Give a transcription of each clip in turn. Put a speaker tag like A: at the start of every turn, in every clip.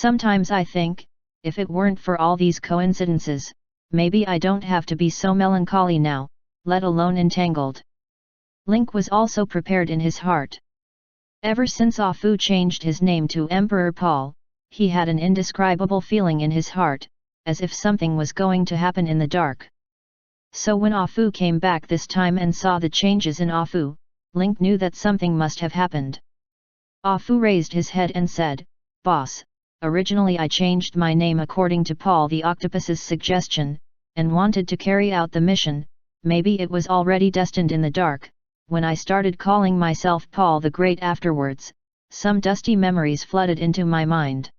A: Sometimes I think, if it weren't for all these coincidences, maybe I don't have to be so melancholy now, let alone entangled. Link was also prepared in his heart. Ever since Ah Fu changed his name to Emperor Paul, he had an indescribable feeling in his heart, as if something was going to happen in the dark. So when Ah Fu came back this time and saw the changes in Ah Fu, Link knew that something must have happened. Ah Fu raised his head and said, "Boss, originally I changed my name according to Paul the Octopus's suggestion, and wanted to carry out the mission. Maybe it was already destined in the dark. When I started calling myself Paul the Great afterwards, some dusty memories flooded into my mind.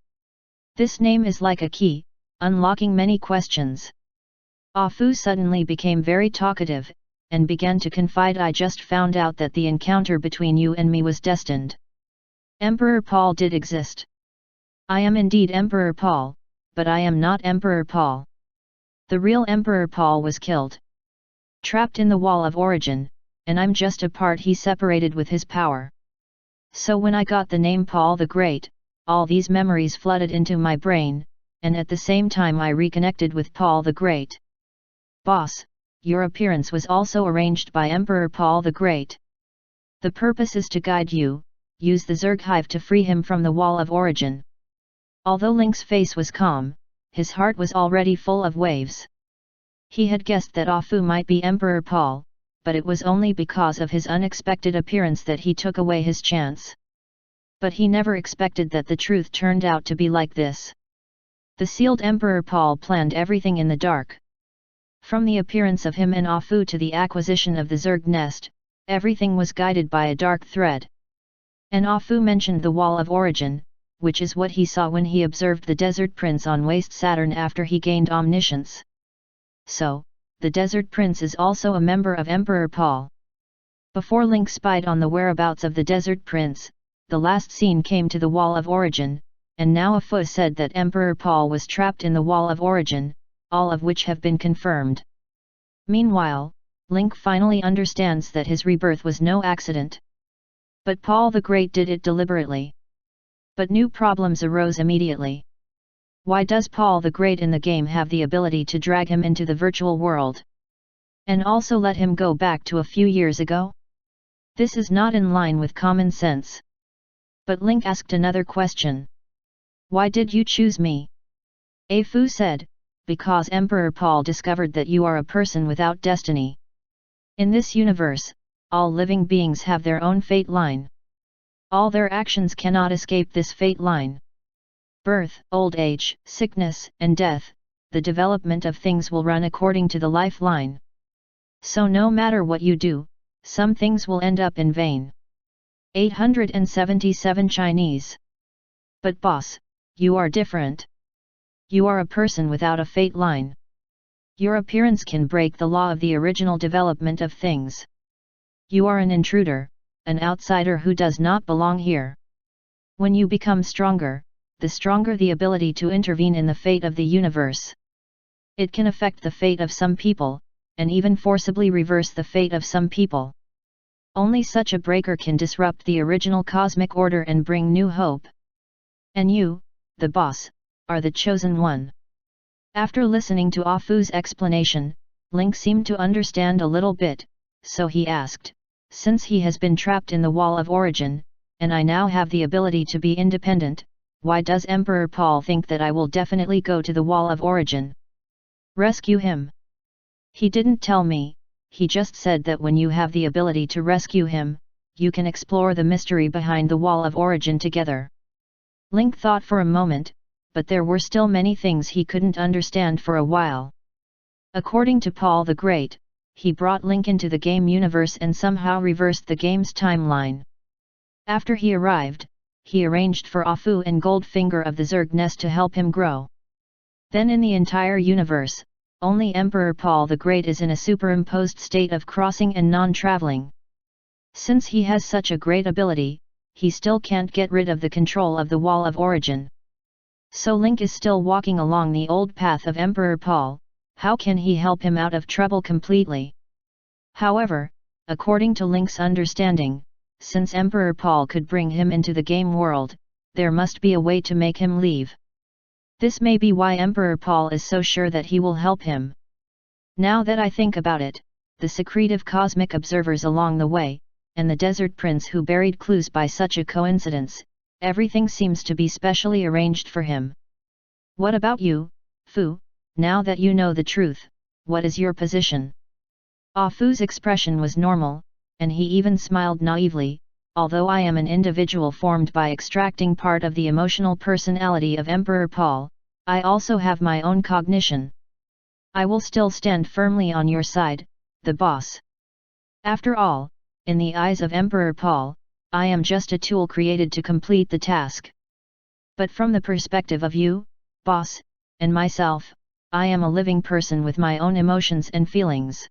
A: This name is like a key, unlocking many questions." Ah Fu suddenly became very talkative, and began to confide, "I just found out that the encounter between you and me was destined. Emperor Paul did exist. I am indeed Emperor Paul, but I am not Emperor Paul. The real Emperor Paul was killed. Trapped in the Wall of Origin, and I'm just a part he separated with his power. So when I got the name Paul the Great, all these memories flooded into my brain, and at the same time I reconnected with Paul the Great. Boss, your appearance was also arranged by Emperor Paul the Great. The purpose is to guide you, use the Zerg Hive to free him from the Wall of Origin." Although Link's face was calm, his heart was already full of waves. He had guessed that Ah Fu might be Emperor Paul, but it was only because of his unexpected appearance that he took away his chance. But he never expected that the truth turned out to be like this. The sealed Emperor Paul planned everything in the dark. From the appearance of him and Ah Fu to the acquisition of the Zerg nest, everything was guided by a dark thread. And Ah Fu mentioned the Wall of Origin, which is what he saw when he observed the Desert Prince on Waste Saturn after he gained omniscience. So, the Desert Prince is also a member of Emperor Paul. Before Link spied on the whereabouts of the Desert Prince, the last scene came to the Wall of Origin, and now Ah Fu said that Emperor Paul was trapped in the Wall of Origin, all of which have been confirmed. Meanwhile, Link finally understands that his rebirth was no accident. But Paul the Great did it deliberately. But new problems arose immediately. Why does Paul the Great in the game have the ability to drag him into the virtual world? And also let him go back to a few years ago? This is not in line with common sense. But Link asked another question. Why did you choose me? Ah Fu said, because Emperor Paul discovered that you are a person without destiny. In this universe, all living beings have their own fate line. All their actions cannot escape this fate line. Birth, old age, sickness, and death, the development of things will run according to the lifeline. So no matter what you do, some things will end up in vain. 877 Chinese. But boss, you are different. You are a person without a fate line. Your appearance can break the law of the original development of things. You are an intruder, an outsider who does not belong here. When you become stronger, the stronger the ability to intervene in the fate of the universe. It can affect the fate of some people, and even forcibly reverse the fate of some people. Only such a breaker can disrupt the original cosmic order and bring new hope. And you, the boss, are the chosen one. After listening to Ah Fu's explanation, Link seemed to understand a little bit, so he asked, since he has been trapped in the Wall of Origin, and I now have the ability to be independent, why does Emperor Paul think that I will definitely go to the Wall of Origin? Rescue him? He didn't tell me, he just said that when you have the ability to rescue him, you can explore the mystery behind the Wall of Origin together. Link thought for a moment, but there were still many things he couldn't understand for a while. According to Paul the Great, he brought Link into the game universe and somehow reversed the game's timeline. After he arrived, he arranged for Ah Fu and Goldfinger of the Zerg nest to help him grow. Then in the entire universe, only Emperor Paul the Great is in a superimposed state of crossing and non-traveling. Since he has such a great ability, he still can't get rid of the control of the Wall of Origin. So Link is still walking along the old path of Emperor Paul. How can he help him out of trouble completely? However, according to Link's understanding, since Emperor Paul could bring him into the game world, there must be a way to make him leave. This may be why Emperor Paul is so sure that he will help him. Now that I think about it, the secretive cosmic observers along the way, and the desert prince who buried clues by such a coincidence, everything seems to be specially arranged for him. What about you, Fu? Now that you know the truth, what is your position? Ah Fu's expression was normal, and he even smiled naively. Although I am an individual formed by extracting part of the emotional personality of Emperor Paul, I also have my own cognition. I will still stand firmly on your side, the boss. After all, in the eyes of Emperor Paul, I am just a tool created to complete the task. But from the perspective of you, boss, and myself, I am a living person with my own emotions and feelings.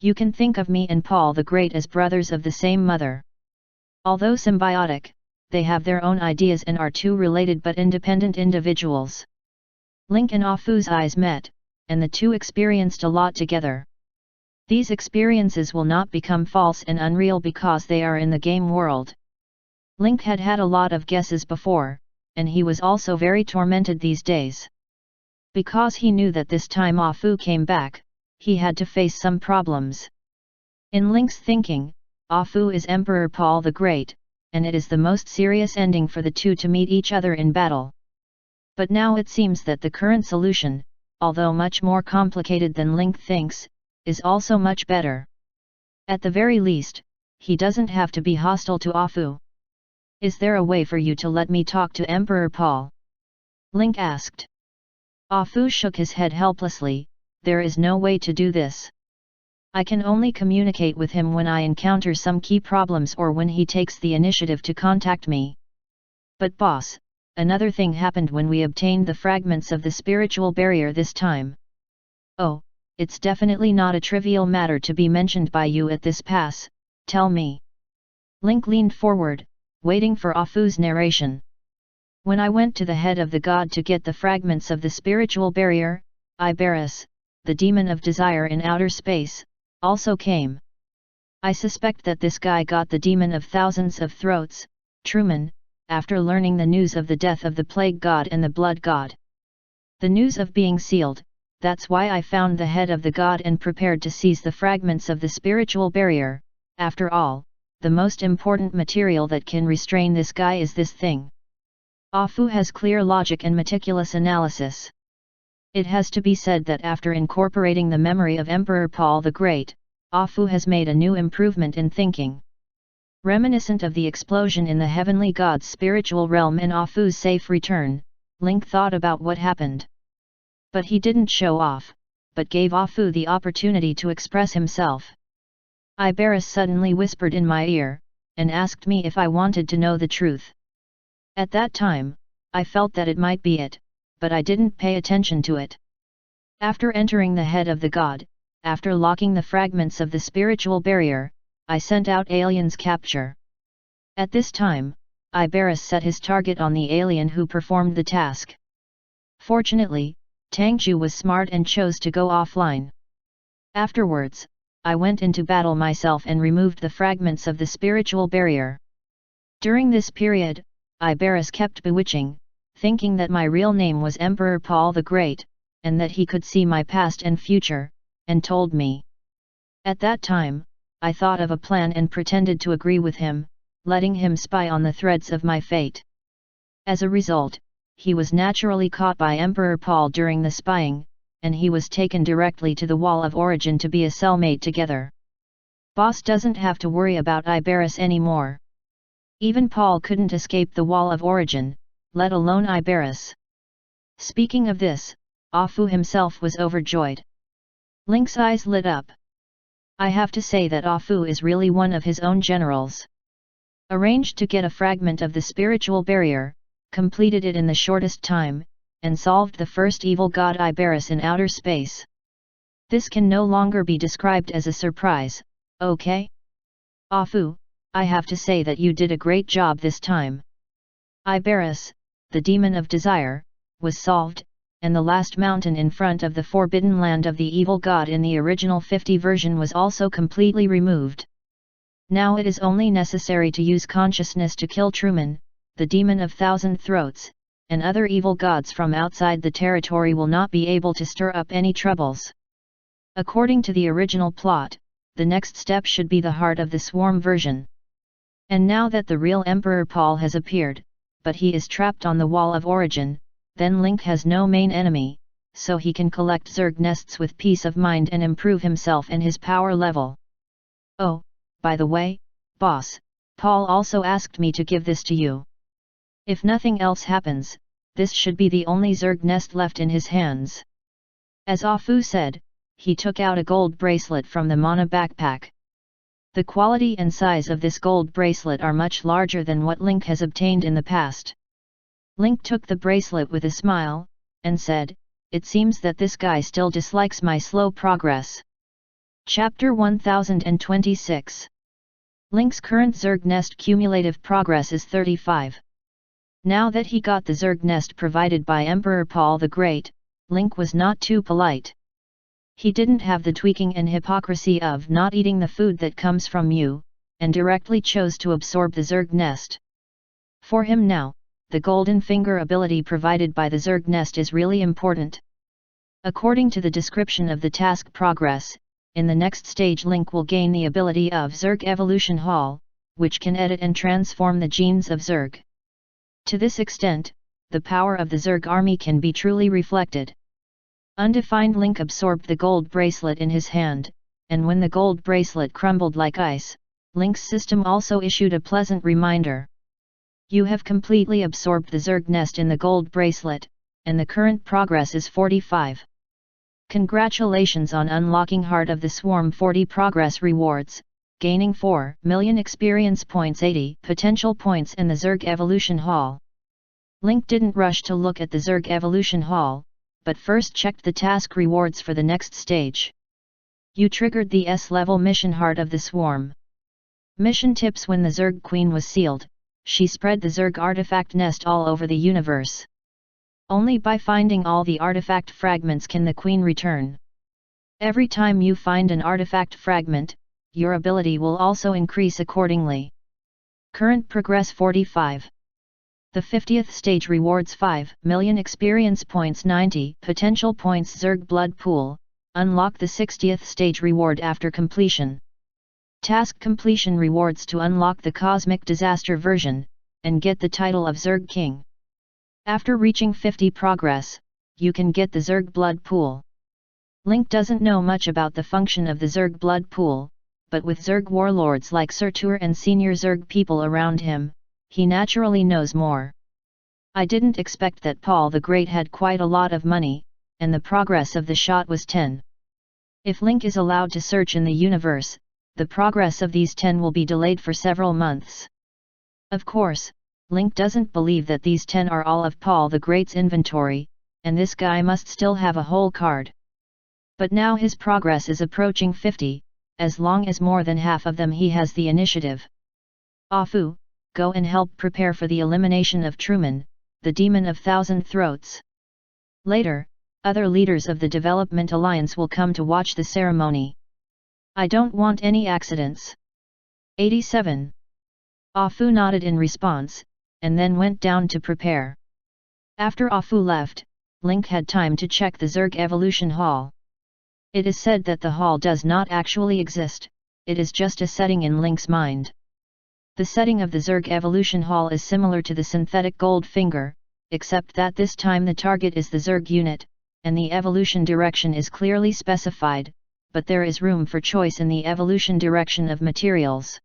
A: You can think of me and Paul the Great as brothers of the same mother. Although symbiotic, they have their own ideas and are two related but independent individuals. Link and Ah Fu's eyes met, and the two experienced a lot together. These experiences will not become false and unreal because they are in the game world. Link had had a lot of guesses before, and he was also very tormented these days. Because he knew that this time Ah Fu came back, he had to face some problems. In Link's thinking, Ah Fu is Emperor Paul the Great, and it is the most serious ending for the two to meet each other in battle. But now it seems that the current solution, although much more complicated than Link thinks, is also much better. At the very least, he doesn't have to be hostile to Ah Fu. Is there a way for you to let me talk to Emperor Paul? Link asked. Ah Fu shook his head helplessly. There is no way to do this. I can only communicate with him when I encounter some key problems or when he takes the initiative to contact me. But boss, another thing happened when we obtained the fragments of the spiritual barrier this time. Oh, it's definitely not a trivial matter to be mentioned by you at this pass, tell me. Link leaned forward, waiting for Ah Fu's narration. When I went to the head of the god to get the fragments of the spiritual barrier, Iberus, the demon of desire in outer space, also came. I suspect that this guy got the demon of thousands of throats, Truman, after learning the news of the death of the plague god and the blood god. The news of being sealed, that's why I found the head of the god and prepared to seize the fragments of the spiritual barrier. After all, the most important material that can restrain this guy is this thing. Ah Fu has clear logic and meticulous analysis. It has to be said that after incorporating the memory of Emperor Paul the Great, Ah Fu has made a new improvement in thinking. Reminiscent of the explosion in the heavenly god's spiritual realm and Ah Fu's safe return, Link thought about what happened. But he didn't show off, but gave Ah Fu the opportunity to express himself. Iberus suddenly whispered in my ear, and asked me if I wanted to know the truth. At that time, I felt that it might be it, but I didn't pay attention to it. After entering the head of the god, after locking the fragments of the spiritual barrier, I sent out aliens capture. At this time, Iberus set his target on the alien who performed the task. Fortunately, Tangju was smart and chose to go offline. Afterwards, I went into battle myself and removed the fragments of the spiritual barrier. During this period, Iberus kept bewitching, thinking that my real name was Emperor Paul the Great, and that he could see my past and future, and told me. At that time, I thought of a plan and pretended to agree with him, letting him spy on the threads of my fate. As a result, he was naturally caught by Emperor Paul during the spying, and he was taken directly to the Wall of Origin to be a cellmate together. Boss doesn't have to worry about Iberus anymore. Even Paul couldn't escape the Wall of Origin, let alone Iberus. Speaking of this, Ah Fu himself was overjoyed. Link's eyes lit up. I have to say that Ah Fu is really one of his own generals. Arranged to get a fragment of the spiritual barrier, completed it in the shortest time, and solved the first evil god Iberus in outer space. This can no longer be described as a surprise, okay? Ah Fu, I have to say that you did a great job this time. Iberus, the demon of desire, was solved, and the last mountain in front of the forbidden land of the evil god in the original 50 version was also completely removed. Now it is only necessary to use consciousness to kill Truman, the demon of thousand throats, and other evil gods from outside the territory will not be able to stir up any troubles. According to the original plot, the next step should be the heart of the swarm version. And now that the real Emperor Paul has appeared, but he is trapped on the wall of origin, then Link has no main enemy, so he can collect Zerg nests with peace of mind and improve himself and his power level. Oh, by the way, boss, Paul also asked me to give this to you. If nothing else happens, this should be the only Zerg nest left in his hands. As Afu said, he took out a gold bracelet from the Mana backpack. The quality and size of this gold bracelet are much larger than what Link has obtained in the past. Link took the bracelet with a smile, and said, "It seems that this guy still dislikes my slow progress." Chapter 1026. Link's current Zerg nest cumulative progress is 35. Now that he got the Zerg nest provided by Emperor Paul the Great, Link was not too polite. He didn't have the tweaking and hypocrisy of not eating the food that comes from you, and directly chose to absorb the Zerg nest. For him now, the golden finger ability provided by the Zerg nest is really important. According to the description of the task progress, in the next stage Link will gain the ability of Zerg Evolution Hall, which can edit and transform the genes of Zerg. To this extent, the power of the Zerg army can be truly reflected. Undefined Link absorbed the gold bracelet in his hand, and when the gold bracelet crumbled like ice, Link's system also issued a pleasant reminder. You have completely absorbed the Zerg nest in the gold bracelet, and the current progress is 45. Congratulations on unlocking Heart of the Swarm 40 progress rewards, gaining 4 million experience points, 80 potential points in the Zerg Evolution Hall. Link didn't rush to look at the Zerg Evolution Hall, but first checked the task rewards for the next stage. You triggered the S-level mission Heart of the Swarm. Mission tips: when the Zerg Queen was sealed, she spread the Zerg artifact nest all over the universe. Only by finding all the artifact fragments can the Queen return. Every time you find an artifact fragment, your ability will also increase accordingly. Current progress 45. The 50th stage rewards 5 million experience points, 90 potential points Zerg Blood Pool. Unlock the 60th stage reward after completion. Task completion rewards to unlock the Cosmic Disaster version, and get the title of Zerg King. After reaching 50 progress, you can get the Zerg Blood Pool. Link doesn't know much about the function of the Zerg Blood Pool, but with Zerg warlords like Surtur and senior Zerg people around him, he naturally knows more. I didn't expect that Paul the Great had quite a lot of money, and the progress of the shot was 10. If Link is allowed to search in the universe, the progress of these 10 will be delayed for several months. Of course, Link doesn't believe that these 10 are all of Paul the Great's inventory, and this guy must still have a whole card. But now his progress is approaching 50, as long as more than half of them he has the initiative. Afu, go and help prepare for the elimination of Truman, the Demon of Thousand Throats. Later, other leaders of the Development Alliance will come to watch the ceremony. I don't want any accidents. 87. Afu nodded in response, and then went down to prepare. After Afu left, Link had time to check the Zerg Evolution Hall. It is said that the hall does not actually exist, it is just a setting in Link's mind. The setting of the Zerg Evolution Hall is similar to the synthetic gold finger, except that this time the target is the Zerg unit, and the evolution direction is clearly specified, but there is room for choice in the evolution direction of materials.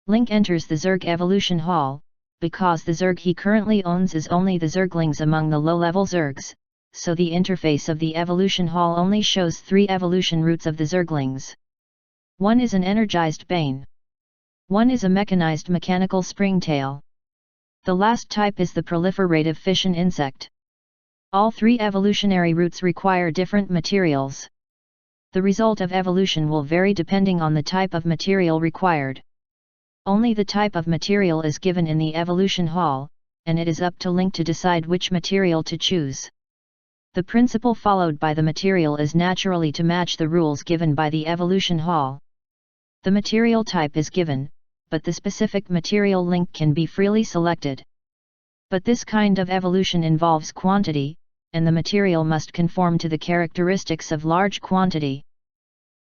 A: Link enters the Zerg Evolution Hall, because the Zerg he currently owns is only the Zerglings among the low-level Zergs, so the interface of the Evolution Hall only shows 3 evolution roots of the Zerglings. One is an energized Bane. One is a mechanized mechanical springtail. The last type is the proliferative fission insect. All 3 evolutionary roots require different materials. The result of evolution will vary depending on the type of material required. Only the type of material is given in the Evolution Hall, and it is up to Link to decide which material to choose. The principle followed by the material is naturally to match the rules given by the Evolution Hall. The material type is given, but the specific material Link can be freely selected. But this kind of evolution involves quantity, and the material must conform to the characteristics of large quantity.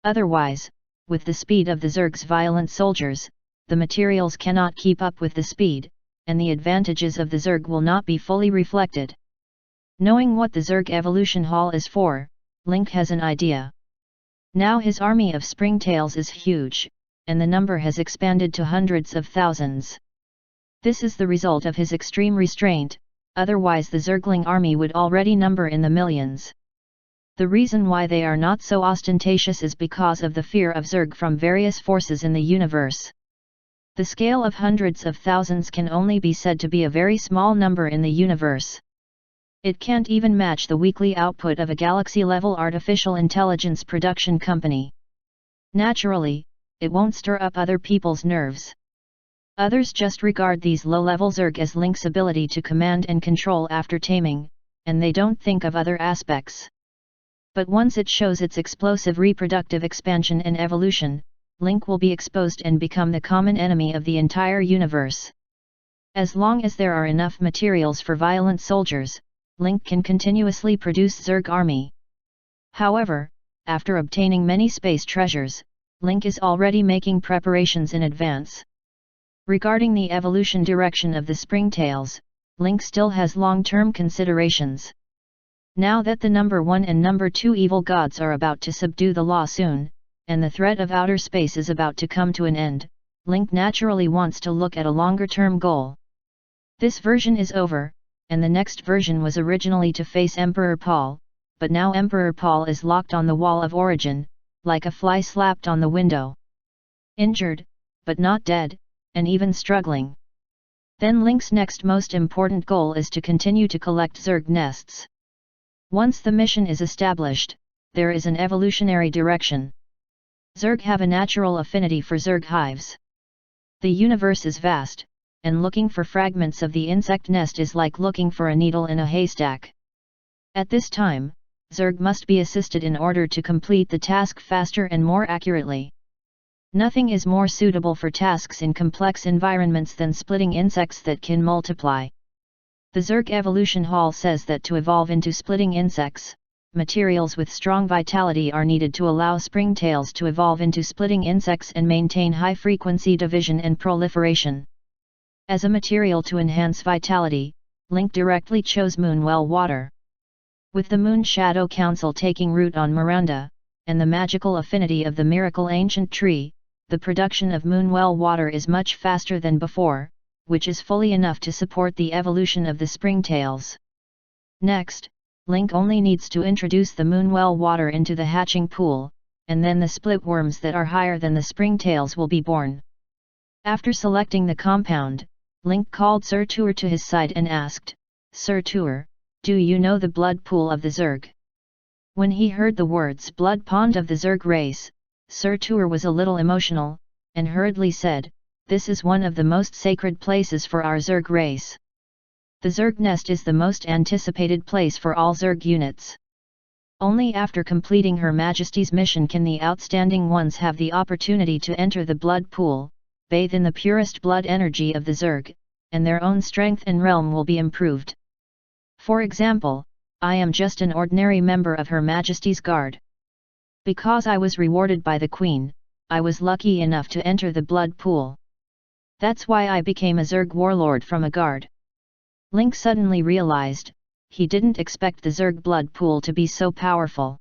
A: Otherwise, with the speed of the Zerg's violent soldiers, the materials cannot keep up with the speed, and the advantages of the Zerg will not be fully reflected. Knowing what the Zerg evolution hall is for, Link has an idea. Now his army of springtails is huge, and the number has expanded to hundreds of thousands. This is the result of his extreme restraint, otherwise the Zergling army would already number in the millions. The reason why they are not so ostentatious is because of the fear of Zerg from various forces in the universe. The scale of hundreds of thousands can only be said to be a very small number in the universe. It can't even match the weekly output of a galaxy-level artificial intelligence production company. Naturally, it won't stir up other people's nerves. Others just regard these low-level Zerg as Link's ability to command and control after taming, and they don't think of other aspects. But once it shows its explosive reproductive expansion and evolution, Link will be exposed and become the common enemy of the entire universe. As long as there are enough materials for violent soldiers, Link can continuously produce Zerg army. However, after obtaining many space treasures, Link is already making preparations in advance. Regarding the evolution direction of the springtails, Link still has long-term considerations. Now that the number 1 and number 2 evil gods are about to subdue the law soon, and the threat of outer space is about to come to an end, Link naturally wants to look at a longer-term goal. This version is over, and the next version was originally to face Emperor Paul, but now Emperor Paul is locked on the wall of origin, like a fly slapped on the window. Injured, but not dead, and even struggling. Then Link's next most important goal is to continue to collect Zerg nests. Once the mission is established, there is an evolutionary direction. Zerg have a natural affinity for Zerg hives. The universe is vast, and looking for fragments of the insect nest is like looking for a needle in a haystack. At this time, Zerg must be assisted in order to complete the task faster and more accurately. Nothing is more suitable for tasks in complex environments than splitting insects that can multiply. The Zerg Evolution Hall says that to evolve into splitting insects, materials with strong vitality are needed to allow springtails to evolve into splitting insects and maintain high-frequency division and proliferation. As a material to enhance vitality, Link directly chose Moonwell water. With the Moon Shadow Council taking root on Miranda, and the magical affinity of the Miracle Ancient Tree, the production of Moonwell water is much faster than before, which is fully enough to support the evolution of the springtails. Next, Link only needs to introduce the Moonwell water into the hatching pool, and then the split worms that are higher than the springtails will be born. After selecting the compound, Link called Sir Tuer to his side and asked, "Sir Tuer, do you know the blood pool of the Zerg?" When he heard the words blood pond of the Zerg race, Sir Tuer was a little emotional, and hurriedly said, "This is one of the most sacred places for our Zerg race. The Zerg nest is the most anticipated place for all Zerg units. Only after completing Her Majesty's mission can the outstanding ones have the opportunity to enter the blood pool, bathe in the purest blood energy of the Zerg, and their own strength and realm will be improved. For example, I am just an ordinary member of Her Majesty's Guard. Because I was rewarded by the Queen, I was lucky enough to enter the blood pool. That's why I became a Zerg warlord from a guard." Link suddenly realized, he didn't expect the Zerg blood pool to be so powerful.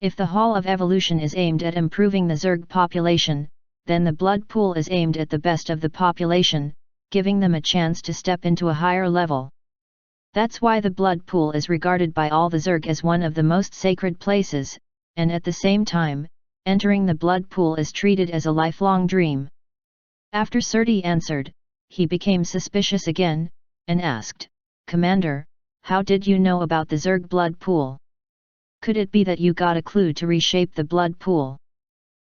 A: If the Hall of Evolution is aimed at improving the Zerg population, then the blood pool is aimed at the best of the population, giving them a chance to step into a higher level. That's why the blood pool is regarded by all the Zerg as one of the most sacred places, and at the same time, entering the blood pool is treated as a lifelong dream. After Surti answered, he became suspicious again, and asked, "Commander, how did you know about the Zerg blood pool? Could it be that you got a clue to reshape the blood pool?"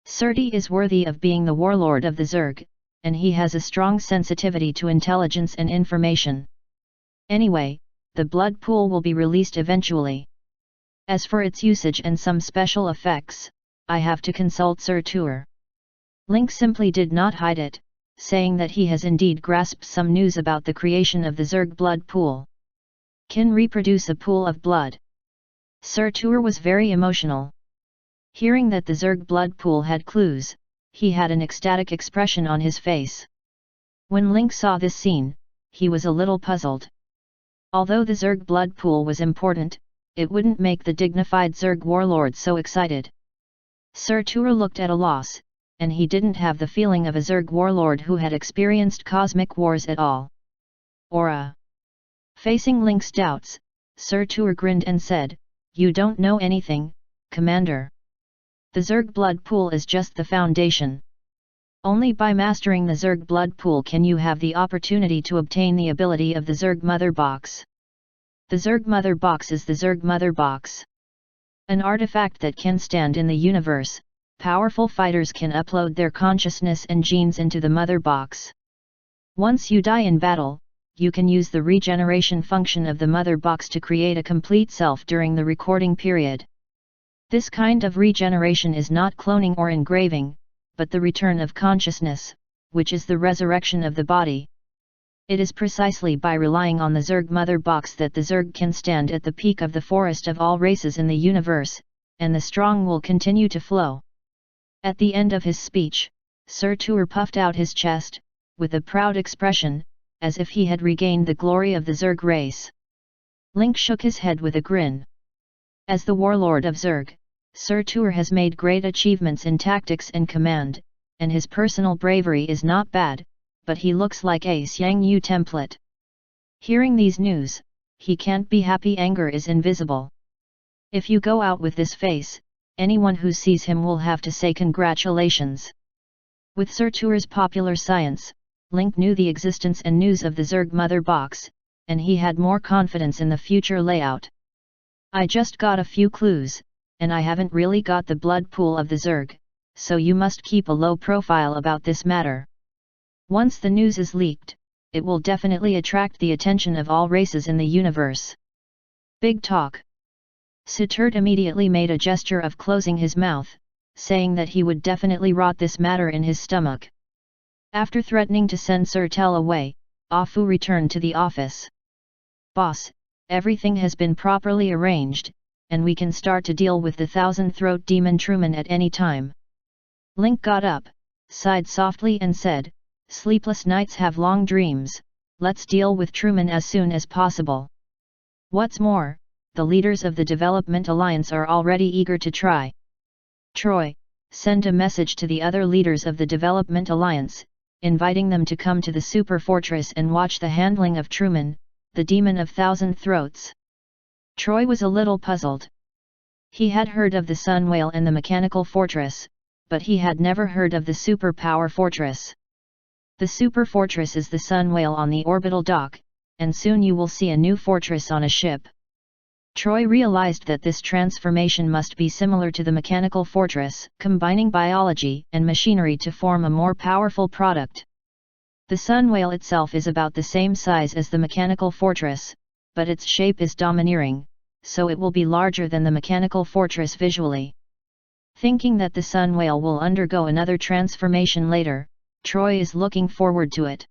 A: Surti is worthy of being the warlord of the Zerg, and he has a strong sensitivity to intelligence and information. Anyway, the blood pool will be released eventually. As for its usage and some special effects, I have to consult Sir Tuer. Link simply did not hide it, saying that he has indeed grasped some news about the creation of the Zerg blood pool. Can reproduce a pool of blood. Sir Tuur was very emotional. Hearing that the Zerg blood pool had clues, he had an ecstatic expression on his face. When Link saw this scene, he was a little puzzled. Although the Zerg blood pool was important, it wouldn't make the dignified Zerg warlord so excited. Sir Tuur looked at a loss, and he didn't have the feeling of a Zerg warlord who had experienced cosmic wars at all. Aura. Facing Link's doubts, Sir Tuur grinned and said, "You don't know anything, Commander. The Zerg blood pool is just the foundation. Only by mastering the Zerg blood pool can you have the opportunity to obtain the ability of the Zerg Mother Box. The Zerg Mother Box is the Zerg Mother Box. An artifact that can stand in the universe. Powerful fighters can upload their consciousness and genes into the Mother Box. Once you die in battle, you can use the regeneration function of the Mother Box to create a complete self during the recording period. This kind of regeneration is not cloning or engraving, but the return of consciousness, which is the resurrection of the body. It is precisely by relying on the Zerg Mother Box that the Zerg can stand at the peak of the forest of all races in the universe, and the strong will continue to flow." At the end of his speech, Sir Tuur puffed out his chest, with a proud expression, as if he had regained the glory of the Zerg race. Link shook his head with a grin. As the warlord of Zerg, Sir Tuur has made great achievements in tactics and command, and his personal bravery is not bad, but he looks like a Xiang Yu template. Hearing these news, he can't be happy. Anger is invisible. If you go out with this face, anyone who sees him will have to say congratulations. With Sir Tuur's popular science, Link knew the existence and news of the Zerg Mother Box, and he had more confidence in the future layout. "I just got a few clues, and I haven't really got the blood pool of the Zerg, so you must keep a low profile about this matter. Once the news is leaked, it will definitely attract the attention of all races in the universe." Big talk. Suturt immediately made a gesture of closing his mouth, saying that he would definitely rot this matter in his stomach. After threatening to send Sir Tel away, Ah Fu returned to the office. "Boss, everything has been properly arranged, and we can start to deal with the thousand-throat demon Truman at any time." Link got up, sighed softly and said, "Sleepless nights have long dreams, let's deal with Truman as soon as possible. What's more, the leaders of the Development Alliance are already eager to try. Troy, send a message to the other leaders of the Development Alliance, inviting them to come to the Super Fortress and watch the handling of Truman, the Demon of Thousand Throats." Troy was a little puzzled. He had heard of the Sun Whale and the Mechanical Fortress, but he had never heard of the Super Power Fortress. The Super Fortress is the Sun Whale on the orbital dock, and soon you will see a new fortress on a ship. Troy realized that this transformation must be similar to the Mechanical Fortress, combining biology and machinery to form a more powerful product. The Sun Whale itself is about the same size as the Mechanical Fortress, but its shape is domineering, so it will be larger than the Mechanical Fortress visually. Thinking that the Sun Whale will undergo another transformation later, Troy is looking forward to it.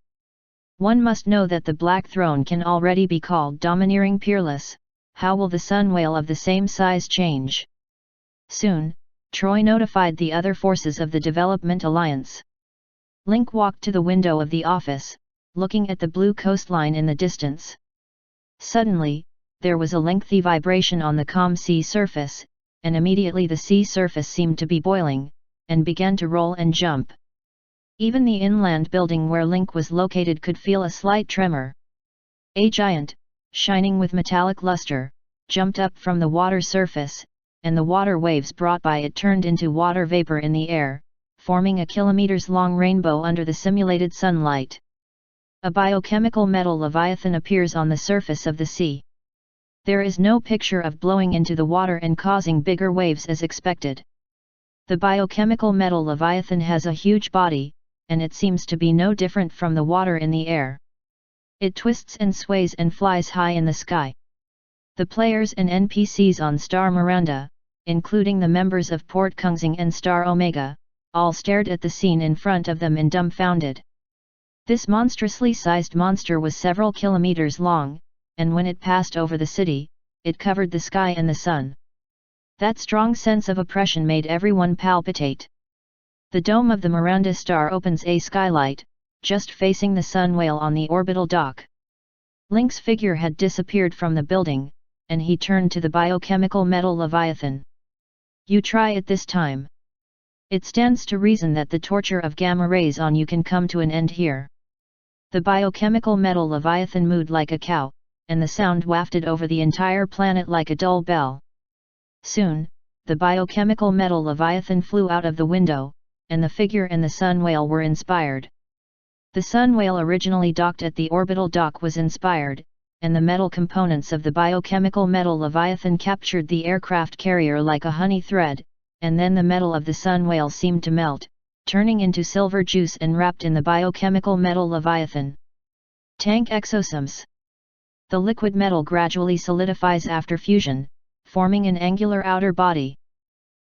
A: One must know that the Black Throne can already be called domineering peerless. How will the Sun Whale of the same size change? Soon, Troy notified the other forces of the Development Alliance. Link walked to the window of the office, looking at the blue coastline in the distance. Suddenly, there was a lengthy vibration on the calm sea surface, and immediately the sea surface seemed to be boiling, and began to roll and jump. Even the inland building where Link was located could feel a slight tremor. A giant, shining with metallic luster, jumped up from the water surface, and the water waves brought by it turned into water vapor in the air, forming a kilometers-long rainbow under the simulated sunlight. A biochemical metal leviathan appears on the surface of the sea. There is no picture of blowing into the water and causing bigger waves as expected. The biochemical metal leviathan has a huge body, and it seems to be no different from the water in the air. It twists and sways and flies high in the sky. The players and NPCs on Star Miranda, including the members of Port Kungsing and Star Omega, all stared at the scene in front of them in dumbfounded. This monstrously sized monster was several kilometers long, and when it passed over the city, it covered the sky and the sun. That strong sense of oppression made everyone palpitate. The dome of the Miranda star opens a skylight, just facing the sun whale on the orbital dock. Link's figure had disappeared from the building, and he turned to the biochemical metal Leviathan. You try it this time. It stands to reason that the torture of gamma rays on you can come to an end here. The biochemical metal Leviathan mooed like a cow, and the sound wafted over the entire planet like a dull bell. Soon, the biochemical metal Leviathan flew out of the window, and the figure and the sun whale were inspired. The sun whale originally docked at the orbital dock was inspired, and the metal components of the biochemical metal Leviathan captured the aircraft carrier like a honey thread, and then the metal of the sun whale seemed to melt, turning into silver juice and wrapped in the biochemical metal Leviathan. Tank exosomes. The liquid metal gradually solidifies after fusion, forming an angular outer body.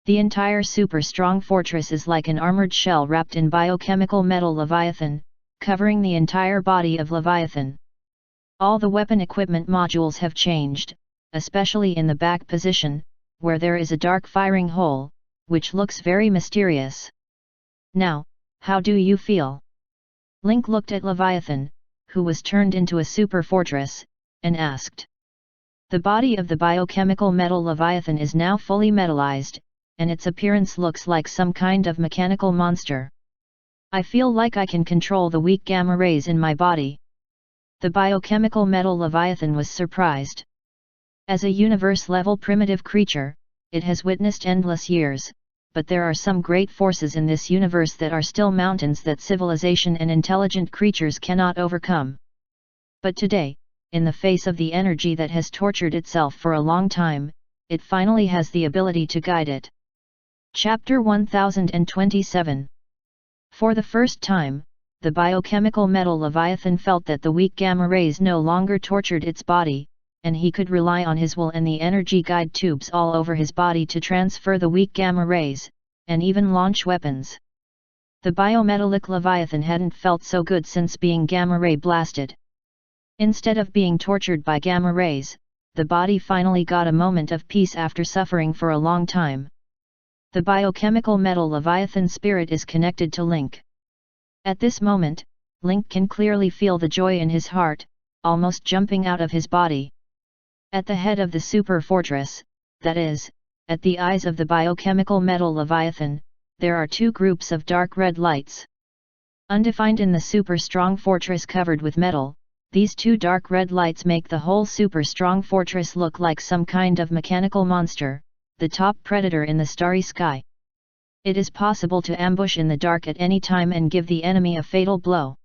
A: The entire super-strong fortress is like an armored shell wrapped in biochemical metal Leviathan, covering the entire body of Leviathan. All the weapon equipment modules have changed, especially in the back position, where there is a dark firing hole, which looks very mysterious. Now, how do you feel? Link looked at Leviathan, who was turned into a super fortress, and asked. The body of the biochemical metal Leviathan is now fully metallized, and its appearance looks like some kind of mechanical monster. I feel like I can control the weak gamma rays in my body. The biochemical metal Leviathan was surprised. As a universe-level primitive creature, it has witnessed endless years, but there are some great forces in this universe that are still mountains that civilization and intelligent creatures cannot overcome. But today, in the face of the energy that has tortured itself for a long time, it finally has the ability to guide it. Chapter 1027. For the first time, the biochemical metal Leviathan felt that the weak gamma rays no longer tortured its body, and he could rely on his will and the energy guide tubes all over his body to transfer the weak gamma rays, and even launch weapons. The biometallic Leviathan hadn't felt so good since being gamma ray blasted. Instead of being tortured by gamma rays, the body finally got a moment of peace after suffering for a long time. The biochemical metal Leviathan spirit is connected to Link. At this moment, Link can clearly feel the joy in his heart, almost jumping out of his body. At the head of the super fortress, that is, at the eyes of the biochemical metal Leviathan, there are two groups of dark red lights. Undefined in the super strong fortress covered with metal, these two dark red lights make the whole super strong fortress look like some kind of mechanical monster, the top predator in the starry sky. It is possible to ambush in the dark at any time and give the enemy a fatal blow.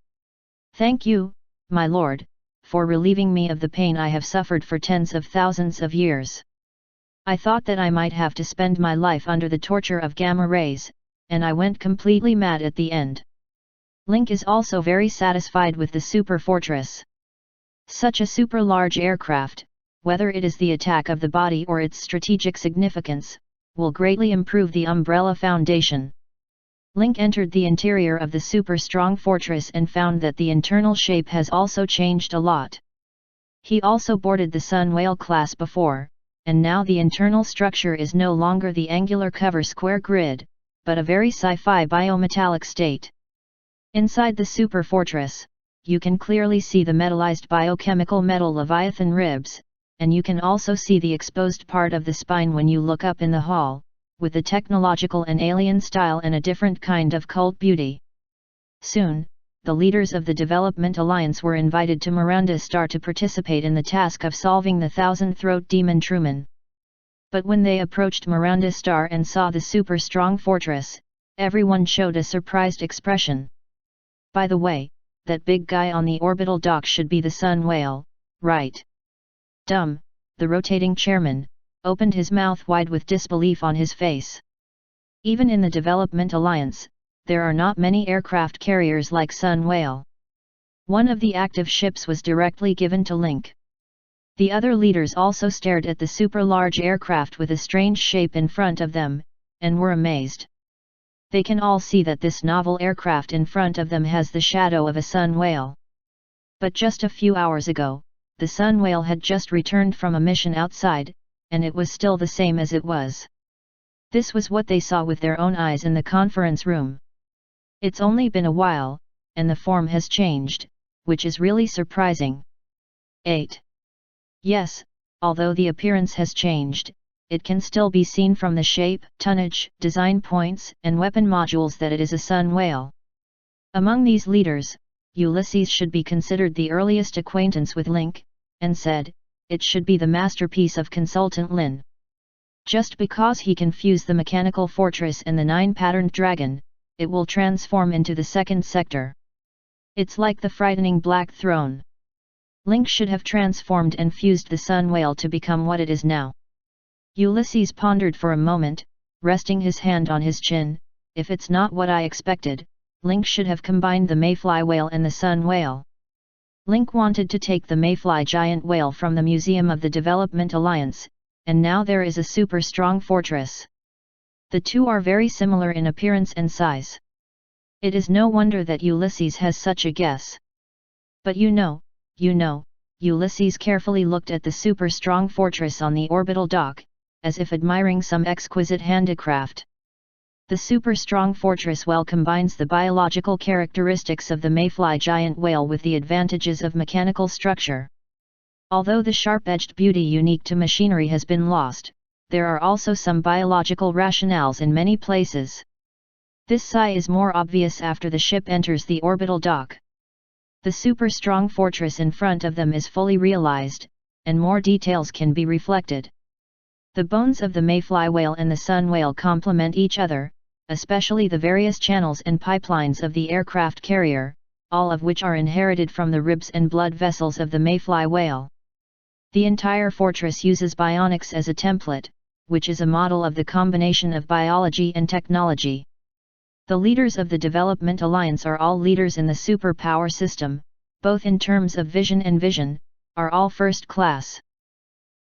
A: Thank you, my lord, for relieving me of the pain I have suffered for tens of thousands of years. I thought that I might have to spend my life under the torture of gamma rays, and I went completely mad at the end. Link is also very satisfied with the super fortress. Such a super large aircraft, whether it is the attack of the body or its strategic significance, will greatly improve the Umbrella Foundation. Link entered the interior of the super strong fortress and found that the internal shape has also changed a lot. He also boarded the Sun Whale class before, and now the internal structure is no longer the angular cover square grid, but a very sci-fi biometallic state. Inside the super fortress, you can clearly see the metallized biochemical metal Leviathan ribs, and you can also see the exposed part of the spine when you look up in the hall, with a technological and alien style and a different kind of cult beauty. Soon, the leaders of the Development Alliance were invited to Miranda Star to participate in the task of solving the Thousand-Throat Demon Truman. But when they approached Miranda Star and saw the super strong fortress, everyone showed a surprised expression. By the way, that big guy on the orbital dock should be the Sun Whale, right? Dumb, the rotating chairman, opened his mouth wide with disbelief on his face. Even in the Development Alliance, there are not many aircraft carriers like Sun Whale. One of the active ships was directly given to Link. The other leaders also stared at the super-large aircraft with a strange shape in front of them, and were amazed. They can all see that this novel aircraft in front of them has the shadow of a sun whale. But just a few hours ago, the sun whale had just returned from a mission outside, and it was still the same as it was. This was what they saw with their own eyes in the conference room. It's only been a while, and the form has changed, which is really surprising. 8. Yes, although the appearance has changed, it can still be seen from the shape, tonnage, design points, and weapon modules that it is a sun whale. Among these leaders, Ulysses should be considered the earliest acquaintance with Link, and said, it should be the masterpiece of Consultant Lin. Just because he can fuse the mechanical fortress and the 9-patterned dragon, it will transform into the second sector. It's like the frightening Black Throne. Link should have transformed and fused the sun whale to become what it is now. Ulysses pondered for a moment, resting his hand on his chin. If it's not what I expected, Link should have combined the mayfly whale and the sun whale. Link wanted to take the mayfly giant whale from the Museum of the Development Alliance, and now there is a super strong fortress. The two are very similar in appearance and size. It is no wonder that Ulysses has such a guess. But you know, Ulysses carefully looked at the super strong fortress on the orbital dock, as if admiring some exquisite handicraft. The super strong fortress well combines the biological characteristics of the mayfly giant whale with the advantages of mechanical structure. Although the sharp-edged beauty unique to machinery has been lost, there are also some biological rationales in many places. This sigh is more obvious after the ship enters the orbital dock. The super strong fortress in front of them is fully realized, and more details can be reflected. The bones of the mayfly whale and the sun whale complement each other, especially the various channels and pipelines of the aircraft carrier, all of which are inherited from the ribs and blood vessels of the mayfly whale. The entire fortress uses bionics as a template, which is a model of the combination of biology and technology. The leaders of the Development Alliance are all leaders in the superpower system, both in terms of vision and vision, are all first class.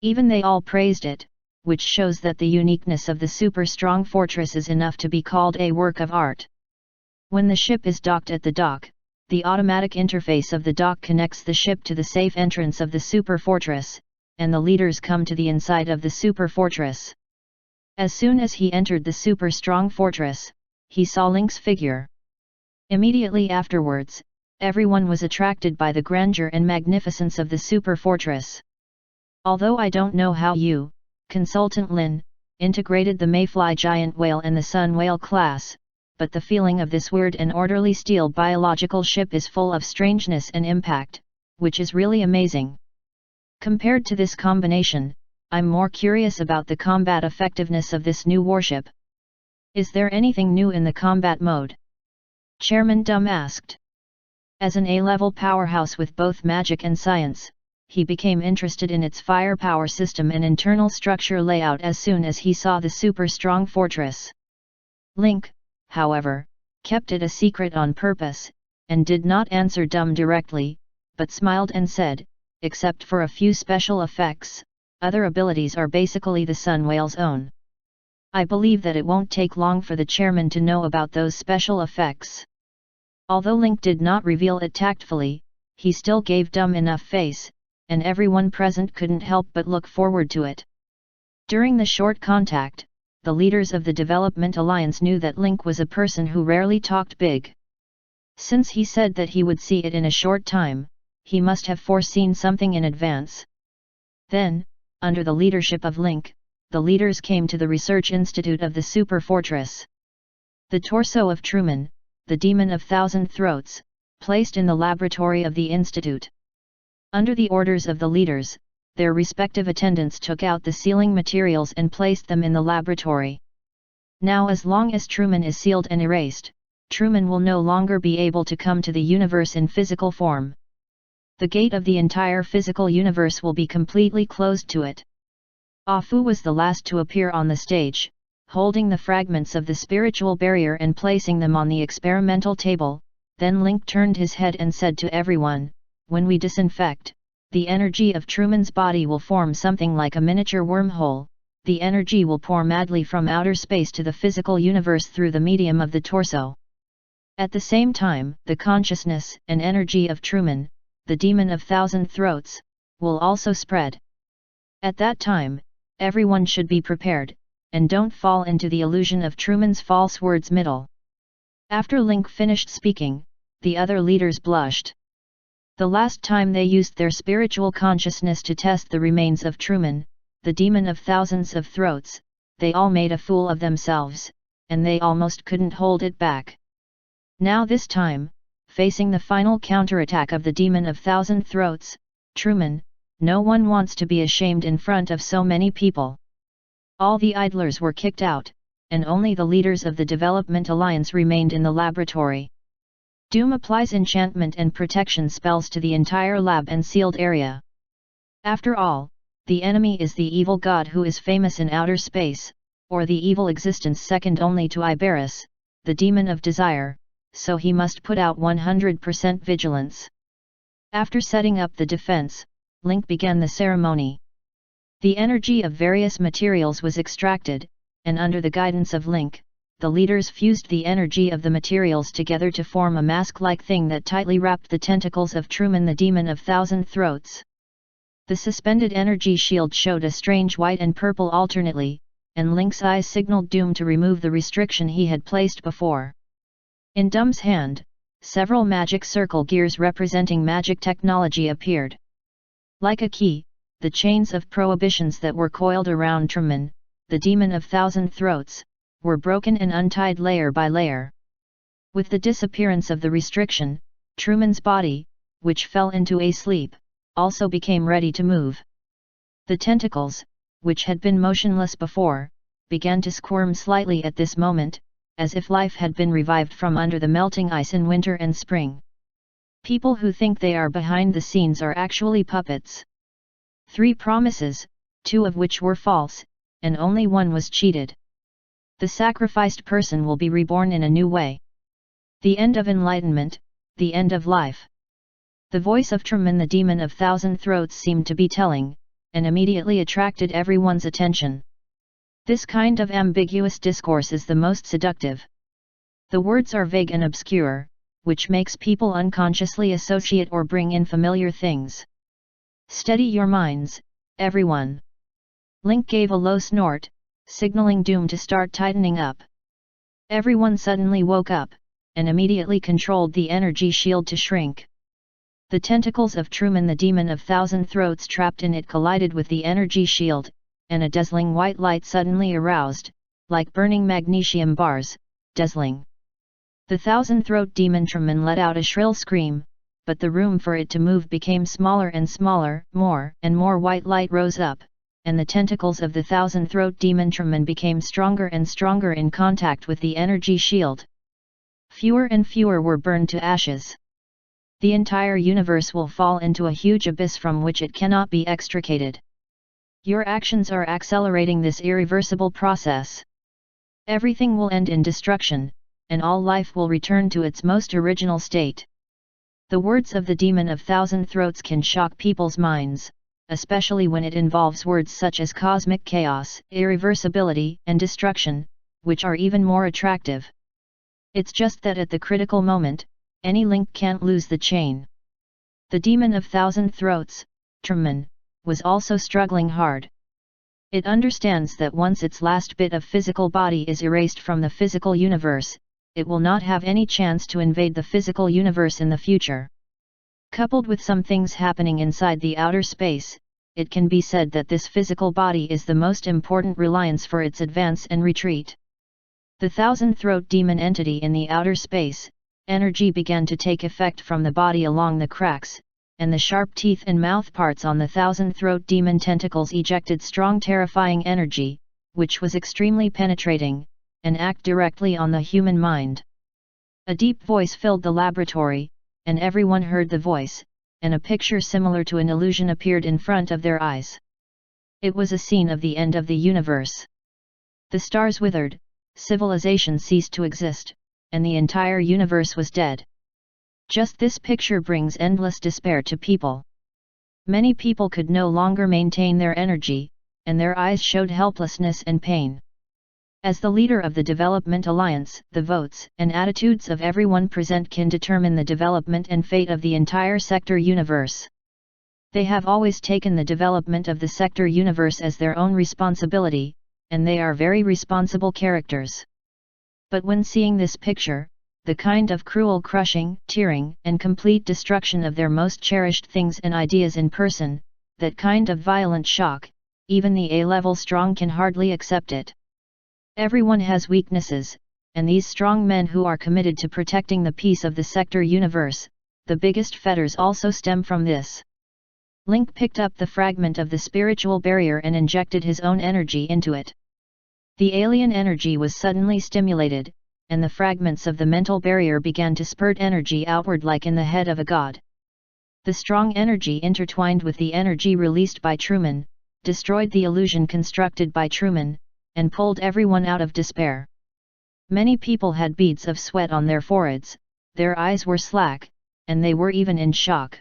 A: Even they all praised it, which shows that the uniqueness of the super strong fortress is enough to be called a work of art. When the ship is docked at the dock, the automatic interface of the dock connects the ship to the safe entrance of the super fortress, and the leaders come to the inside of the super fortress. As soon as he entered the super strong fortress, he saw Link's figure. Immediately afterwards, everyone was attracted by the grandeur and magnificence of the super fortress. Although I don't know how you, Consultant Lin, integrated the mayfly giant whale and the sun whale class, but the feeling of this weird and orderly steel biological ship is full of strangeness and impact, which is really amazing. Compared to this combination, I'm more curious about the combat effectiveness of this new warship. Is there anything new in the combat mode? Chairman Dum asked. As an A-level powerhouse with both magic and science, he became interested in its firepower system and internal structure layout as soon as he saw the super strong fortress. Link, however, kept it a secret on purpose, and did not answer Dum directly, but smiled and said, except for a few special effects, other abilities are basically the sun whale's own. I believe that it won't take long for the chairman to know about those special effects. Although Link did not reveal it tactfully, he still gave Dum enough face, and everyone present couldn't help but look forward to it. During the short contact, the leaders of the Development Alliance knew that Link was a person who rarely talked big. Since he said that he would see it in a short time, he must have foreseen something in advance. Then, under the leadership of Link, the leaders came to the Research Institute of the Super Fortress. The torso of Truman, the Demon of Thousand Throats, placed in the laboratory of the Institute. Under the orders of the leaders, their respective attendants took out the sealing materials and placed them in the laboratory. Now as long as Truman is sealed and erased, Truman will no longer be able to come to the universe in physical form. The gate of the entire physical universe will be completely closed to it. Afu was the last to appear on the stage, holding the fragments of the spiritual barrier and placing them on the experimental table. Then Link turned his head and said to everyone, when we disinfect, the energy of Truman's body will form something like a miniature wormhole, the energy will pour madly from outer space to the physical universe through the medium of the torso. At the same time, the consciousness and energy of Truman, the demon of thousand throats, will also spread. At that time, everyone should be prepared, and don't fall into the illusion of Truman's false words middle. After Link finished speaking, the other leaders blushed. The last time they used their spiritual consciousness to test the remains of Truman, the demon of thousands of throats, they all made a fool of themselves, and they almost couldn't hold it back. Now this time, facing the final counterattack of the demon of thousand throats, Truman, no one wants to be ashamed in front of so many people. All the idlers were kicked out, and only the leaders of the Development Alliance remained in the laboratory. Doom applies enchantment and protection spells to the entire lab and sealed area. After all, the enemy is the evil god who is famous in outer space, or the evil existence second only to Iberus, the demon of desire, so he must put out 100% vigilance. After setting up the defense, Link began the ceremony. The energy of various materials was extracted, and under the guidance of Link, the leaders fused the energy of the materials together to form a mask-like thing that tightly wrapped the tentacles of Truman the demon of thousand throats. The suspended energy shield showed a strange white and purple alternately, and Link's eyes signaled Doom to remove the restriction he had placed before. In Doom's hand, several magic circle gears representing magic technology appeared. Like a key, the chains of prohibitions that were coiled around Truman, the demon of thousand throats, were broken and untied layer by layer. With the disappearance of the restriction, Truman's body, which fell into a sleep, also became ready to move. The tentacles, which had been motionless before, began to squirm slightly at this moment, as if life had been revived from under the melting ice in winter and spring. People who think they are behind the scenes are actually puppets. 3 promises, 2 of which were false, and only 1 was cheated. The sacrificed person will be reborn in a new way. The end of enlightenment, the end of life. The voice of Truman the demon of thousand throats seemed to be telling, and immediately attracted everyone's attention. This kind of ambiguous discourse is the most seductive. The words are vague and obscure, which makes people unconsciously associate or bring in familiar things. Steady your minds, everyone. Link gave a low snort, signaling Doom to start tightening up. Everyone suddenly woke up, and immediately controlled the energy shield to shrink. The tentacles of Truman the demon of thousand throats trapped in it collided with the energy shield, and a dazzling white light suddenly aroused, like burning magnesium bars, dazzling. The thousand-throat demon Truman let out a shrill scream, but the room for it to move became smaller and smaller, more and more white light rose up, and the tentacles of the thousand-throat demon Truman became stronger and stronger in contact with the energy shield. Fewer and fewer were burned to ashes. The entire universe will fall into a huge abyss from which it cannot be extricated. Your actions are accelerating this irreversible process. Everything will end in destruction, and all life will return to its most original state. The words of the demon of thousand throats can shock people's minds, especially when it involves words such as cosmic chaos, irreversibility, and destruction, which are even more attractive. It's just that at the critical moment, any link can't lose the chain. The demon of thousand throats, Truman, was also struggling hard. It understands that once its last bit of physical body is erased from the physical universe, it will not have any chance to invade the physical universe in the future. Coupled with some things happening inside the outer space, it can be said that this physical body is the most important reliance for its advance and retreat. The thousand-throat demon entity in the outer space, energy began to take effect from the body along the cracks, and the sharp teeth and mouth parts on the thousand-throat demon tentacles ejected strong terrifying energy, which was extremely penetrating, and act directly on the human mind. A deep voice filled the laboratory, and everyone heard the voice, and a picture similar to an illusion appeared in front of their eyes. It was a scene of the end of the universe. The stars withered, civilization ceased to exist, and the entire universe was dead. Just this picture brings endless despair to people. Many people could no longer maintain their energy, and their eyes showed helplessness and pain. As the leader of the Development Alliance, the votes and attitudes of everyone present can determine the development and fate of the entire sector universe. They have always taken the development of the sector universe as their own responsibility, and they are very responsible characters. But when seeing this picture, the kind of cruel crushing, tearing, and complete destruction of their most cherished things and ideas in person, that kind of violent shock, even the A-level strong can hardly accept it. Everyone has weaknesses, and these strong men who are committed to protecting the peace of the sector universe, the biggest fetters also stem from this. Link picked up the fragment of the spiritual barrier and injected his own energy into it. The alien energy was suddenly stimulated, and the fragments of the mental barrier began to spurt energy outward like in the head of a god. The strong energy intertwined with the energy released by Truman, destroyed the illusion constructed by Truman, and pulled everyone out of despair. Many people had beads of sweat on their foreheads, their eyes were slack, and they were even in shock.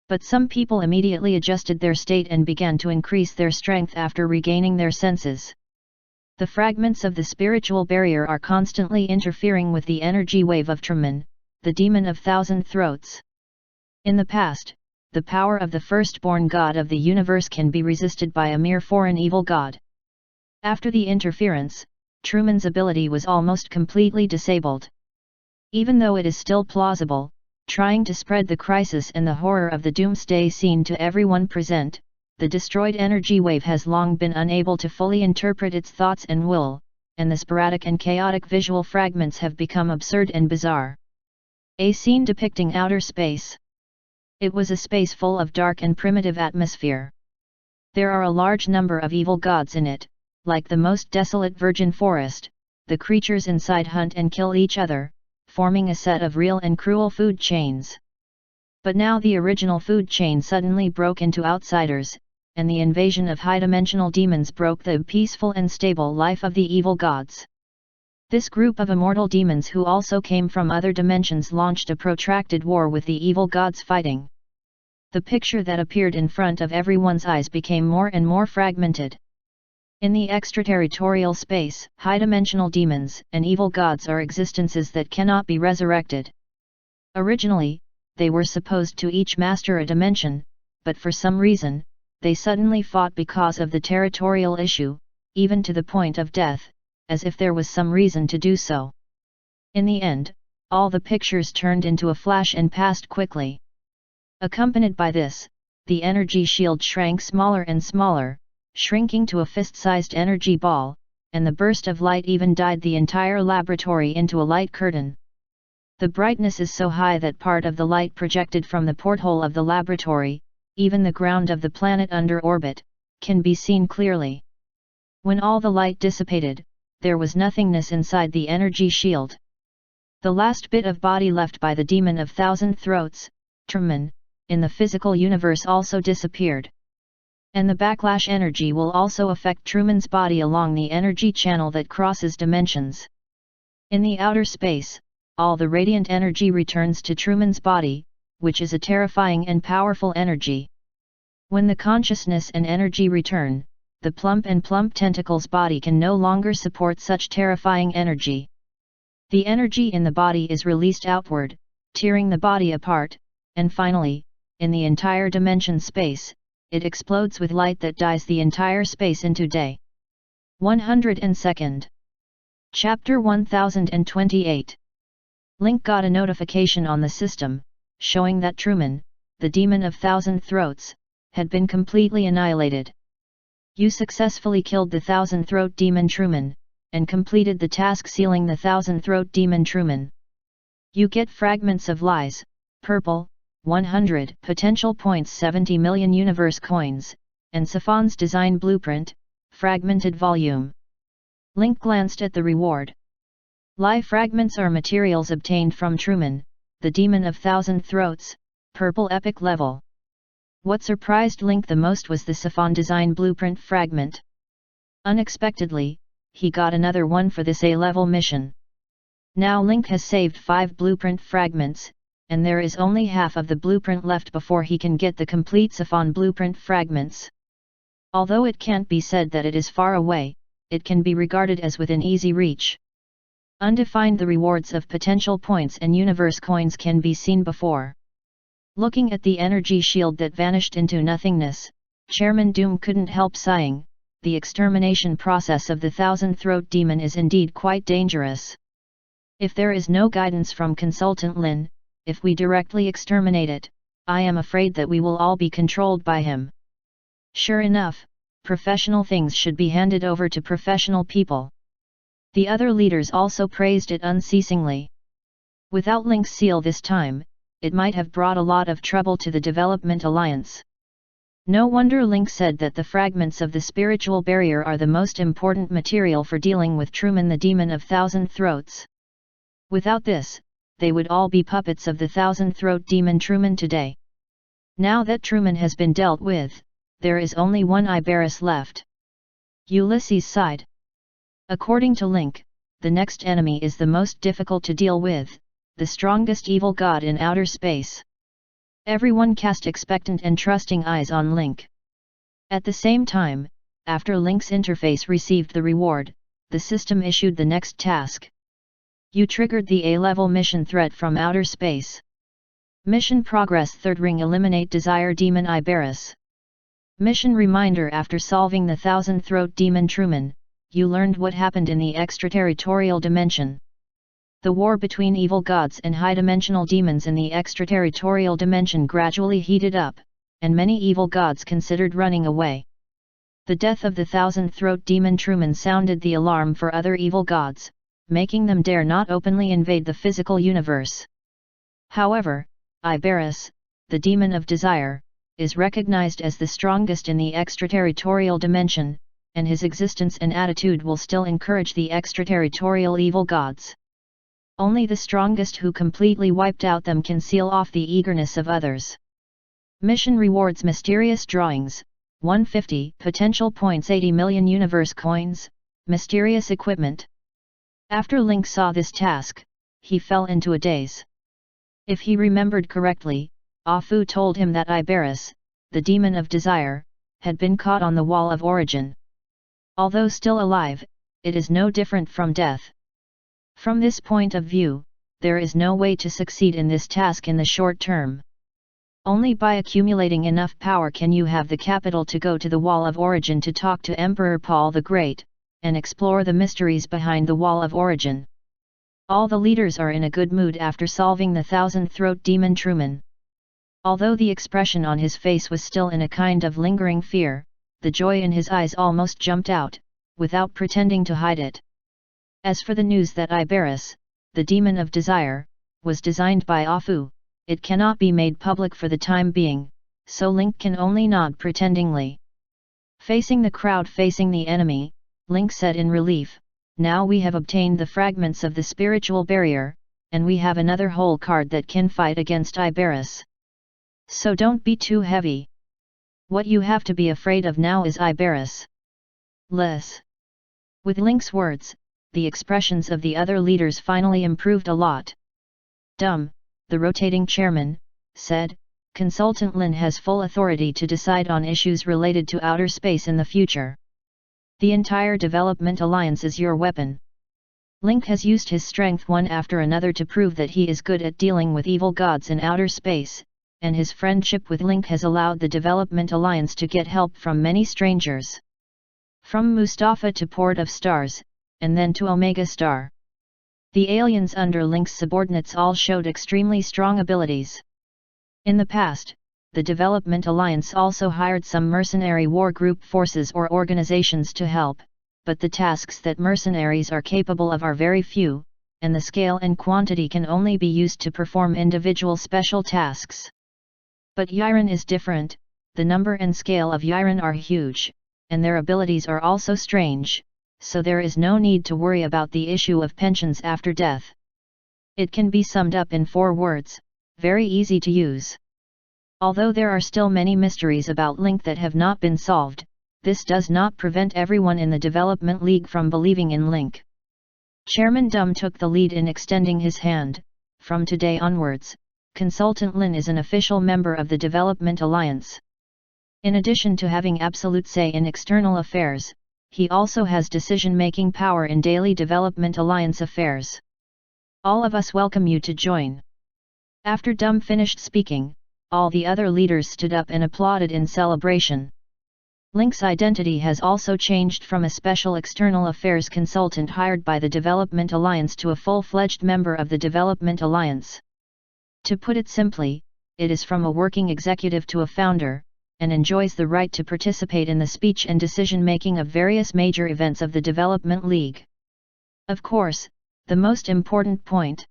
A: But some people immediately adjusted their state and began to increase their strength after regaining their senses. The fragments of the spiritual barrier are constantly interfering with the energy wave of Truman, the demon of thousand throats. In the past, the power of the firstborn god of the universe can be resisted by a mere foreign evil god. After the interference, Truman's ability was almost completely disabled. Even though it is still plausible, trying to spread the crisis and the horror of the doomsday scene to everyone present, the destroyed energy wave has long been unable to fully interpret its thoughts and will, and the sporadic and chaotic visual fragments have become absurd and bizarre. A scene depicting outer space. It was a space full of dark and primitive atmosphere. There are a large number of evil gods in it, like the most desolate virgin forest. The creatures inside hunt and kill each other, forming a set of real and cruel food chains. But now the original food chain suddenly broke into outsiders, and the invasion of high-dimensional demons broke the peaceful and stable life of the evil gods. This group of immortal demons who also came from other dimensions launched a protracted war with the evil gods fighting. The picture that appeared in front of everyone's eyes became more and more fragmented. In the extraterritorial space, high-dimensional demons and evil gods are existences that cannot be resurrected. Originally, they were supposed to each master a dimension, but for some reason, they suddenly fought because of the territorial issue, even to the point of death, as if there was some reason to do so. In the end, all the pictures turned into a flash and passed quickly. Accompanied by this, the energy shield shrank smaller and smaller, shrinking to a fist-sized energy ball, and the burst of light even dyed the entire laboratory into a light curtain. The brightness is so high that part of the light projected from the porthole of the laboratory, even the ground of the planet under orbit, can be seen clearly. When all the light dissipated, there was nothingness inside the energy shield. The last bit of body left by the demon of thousand throats, Truman, in the physical universe also disappeared. And the backlash energy will also affect Truman's body along the energy channel that crosses dimensions. In the outer space, all the radiant energy returns to Truman's body, which is a terrifying and powerful energy. When the consciousness and energy return, the plump tentacles body can no longer support such terrifying energy. The energy in the body is released outward, tearing the body apart, and finally, in the entire dimension space, it explodes with light that dyes the entire space into day. 102nd. Chapter 1028. Link got a notification on the system, showing that Truman, the demon of thousand throats, had been completely annihilated. You successfully killed the thousand throat demon Truman, and completed the task sealing the thousand throat demon Truman. You get fragments of lies, purple, 100 potential points 70 million universe coins, and Safan's design blueprint, fragmented volume. Link glanced at the reward. Lie fragments are materials obtained from Truman, the demon of thousand throats, purple epic level. What surprised Link the most was the Safan design blueprint fragment. Unexpectedly, he got another one for this A-level mission. Now Link has saved 5 blueprint fragments, and there is only half of the blueprint left before he can get the complete Safan blueprint fragments. Although it can't be said that it is far away, it can be regarded as within easy reach. Undefined, the rewards of potential points and universe coins can be seen before. Looking at the energy shield that vanished into nothingness, Chairman Doom couldn't help sighing. The extermination process of the Thousand-Throat Demon is indeed quite dangerous. If there is no guidance from Consultant Lin, if we directly exterminate it, I am afraid that we will all be controlled by him. Sure enough, professional things should be handed over to professional people. The other leaders also praised it unceasingly. Without Link's seal this time, it might have brought a lot of trouble to the Development Alliance. No wonder Link said that the fragments of the spiritual barrier are the most important material for dealing with Truman, the Demon of Thousand Throats. Without this, they would all be puppets of the Thousand-Throat Demon Truman today. Now that Truman has been dealt with, there is only one Ibarus left. Ulysses sighed. According to Link, the next enemy is the most difficult to deal with, the strongest evil god in outer space. Everyone cast expectant and trusting eyes on Link. At the same time, after Link's interface received the reward, the system issued the next task. You triggered the A-level mission threat from outer space. Mission progress: Third Ring, eliminate Desire Demon Ibarus. Mission reminder: after solving the Thousand-Throat Demon Truman, you learned what happened in the extraterritorial dimension. The war between evil gods and high-dimensional demons in the extraterritorial dimension gradually heated up, and many evil gods considered running away. The death of the Thousand-Throat Demon Truman sounded the alarm for other evil gods, making them dare not openly invade the physical universe. However, Ibarus, the Demon of Desire, is recognized as the strongest in the extraterritorial dimension, and his existence and attitude will still encourage the extraterritorial evil gods. Only the strongest who completely wiped out them can seal off the eagerness of others. Mission rewards: mysterious drawings, 150 potential points, 80 million universe coins, mysterious equipment. After Link saw this task, he fell into a daze. If he remembered correctly, Afu told him that Ibarus, the Demon of Desire, had been caught on the Wall of Origin. Although still alive, it is no different from death. From this point of view, there is no way to succeed in this task in the short term. Only by accumulating enough power can you have the capital to go to the Wall of Origin to talk to Emperor Paul the Great, and explore the mysteries behind the Wall of Origin. All the leaders are in a good mood after solving the Thousand-Throat Demon Truman. Although the expression on his face was still in a kind of lingering fear, the joy in his eyes almost jumped out, without pretending to hide it. As for the news that Ibarus, the Demon of Desire, was designed by Afu, it cannot be made public for the time being, so Link can only nod pretendingly. Facing the crowd, facing the enemy, Link said in relief, now we have obtained the fragments of the spiritual barrier, and we have another whole card that can fight against Ibarus. So don't be too heavy. What you have to be afraid of now is Ibarus. Less. With Link's words, the expressions of the other leaders finally improved a lot. Dumb, the rotating chairman, said, Consultant Lin has full authority to decide on issues related to outer space in the future. The entire Development Alliance is your weapon. Link has used his strength one after another to prove that he is good at dealing with evil gods in outer space, and his friendship with Link has allowed the Development Alliance to get help from many strangers. From Mustafa to Port of Stars, and then to Omega Star. The aliens under Link's subordinates all showed extremely strong abilities. In the past, the Development Alliance also hired some mercenary war group forces or organizations to help, but the tasks that mercenaries are capable of are very few, and the scale and quantity can only be used to perform individual special tasks. But Yiren is different, the number and scale of Yiren are huge, and their abilities are also strange, so there is no need to worry about the issue of pensions after death. It can be summed up in 4 words, very easy to use. Although there are still many mysteries about Link that have not been solved, this does not prevent everyone in the Development League from believing in Link. Chairman Dum took the lead in extending his hand. From today onwards, Consultant Lin is an official member of the Development Alliance. In addition to having absolute say in external affairs, he also has decision-making power in daily development alliance affairs. All of us welcome you to join. After Dum finished speaking, all the other leaders stood up and applauded in celebration. Link's identity has also changed from a special external affairs consultant hired by the Development Alliance to a full-fledged member of the Development Alliance. To put it simply, it is from a working executive to a founder, and enjoys the right to participate in the speech and decision-making of various major events of the Development League. Of course, the most important point.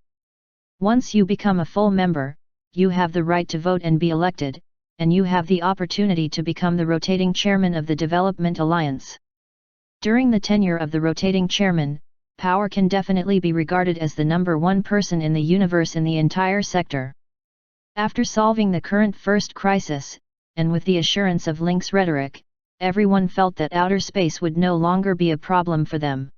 A: Once you become a full member, you have the right to vote and be elected, and you have the opportunity to become the rotating chairman of the Development Alliance. During the tenure of the rotating chairman, power can definitely be regarded as the number one person in the universe in the entire sector. After solving the current first crisis, and with the assurance of Link's rhetoric, everyone felt that outer space would no longer be a problem for them.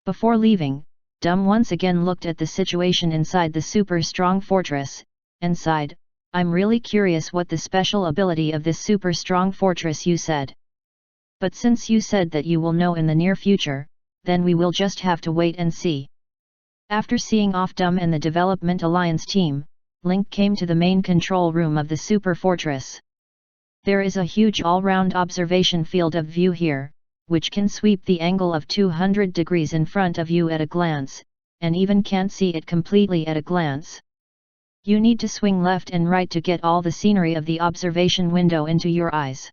A: Before leaving, Dum once again looked at the situation inside the super strong fortress, and sighed, "I'm really curious what the special ability of this super strong fortress you said. But since you said that you will know in the near future, then we will just have to wait and see." After seeing off Dum and the Development Alliance team, Link came to the main control room of the super fortress. There is a huge all-round observation field of view here, which can sweep the angle of 200 degrees in front of you at a glance, and even can't see it completely at a glance. You need to swing left and right to get all the scenery of the observation window into your eyes.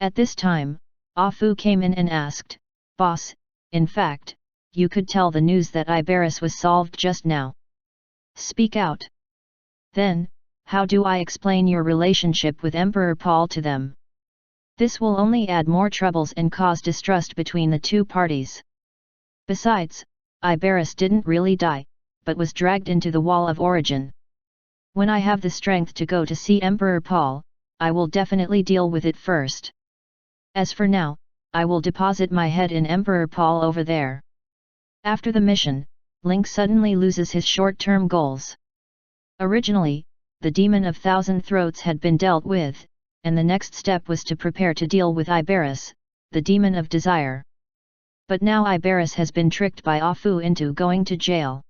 A: At this time, Afu came in and asked, "Boss, in fact, you could tell the news that Iberus was solved just now. Speak out." "Then, how do I explain your relationship with Emperor Paul to them? This will only add more troubles and cause distrust between the two parties. Besides, Iberus didn't really die, but was dragged into the Wall of Origin. When I have the strength to go to see Emperor Paul, I will definitely deal with it first. As for now, I will deposit my head in Emperor Paul over there." After the mission, Link suddenly loses his short-term goals. Originally, the Demon of Thousand Throats had been dealt with, and the next step was to prepare to deal with Iberus, the Demon of Desire. But now Iberus has been tricked by Afu into going to jail.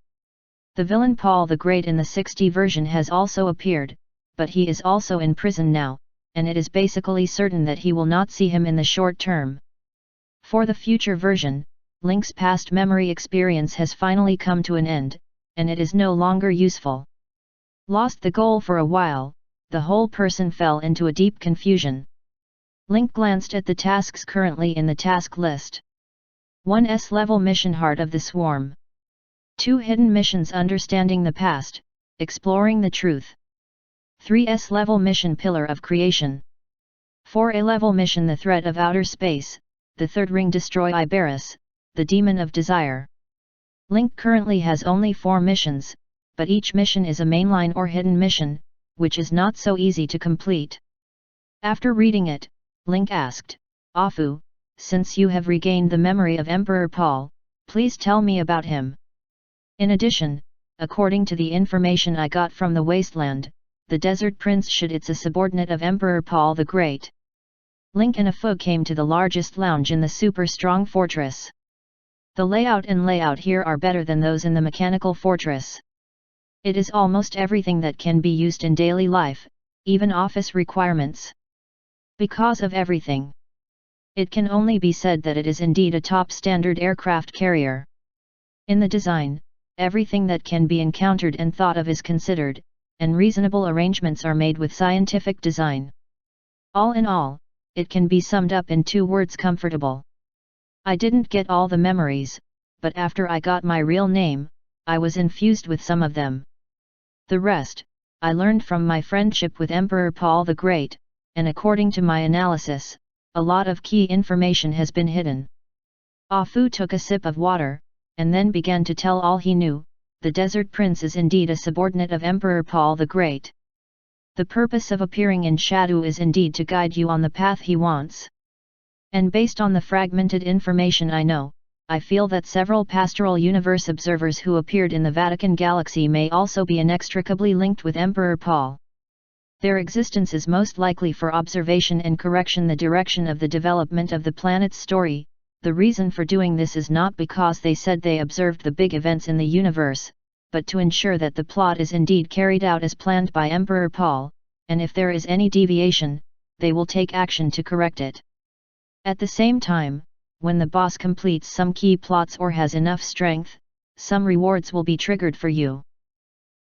A: The villain Paul the Great in the 60 version has also appeared, but he is also in prison now, and it is basically certain that he will not see him in the short term. For the future version, Link's past memory experience has finally come to an end, and it is no longer useful. Lost the goal for a while, the whole person fell into a deep confusion. Link glanced at the tasks currently in the task list. 1 S-level mission Heart of the Swarm. 2 hidden missions Understanding the Past, Exploring the Truth. 3 S-level mission Pillar of Creation. 4 A-level mission The Threat of Outer Space, the Third Ring Destroy Iberus, the Demon of Desire. Link currently has only 4 missions, but each mission is a mainline or hidden mission, which is not so easy to complete. After reading it, Link asked, "Afu, since you have regained the memory of Emperor Paul, please tell me about him." In addition, according to the information I got from the Wasteland, the Desert Prince Shadit's a subordinate of Emperor Paul the Great. Link and Afu came to the largest lounge in the super strong fortress. The layout here are better than those in the mechanical fortress. It is almost everything that can be used in daily life, even office requirements. Because of everything, it can only be said that it is indeed a top standard aircraft carrier. In the design, everything that can be encountered and thought of is considered, and reasonable arrangements are made with scientific design. All in all, it can be summed up in 2 words: comfortable. I didn't get all the memories, but after I got my real name, I was infused with some of them. The rest, I learned from my friendship with Emperor Paul the Great, and according to my analysis, a lot of key information has been hidden. Afu took a sip of water, and then began to tell all he knew. The Desert Prince is indeed a subordinate of Emperor Paul the Great. The purpose of appearing in shadow is indeed to guide you on the path he wants. And based on the fragmented information I know, I feel that several pastoral universe observers who appeared in the Vatican Galaxy may also be inextricably linked with Emperor Paul. Their existence is most likely for observation and correction the direction of the development of the planet's story. The reason for doing this is not because they said they observed the big events in the universe, but to ensure that the plot is indeed carried out as planned by Emperor Paul, and if there is any deviation, they will take action to correct it. At the same time, when the boss completes some key plots or has enough strength, some rewards will be triggered for you.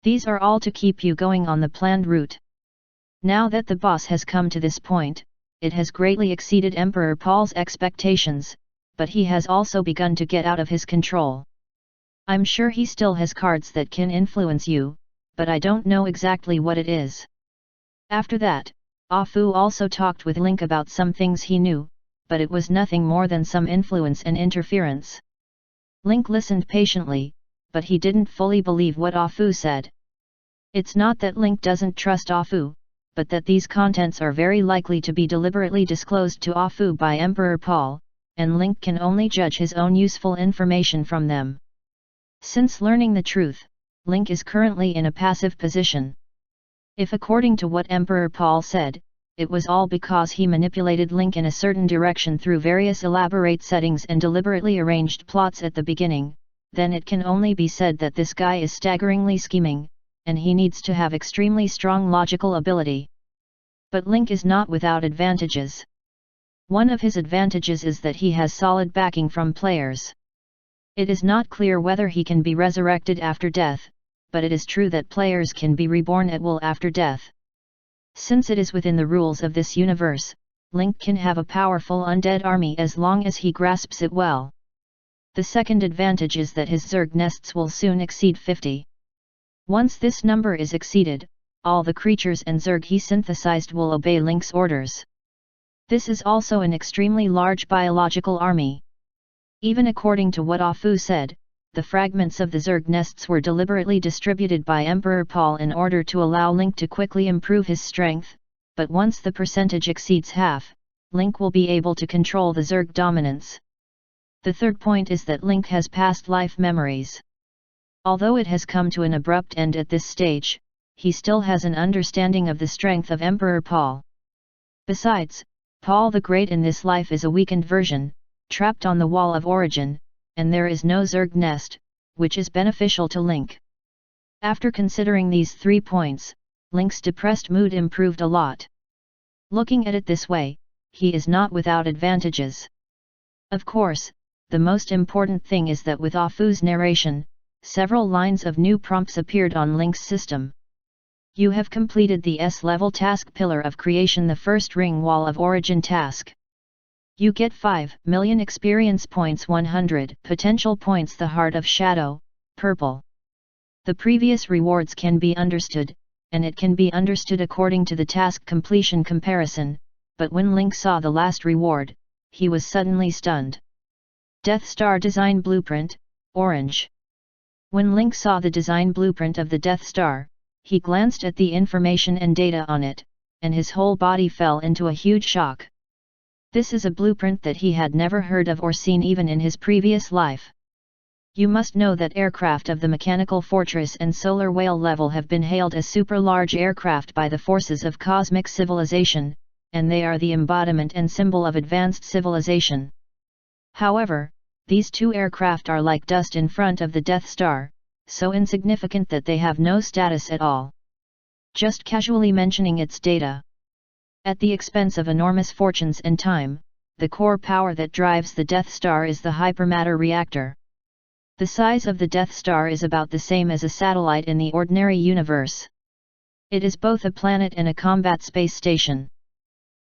A: These are all to keep you going on the planned route. Now that the boss has come to this point, it has greatly exceeded Emperor Paul's expectations, but he has also begun to get out of his control. I'm sure he still has cards that can influence you, but I don't know exactly what it is. After that, Ah Fu also talked with Link about some things he knew, but it was nothing more than some influence and interference. Link listened patiently, but he didn't fully believe what Ah Fu said. It's not that Link doesn't trust Ah Fu, but that these contents are very likely to be deliberately disclosed to Ah Fu by Emperor Paul, and Link can only judge his own useful information from them. Since learning the truth, Link is currently in a passive position. If according to what Emperor Paul said, it was all because he manipulated Link in a certain direction through various elaborate settings and deliberately arranged plots at the beginning, then it can only be said that this guy is staggeringly scheming, and he needs to have extremely strong logical ability. But Link is not without advantages. One of his advantages is that he has solid backing from players. It is not clear whether he can be resurrected after death, but it is true that players can be reborn at will after death. Since it is within the rules of this universe, Link can have a powerful undead army as long as he grasps it well. The second advantage is that his Zerg nests will soon exceed 50. Once this number is exceeded, all the creatures and Zerg he synthesized will obey Link's orders. This is also an extremely large biological army. Even according to what Ah Fu said, the fragments of the Zerg nests were deliberately distributed by Emperor Paul in order to allow Link to quickly improve his strength, but once the percentage exceeds half, Link will be able to control the Zerg dominance. The third point is that Link has past life memories. Although it has come to an abrupt end at this stage, he still has an understanding of the strength of Emperor Paul. Besides, Paul the Great in this life is a weakened version, trapped on the wall of origin, and there is no Zerg nest, which is beneficial to Link. After considering these 3 points, Link's depressed mood improved a lot. Looking at it this way, he is not without advantages. Of course, the most important thing is that with Ah Fu's narration, several lines of new prompts appeared on Link's system. You have completed the S-level task Pillar of Creation, the first ring wall of origin task. You get 5 million experience points, 100 potential points, the Heart of Shadow, purple. The previous rewards can be understood, and it can be understood according to the task completion comparison, but when Link saw the last reward, he was suddenly stunned. Death Star Design Blueprint, orange. When Link saw the design blueprint of the Death Star, he glanced at the information and data on it, and his whole body fell into a huge shock. This is a blueprint that he had never heard of or seen even in his previous life. You must know that aircraft of the Mechanical Fortress and Solar Whale level have been hailed as super-large aircraft by the forces of cosmic civilization, and they are the embodiment and symbol of advanced civilization. However, these two aircraft are like dust in front of the Death Star, so insignificant that they have no status at all. Just casually mentioning its data. At the expense of enormous fortunes and time, the core power that drives the Death Star is the hypermatter reactor. The size of the Death Star is about the same as a satellite in the ordinary universe. It is both a planet and a combat space station.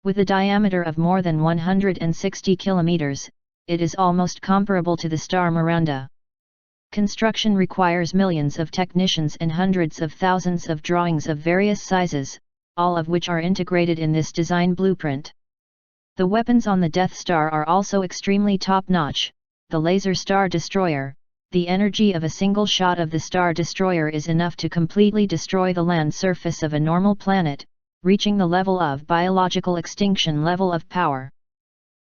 A: With a diameter of more than 160 kilometers, it is almost comparable to the star Miranda. Construction requires millions of technicians and hundreds of thousands of drawings of various sizes, all of which are integrated in this design blueprint. The weapons on the Death Star are also extremely top-notch. The laser Star Destroyer, the energy of a single shot of the Star Destroyer is enough to completely destroy the land surface of a normal planet, reaching the level of biological extinction level of power.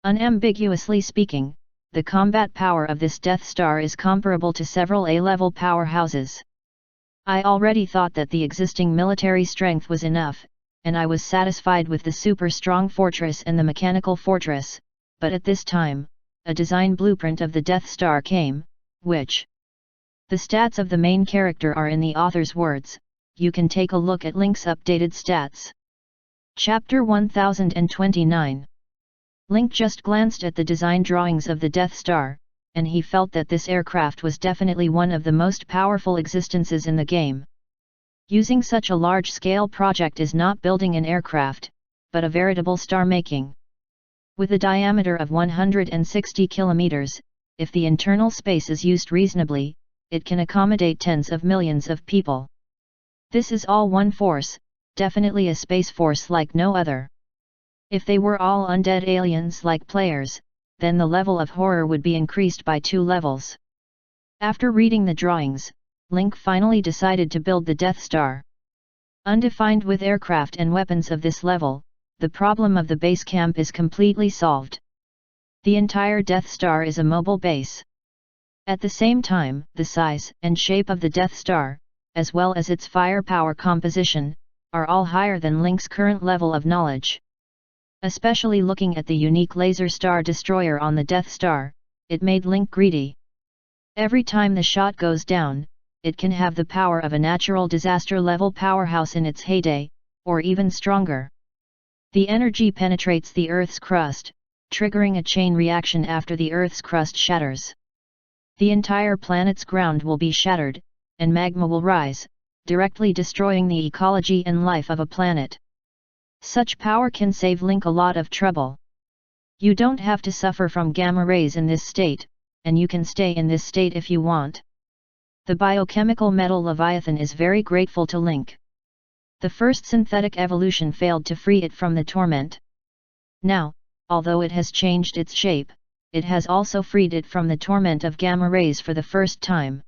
A: Unambiguously speaking, the combat power of this Death Star is comparable to several A-level powerhouses. I already thought that the existing military strength was enough, and I was satisfied with the super strong fortress and the mechanical fortress, but at this time, a design blueprint of the Death Star came, which... The stats of the main character are in the author's words, you can take a look at Link's updated stats. Chapter 1029. Link just glanced at the design drawings of the Death Star, and he felt that this aircraft was definitely one of the most powerful existences in the game. Using such a large-scale project is not building an aircraft, but a veritable star-making. With a diameter of 160 kilometers, if the internal space is used reasonably, it can accommodate tens of millions of people. This is all one force, definitely a space force like no other. If they were all undead aliens like players, then the level of horror would be increased by 2 levels. After reading the drawings, Link finally decided to build the Death Star. Undefined with aircraft and weapons of this level, the problem of the base camp is completely solved. The entire Death Star is a mobile base. At the same time, the size and shape of the Death Star, as well as its firepower composition, are all higher than Link's current level of knowledge. Especially looking at the unique laser star destroyer on the Death Star, it made Link greedy. Every time the shot goes down, it can have the power of a natural disaster-level powerhouse in its heyday, or even stronger. The energy penetrates the Earth's crust, triggering a chain reaction after the Earth's crust shatters. The entire planet's ground will be shattered, and magma will rise, directly destroying the ecology and life of a planet. Such power can save Link a lot of trouble. You don't have to suffer from gamma rays in this state, and you can stay in this state if you want. The biochemical metal Leviathan is very grateful to Link. The first synthetic evolution failed to free it from the torment. Now, although it has changed its shape, it has also freed it from the torment of gamma rays for the first time.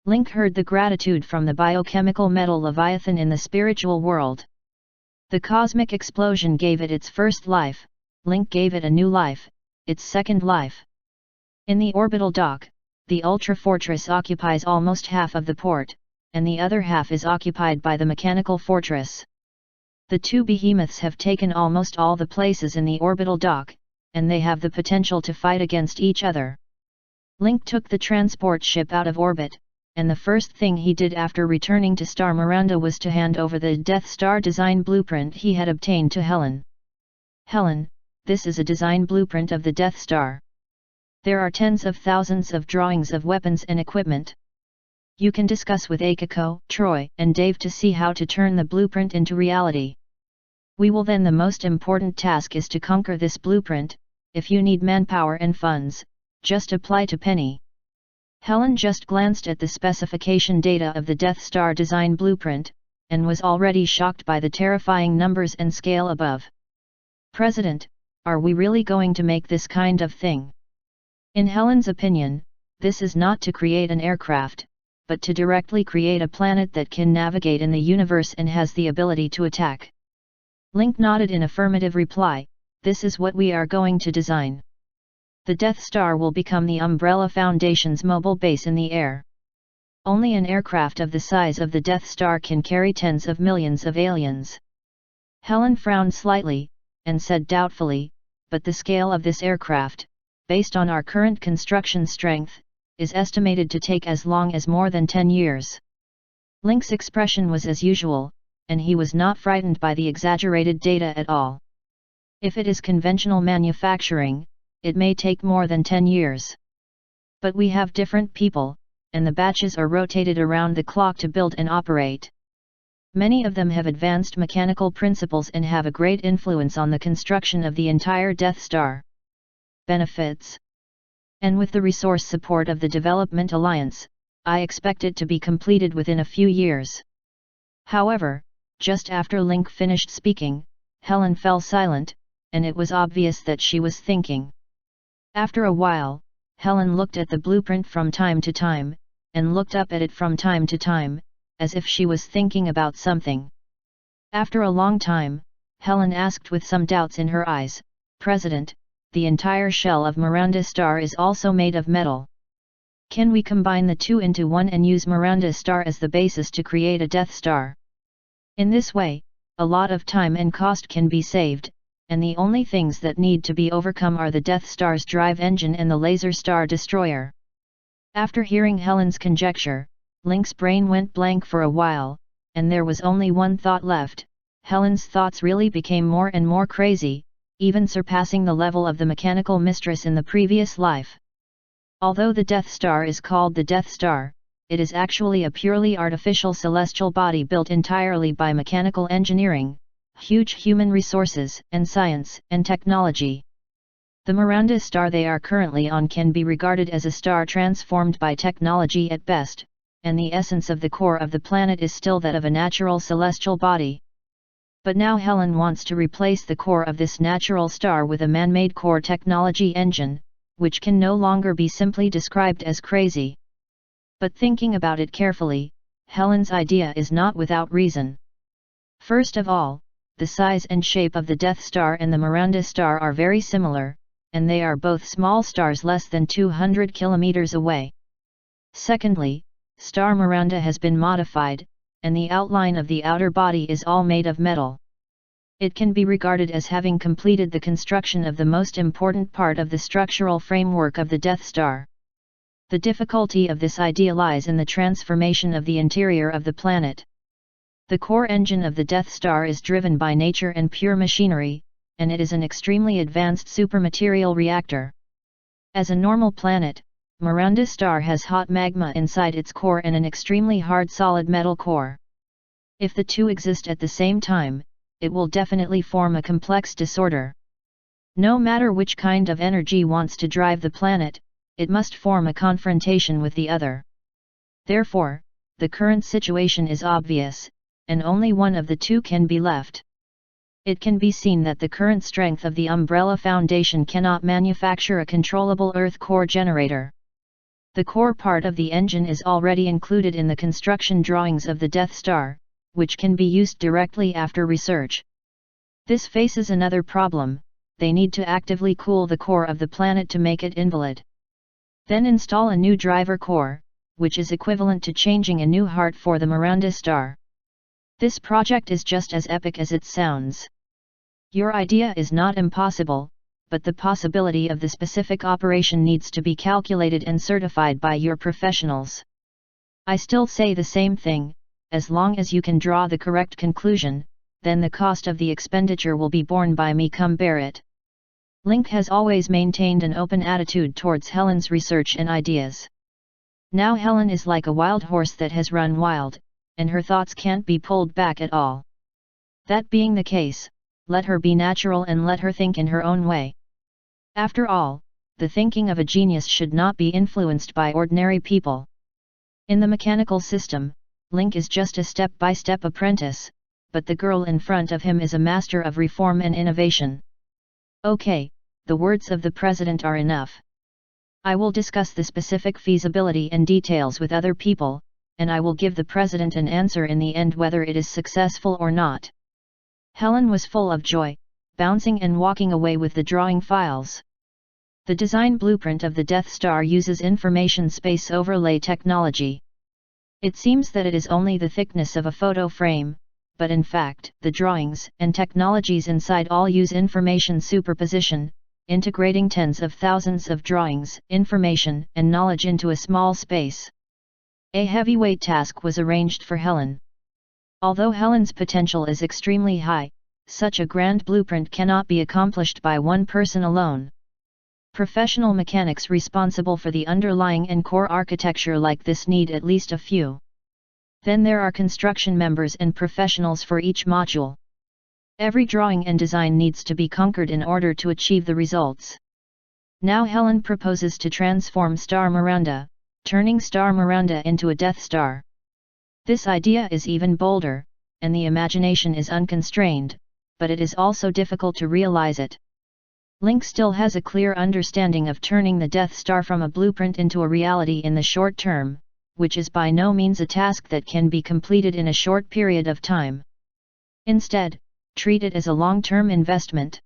A: Link heard the gratitude from the biochemical metal Leviathan in the spiritual world. The cosmic explosion gave it its first life, Link gave it a new life, its second life. In the orbital dock, the Ultra Fortress occupies almost half of the port, and the other half is occupied by the mechanical fortress. The two behemoths have taken almost all the places in the orbital dock, and they have the potential to fight against each other. Link took the transport ship out of orbit, and the first thing he did after returning to Star Miranda was to hand over the Death Star design blueprint he had obtained to Helen. Helen, this is a design blueprint of the Death Star. There are tens of thousands of drawings of weapons and equipment. You can discuss with Akiko, Troy, and Dave to see how to turn the blueprint into reality. We will then. The most important task is to conquer this blueprint. If you need manpower and funds, just apply to Penny. Helen just glanced at the specification data of the Death Star design blueprint, and was already shocked by the terrifying numbers and scale above. President, are we really going to make this kind of thing? In Helen's opinion, this is not to create an aircraft, but to directly create a planet that can navigate in the universe and has the ability to attack. Link nodded in affirmative reply, this is what we are going to design. The Death Star will become the Umbrella Foundation's mobile base in the air. Only an aircraft of the size of the Death Star can carry tens of millions of aliens. Helen frowned slightly, and said doubtfully, but the scale of this aircraft, based on our current construction strength, is estimated to take as long as more than 10 years. Link's expression was as usual, and he was not frightened by the exaggerated data at all. If it is conventional manufacturing, it may take more than 10 years. But we have different people, and the batches are rotated around the clock to build and operate. Many of them have advanced mechanical principles and have a great influence on the construction of the entire Death Star. Benefits. And with the resource support of the Development Alliance, I expect it to be completed within a few years. However, just after Link finished speaking, Helen fell silent, and it was obvious that she was thinking. After a while, Helen looked at the blueprint from time to time, and looked up at it from time to time, as if she was thinking about something. After a long time, Helen asked with some doubts in her eyes, President, the entire shell of Miranda Star is also made of metal. Can we combine the two into one and use Miranda Star as the basis to create a Death Star? In this way, a lot of time and cost can be saved, and the only things that need to be overcome are the Death Star's drive engine and the Laser Star Destroyer. After hearing Helen's conjecture, Link's brain went blank for a while, and there was only one thought left. Helen's thoughts really became more and more crazy, even surpassing the level of the mechanical mistress in the previous life. Although the Death Star is called the Death Star, it is actually a purely artificial celestial body built entirely by mechanical engineering, huge human resources, and science and technology. The Miranda star they are currently on can be regarded as a star transformed by technology at best, and the essence of the core of the planet is still that of a natural celestial body. But now Helen wants to replace the core of this natural star with a man-made core technology engine, which can no longer be simply described as crazy. But thinking about it carefully, Helen's idea is not without reason. First of all, the size and shape of the Death Star and the Miranda star are very similar, and they are both small stars less than 200 kilometers away. Secondly, Star Miranda has been modified, and the outline of the outer body is all made of metal. It can be regarded as having completed the construction of the most important part of the structural framework of the Death Star. The difficulty of this idea lies in the transformation of the interior of the planet. The core engine of the Death Star is driven by nature and pure machinery, and it is an extremely advanced supermaterial reactor. As a normal planet, Miranda star has hot magma inside its core and an extremely hard solid metal core. If the two exist at the same time, it will definitely form a complex disorder. No matter which kind of energy wants to drive the planet, it must form a confrontation with the other. Therefore, the current situation is obvious, and only one of the two can be left. It can be seen that the current strength of the Umbrella Foundation cannot manufacture a controllable Earth core generator. The core part of the engine is already included in the construction drawings of the Death Star, which can be used directly after research. This faces another problem: they need to actively cool the core of the planet to make it invalid. Then install a new driver core, which is equivalent to changing a new heart for the Miranda star. This project is just as epic as it sounds. Your idea is not impossible, but the possibility of the specific operation needs to be calculated and certified by your professionals. I still say the same thing: as long as you can draw the correct conclusion, then the cost of the expenditure will be borne by me. Come bear it. Link has always maintained an open attitude towards Helen's research and ideas. Now Helen is like a wild horse that has run wild, and her thoughts can't be pulled back at all. That being the case, let her be natural and let her think in her own way. After all, the thinking of a genius should not be influenced by ordinary people. In the mechanical system, Link is just a step-by-step apprentice, but the girl in front of him is a master of reform and innovation. Okay, the words of the president are enough. I will discuss the specific feasibility and details with other people, and I will give the president an answer in the end whether it is successful or not. Helen was full of joy, bouncing and walking away with the drawing files. The design blueprint of the Death Star uses information space overlay technology. It seems that it is only the thickness of a photo frame, but in fact, the drawings and technologies inside all use information superposition, integrating tens of thousands of drawings, information, and knowledge into a small space. A heavyweight task was arranged for Helen. Although Helen's potential is extremely high, such a grand blueprint cannot be accomplished by one person alone. Professional mechanics responsible for the underlying and core architecture like this need at least a few. Then there are construction members and professionals for each module. Every drawing and design needs to be conquered in order to achieve the results. Now Helen proposes to transform Star Miranda, turning Star Miranda into a Death Star. This idea is even bolder, and the imagination is unconstrained, but it is also difficult to realize it. Link still has a clear understanding of turning the Death Star from a blueprint into a reality in the short term, which is by no means a task that can be completed in a short period of time. Instead, treat it as a long-term investment.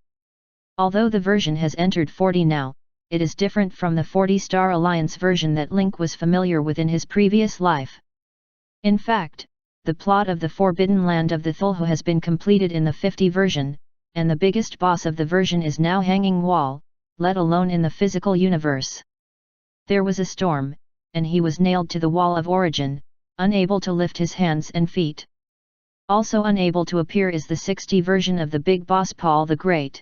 A: Although the version has entered 40 now, it is different from the 40-star Alliance version that Link was familiar with in his previous life. In fact, the plot of the Forbidden Land of the Thulhu has been completed in the 50 version, and the biggest boss of the version is now hanging wall, let alone in the physical universe. There was a storm, and he was nailed to the wall of origin, unable to lift his hands and feet. Also unable to appear is the 60 version of the big boss Paul the Great.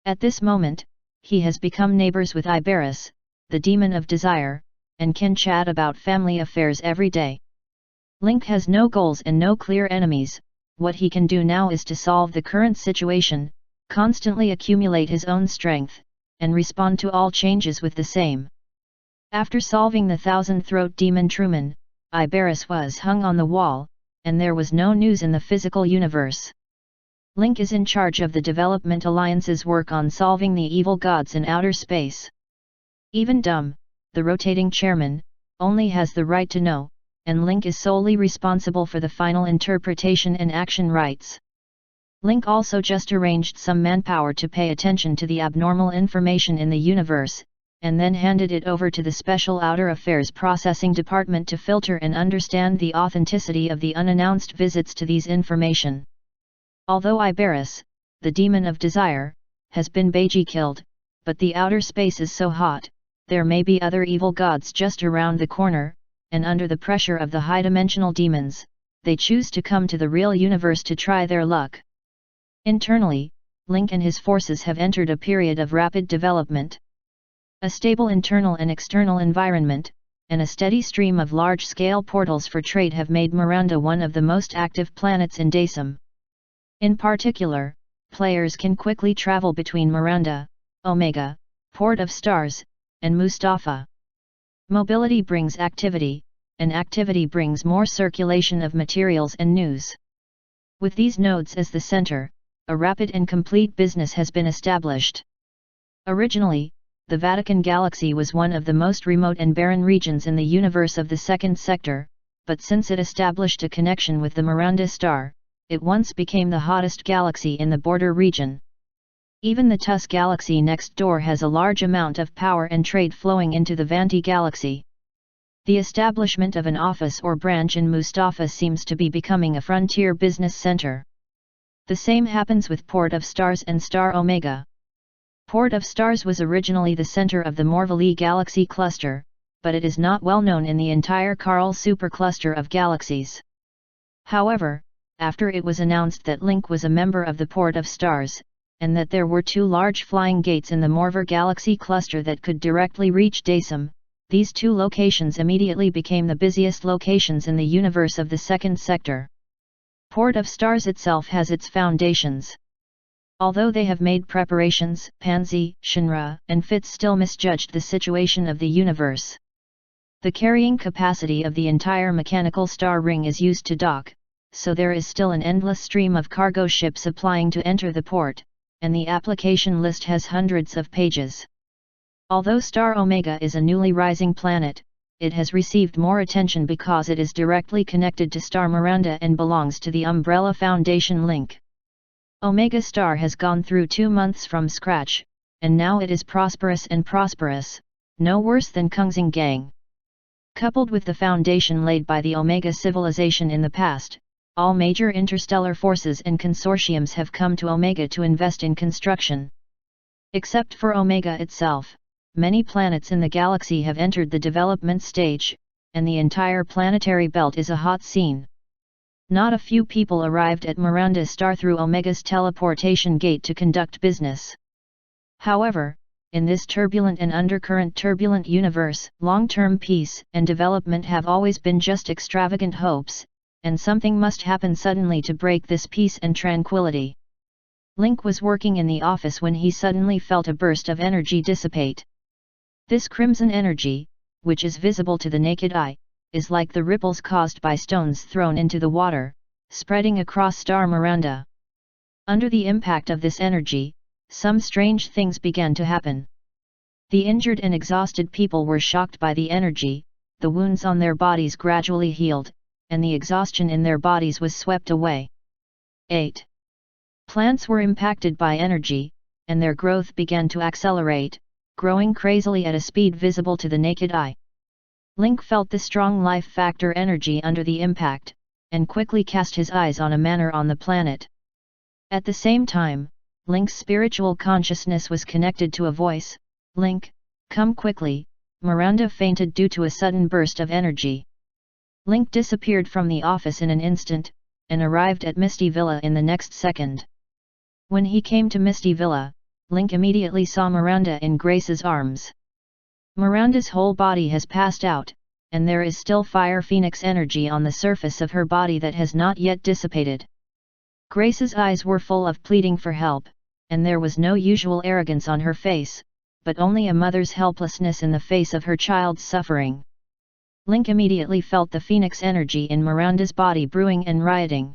A: At this moment, he has become neighbors with Iberus, the demon of desire, and can chat about family affairs every day. Link has no goals and no clear enemies. What he can do now is to solve the current situation, constantly accumulate his own strength, and respond to all changes with the same. After solving the thousand-throat demon Truman, Iberus was hung on the wall, and there was no news in the physical universe. Link is in charge of the Development Alliance's work on solving the evil gods in outer space. Even Dumb, the rotating chairman, only has the right to know, and Link is solely responsible for the final interpretation and action rights. Link also just arranged some manpower to pay attention to the abnormal information in the universe, and then handed it over to the Special Outer Affairs Processing Department to filter and understand the authenticity of the unannounced visits to these information. Although Iberus, the demon of desire, has been Beiji killed, but the outer space is so hot, there may be other evil gods just around the corner, and under the pressure of the high-dimensional demons, they choose to come to the real universe to try their luck. Internally, Link and his forces have entered a period of rapid development. A stable internal and external environment, and a steady stream of large-scale portals for trade have made Miranda one of the most active planets in Daysum. In particular, players can quickly travel between Miranda, Omega, Port of Stars, and Mustafa. Mobility brings activity, and activity brings more circulation of materials and news. With these nodes as the center, a rapid and complete business has been established. Originally, the Vatican Galaxy was one of the most remote and barren regions in the universe of the second sector, but since it established a connection with the Miranda star, it once became the hottest galaxy in the border region. Even the Tus Galaxy next door has a large amount of power and trade flowing into the Vanti Galaxy. The establishment of an office or branch in Mustafa seems to be becoming a frontier business center. The same happens with Port of Stars and Star Omega. Port of Stars was originally the center of the Morvali Galaxy cluster, but it is not well known in the entire Carl supercluster of galaxies. However, after it was announced that Link was a member of the Port of Stars, and that there were 2 large flying gates in the Morvar Galaxy cluster that could directly reach Daysum, these 2 locations immediately became the busiest locations in the universe of the second sector. Port of Stars itself has its foundations. Although they have made preparations, Pansy, Shinra, and Fitz still misjudged the situation of the universe. The carrying capacity of the entire mechanical star ring is used to dock, so there is still an endless stream of cargo ships applying to enter the port, and the application list has hundreds of pages. Although Star Omega is a newly rising planet, it has received more attention because it is directly connected to Star Miranda and belongs to the Umbrella Foundation link. Omega Star has gone through 2 months from scratch, and now it is prosperous, no worse than Kungzing Gang. Coupled with the foundation laid by the Omega civilization in the past, all major interstellar forces and consortiums have come to Omega to invest in construction. Except for Omega itself, many planets in the galaxy have entered the development stage, and the entire planetary belt is a hot scene. Not a few people arrived at Miranda Star through Omega's teleportation gate to conduct business. However, in this turbulent and undercurrent turbulent universe, long-term peace and development have always been just extravagant hopes, and something must happen suddenly to break this peace and tranquility. Link was working in the office when he suddenly felt a burst of energy dissipate. This crimson energy, which is visible to the naked eye, is like the ripples caused by stones thrown into the water, spreading across Star Miranda. Under the impact of this energy, some strange things began to happen. The injured and exhausted people were shocked by the energy, the wounds on their bodies gradually healed, and the exhaustion in their bodies was swept away. 8. Plants were impacted by energy, and their growth began to accelerate, growing crazily at a speed visible to the naked eye. Link felt the strong life factor energy under the impact, and quickly cast his eyes on a manor on the planet. At the same time, Link's spiritual consciousness was connected to a voice. "Link, come quickly." Miranda fainted due to a sudden burst of energy. Link disappeared from the office in an instant, and arrived at Misty Villa in the next second. When he came to Misty Villa, Link immediately saw Miranda in Grace's arms. Miranda's whole body has passed out, and there is still Fire Phoenix energy on the surface of her body that has not yet dissipated. Grace's eyes were full of pleading for help, and there was no usual arrogance on her face, but only a mother's helplessness in the face of her child's suffering. Link immediately felt the Phoenix energy in Miranda's body brewing and rioting.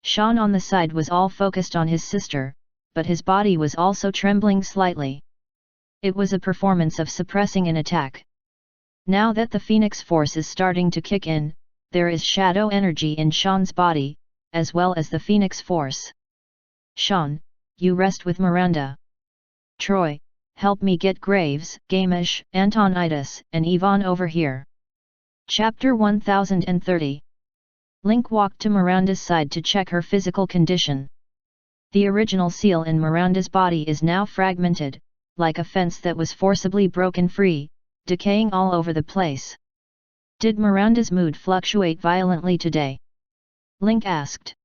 A: Sean on the side was all focused on his sister, but his body was also trembling slightly. It was a performance of suppressing an attack. Now that the Phoenix force is starting to kick in, there is shadow energy in Sean's body, as well as the Phoenix force. "Sean, you rest with Miranda. Troy, help me get Graves, Gamish, Antonidas, and Yvonne over here." Chapter 1030. Link walked to Miranda's side to check her physical condition. The original seal in Miranda's body is now fragmented, like a fence that was forcibly broken free, decaying all over the place. "Did Miranda's mood fluctuate violently today?" Link asked.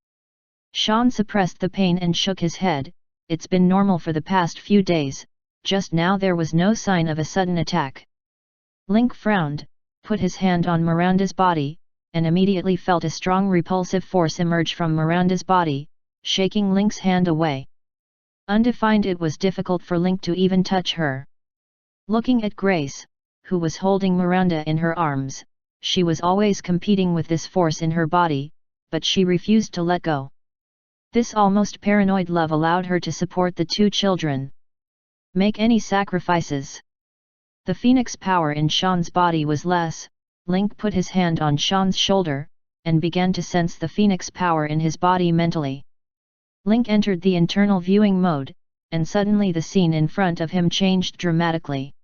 A: Sean suppressed the pain and shook his head. "It's been normal for the past few days, just now there was no sign of a sudden attack." Link frowned, put his hand on Miranda's body, and immediately felt a strong repulsive force emerge from Miranda's body, shaking Link's hand away. Undefined, it was difficult for Link to even touch her. Looking at Grace, who was holding Miranda in her arms, she was always competing with this force in her body, but she refused to let go. This almost paranoid love allowed her to support the two children. Make any sacrifices. The Phoenix power in Sean's body was less. Link put his hand on Sean's shoulder, and began to sense the Phoenix power in his body mentally. Link entered the internal viewing mode, and suddenly the scene in front of him changed dramatically.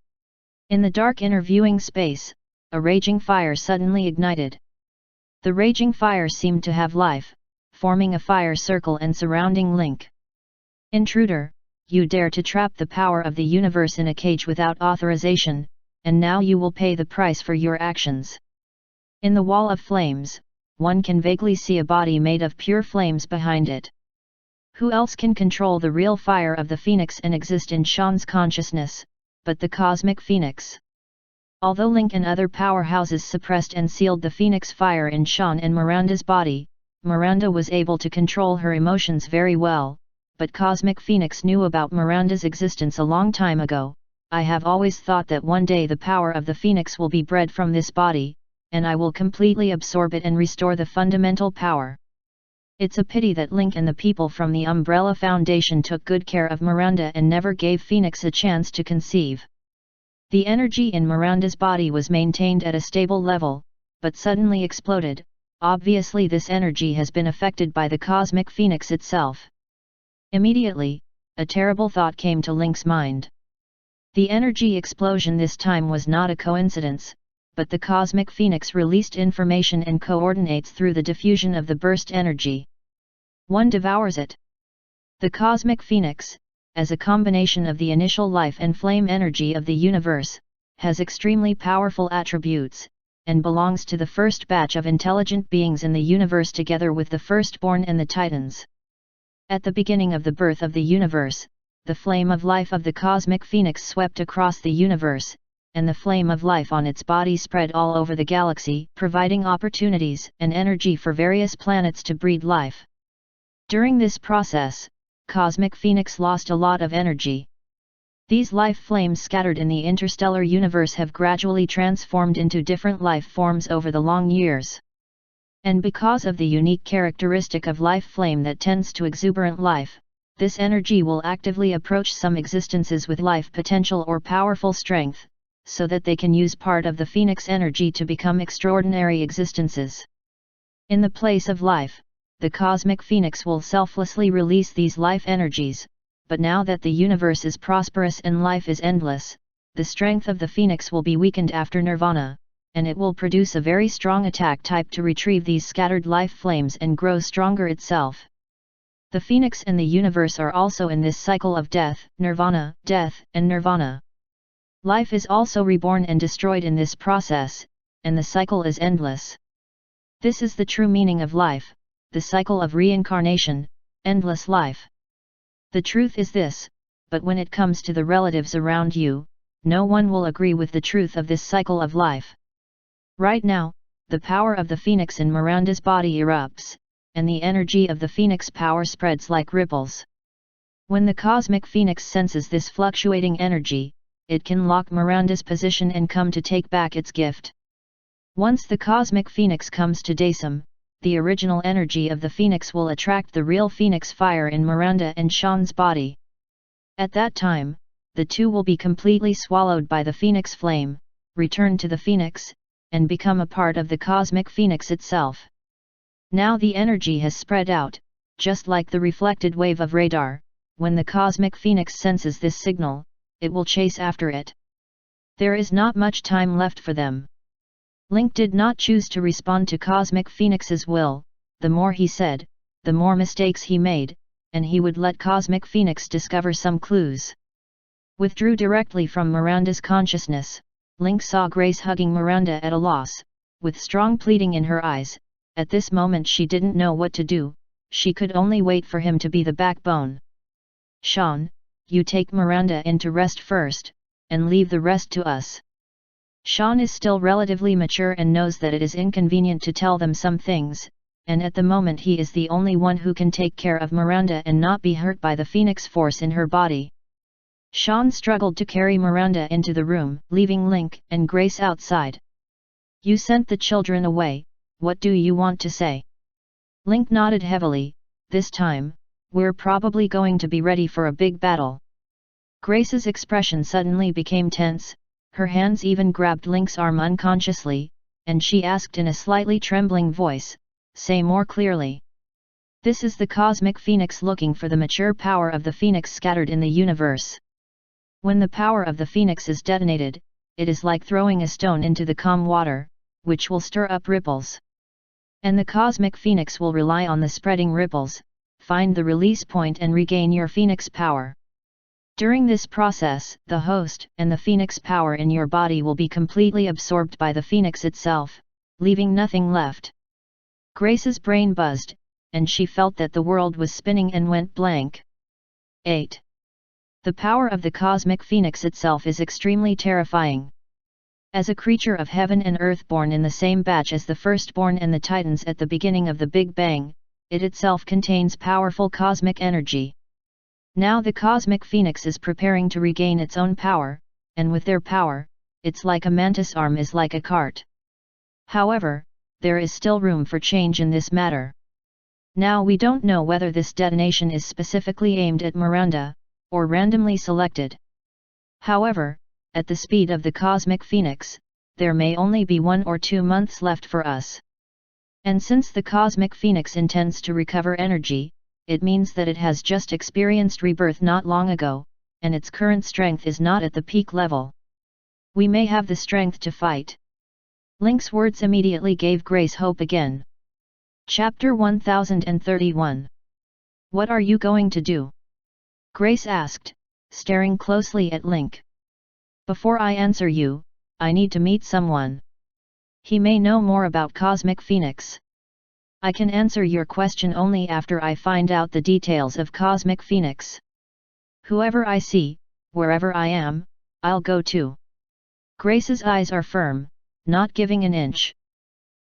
A: In the dark inner viewing space, a raging fire suddenly ignited. The raging fire seemed to have life, forming a fire circle and surrounding Link. "Intruder, you dare to trap the power of the universe in a cage without authorization, and now you will pay the price for your actions." In the wall of flames, one can vaguely see a body made of pure flames behind it. Who else can control the real fire of the Phoenix and exist in Sean's consciousness, but the Cosmic Phoenix? Although Link and other powerhouses suppressed and sealed the Phoenix fire in Sean and Miranda's body, Miranda was able to control her emotions very well, but Cosmic Phoenix knew about Miranda's existence a long time ago. "I have always thought that one day the power of the Phoenix will be bred from this body, and I will completely absorb it and restore the fundamental power." It's a pity that Link and the people from the Umbrella Foundation took good care of Miranda and never gave Phoenix a chance to conceive. The energy in Miranda's body was maintained at a stable level, but suddenly exploded. Obviously this energy has been affected by the Cosmic Phoenix itself. Immediately, a terrible thought came to Link's mind. The energy explosion this time was not a coincidence, but the Cosmic Phoenix released information and coordinates through the diffusion of the burst energy. One devours it. The Cosmic Phoenix, as a combination of the initial life and flame energy of the universe, has extremely powerful attributes, and belongs to the first batch of intelligent beings in the universe together with the firstborn and the Titans. At the beginning of the birth of the universe, the flame of life of the Cosmic Phoenix swept across the universe, and the flame of life on its body spread all over the galaxy, providing opportunities and energy for various planets to breed life. During this process, Cosmic Phoenix lost a lot of energy. These life flames scattered in the interstellar universe have gradually transformed into different life forms over the long years. And because of the unique characteristic of life flame that tends to exuberant life, this energy will actively approach some existences with life potential or powerful strength, so that they can use part of the Phoenix energy to become extraordinary existences. In the place of life, the Cosmic Phoenix will selflessly release these life energies, but now that the universe is prosperous and life is endless, the strength of the Phoenix will be weakened after nirvana, and it will produce a very strong attack type to retrieve these scattered life flames and grow stronger itself. The phoenix and the universe are also in this cycle of death, and nirvana. Life is also reborn and destroyed in this process, and the cycle is endless. This is the true meaning of life, the cycle of reincarnation, endless life. The truth is this, but when it comes to the relatives around you, no one will agree with the truth of this cycle of life. Right now, the power of the phoenix in Miranda's body erupts, and the energy of the phoenix power spreads like ripples. When the cosmic phoenix senses this fluctuating energy, it can lock Miranda's position and come to take back its gift. Once the cosmic phoenix comes to Daysum, the original energy of the phoenix will attract the real phoenix fire in Miranda and Sean's body. At that time, the two will be completely swallowed by the phoenix flame, return to the phoenix, and become a part of the cosmic phoenix itself. Now the energy has spread out, just like the reflected wave of radar. When the cosmic phoenix senses this signal, it will chase after it. There is not much time left for them. Link did not choose to respond to Cosmic Phoenix's will. The more he said, the more mistakes he made, and he would let Cosmic Phoenix discover some clues. Withdrew directly from Miranda's consciousness, Link saw Grace hugging Miranda at a loss, with strong pleading in her eyes. At this moment she didn't know what to do, she could only wait for him to be the backbone. Sean, you take Miranda into rest first, and leave the rest to us. Sean is still relatively mature and knows that it is inconvenient to tell them some things, and at the moment he is the only one who can take care of Miranda and not be hurt by the phoenix force in her body. Sean struggled to carry Miranda into the room, leaving Link and Grace outside. You sent the children away, what do you want to say? Link nodded heavily. This time, we're probably going to be ready for a big battle. Grace's expression suddenly became tense, her hands even grabbed Link's arm unconsciously, and she asked in a slightly trembling voice, say more clearly. This is the cosmic phoenix looking for the mature power of the phoenix scattered in the universe. When the power of the phoenix is detonated, it is like throwing a stone into the calm water, which will stir up ripples. And the cosmic phoenix will rely on the spreading ripples, find the release point and regain your phoenix power. During this process, the host and the phoenix power in your body will be completely absorbed by the phoenix itself, leaving nothing left. Grace's brain buzzed, and she felt that the world was spinning and went blank. 8. The power of the cosmic phoenix itself is extremely terrifying. As a creature of heaven and earth born in the same batch as the firstborn and the titans at the beginning of the Big Bang, it itself contains powerful cosmic energy. Now the cosmic phoenix is preparing to regain its own power, and with their power, it's like a mantis arm is like a cart. However, there is still room for change in this matter. Now we don't know whether this detonation is specifically aimed at Miranda, or randomly selected. However, at the speed of the cosmic phoenix, there may only be 1 or 2 months left for us. And since the cosmic phoenix intends to recover energy, it means that it has just experienced rebirth not long ago, and its current strength is not at the peak level. We may have the strength to fight. Link's words immediately gave Grace hope again. Chapter 1031. What are you going to do? Grace asked, staring closely at Link. Before I answer you, I need to meet someone. He may know more about Cosmic Phoenix. I can answer your question only after I find out the details of Cosmic Phoenix. Whoever I see, wherever I am, I'll go to. Grace's eyes are firm, not giving an inch.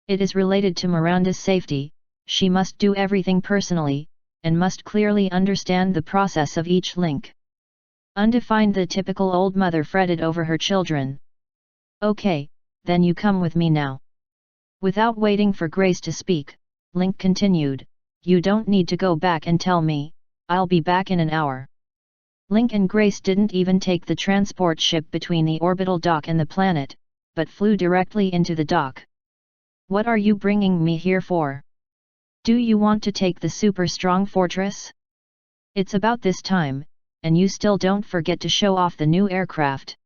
A: It is related to Miranda's safety, she must do everything personally, and must clearly understand the process of each link. Undefined, the typical old mother fretted over her children. Okay, then you come with me now. Without waiting for Grace to speak, Link continued, you don't need to go back and tell me, I'll be back in an hour. Link and Grace didn't even take the transport ship between the orbital dock and the planet, but flew directly into the dock. What are you bringing me here for? Do you want to take the super strong fortress? It's about this time, and you still don't forget to show off the new aircraft.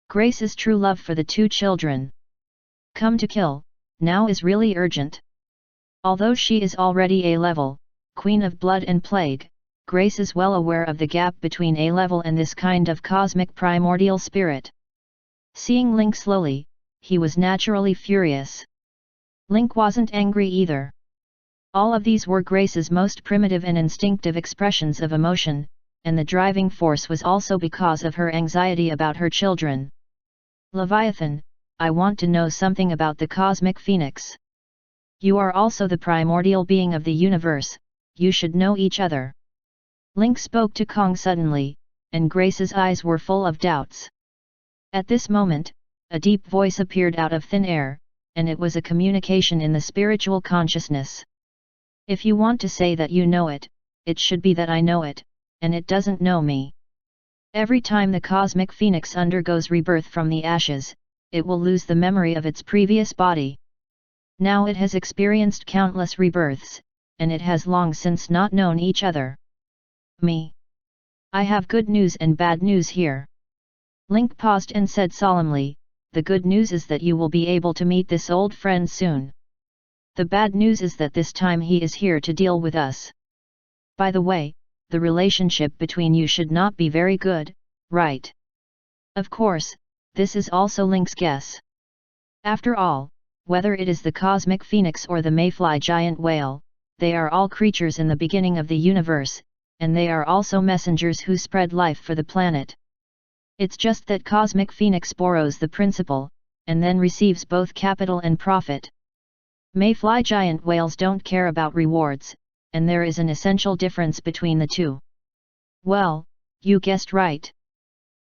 A: Grace's true love for the two children. come to kill, now is really urgent. Although she is already A-level, Queen of Blood and Plague, Grace is well aware of the gap between A-level and this kind of cosmic primordial spirit. Seeing Link slowly, he was naturally furious. Link wasn't angry either. All of these were Grace's most primitive and instinctive expressions of emotion, and the driving force was also because of her anxiety about her children. Leviathan, I want to know something about the Cosmic Phoenix. You are also the primordial being of the universe, you should know each other. Link spoke to Kong suddenly, and Grace's eyes were full of doubts. At this moment, a deep voice appeared out of thin air, and it was a communication in the spiritual consciousness. If you want to say that you know it, it should be that I know it, and it doesn't know me. Every time the Cosmic Phoenix undergoes rebirth from the ashes, it will lose the memory of its previous body. Now it has experienced countless rebirths, and it has long since not known each other. Me. I have good news and bad news here. Link paused and said solemnly, the good news is that you will be able to meet this old friend soon. The bad news is that this time he is here to deal with us. By the way, the relationship between you should not be very good, right? Of course, this is also Link's guess. After all, whether it is the Cosmic Phoenix or the Mayfly giant whale, they are all creatures in the beginning of the universe, and they are also messengers who spread life for the planet. It's just that Cosmic Phoenix borrows the principle, and then receives both capital and profit. Mayfly giant whales don't care about rewards, and there is an essential difference between the two. Well, you guessed right.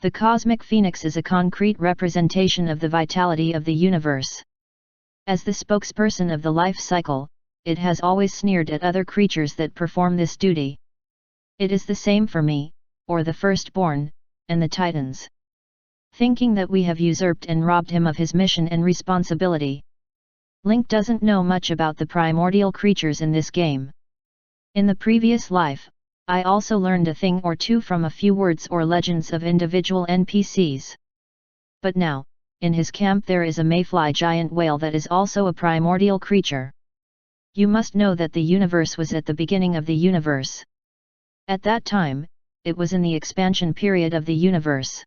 A: The Cosmic Phoenix is a concrete representation of the vitality of the universe. As the spokesperson of the life cycle, it has always sneered at other creatures that perform this duty. It is the same for me, or the firstborn, and the Titans. Thinking that we have usurped and robbed him of his mission and responsibility. Link doesn't know much about the primordial creatures in this game. In the previous life, I also learned a thing or two from a few words or legends of individual NPCs. But now, in his camp there is a Mayfly giant whale that is also a primordial creature. You must know that the universe was at the beginning of the universe. At that time, it was in the expansion period of the universe.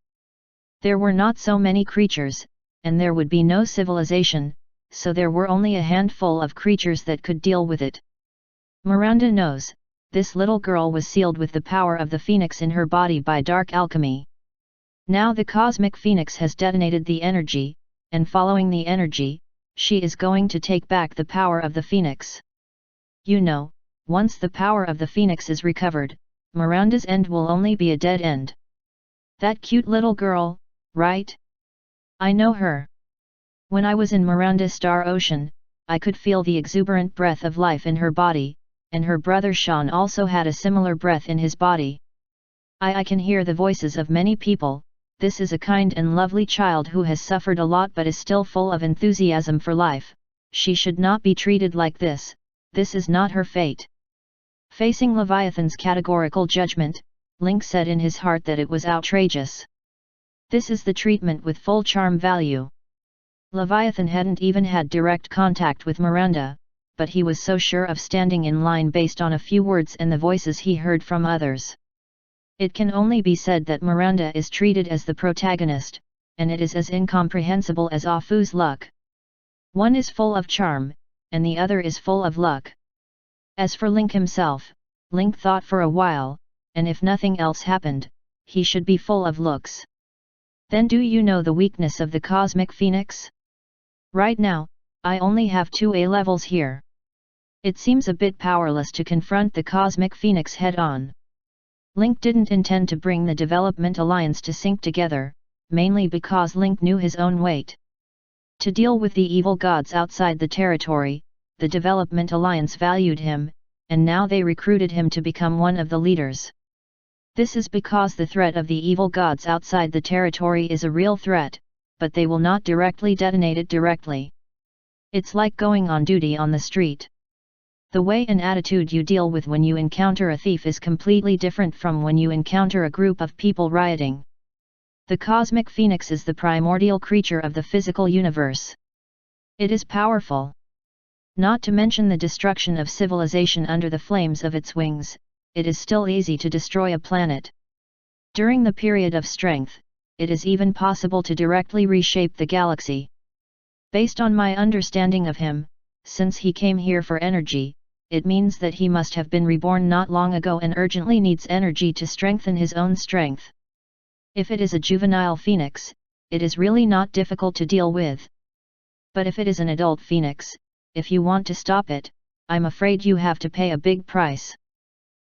A: There were not so many creatures, and there would be no civilization, so there were only a handful of creatures that could deal with it. Miranda knows, this little girl was sealed with the power of the Phoenix in her body by dark alchemy. Now the Cosmic Phoenix has detonated the energy, and following the energy, she is going to take back the power of the Phoenix. You know, once the power of the Phoenix is recovered, Miranda's end will only be a dead end. That cute little girl, right? I know her. When I was in Miranda's Star Ocean, I could feel the exuberant breath of life in her body, and her brother Sean also had a similar breath in his body. I can hear the voices of many people. This is a kind and lovely child who has suffered a lot but is still full of enthusiasm for life. She should not be treated like this, this is not her fate. Facing Leviathan's categorical judgment, Link said in his heart that it was outrageous. This is the treatment with full charm value. Leviathan hadn't even had direct contact with Miranda, but he was so sure of standing in line based on a few words and the voices he heard from others. It can only be said that Miranda is treated as the protagonist, and it is as incomprehensible as Afu's luck. One is full of charm, and the other is full of luck. As for Link himself, Link thought for a while, and if nothing else happened, he should be full of looks. Then do you know the weakness of the Cosmic Phoenix? Right now, I only have 2 A levels here. It seems a bit powerless to confront the Cosmic Phoenix head-on. Link didn't intend to bring the Development Alliance to sync together, mainly because Link knew his own weight. To deal with the evil gods outside the territory, the Development Alliance valued him, and now they recruited him to become one of the leaders. This is because the threat of the evil gods outside the territory is a real threat, but they will not directly detonate it directly. It's like going on duty on the street. The way and attitude you deal with when you encounter a thief is completely different from when you encounter a group of people rioting. The Cosmic Phoenix is the primordial creature of the physical universe. It is powerful. Not to mention the destruction of civilization under the flames of its wings, it is still easy to destroy a planet. During the period of strength, it is even possible to directly reshape the galaxy. Based on my understanding of him, since he came here for energy, it means that he must have been reborn not long ago and urgently needs energy to strengthen his own strength. If it is a juvenile phoenix, it is really not difficult to deal with. But if it is an adult phoenix, if you want to stop it, I'm afraid you have to pay a big price.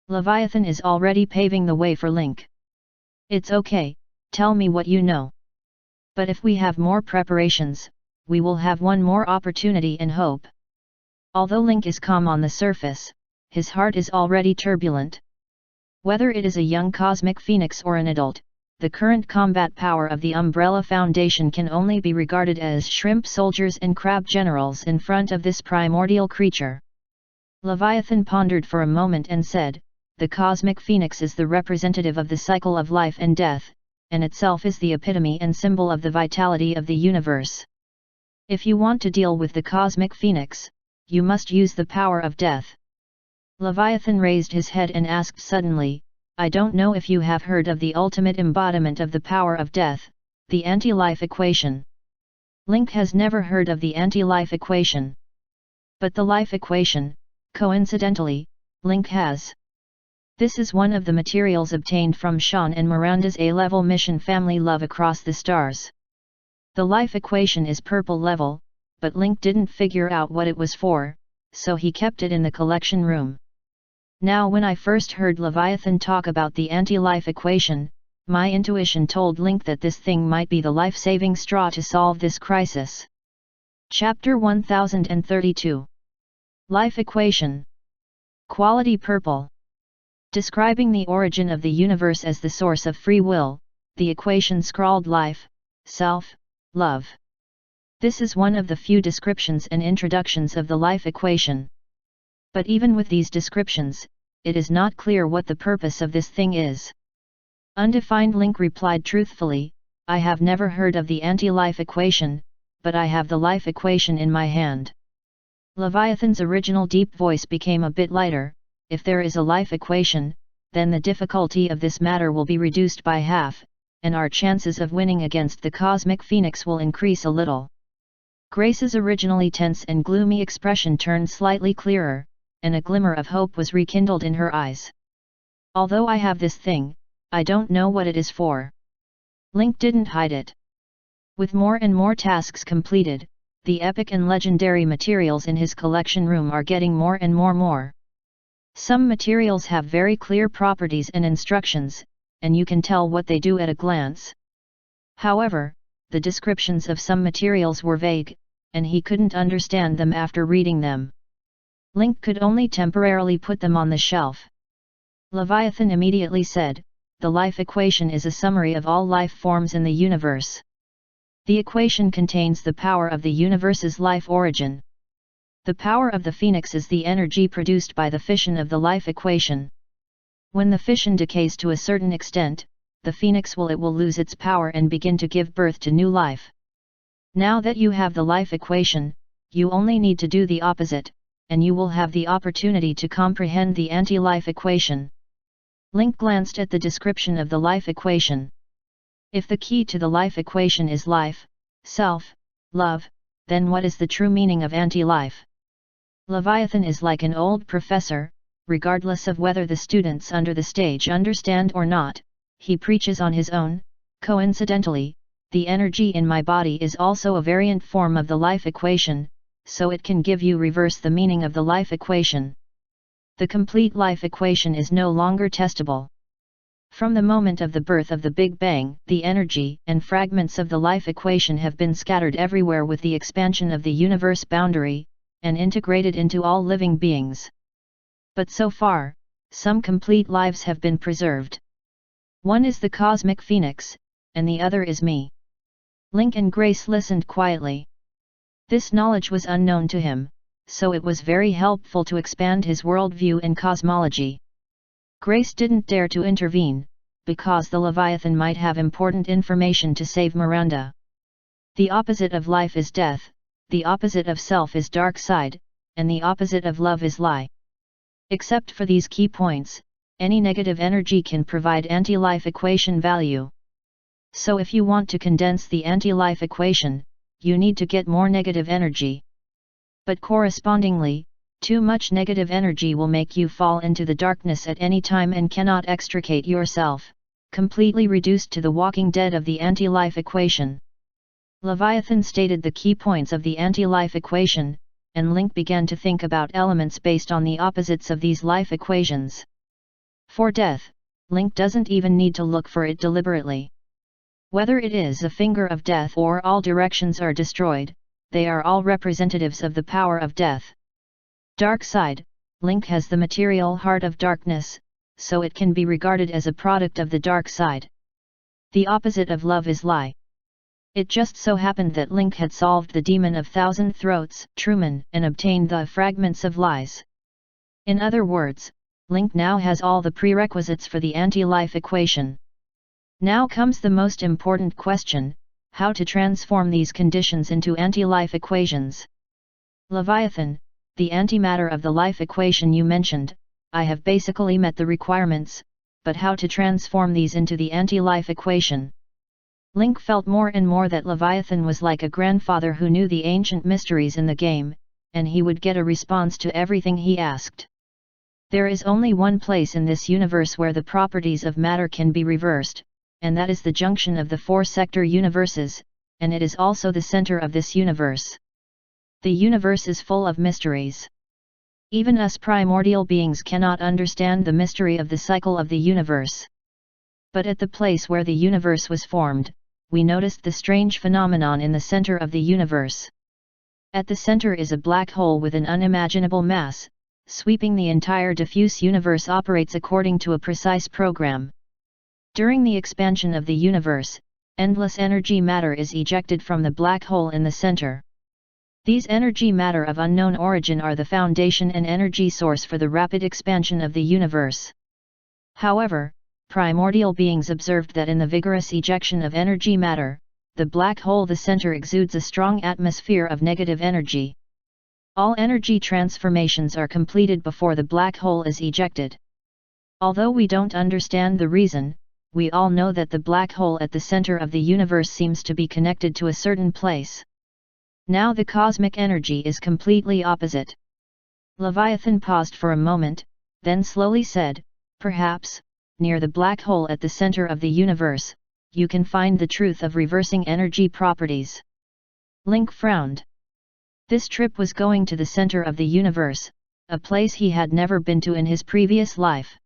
A: Leviathan is already paving the way for Link. It's okay, tell me what you know. But if we have more preparations, we will have one more opportunity and hope. Although Link is calm on the surface, his heart is already turbulent. Whether it is a young cosmic phoenix or an adult, the current combat power of the Umbrella Foundation can only be regarded as shrimp soldiers and crab generals in front of this primordial creature. Leviathan pondered for a moment and said, "The cosmic phoenix is the representative of the cycle of life and death, and itself is the epitome and symbol of the vitality of the universe. If you want to deal with the cosmic phoenix, you must use the power of death." Leviathan raised his head and asked suddenly, "I don't know if you have heard of the ultimate embodiment of the power of death, the anti-life equation." Link has never heard of the anti-life equation. But the life equation, coincidentally, Link has. This is one of the materials obtained from Sean and Miranda's A-level mission Family Love Across the Stars. The life equation is purple level, but Link didn't figure out what it was for, so he kept it in the collection room. Now when I first heard Leviathan talk about the anti-life equation, my intuition told Link that this thing might be the life-saving straw to solve this crisis. Chapter 1032. Life Equation. Quality Purple. Describing the origin of the universe as the source of free will, the equation scrawled life, self, love. This is one of the few descriptions and introductions of the life equation. But even with these descriptions, it is not clear what the purpose of this thing is. Undefined. Link replied truthfully, "I have never heard of the anti-life equation, but I have the life equation in my hand." Leviathan's original deep voice became a bit lighter. "If there is a life equation, then the difficulty of this matter will be reduced by half, and our chances of winning against the cosmic phoenix will increase a little." Grace's originally tense and gloomy expression turned slightly clearer, and a glimmer of hope was rekindled in her eyes. "Although I have this thing, I don't know what it is for." Link didn't hide it. With more and more tasks completed, the epic and legendary materials in his collection room are getting more and more. Some materials have very clear properties and instructions, and you can tell what they do at a glance. However, the descriptions of some materials were vague, and he couldn't understand them after reading them. Link could only temporarily put them on the shelf. Leviathan immediately said, "The life equation is a summary of all life forms in the universe. The equation contains the power of the universe's life origin. The power of the phoenix is the energy produced by the fission of the life equation. When the fission decays to a certain extent, the phoenix will lose its power and begin to give birth to new life. Now that you have the life equation, you only need to do the opposite, and you will have the opportunity to comprehend the anti-life equation." Link glanced at the description of the life equation. If the key to the life equation is life, self, love, then what is the true meaning of anti-life? Leviathan is like an old professor, regardless of whether the students under the stage understand or not, he preaches on his own. "Coincidentally, the energy in my body is also a variant form of the life equation, so it can give you reverse the meaning of the life equation. The complete life equation is no longer testable. From the moment of the birth of the Big Bang, the energy and fragments of the life equation have been scattered everywhere with the expansion of the universe boundary, and integrated into all living beings. But so far, some complete lives have been preserved. One is the cosmic phoenix, and the other is me." Link and Grace listened quietly. This knowledge was unknown to him, so it was very helpful to expand his worldview and cosmology. Grace didn't dare to intervene, because the Leviathan might have important information to save Miranda. The opposite of life is death, the opposite of self is dark side, and the opposite of love is lie. Except for these key points, any negative energy can provide anti-life equation value. So if you want to condense the anti-life equation, you need to get more negative energy. But correspondingly, too much negative energy will make you fall into the darkness at any time and cannot extricate yourself, completely reduced to the walking dead of the anti-life equation. Leviathan stated the key points of the anti-life equation, and Link began to think about elements based on the opposites of these life equations. For death, Link doesn't even need to look for it deliberately. Whether it is a finger of death or all directions are destroyed, they are all representatives of the power of death. Dark side, Link has the material heart of darkness, so it can be regarded as a product of the dark side. The opposite of love is lie. It just so happened that Link had solved the demon of thousand throats, Truman, and obtained the fragments of lies. In other words, Link now has all the prerequisites for the anti-life equation. Now comes the most important question: how to transform these conditions into anti-life equations. Leviathan, the antimatter of the life equation you mentioned, I have basically met the requirements, but how to transform these into the anti-life equation? Link felt more and more that Leviathan was like a grandfather who knew the ancient mysteries in the game, and he would get a response to everything he asked. There is only one place in this universe where the properties of matter can be reversed, and that is the junction of the four-sector universes, and it is also the center of this universe. The universe is full of mysteries. Even us primordial beings cannot understand the mystery of the cycle of the universe. But at the place where the universe was formed, we noticed the strange phenomenon in the center of the universe. At the center is a black hole with an unimaginable mass, sweeping the entire diffuse universe operates according to a precise program. During the expansion of the universe, endless energy matter is ejected from the black hole in the center. These energy matter of unknown origin are the foundation and energy source for the rapid expansion of the universe. However, primordial beings observed that in the vigorous ejection of energy matter, the black hole the center exudes a strong atmosphere of negative energy. All energy transformations are completed before the black hole is ejected. Although we don't understand the reason, we all know that the black hole at the center of the universe seems to be connected to a certain place. Now the cosmic energy is completely opposite. Leviathan paused for a moment, then slowly said, "Perhaps, near the black hole at the center of the universe, you can find the truth of reversing energy properties." Link frowned. This trip was going to the center of the universe, a place he had never been to in his previous life.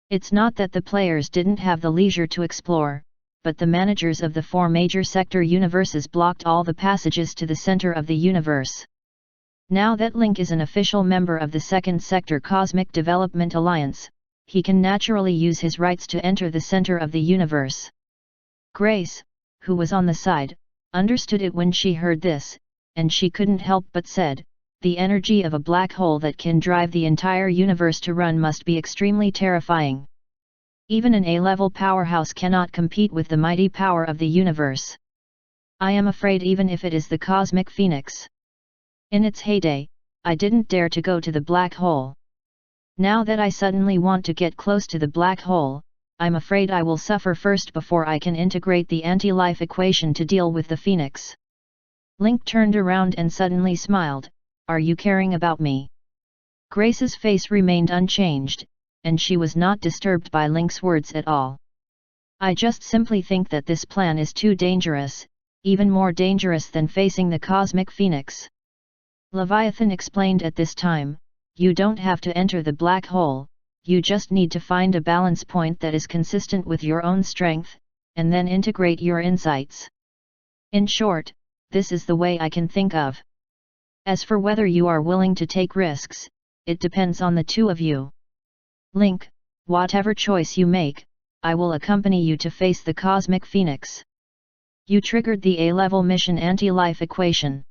A: It's not that the players didn't have the leisure to explore, but the managers of the four major sector universes blocked all the passages to the center of the universe. Now that Link is an official member of the Second Sector Cosmic Development Alliance, he can naturally use his rights to enter the center of the universe. Grace, who was on the side, understood it when she heard this, and she couldn't help but said, "The energy of a black hole that can drive the entire universe to run must be extremely terrifying. Even an A-level powerhouse cannot compete with the mighty power of the universe. I am afraid even if it is the cosmic phoenix. In its heyday, I didn't dare to go to the black hole. Now that I suddenly want to get close to the black hole, I'm afraid I will suffer first before I can integrate the anti-life equation to deal with the phoenix." Link turned around and suddenly smiled, "Are you caring about me?" Grace's face remained unchanged, and she was not disturbed by Link's words at all. "I just simply think that this plan is too dangerous, even more dangerous than facing the cosmic phoenix." Leviathan explained at this time, "You don't have to enter the black hole, you just need to find a balance point that is consistent with your own strength, and then integrate your insights. In short, this is the way I can think of. As for whether you are willing to take risks, it depends on the two of you. Link, whatever choice you make, I will accompany you to face the cosmic phoenix." You triggered the A-level mission anti-life equation.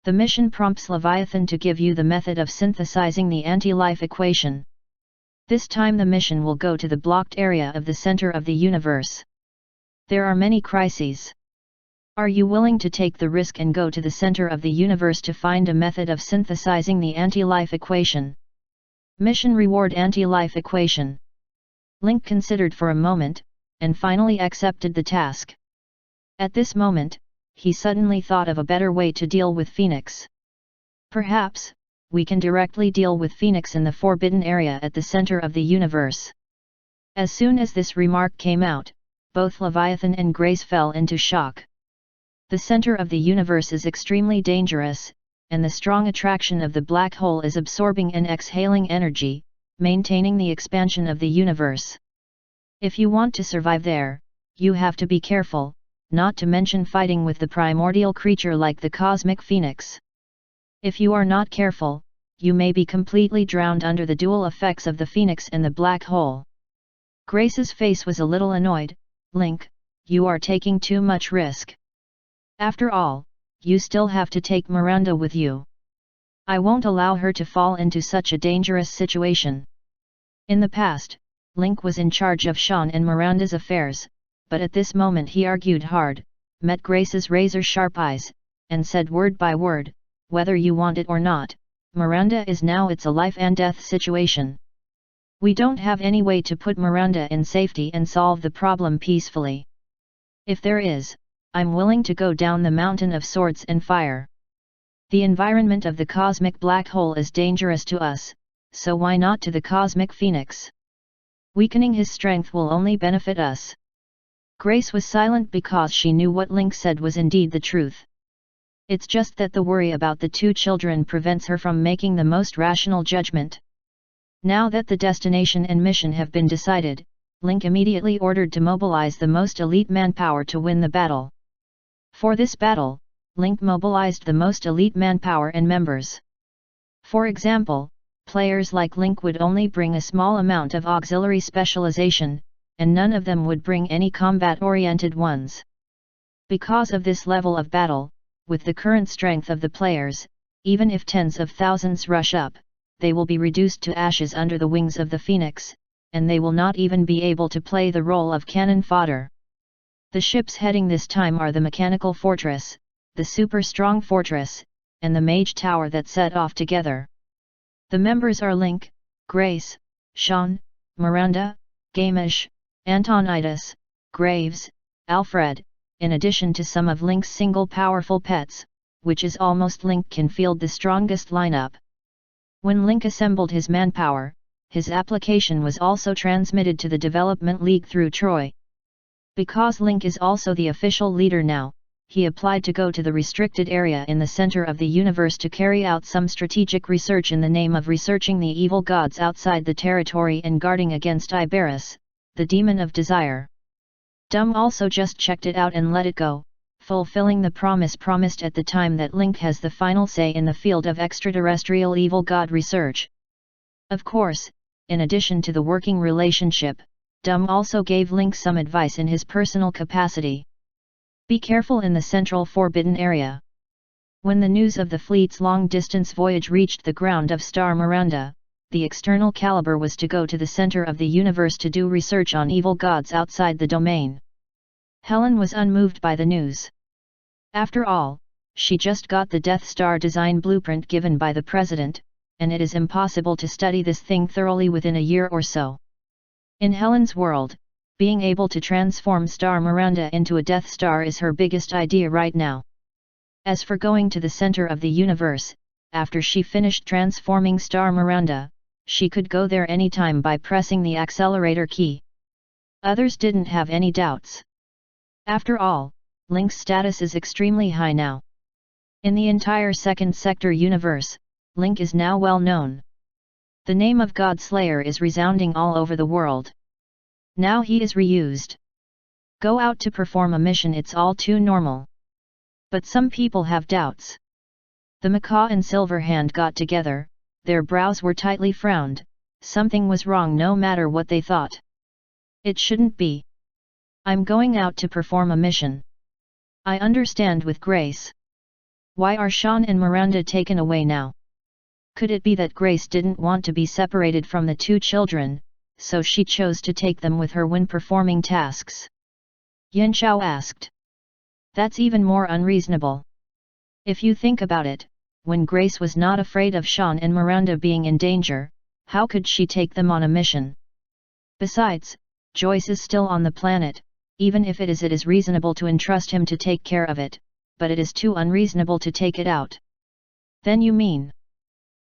A: The mission prompts Leviathan to give you the method of synthesizing the anti-life equation. This time the mission will go to the blocked area of the center of the universe. There are many crises. Are you willing to take the risk and go to the center of the universe to find a method of synthesizing the anti-life equation? Mission reward anti-life equation. Link considered for a moment, and finally accepted the task. At this moment, he suddenly thought of a better way to deal with Phoenix. Perhaps, we can directly deal with Phoenix in the forbidden area at the center of the universe. As soon as this remark came out, both Leviathan and Grace fell into shock. The center of the universe is extremely dangerous, and the strong attraction of the black hole is absorbing and exhaling energy, maintaining the expansion of the universe. If you want to survive there, you have to be careful, not to mention fighting with the primordial creature like the cosmic phoenix. If you are not careful, you may be completely drowned under the dual effects of the phoenix and the black hole. Grace's face was a little annoyed. Link, you are taking too much risk. After all, you still have to take Miranda with you. I won't allow her to fall into such a dangerous situation. In the past, Link was in charge of Sean and Miranda's affairs, but at this moment he argued hard, met Grace's razor-sharp eyes, and said word by word, whether you want it or not, Miranda is now it's a life-and-death situation. We don't have any way to put Miranda in safety and solve the problem peacefully. If there is, I'm willing to go down the mountain of swords and fire. The environment of the cosmic black hole is dangerous to us, so why not to the cosmic phoenix? Weakening his strength will only benefit us. Grace was silent because she knew what Link said was indeed the truth. It's just that the worry about the two children prevents her from making the most rational judgment. Now that the destination and mission have been decided, Link immediately ordered to mobilize the most elite manpower to win the battle. For this battle, Link mobilized the most elite manpower and members. For example, players like Link would only bring a small amount of auxiliary specialization, and none of them would bring any combat-oriented ones. Because of this level of battle, with the current strength of the players, even if tens of thousands rush up, they will be reduced to ashes under the wings of the Phoenix, and they will not even be able to play the role of cannon fodder. The ships heading this time are the Mechanical Fortress, the Super Strong Fortress, and the Mage Tower that set off together. The members are Link, Grace, Sean, Miranda, Gamish, Antonidas, Graves, Alfred, in addition to some of Link's single powerful pets, which is almost Link can field the strongest lineup. When Link assembled his manpower, his application was also transmitted to the Development League through Troy. Because Link is also the official leader now, he applied to go to the restricted area in the center of the universe to carry out some strategic research in the name of researching the evil gods outside the territory and guarding against Iberus, the demon of desire. Dum also just checked it out and let it go, fulfilling the promise promised at the time that Link has the final say in the field of extraterrestrial evil god research. Of course, in addition to the working relationship, Dum also gave Link some advice in his personal capacity. Be careful in the central forbidden area. When the news of the fleet's long-distance voyage reached the ground of Star Miranda, the external caliber was to go to the center of the universe to do research on evil gods outside the domain. Helen was unmoved by the news. After all, she just got the Death Star design blueprint given by the President, and it is impossible to study this thing thoroughly within a year or so. In Helen's world, being able to transform Star Miranda into a Death Star is her biggest idea right now. As for going to the center of the universe, after she finished transforming Star Miranda, she could go there anytime by pressing the accelerator key. Others didn't have any doubts. After all, Link's status is extremely high now. In the entire Second Sector universe, Link is now well known. The name of God Slayer is resounding all over the world. Now he is reused. Go out to perform a mission, it's all too normal. But some people have doubts. The Macaw and Silverhand got together, their brows were tightly frowned, something was wrong no matter what they thought. It shouldn't be. I'm going out to perform a mission. I understand with Grace. Why are Sean and Miranda taken away now? Could it be that Grace didn't want to be separated from the two children, so she chose to take them with her when performing tasks? Yin Xiao asked. That's even more unreasonable. If you think about it, when Grace was not afraid of Sean and Miranda being in danger, how could she take them on a mission? Besides, Joyce is still on the planet, even if it is reasonable to entrust him to take care of it, but it is too unreasonable to take it out. Then you mean?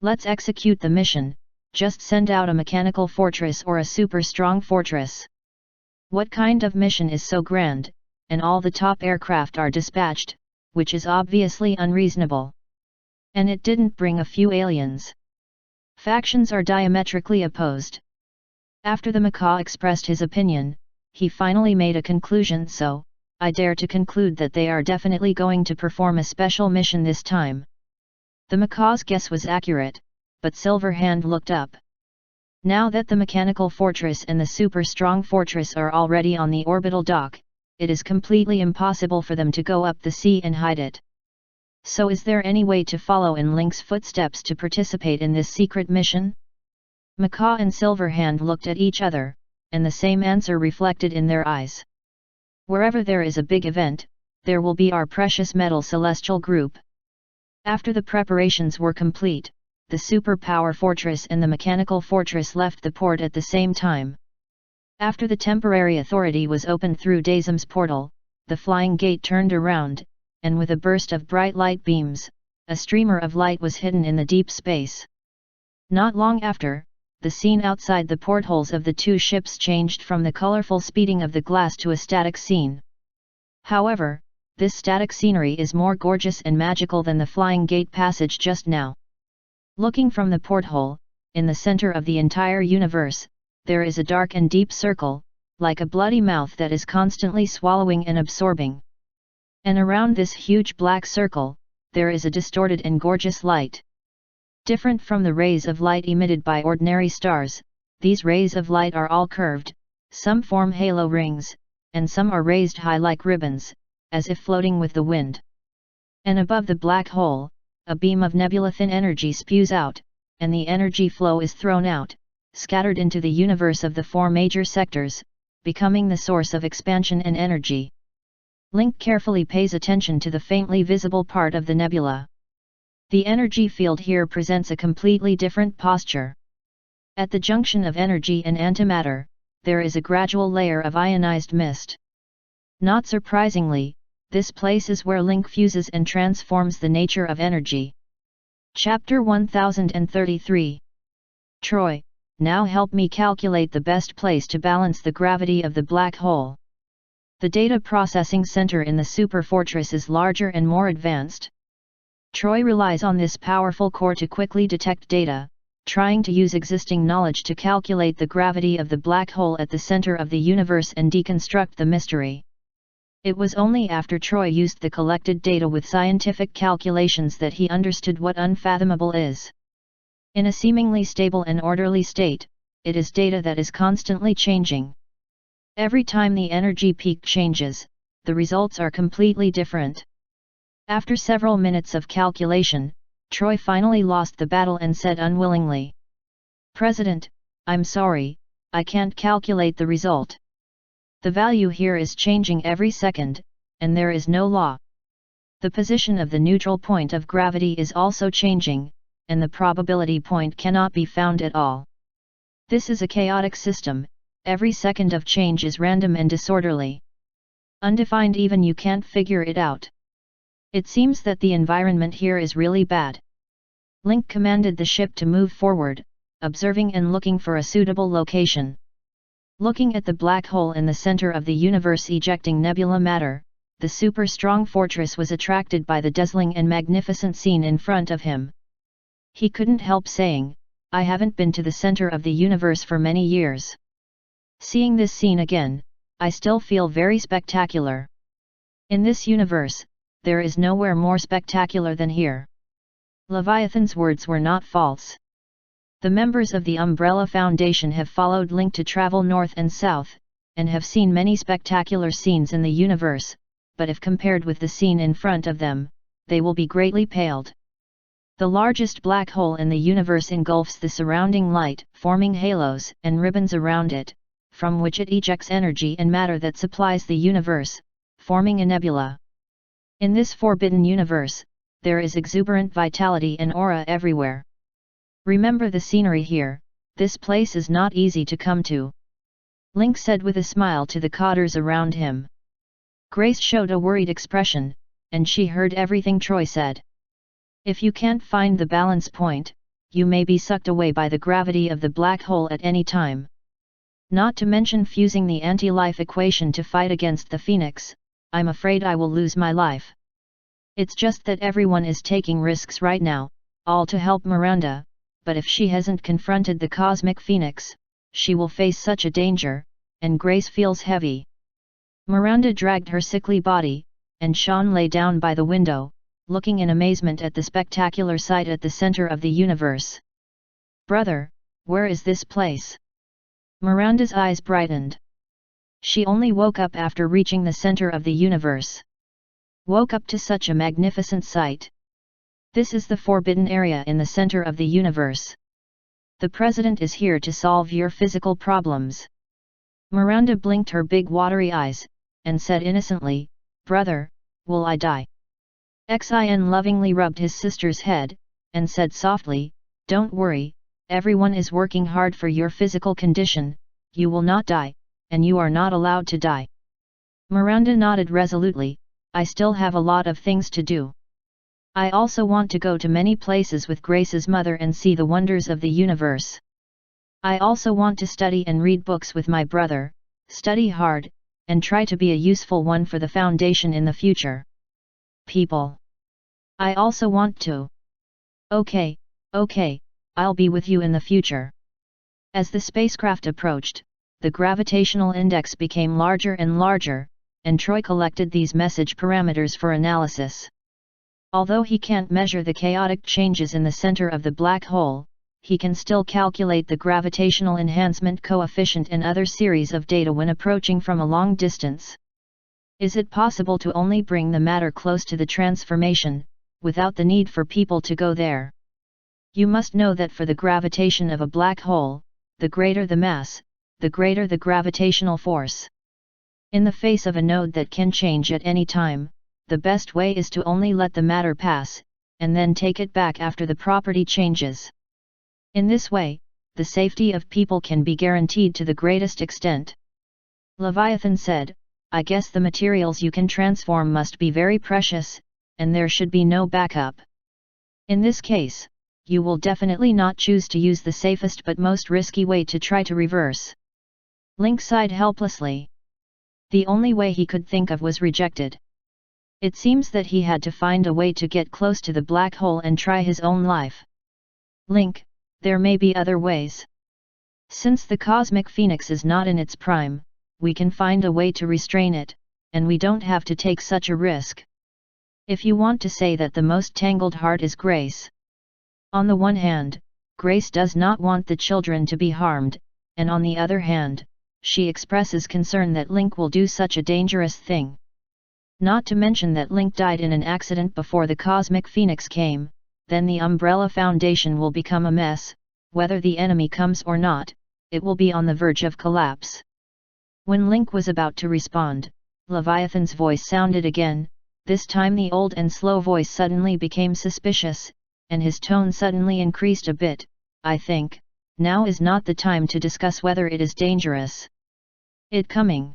A: Let's execute the mission, just send out a mechanical fortress or a super strong fortress. What kind of mission is so grand, and all the top aircraft are dispatched, which is obviously unreasonable. And it didn't bring a few aliens. Factions are diametrically opposed. After the macaw expressed his opinion, he finally made a conclusion, so, I dare to conclude that they are definitely going to perform a special mission this time. The macaw's guess was accurate, but Silverhand looked up. Now that the mechanical fortress and the super strong fortress are already on the orbital dock, it is completely impossible for them to go up the sea and hide it. So is there any way to follow in Link's footsteps to participate in this secret mission? Macaw and Silverhand looked at each other, and the same answer reflected in their eyes. Wherever there is a big event, there will be our precious metal celestial group. After the preparations were complete, the superpower fortress and the mechanical fortress left the port at the same time. After the temporary authority was opened through Dazum's portal, the flying gate turned around, and with a burst of bright light beams, a streamer of light was hidden in the deep space. Not long after, the scene outside the portholes of the two ships changed from the colorful speeding of the glass to a static scene. However, this static scenery is more gorgeous and magical than the flying gate passage just now. Looking from the porthole, in the center of the entire universe, there is a dark and deep circle, like a bloody mouth that is constantly swallowing and absorbing. And around this huge black circle, there is a distorted and gorgeous light. Different from the rays of light emitted by ordinary stars, these rays of light are all curved, some form halo rings, and some are raised high like ribbons, as if floating with the wind. And above the black hole, a beam of nebula-thin energy spews out, and the energy flow is thrown out, scattered into the universe of the four major sectors, becoming the source of expansion and energy. Link carefully pays attention to the faintly visible part of the nebula. The energy field here presents a completely different posture. At the junction of energy and antimatter, there is a gradual layer of ionized mist. Not surprisingly, this place is where Link fuses and transforms the nature of energy. Chapter 1033. Troy, now help me calculate the best place to balance the gravity of the black hole. The data processing center in the super fortress is larger and more advanced. Troy relies on this powerful core to quickly detect data, trying to use existing knowledge to calculate the gravity of the black hole at the center of the universe and deconstruct the mystery. It was only after Troy used the collected data with scientific calculations that he understood what unfathomable is. In a seemingly stable and orderly state, it is data that is constantly changing. Every time the energy peak changes, the results are completely different. After several minutes of calculation, Troy finally lost the battle and said unwillingly, "President, I'm sorry, I can't calculate the result. The value here is changing every second, and there is no law. The position of the neutral point of gravity is also changing, and the probability point cannot be found at all. This is a chaotic system, every second of change is random and disorderly. Undefined, even you can't figure it out. It seems that the environment here is really bad." Link commanded the ship to move forward, observing and looking for a suitable location. Looking at the black hole in the center of the universe ejecting nebula matter, the super strong fortress was attracted by the dazzling and magnificent scene in front of him. He couldn't help saying, "I haven't been to the center of the universe for many years. Seeing this scene again, I still feel very spectacular. In this universe, there is nowhere more spectacular than here." Leviathan's words were not false. The members of the Umbrella Foundation have followed Link to travel north and south, and have seen many spectacular scenes in the universe, but if compared with the scene in front of them, they will be greatly paled. The largest black hole in the universe engulfs the surrounding light, forming halos and ribbons around it, from which it ejects energy and matter that supplies the universe, forming a nebula. In this forbidden universe, there is exuberant vitality and aura everywhere. Remember the scenery here, this place is not easy to come to. Link said with a smile to the cotters around him. Grace showed a worried expression, and she heard everything Troy said. If you can't find the balance point, you may be sucked away by the gravity of the black hole at any time. Not to mention fusing the anti-life equation to fight against the Phoenix, I'm afraid I will lose my life. It's just that everyone is taking risks right now, all to help Miranda, but if she hasn't confronted the Cosmic Phoenix, she will face such a danger, and Grace feels heavy. Miranda dragged her sickly body, and Sean lay down by the window, looking in amazement at the spectacular sight at the center of the universe. Brother, where is this place? Miranda's eyes brightened. She only woke up after reaching the center of the universe. Woke up to such a magnificent sight. This is the forbidden area in the center of the universe. The president is here to solve your physical problems. Miranda blinked her big watery eyes, and said innocently, Brother, will I die? Xin lovingly rubbed his sister's head, and said softly, Don't worry, everyone is working hard for your physical condition, you will not die, and you are not allowed to die. Miranda nodded resolutely, I still have a lot of things to do. I also want to go to many places with Grace's mother and see the wonders of the universe. I also want to study and read books with my brother, study hard, and try to be a useful one for the Foundation in the future. People. I also want to. Okay, I'll be with you in the future. As the spacecraft approached, the gravitational index became larger and larger, and Troy collected these message parameters for analysis. Although he can't measure the chaotic changes in the center of the black hole, he can still calculate the gravitational enhancement coefficient and other series of data when approaching from a long distance. Is it possible to only bring the matter close to the transformation, without the need for people to go there? You must know that for the gravitation of a black hole, the greater the mass, the greater the gravitational force. In the face of a node that can change at any time, the best way is to only let the matter pass, and then take it back after the property changes. In this way, the safety of people can be guaranteed to the greatest extent. Leviathan said, I guess the materials you can transform must be very precious, and there should be no backup. In this case, you will definitely not choose to use the safest but most risky way to try to reverse. Link sighed helplessly. The only way he could think of was rejected. It seems that he had to find a way to get close to the black hole and try his own life. Link, there may be other ways. Since the Cosmic Phoenix is not in its prime, we can find a way to restrain it, and we don't have to take such a risk. If you want to say that the most tangled heart is Grace. On the one hand, Grace does not want the children to be harmed, and on the other hand, she expresses concern that Link will do such a dangerous thing. Not to mention that Link died in an accident before the Cosmic Phoenix came, then the Umbrella Foundation will become a mess, whether the enemy comes or not, it will be on the verge of collapse. When Link was about to respond, Leviathan's voice sounded again, this time the old and slow voice suddenly became suspicious, and his tone suddenly increased a bit, I think, now is not the time to discuss whether it is dangerous. It coming.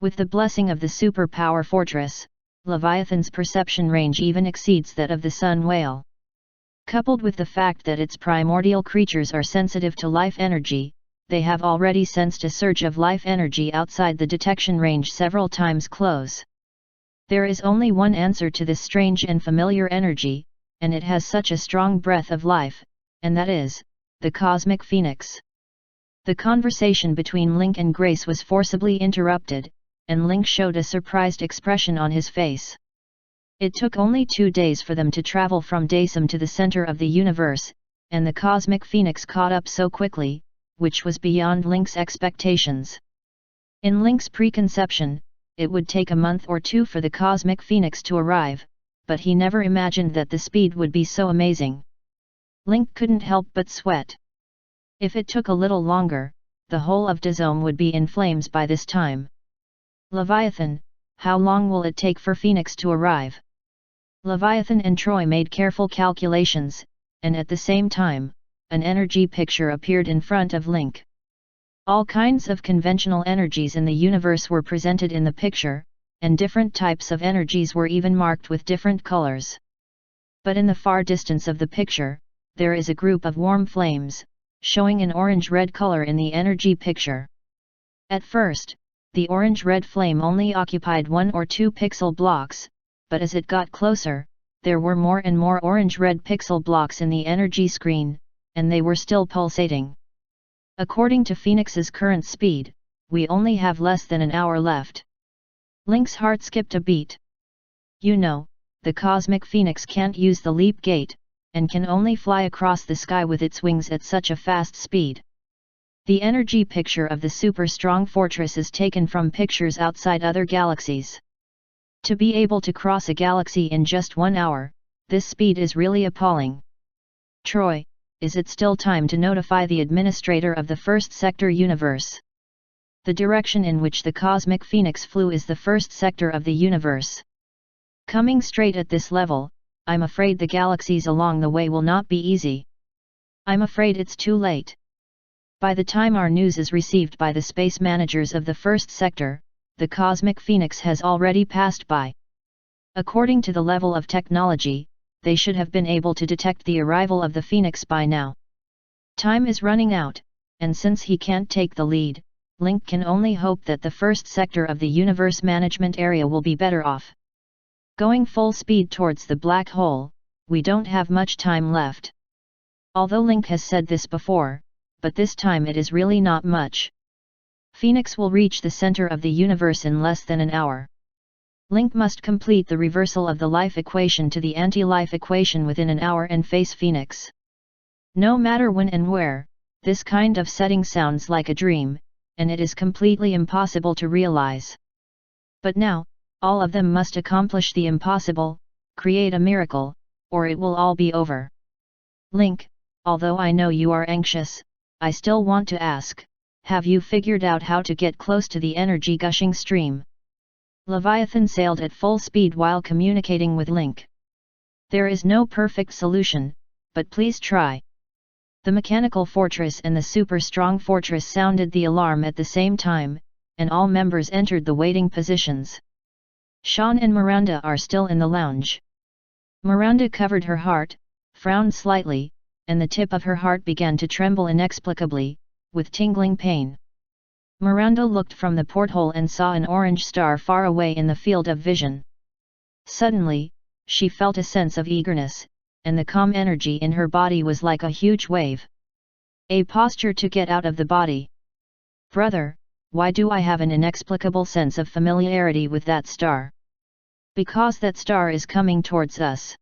A: With the blessing of the superpower fortress, Leviathan's perception range even exceeds that of the sun whale. Coupled with the fact that its primordial creatures are sensitive to life energy, they have already sensed a surge of life energy outside the detection range several times close. There is only one answer to this strange and familiar energy, and it has such a strong breath of life, and that is, the Cosmic Phoenix. The conversation between Link and Grace was forcibly interrupted, and Link showed a surprised expression on his face. It took only 2 days for them to travel from Daysum to the center of the universe, and the Cosmic Phoenix caught up so quickly, which was beyond Link's expectations. In Link's preconception, it would take a month or 2 for the Cosmic Phoenix to arrive, but he never imagined that the speed would be so amazing. Link couldn't help but sweat. If it took a little longer, the whole of Dazome would be in flames by this time. Leviathan, How long will it take for Phoenix to arrive? Leviathan and Troy made careful calculations, and at the same time, an energy picture appeared in front of Link. All kinds of conventional energies in the universe were presented in the picture, and different types of energies were even marked with different colors. But in the far distance of the picture, there is a group of warm flames, showing an orange-red color in the energy picture. At first, the orange-red flame only occupied 1 or 2 pixel blocks, but as it got closer, there were more and more orange-red pixel blocks in the energy screen, and they were still pulsating. According to Phoenix's current speed, we only have less than an hour left. Link's heart skipped a beat. You know, the cosmic Phoenix can't use the leap gate, and can only fly across the sky with its wings at such a fast speed. The energy picture of the super strong fortress is taken from pictures outside other galaxies. To be able to cross a galaxy in just 1 hour, this speed is really appalling. Troy, is it still time to notify the administrator of the first sector universe? The direction in which the cosmic Phoenix flew is the first sector of the universe. Coming straight at this level, I'm afraid the galaxies along the way will not be easy. I'm afraid it's too late. By the time our news is received by the space managers of the first sector, the cosmic Phoenix has already passed by. According to the level of technology, they should have been able to detect the arrival of the Phoenix by now. Time is running out, and since he can't take the lead, Link can only hope that the first sector of the universe management area will be better off. Going full speed towards the black hole, we don't have much time left. Although Link has said this before, but this time it is really not much. Phoenix will reach the center of the universe in less than an hour. Link must complete the reversal of the life equation to the anti-life equation within an hour and face Phoenix. No matter when and where, this kind of setting sounds like a dream, and it is completely impossible to realize. But now, all of them must accomplish the impossible, create a miracle, or it will all be over. Link, although I know you are anxious, I still want to ask, have you figured out how to get close to the energy gushing stream? Leviathan sailed at full speed while communicating with Link. There is no perfect solution, but please try. The mechanical fortress and the super strong fortress sounded the alarm at the same time, and all members entered the waiting positions. Sean and Miranda are still in the lounge. Miranda covered her heart, frowned slightly, and the tip of her heart began to tremble inexplicably, with tingling pain. Miranda looked from the porthole and saw an orange star far away in the field of vision. Suddenly, she felt a sense of eagerness, and the calm energy in her body was like a huge wave. A posture to get out of the body. Brother, why do I have an inexplicable sense of familiarity with that star? Because that star is coming towards us.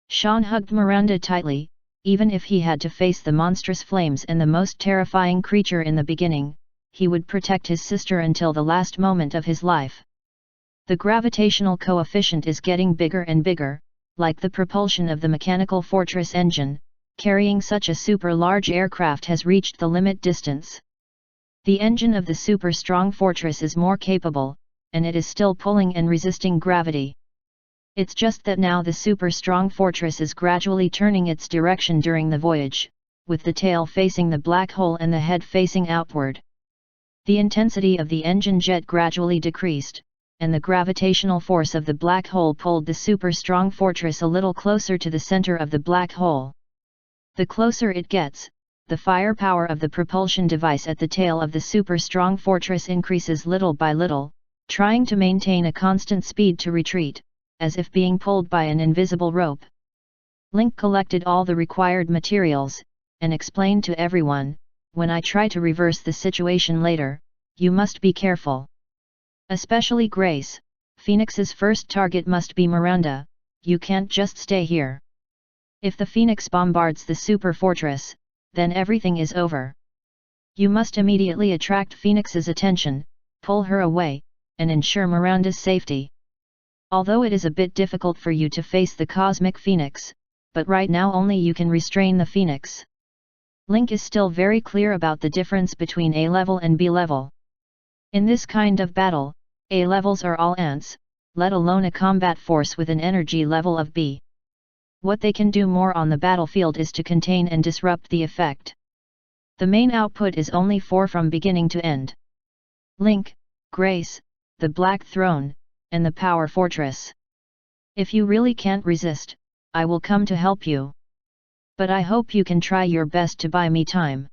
A: Sean hugged Miranda tightly. Even if he had to face the monstrous flames and the most terrifying creature in the beginning, he would protect his sister until the last moment of his life. The gravitational coefficient is getting bigger and bigger, like the propulsion of the mechanical fortress engine. Carrying such a super large aircraft has reached the limit distance. The engine of the super strong fortress is more capable, and it is still pulling and resisting gravity. It's just that now the super strong fortress is gradually turning its direction during the voyage, with the tail facing the black hole and the head facing outward. The intensity of the engine jet gradually decreased, and the gravitational force of the black hole pulled the super strong fortress a little closer to the center of the black hole. The closer it gets, the firepower of the propulsion device at the tail of the super strong fortress increases little by little, trying to maintain a constant speed to retreat, as if being pulled by an invisible rope. Link collected all the required materials, and explained to everyone, when I try to reverse the situation later, you must be careful. Especially Grace, Phoenix's first target must be Miranda, you can't just stay here. If the Phoenix bombards the super fortress, then everything is over. You must immediately attract Phoenix's attention, pull her away, and ensure Miranda's safety. Although it is a bit difficult for you to face the cosmic Phoenix, but right now only you can restrain the Phoenix. Link is still very clear about the difference between A level and B level. In this kind of battle, A levels are all ants, let alone a combat force with an energy level of B. What they can do more on the battlefield is to contain and disrupt the effect. The main output is only 4 from beginning to end. Link, Grace, the Black Throne, and the Power Fortress. If you really can't resist, I will come to help you. But I hope you can try your best to buy me time.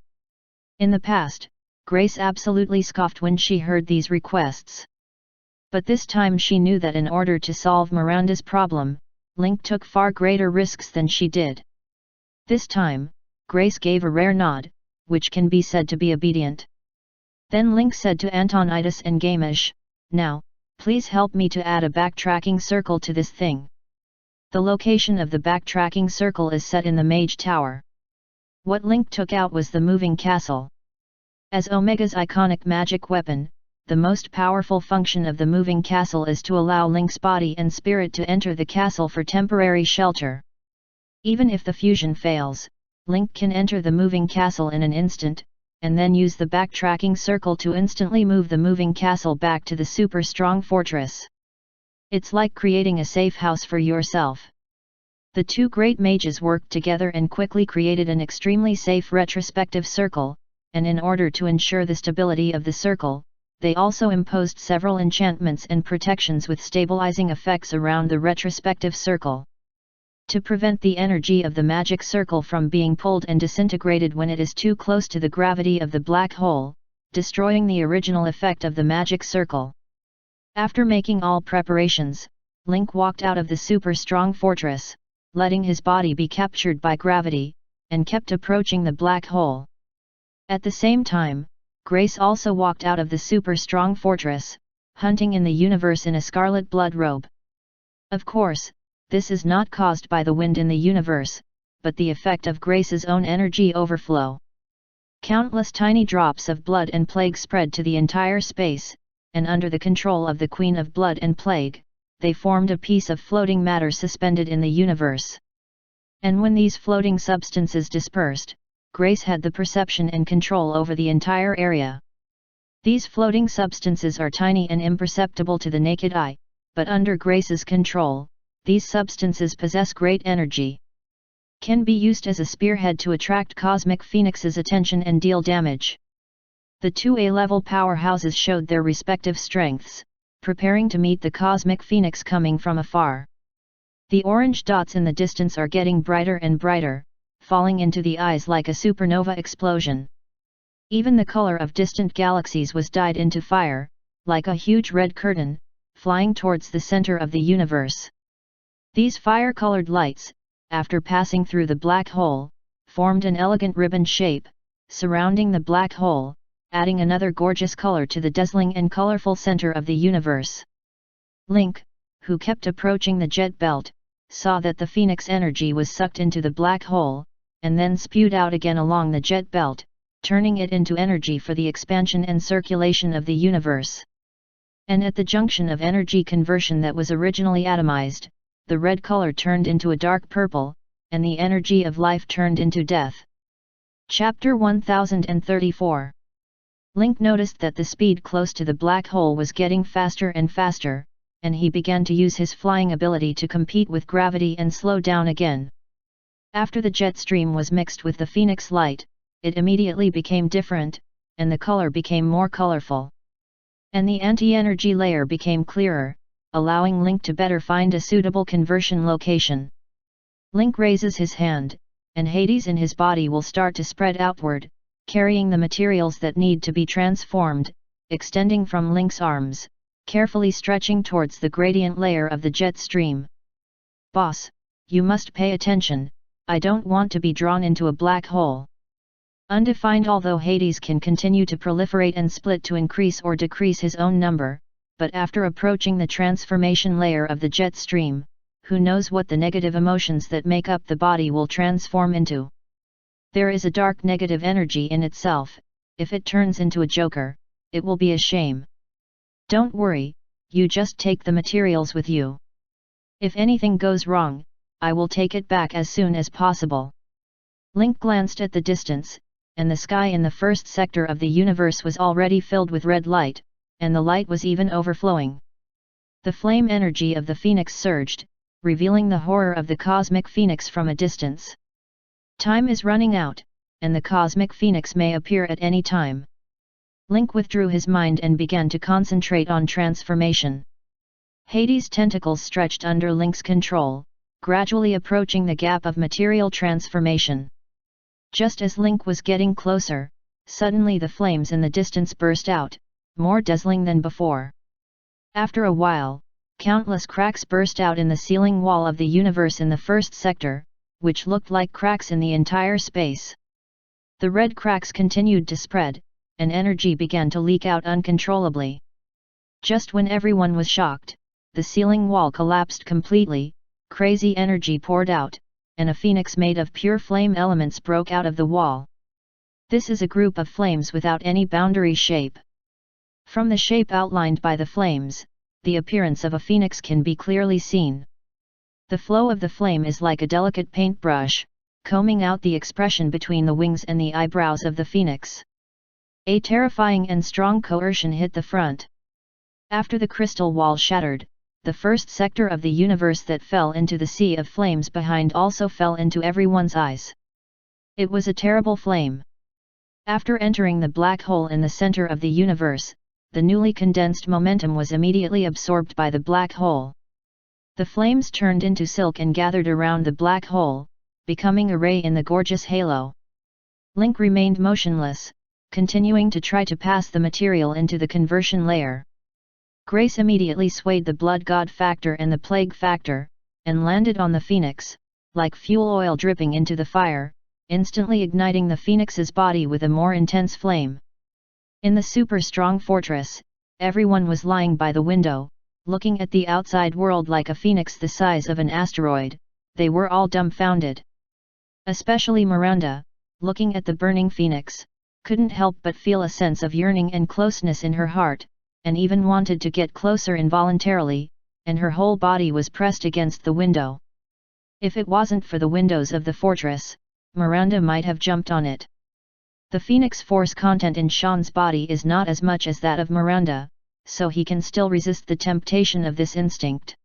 A: In the past, Grace absolutely scoffed when she heard these requests. But this time she knew that in order to solve Miranda's problem, Link took far greater risks than she did. This time, Grace gave a rare nod, which can be said to be obedient. Then Link said to Antonidas and Gamish, "Now, please help me to add a backtracking circle to this thing." The location of the backtracking circle is set in the Mage Tower. What Link took out was the moving castle. As Omega's iconic magic weapon, the most powerful function of the moving castle is to allow Link's body and spirit to enter the castle for temporary shelter. Even if the fusion fails, Link can enter the moving castle in an instant, and then use the backtracking circle to instantly move the moving castle back to the super strong fortress. It's like creating a safe house for yourself. The two great mages worked together and quickly created an extremely safe retrospective circle, and in order to ensure the stability of the circle, they also imposed several enchantments and protections with stabilizing effects around the retrospective circle. To prevent the energy of the magic circle from being pulled and disintegrated when it is too close to the gravity of the black hole, destroying the original effect of the magic circle. After making all preparations, Link walked out of the super strong fortress, letting his body be captured by gravity, and kept approaching the black hole. At the same time, Grace also walked out of the super strong fortress, hunting in the universe in a scarlet blood robe. Of course, this is not caused by the wind in the universe, but the effect of Grace's own energy overflow. Countless tiny drops of blood and plague spread to the entire space, and under the control of the Queen of Blood and Plague, they formed a piece of floating matter suspended in the universe. And when these floating substances dispersed, Grace had the perception and control over the entire area. These floating substances are tiny and imperceptible to the naked eye, but under Grace's control, these substances possess great energy. Can be used as a spearhead to attract Cosmic Phoenix's attention and deal damage. The two A-level powerhouses showed their respective strengths, preparing to meet the Cosmic Phoenix coming from afar. The orange dots in the distance are getting brighter and brighter, falling into the eyes like a supernova explosion. Even the color of distant galaxies was dyed into fire, like a huge red curtain, flying towards the center of the universe. These fire-colored lights, after passing through the black hole, formed an elegant ribbon shape, surrounding the black hole, adding another gorgeous color to the dazzling and colorful center of the universe. Link, who kept approaching the jet belt, saw that the Phoenix energy was sucked into the black hole, and then spewed out again along the jet belt, turning it into energy for the expansion and circulation of the universe. And at the junction of energy conversion that was originally atomized, the red color turned into a dark purple, and the energy of life turned into death. Chapter 1034. Link noticed that the speed close to the black hole was getting faster and faster, and he began to use his flying ability to compete with gravity and slow down again. After the jet stream was mixed with the Phoenix light, it immediately became different, and the color became more colorful. And the anti-energy layer became clearer, allowing Link to better find a suitable conversion location. Link raises his hand, and Hades in his body will start to spread outward, carrying the materials that need to be transformed, extending from Link's arms, carefully stretching towards the gradient layer of the jet stream. "Boss, you must pay attention, I don't want to be drawn into a black hole." Undefined. Although Hades can continue to proliferate and split to increase or decrease his own number, but after approaching the transformation layer of the jet stream, who knows what the negative emotions that make up the body will transform into. There is a dark negative energy in itself. If it turns into a joker, it will be a shame. Don't worry, you just take the materials with you. If anything goes wrong, I will take it back as soon as possible. Link glanced at the distance, and the sky in the first sector of the universe was already filled with red light, and the light was even overflowing. The flame energy of the phoenix surged, revealing the horror of the cosmic phoenix from a distance. Time is running out, and the cosmic phoenix may appear at any time. Link withdrew his mind and began to concentrate on transformation. Hades' tentacles stretched under Link's control, gradually approaching the gap of material transformation. Just as Link was getting closer, suddenly the flames in the distance burst out, more dazzling than before. After a while, countless cracks burst out in the ceiling wall of the universe in the first sector, which looked like cracks in the entire space. The red cracks continued to spread, and energy began to leak out uncontrollably. Just when everyone was shocked, the ceiling wall collapsed completely, crazy energy poured out, and a phoenix made of pure flame elements broke out of the wall. This is a group of flames without any boundary shape. From the shape outlined by the flames, the appearance of a phoenix can be clearly seen. The flow of the flame is like a delicate paintbrush, combing out the expression between the wings and the eyebrows of the phoenix. A terrifying and strong coercion hit the front. After the crystal wall shattered, the first sector of the universe that fell into the sea of flames behind also fell into everyone's eyes. It was a terrible flame. After entering the black hole in the center of the universe, the newly condensed momentum was immediately absorbed by the black hole. The flames turned into silk and gathered around the black hole, becoming a ray in the gorgeous halo. Link remained motionless, continuing to try to pass the material into the conversion layer. Grace immediately swayed the blood god factor and the plague factor, and landed on the phoenix, like fuel oil dripping into the fire, instantly igniting the phoenix's body with a more intense flame. In the super-strong fortress, everyone was lying by the window, looking at the outside world like a phoenix the size of an asteroid. They were all dumbfounded. Especially Miranda, looking at the burning phoenix, couldn't help but feel a sense of yearning and closeness in her heart, and even wanted to get closer involuntarily, and her whole body was pressed against the window. If it wasn't for the windows of the fortress, Miranda might have jumped on it. The phoenix force content in Sean's body is not as much as that of Miranda, so he can still resist the temptation of this instinct.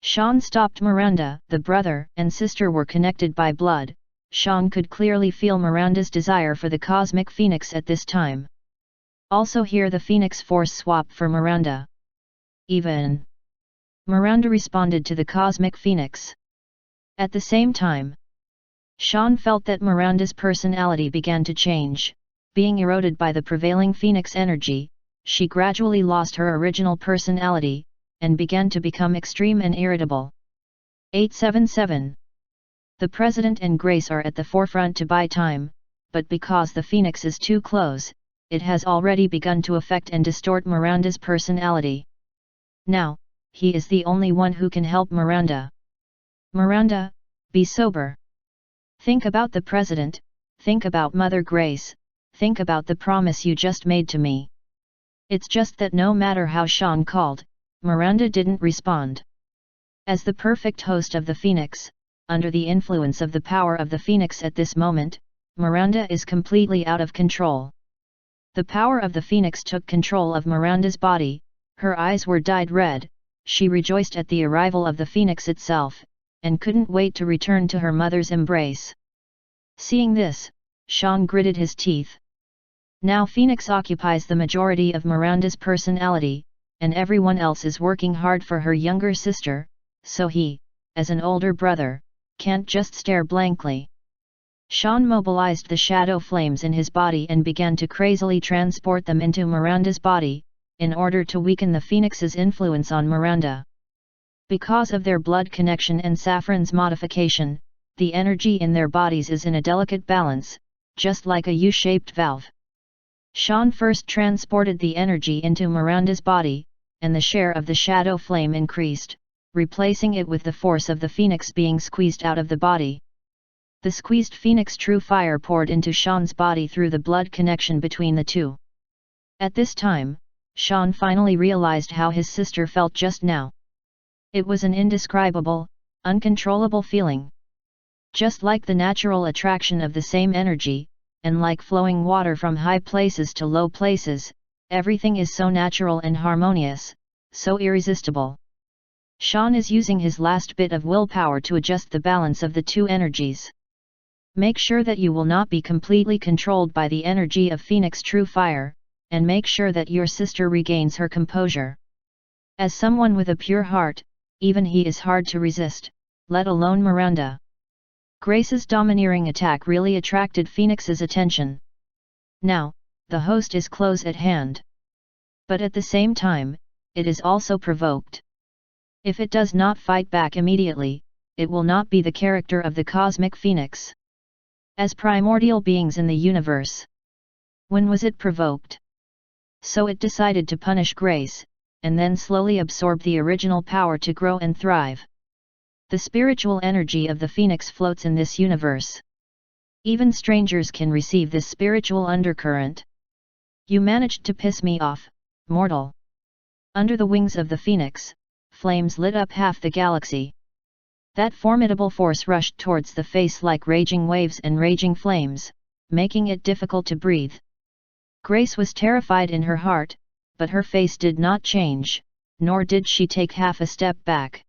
A: Sean stopped Miranda. The brother and sister were connected by blood. Sean could clearly feel Miranda's desire for the cosmic phoenix at this time. Also hear the phoenix force swap for Miranda. Even Miranda responded to the cosmic phoenix. At the same time, Sean felt that Miranda's personality began to change. Being eroded by the prevailing phoenix energy, she gradually lost her original personality, and began to become extreme and irritable. 877. The President and Grace are at the forefront to buy time, but because the phoenix is too close, it has already begun to affect and distort Miranda's personality. Now, he is the only one who can help Miranda. Miranda, be sober. Think about the President, think about Mother Grace, think about the promise you just made to me. It's just that no matter how Sean called, Miranda didn't respond. As the perfect host of the Phoenix, under the influence of the power of the Phoenix at this moment, Miranda is completely out of control. The power of the Phoenix took control of Miranda's body, her eyes were dyed red, she rejoiced at the arrival of the Phoenix itself, and couldn't wait to return to her mother's embrace. Seeing this, Sean gritted his teeth. Now Phoenix occupies the majority of Miranda's personality, and everyone else is working hard for her younger sister, so he, as an older brother, can't just stare blankly. Sean mobilized the shadow flames in his body and began to crazily transport them into Miranda's body, in order to weaken the Phoenix's influence on Miranda. Because of their blood connection and Saffron's modification, the energy in their bodies is in a delicate balance, just like a U-shaped valve. Sean first transported the energy into Miranda's body, and the share of the shadow flame increased, replacing it with the force of the Phoenix being squeezed out of the body. The squeezed Phoenix true fire poured into Sean's body through the blood connection between the two. At this time, Sean finally realized how his sister felt just now. It was an indescribable, uncontrollable feeling. Just like the natural attraction of the same energy, and like flowing water from high places to low places, Everything is so natural and harmonious, so irresistible. Shan is using his last bit of willpower to adjust the balance of the two energies. Make sure that you will not be completely controlled by the energy of Phoenix True Fire, and make sure that your sister regains her composure. As someone with a pure heart, even he is hard to resist, let alone Miranda. Grace's domineering attack really attracted Phoenix's attention. Now, the host is close at hand. But at the same time, it is also provoked. If it does not fight back immediately, it will not be the character of the cosmic phoenix. As primordial beings in the universe. When was it provoked? So it decided to punish Grace, and then slowly absorb the original power to grow and thrive. The spiritual energy of the phoenix floats in this universe. Even strangers can receive this spiritual undercurrent. You managed to piss me off, mortal. Under the wings of the phoenix, flames lit up half the galaxy. That formidable force rushed towards the face like raging waves and raging flames, making it difficult to breathe. Grace was terrified in her heart, but her face did not change, nor did she take half a step back.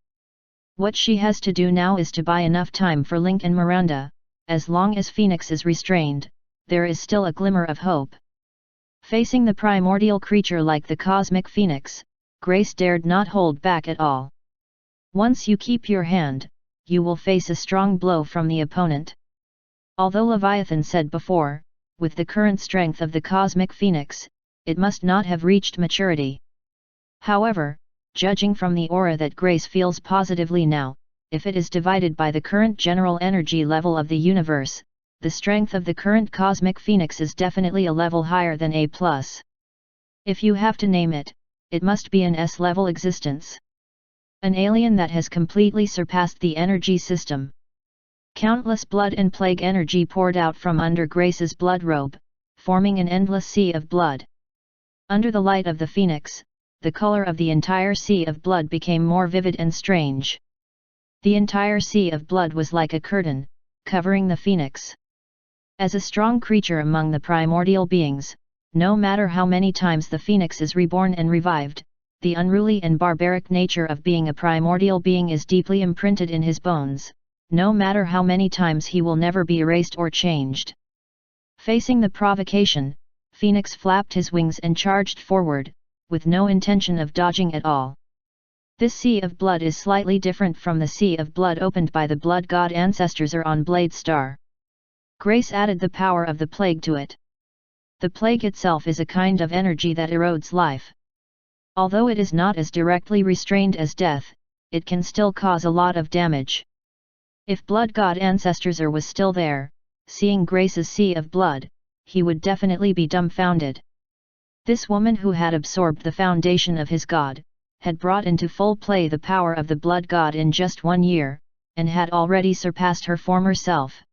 A: What she has to do now is to buy enough time for Link and Miranda. As long as Phoenix is restrained, there is still a glimmer of hope. Facing the primordial creature like the cosmic phoenix, Grace dared not hold back at all. Once you keep your hand, you will face a strong blow from the opponent. Although Leviathan said before, with the current strength of the cosmic phoenix, it must not have reached maturity. However, judging from the aura that Grace feels positively now, if it is divided by the current general energy level of the universe, the strength of the current cosmic phoenix is definitely a level higher than A+. If you have to name it, it must be an S-level existence. An alien that has completely surpassed the energy system. Countless blood and plague energy poured out from under Grace's blood robe, forming an endless sea of blood. Under the light of the phoenix, the color of the entire sea of blood became more vivid and strange. The entire sea of blood was like a curtain, covering the phoenix. As a strong creature among the primordial beings, no matter how many times the phoenix is reborn and revived, the unruly and barbaric nature of being a primordial being is deeply imprinted in his bones, no matter how many times he will never be erased or changed. Facing the provocation, Phoenix flapped his wings and charged forward, with no intention of dodging at all. This sea of blood is slightly different from the sea of blood opened by the blood god ancestors on Blade Star. Grace added the power of the plague to it. The plague itself is a kind of energy that erodes life. Although it is not as directly restrained as death, it can still cause a lot of damage. If blood god ancestors was still there, seeing Grace's sea of blood, he would definitely be dumbfounded. This woman who had absorbed the foundation of his god, had brought into full play the power of the blood god in just 1 year, and had already surpassed her former self.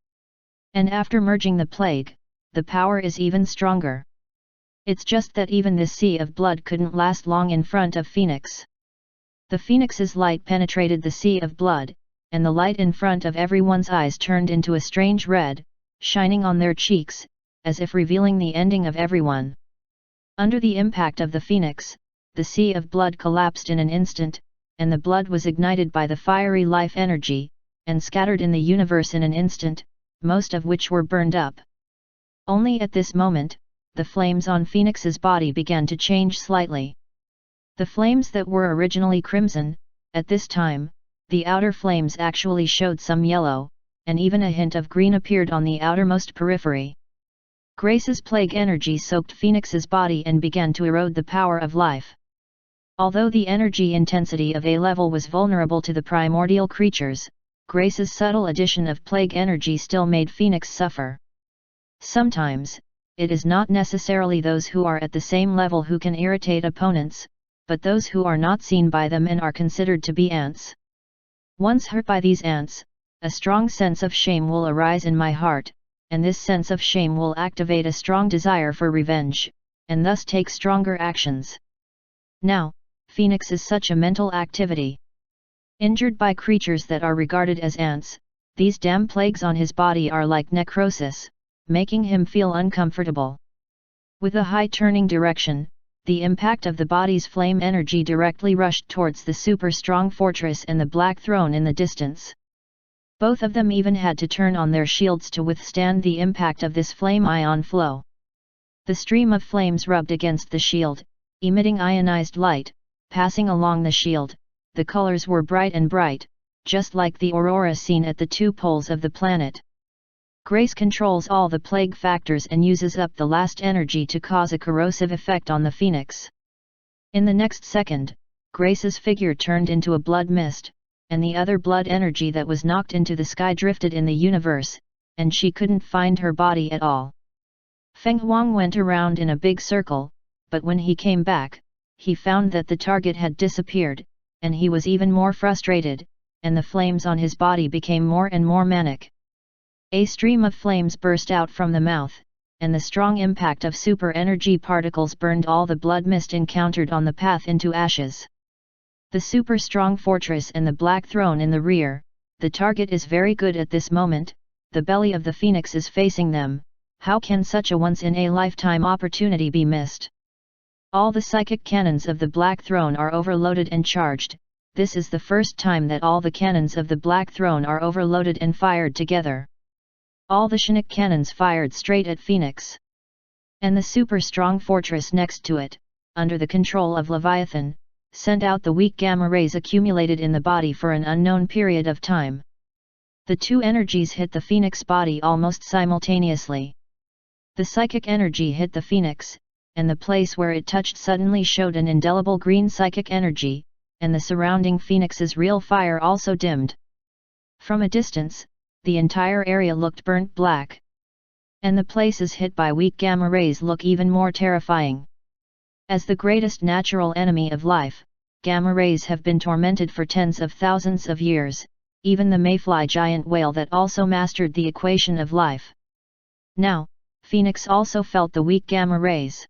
A: And after merging the plague, the power is even stronger. It's just that even this sea of blood couldn't last long in front of Phoenix. The Phoenix's light penetrated the sea of blood, and the light in front of everyone's eyes turned into a strange red, shining on their cheeks, as if revealing the ending of everyone. Under the impact of the Phoenix, the sea of blood collapsed in an instant, and the blood was ignited by the fiery life energy, and scattered in the universe in an instant, most of which were burned up. Only at this moment, the flames on Phoenix's body began to change slightly. The flames that were originally crimson, at this time, the outer flames actually showed some yellow, and even a hint of green appeared on the outermost periphery. Grace's plague energy soaked Phoenix's body and began to erode the power of life. Although the energy intensity of A level was vulnerable to the primordial creatures, Grace's subtle addition of plague energy still made Phoenix suffer. Sometimes, it is not necessarily those who are at the same level who can irritate opponents, but those who are not seen by them and are considered to be ants. Once hurt by these ants, a strong sense of shame will arise in my heart, and this sense of shame will activate a strong desire for revenge, and thus take stronger actions. Now, Phoenix is such a mental activity. Injured by creatures that are regarded as ants, these damn plagues on his body are like necrosis, making him feel uncomfortable. With a high turning direction, the impact of the body's flame energy directly rushed towards the super strong fortress and the black throne in the distance. Both of them even had to turn on their shields to withstand the impact of this flame ion flow. The stream of flames rubbed against the shield, emitting ionized light, passing along the shield. The colors were bright and bright, just like the aurora seen at the 2 poles of the planet. Grace controls all the plague factors and uses up the last energy to cause a corrosive effect on the phoenix. In the next second, Grace's figure turned into a blood mist, and the other blood energy that was knocked into the sky drifted in the universe, and she couldn't find her body at all. Feng Huang went around in a big circle, but when he came back, he found that the target had disappeared, and he was even more frustrated, and the flames on his body became more and more manic. A stream of flames burst out from the mouth, and the strong impact of super energy particles burned all the blood mist encountered on the path into ashes. The super strong fortress and the black throne in the rear, the target is very good at this moment, the belly of the phoenix is facing them. How can such a once-in-a-lifetime opportunity be missed? All the psychic cannons of the Black Throne are overloaded and charged. This is the first time that all the cannons of the Black Throne are overloaded and fired together. All the Chinook cannons fired straight at Phoenix. And the super strong fortress next to it, under the control of Leviathan, sent out the weak gamma rays accumulated in the body for an unknown period of time. The 2 energies hit the Phoenix body almost simultaneously. The psychic energy hit the phoenix, and the place where it touched suddenly showed an indelible green psychic energy, and the surrounding phoenix's real fire also dimmed. From a distance, the entire area looked burnt black. And the places hit by weak gamma rays look even more terrifying. As the greatest natural enemy of life, gamma rays have been tormented for tens of thousands of years, even the mayfly giant whale that also mastered the equation of life. Now, Phoenix also felt the weak gamma rays.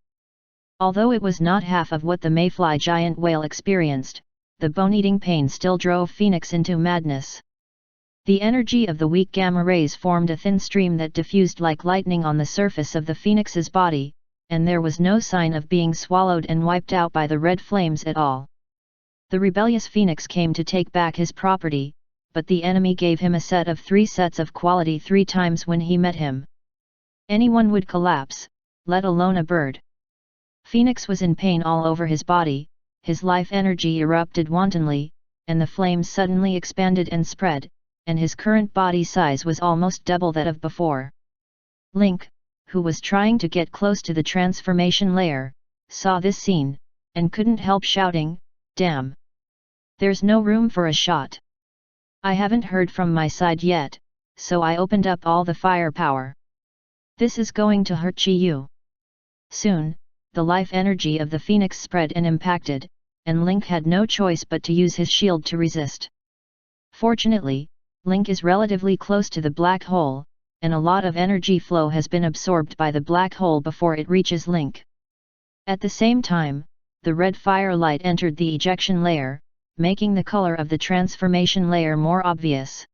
A: Although it was not half of what the mayfly giant whale experienced, the bone-eating pain still drove Phoenix into madness. The energy of the weak gamma rays formed a thin stream that diffused like lightning on the surface of the phoenix's body, and there was no sign of being swallowed and wiped out by the red flames at all. The rebellious phoenix came to take back his property, but the enemy gave him a set of 3 sets of quality 3 times when he met him. Anyone would collapse, let alone a bird. Phoenix was in pain all over his body, his life energy erupted wantonly, and the flames suddenly expanded and spread, and his current body size was almost double that of before. Link, who was trying to get close to the transformation layer, saw this scene, and couldn't help shouting, "Damn! There's no room for a shot. I haven't heard from my side yet, so I opened up all the firepower. This is going to hurt you." Soon, the life energy of the phoenix spread and impacted, and Link had no choice but to use his shield to resist. Fortunately, Link is relatively close to the black hole, and a lot of energy flow has been absorbed by the black hole before it reaches Link. At the same time, the red firelight entered the ejection layer, making the color of the transformation layer more obvious.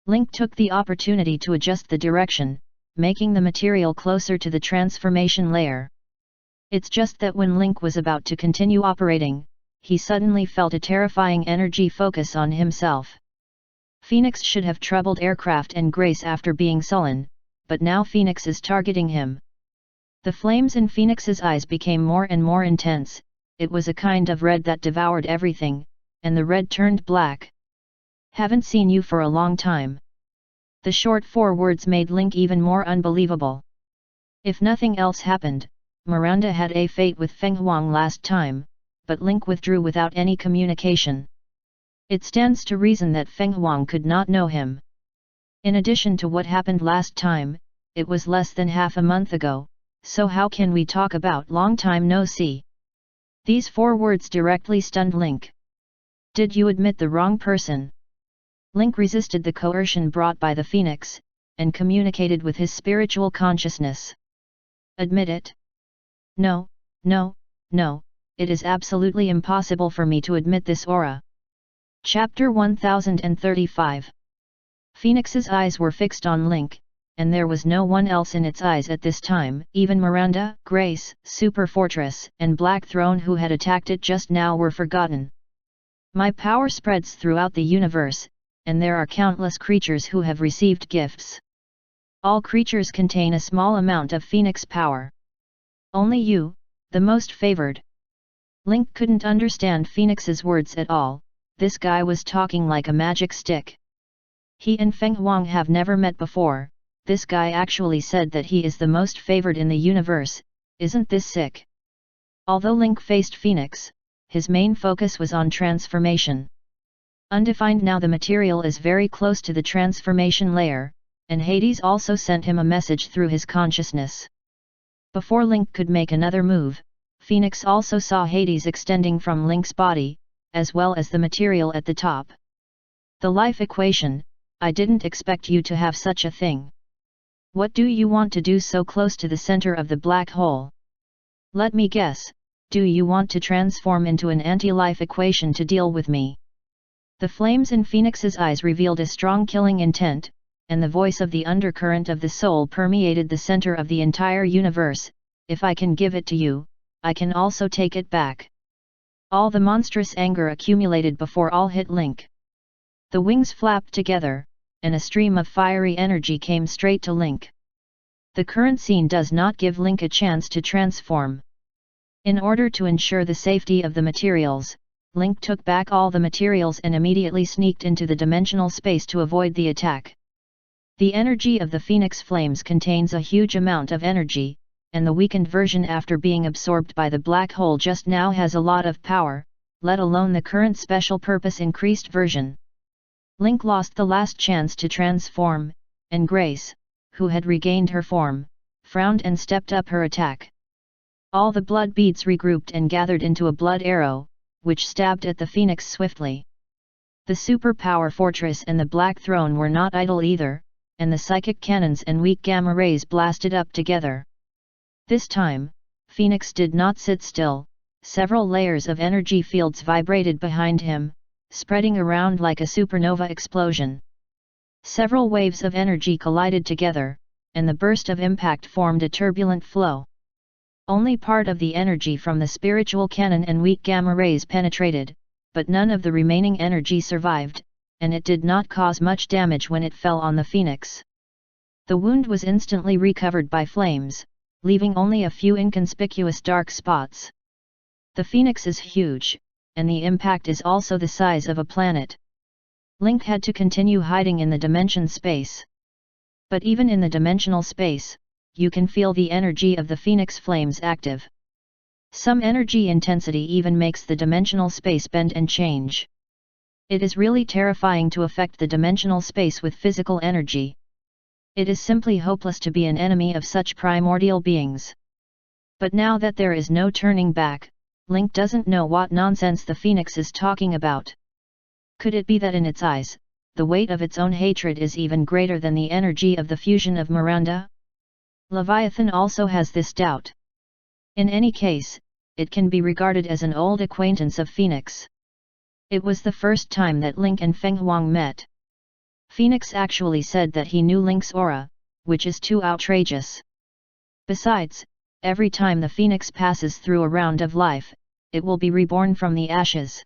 A: Link took the opportunity to adjust the direction, making the material closer to the transformation layer. It's just that when Link was about to continue operating, he suddenly felt a terrifying energy focus on himself. Phoenix should have troubled aircraft and Grace after being sullen, but now Phoenix is targeting him. The flames in Phoenix's eyes became more and more intense. It was a kind of red that devoured everything, and the red turned black. "Haven't seen you for a long time." The short 4 words made Link even more unbelievable. If nothing else happened, Miranda had a fate with Feng Huang last time, but Link withdrew without any communication. It stands to reason that Feng Huang could not know him. In addition to what happened last time, it was less than half a month ago, so how can we talk about long time no see? These 4 words directly stunned Link. "Did you admit the wrong person?" Link resisted the coercion brought by the Phoenix, and communicated with his spiritual consciousness. "Admit it? No, no, no, it is absolutely impossible for me to admit this aura." Chapter 1035. Phoenix's eyes were fixed on Link, and there was no one else in its eyes at this time. Even Miranda, Grace, Super Fortress, and Black Throne who had attacked it just now were forgotten. My power spreads throughout the universe, and there are countless creatures who have received gifts. All creatures contain a small amount of Phoenix power. Only you, the most favored. Link couldn't understand Phoenix's words at all. This guy was talking like a magic stick. He and Feng Huang have never met before. This guy actually said that he is the most favored in the universe. Isn't this sick? Although Link faced Phoenix, his main focus was on transformation. Undefined now, the material is very close to the transformation layer, and Hades also sent him a message through his consciousness. Before Link could make another move, Phoenix also saw Hades extending from Link's body, as well as the material at the top. The life equation, I didn't expect you to have such a thing. What do you want to do so close to the center of the black hole? Let me guess, do you want to transform into an anti-life equation to deal with me? The flames in Phoenix's eyes revealed a strong killing intent, and the voice of the undercurrent of the soul permeated the center of the entire universe. If I can give it to you, I can also take it back. All the monstrous anger accumulated before all hit Link. The wings flapped together, and a stream of fiery energy came straight to Link. The current scene does not give Link a chance to transform. In order to ensure the safety of the materials, Link took back all the materials and immediately sneaked into the dimensional space to avoid the attack. The energy of the Phoenix Flames contains a huge amount of energy, and the weakened version after being absorbed by the black hole just now has a lot of power, let alone the current special purpose increased version. Link lost the last chance to transform, and Grace, who had regained her form, frowned and stepped up her attack. All the blood beads regrouped and gathered into a blood arrow, which stabbed at the Phoenix swiftly. The superpower fortress and the Black Throne were not idle either, and the psychic cannons and weak gamma rays blasted up together. This time, Phoenix did not sit still. Several layers of energy fields vibrated behind him, spreading around like a supernova explosion. Several waves of energy collided together, and the burst of impact formed a turbulent flow. Only part of the energy from the spiritual cannon and weak gamma rays penetrated, but none of the remaining energy survived, and it did not cause much damage when it fell on the Phoenix. The wound was instantly recovered by flames, leaving only a few inconspicuous dark spots. The Phoenix is huge, and the impact is also the size of a planet. Link had to continue hiding in the dimension space. But even in the dimensional space, you can feel the energy of the Phoenix Flames active. Some energy intensity even makes the dimensional space bend and change. It is really terrifying to affect the dimensional space with physical energy. It is simply hopeless to be an enemy of such primordial beings. But now that there is no turning back, Link doesn't know what nonsense the Phoenix is talking about. Could it be that in its eyes, the weight of its own hatred is even greater than the energy of the fusion of Miranda? Leviathan also has this doubt. In any case, it can be regarded as an old acquaintance of Phoenix. It was the first time that Link and Feng Huang met. Phoenix actually said that he knew Link's aura, which is too outrageous. Besides, every time the Phoenix passes through a round of life, it will be reborn from the ashes.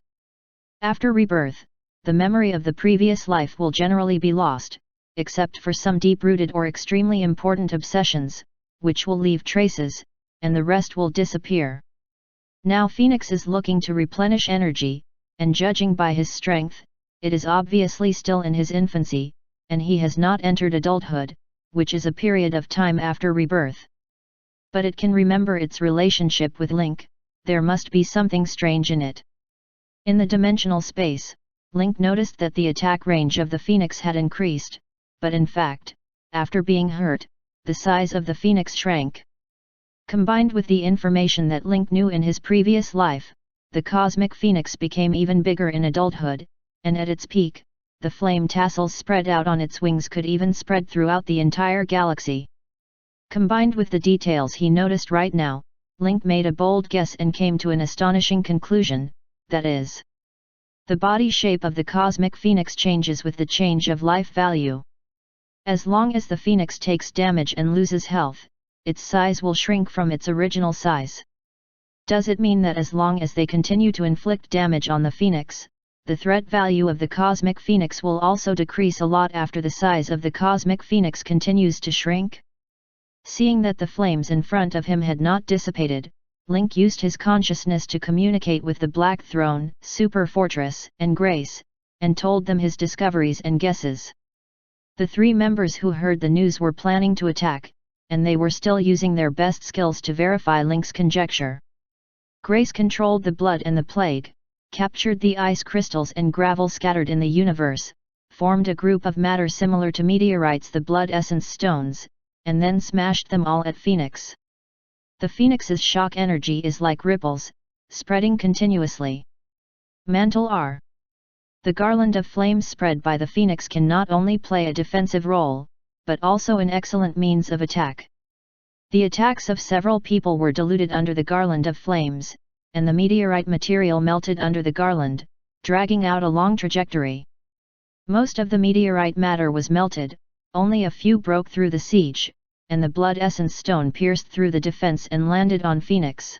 A: After rebirth, the memory of the previous life will generally be lost, except for some deep-rooted or extremely important obsessions, which will leave traces, and the rest will disappear. Now Phoenix is looking to replenish energy, and judging by his strength, it is obviously still in his infancy, and he has not entered adulthood, which is a period of time after rebirth. But it can remember its relationship with Link. There must be something strange in it. In the dimensional space, Link noticed that the attack range of the Phoenix had increased, but in fact, after being hurt, the size of the Phoenix shrank. Combined with the information that Link knew in his previous life, the cosmic Phoenix became even bigger in adulthood, and at its peak, the flame tassels spread out on its wings could even spread throughout the entire galaxy. Combined with the details he noticed right now, Link made a bold guess and came to an astonishing conclusion, that is, the body shape of the cosmic Phoenix changes with the change of life value. As long as the phoenix takes damage and loses health, its size will shrink from its original size. Does it mean that as long as they continue to inflict damage on the phoenix, the threat value of the cosmic phoenix will also decrease a lot after the size of the cosmic phoenix continues to shrink? Seeing that the flames in front of him had not dissipated, Link used his consciousness to communicate with the Black Throne, Super Fortress, and Grace, and told them his discoveries and guesses. The three members who heard the news were planning to attack, and they were still using their best skills to verify Link's conjecture. Grace controlled the blood and the plague, captured the ice crystals and gravel scattered in the universe, formed a group of matter similar to meteorites, the blood essence stones, and then smashed them all at Phoenix. The Phoenix's shock energy is like ripples, spreading continuously. Mantle R. The garland of flames spread by the Phoenix can not only play a defensive role, but also an excellent means of attack. The attacks of several people were diluted under the garland of flames, and the meteorite material melted under the garland, dragging out a long trajectory. Most of the meteorite matter was melted, only a few broke through the siege, and the blood essence stone pierced through the defense and landed on Phoenix.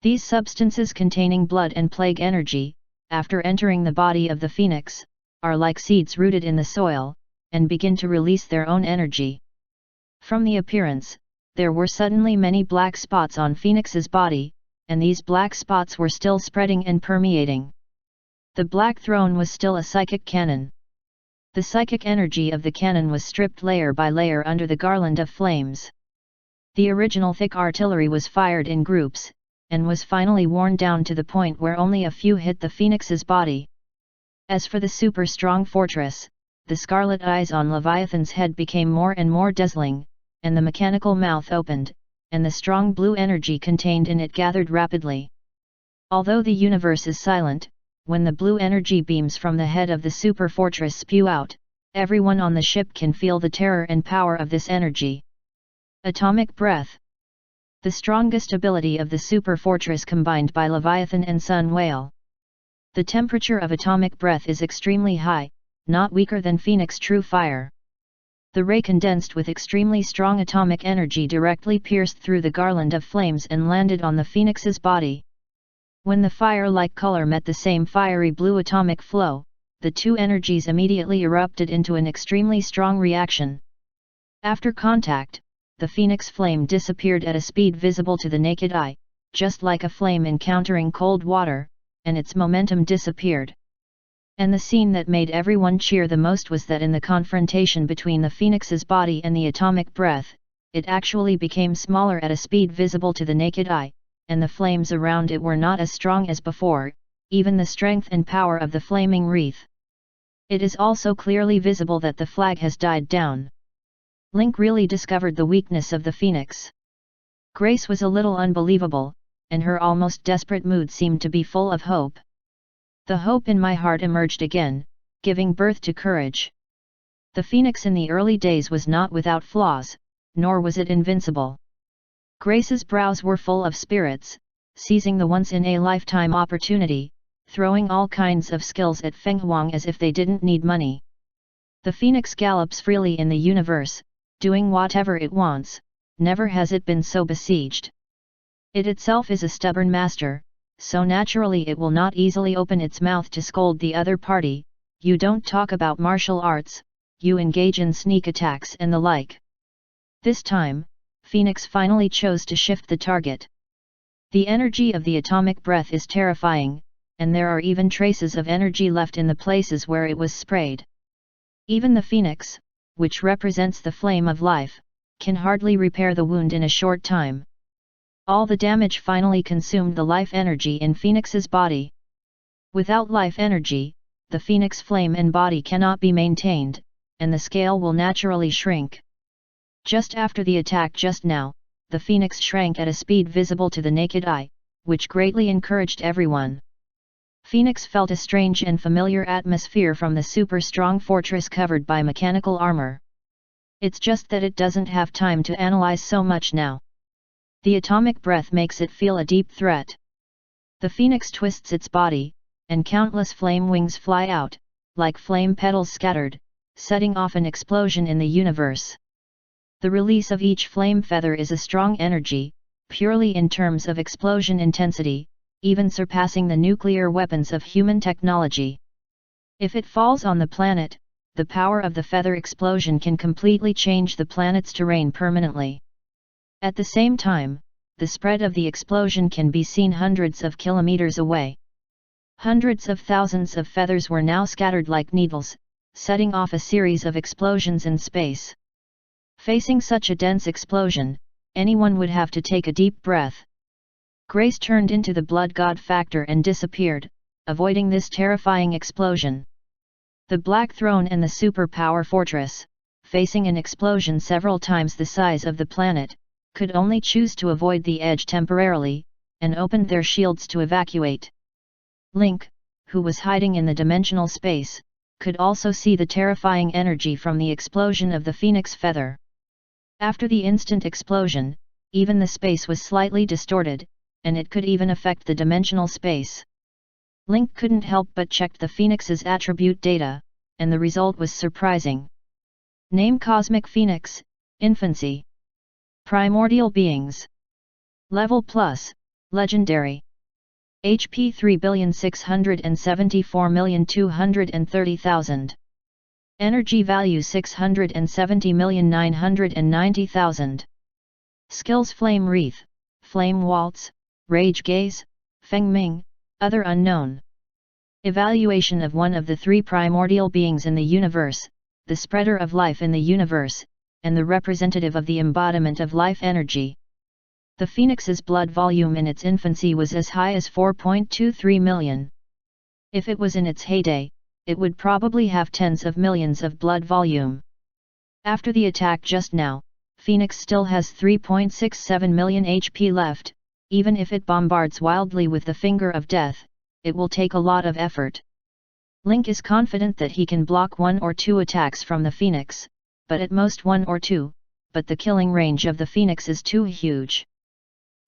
A: These substances containing blood and plague energy, after entering the body of the Phoenix, are like seeds rooted in the soil, and begin to release their own energy. From the appearance, there were suddenly many black spots on Phoenix's body, and these black spots were still spreading and permeating. The Black Throne was still a psychic cannon. The psychic energy of the cannon was stripped layer by layer under the garland of flames. The original thick artillery was fired in groups, and was finally worn down to the point where only a few hit the Phoenix's body. As for the super strong fortress, the scarlet eyes on Leviathan's head became more and more dazzling, and the mechanical mouth opened, and the strong blue energy contained in it gathered rapidly. Although the universe is silent, when the blue energy beams from the head of the super fortress spew out, everyone on the ship can feel the terror and power of this energy. Atomic breath. The strongest ability of the super fortress combined by Leviathan and Sun Whale. The temperature of atomic breath is extremely high, not weaker than Phoenix True Fire. The ray condensed with extremely strong atomic energy directly pierced through the garland of flames and landed on the Phoenix's body. When the fire-like color met the same fiery blue atomic flow, the two energies immediately erupted into an extremely strong reaction. After contact, the Phoenix flame disappeared at a speed visible to the naked eye, just like a flame encountering cold water, and its momentum disappeared. And the scene that made everyone cheer the most was that in the confrontation between the Phoenix's body and the atomic breath, it actually became smaller at a speed visible to the naked eye, and the flames around it were not as strong as before, even the strength and power of the flaming wreath. It is also clearly visible that the flag has died down. Link really discovered the weakness of the Phoenix. Grace was a little unbelievable, and her almost desperate mood seemed to be full of hope. The hope in my heart emerged again, giving birth to courage. The Phoenix in the early days was not without flaws, nor was it invincible. Grace's brows were full of spirits, seizing the once-in-a-lifetime opportunity, throwing all kinds of skills at Feng Huang as if they didn't need money. The Phoenix gallops freely in the universe, doing whatever it wants, never has it been so besieged. It itself is a stubborn master, so naturally it will not easily open its mouth to scold the other party. You don't talk about martial arts, you engage in sneak attacks and the like. This time, Phoenix finally chose to shift the target. The energy of the atomic breath is terrifying, and there are even traces of energy left in the places where it was sprayed. Even the Phoenix, which represents the flame of life, can hardly repair the wound in a short time. All the damage finally consumed the life energy in Phoenix's body. Without life energy, the Phoenix flame and body cannot be maintained, and the scale will naturally shrink. Just after the attack just now, the Phoenix shrank at a speed visible to the naked eye, which greatly encouraged everyone. Phoenix felt a strange and familiar atmosphere from the super strong fortress covered by mechanical armor. It's just that it doesn't have time to analyze so much now. The atomic breath makes it feel a deep threat. The Phoenix twists its body, and countless flame wings fly out, like flame petals scattered, setting off an explosion in the universe. The release of each flame feather is a strong energy, purely in terms of explosion intensity, even surpassing the nuclear weapons of human technology. If it falls on the planet, the power of the feather explosion can completely change the planet's terrain permanently. At the same time, the spread of the explosion can be seen hundreds of kilometers away. Hundreds of thousands of feathers were now scattered like needles, setting off a series of explosions in space. Facing such a dense explosion, anyone would have to take a deep breath. Grace turned into the blood god factor and disappeared, avoiding this terrifying explosion. The Black Throne and the superpower fortress, facing an explosion several times the size of the planet, could only choose to avoid the edge temporarily, and opened their shields to evacuate. Link, who was hiding in the dimensional space, could also see the terrifying energy from the explosion of the phoenix feather. After the instant explosion, even the space was slightly distorted, and it could even affect the dimensional space. Link couldn't help but check the Phoenix's attribute data, and the result was surprising. Name: Cosmic Phoenix, Infancy. Primordial Beings. Level Plus, Legendary. HP 3,674,230,000. Energy value 670,990,000. Skills: Flame Wreath, Flame Waltz, Rage Gaze, Feng Ming, Other Unknown. Evaluation of one of the three primordial beings in the universe, the spreader of life in the universe, and the representative of the embodiment of life energy. The Phoenix's blood volume in its infancy was as high as 4.23 million. If it was in its heyday, it would probably have tens of millions of blood volume. After the attack just now, Phoenix still has 3.67 million HP left. Even if it bombards wildly with the finger of death, it will take a lot of effort. Link is confident that he can block one or two attacks from the Phoenix, but at most one or two, but the killing range of the Phoenix is too huge.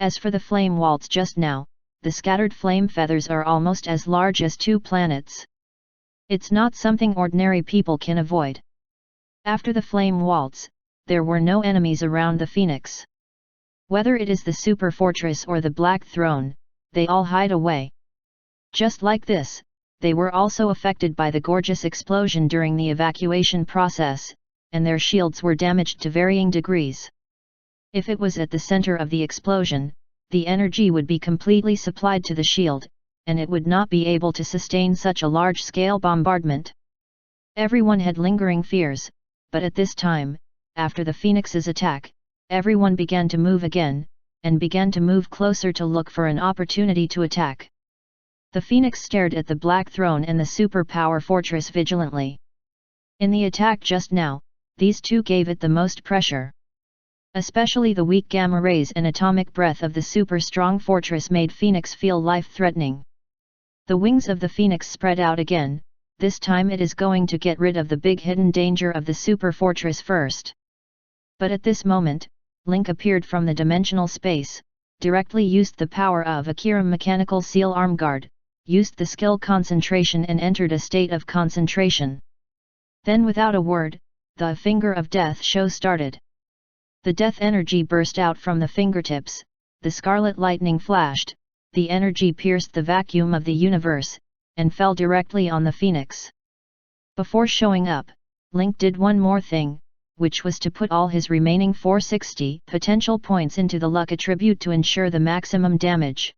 A: As for the flame waltz just now, the scattered flame feathers are almost as large as 2 planets. It's not something ordinary people can avoid. After the flame waltz, there were no enemies around the Phoenix. Whether it is the super fortress or the Black Throne, they all hide away. Just like this, they were also affected by the gorgeous explosion during the evacuation process, and their shields were damaged to varying degrees. If it was at the center of the explosion, the energy would be completely supplied to the shield, and it would not be able to sustain such a large-scale bombardment. Everyone had lingering fears, but at this time, after the Phoenix's attack, everyone began to move again, and began to move closer to look for an opportunity to attack. The Phoenix stared at the Black Throne and the superpower fortress vigilantly. In the attack just now, these two gave it the most pressure. Especially the weak gamma rays and atomic breath of the super-strong fortress made Phoenix feel life-threatening. The wings of the Phoenix spread out again. This time it is going to get rid of the big hidden danger of the super fortress first. But at this moment, Link appeared from the dimensional space, directly used the power of Akira Mechanical Seal Arm Guard, used the skill concentration and entered a state of concentration. Then without a word, the Finger of Death show started. The death energy burst out from the fingertips, the scarlet lightning flashed, the energy pierced the vacuum of the universe, and fell directly on the Phoenix. Before showing up, Link did one more thing, which was to put all his remaining 460 potential points into the luck attribute to ensure the maximum damage.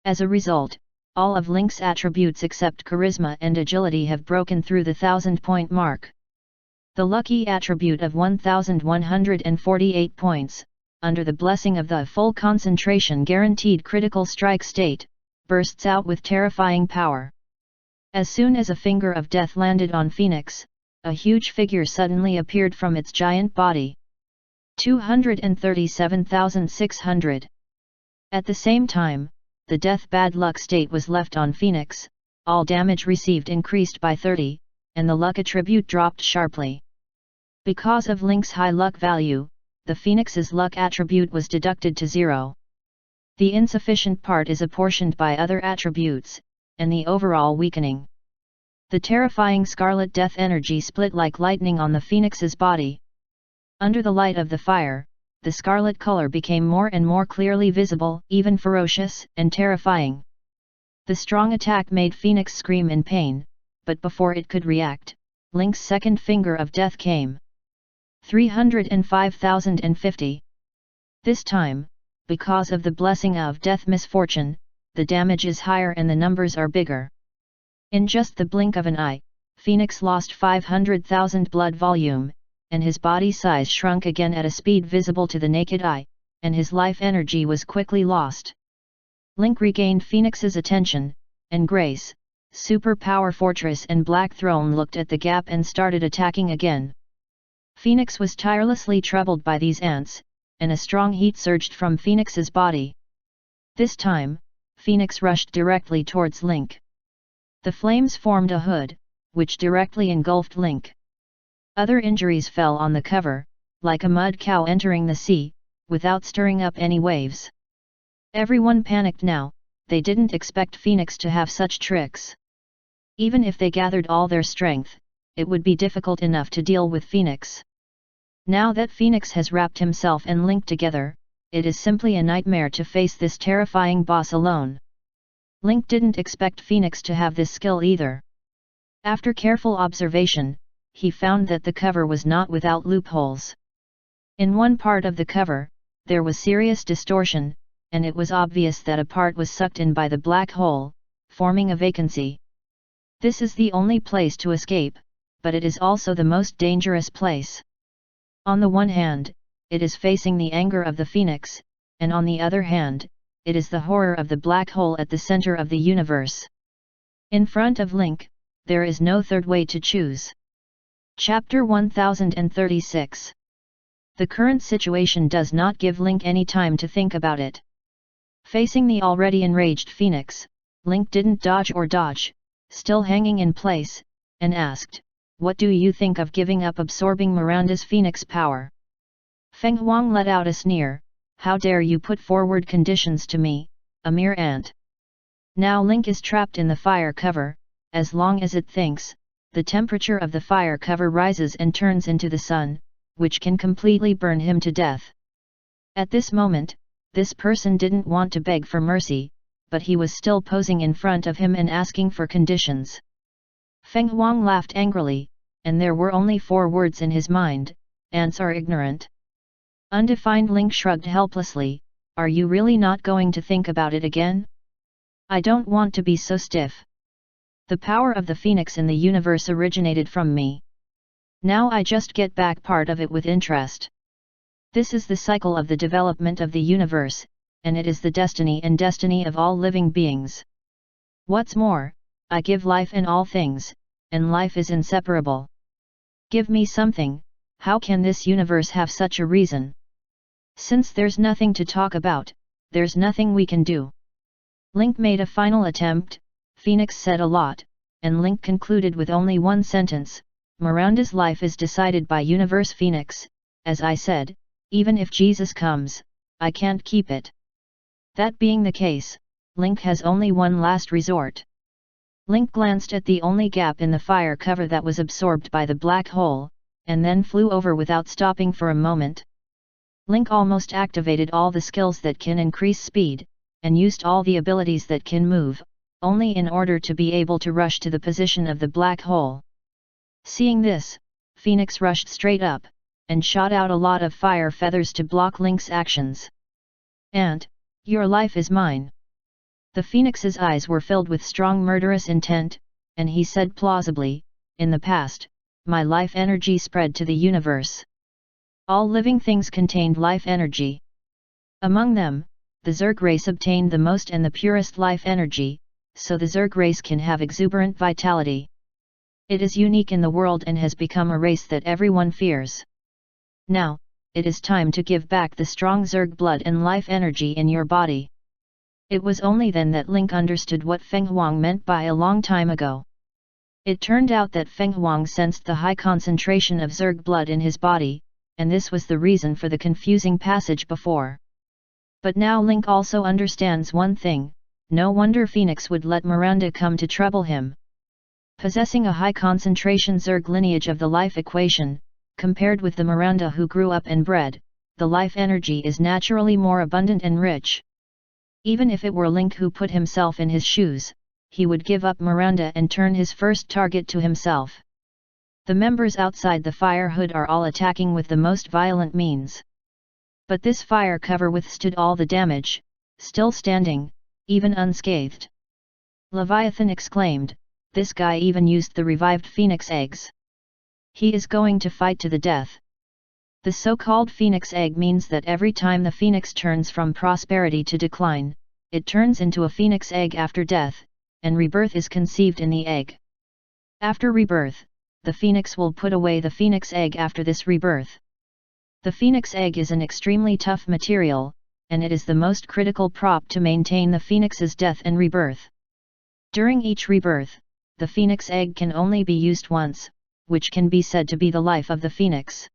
A: As a result, all of Link's attributes except charisma and agility have broken through the 1000-point mark. The lucky attribute of 1148 points, under the blessing of the full concentration guaranteed critical strike state, bursts out with terrifying power. As soon as a Finger of Death landed on Phoenix, a huge figure suddenly appeared from its giant body. 237,600. At the same time, the death bad luck state was left on Phoenix, all damage received increased by 30, and the luck attribute dropped sharply. Because of Link's high luck value, the Phoenix's luck attribute was deducted to 0. The insufficient part is apportioned by other attributes, and the overall weakening. The terrifying scarlet death energy split like lightning on the phoenix's body. Under the light of the fire, the scarlet color became more and more clearly visible, even ferocious and terrifying. The strong attack made Phoenix scream in pain, but before it could react, Link's second finger of death came. 305,050. This time, because of the blessing of death misfortune, the damage is higher and the numbers are bigger. In just the blink of an eye, Phoenix lost 500,000 blood volume, and his body size shrunk again at a speed visible to the naked eye, and his life energy was quickly lost. Link regained Phoenix's attention, and Grace, Super Power Fortress and Black Throne looked at the gap and started attacking again. Phoenix was tirelessly troubled by these ants, and a strong heat surged from Phoenix's body. This time, Phoenix rushed directly towards Link. The flames formed a hood, which directly engulfed Link. Other injuries fell on the cover, like a mud cow entering the sea, without stirring up any waves. Everyone panicked now, they didn't expect Phoenix to have such tricks. Even if they gathered all their strength, it would be difficult enough to deal with Phoenix. Now that Phoenix has wrapped himself and Link together, it is simply a nightmare to face this terrifying boss alone. Link didn't expect Phoenix to have this skill either. After careful observation, he found that the cover was not without loopholes. In one part of the cover, there was serious distortion, and it was obvious that a part was sucked in by the black hole, forming a vacancy. This is the only place to escape, but it is also the most dangerous place. On the one hand, it is facing the anger of the Phoenix, and on the other hand, it is the horror of the black hole at the center of the universe. In front of Link, there is no third way to choose. Chapter 1036. The current situation does not give Link any time to think about it. Facing the already enraged Phoenix, Link didn't dodge or dodge, still hanging in place, and asked, "What do you think of giving up absorbing Miranda's Phoenix power?" Feng Huang let out a sneer, "How dare you put forward conditions to me, a mere ant?" Now Link is trapped in the fire cover. As long as it thinks, the temperature of the fire cover rises and turns into the sun, which can completely burn him to death. At this moment, this person didn't want to beg for mercy, but he was still posing in front of him and asking for conditions. Feng Huang laughed angrily, and there were only 4 words in his mind: "Ants are ignorant." Undefined Link shrugged helplessly, "Are you really not going to think about it again? I don't want to be so stiff. The power of the Phoenix in the universe originated from me. Now I just get back part of it with interest. This is the cycle of the development of the universe, and it is the destiny of all living beings. What's more, I give life in all things, and life is inseparable. Give me something, how can this universe have such a reason? Since there's nothing to talk about, there's nothing we can do." Link made a final attempt. Phoenix said a lot, and Link concluded with only one sentence: "Miranda's life is decided by Universe Phoenix. As I said, even if Jesus comes, I can't keep it." That being the case, Link has only one last resort. Link glanced at the only gap in the fire cover that was absorbed by the black hole, and then flew over without stopping for a moment. Link almost activated all the skills that can increase speed, and used all the abilities that can move, only in order to be able to rush to the position of the black hole. Seeing this, Phoenix rushed straight up, and shot out a lot of fire feathers to block Link's actions. "Ant, your life is mine." The Phoenix's eyes were filled with strong murderous intent, and he said plausibly, "In the past, my life energy spread to the universe. All living things contained life energy. Among them, the Zerg race obtained the most and the purest life energy, so the Zerg race can have exuberant vitality. It is unique in the world and has become a race that everyone fears. Now, it is time to give back the strong Zerg blood and life energy in your body." It was only then that Link understood what Feng Huang meant by a long time ago. It turned out that Feng Huang sensed the high concentration of Zerg blood in his body, and this was the reason for the confusing passage before. But now Link also understands one thing: no wonder Phoenix would let Miranda come to trouble him. Possessing a high concentration Zerg lineage of the life equation, compared with the Miranda who grew up and bred, the life energy is naturally more abundant and rich. Even if it were Link who put himself in his shoes, he would give up Miranda and turn his first target to himself. The members outside the fire hood are all attacking with the most violent means. But this fire cover withstood all the damage, still standing, even unscathed. Leviathan exclaimed, "This guy even used the revived phoenix eggs. He is going to fight to the death." The so-called phoenix egg means that every time the phoenix turns from prosperity to decline, it turns into a phoenix egg after death, and rebirth is conceived in the egg. After rebirth, the phoenix will put away the phoenix egg after this rebirth. The phoenix egg is an extremely tough material, and it is the most critical prop to maintain the phoenix's death and rebirth. During each rebirth, the phoenix egg can only be used once, which can be said to be the life of the phoenix.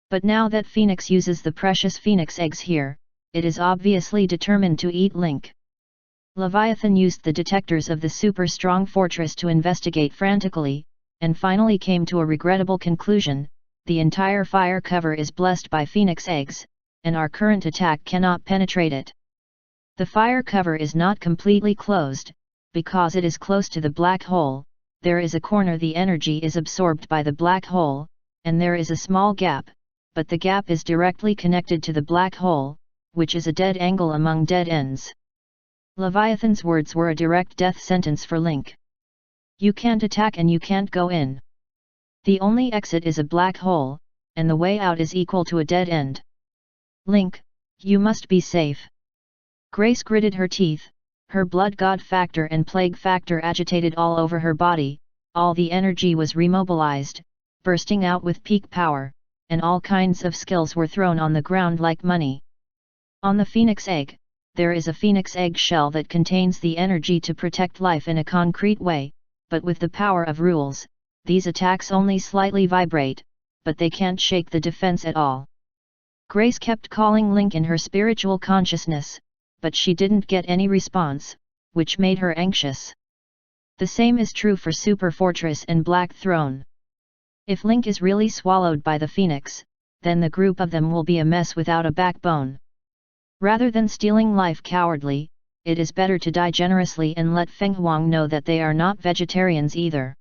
A: But now that Phoenix uses the precious phoenix eggs here, it is obviously determined to eat Link. Leviathan used the detectors of the super-strong fortress to investigate frantically, and finally came to a regrettable conclusion: the entire fire cover is blessed by phoenix eggs, and our current attack cannot penetrate it. The fire cover is not completely closed, because it is close to the black hole. There is a corner the energy is absorbed by the black hole, and there is a small gap, but the gap is directly connected to the black hole, which is a dead angle among dead ends. Leviathan's words were a direct death sentence for Link. You can't attack and you can't go in. The only exit is a black hole, and the way out is equal to a dead end. Link, you must be safe. Grace gritted her teeth, her blood god factor and plague factor agitated all over her body, all the energy was remobilized, bursting out with peak power, and all kinds of skills were thrown on the ground like money. On the phoenix egg, there is a phoenix egg shell that contains the energy to protect life in a concrete way, but with the power of rules, these attacks only slightly vibrate, but they can't shake the defense at all. Grace kept calling Link in her spiritual consciousness, but she didn't get any response, which made her anxious. The same is true for Super Fortress and Black Throne. If Link is really swallowed by the phoenix, then the group of them will be a mess without a backbone. Rather than stealing life cowardly, it is better to die generously and let Feng Huang know that they are not vegetarians either.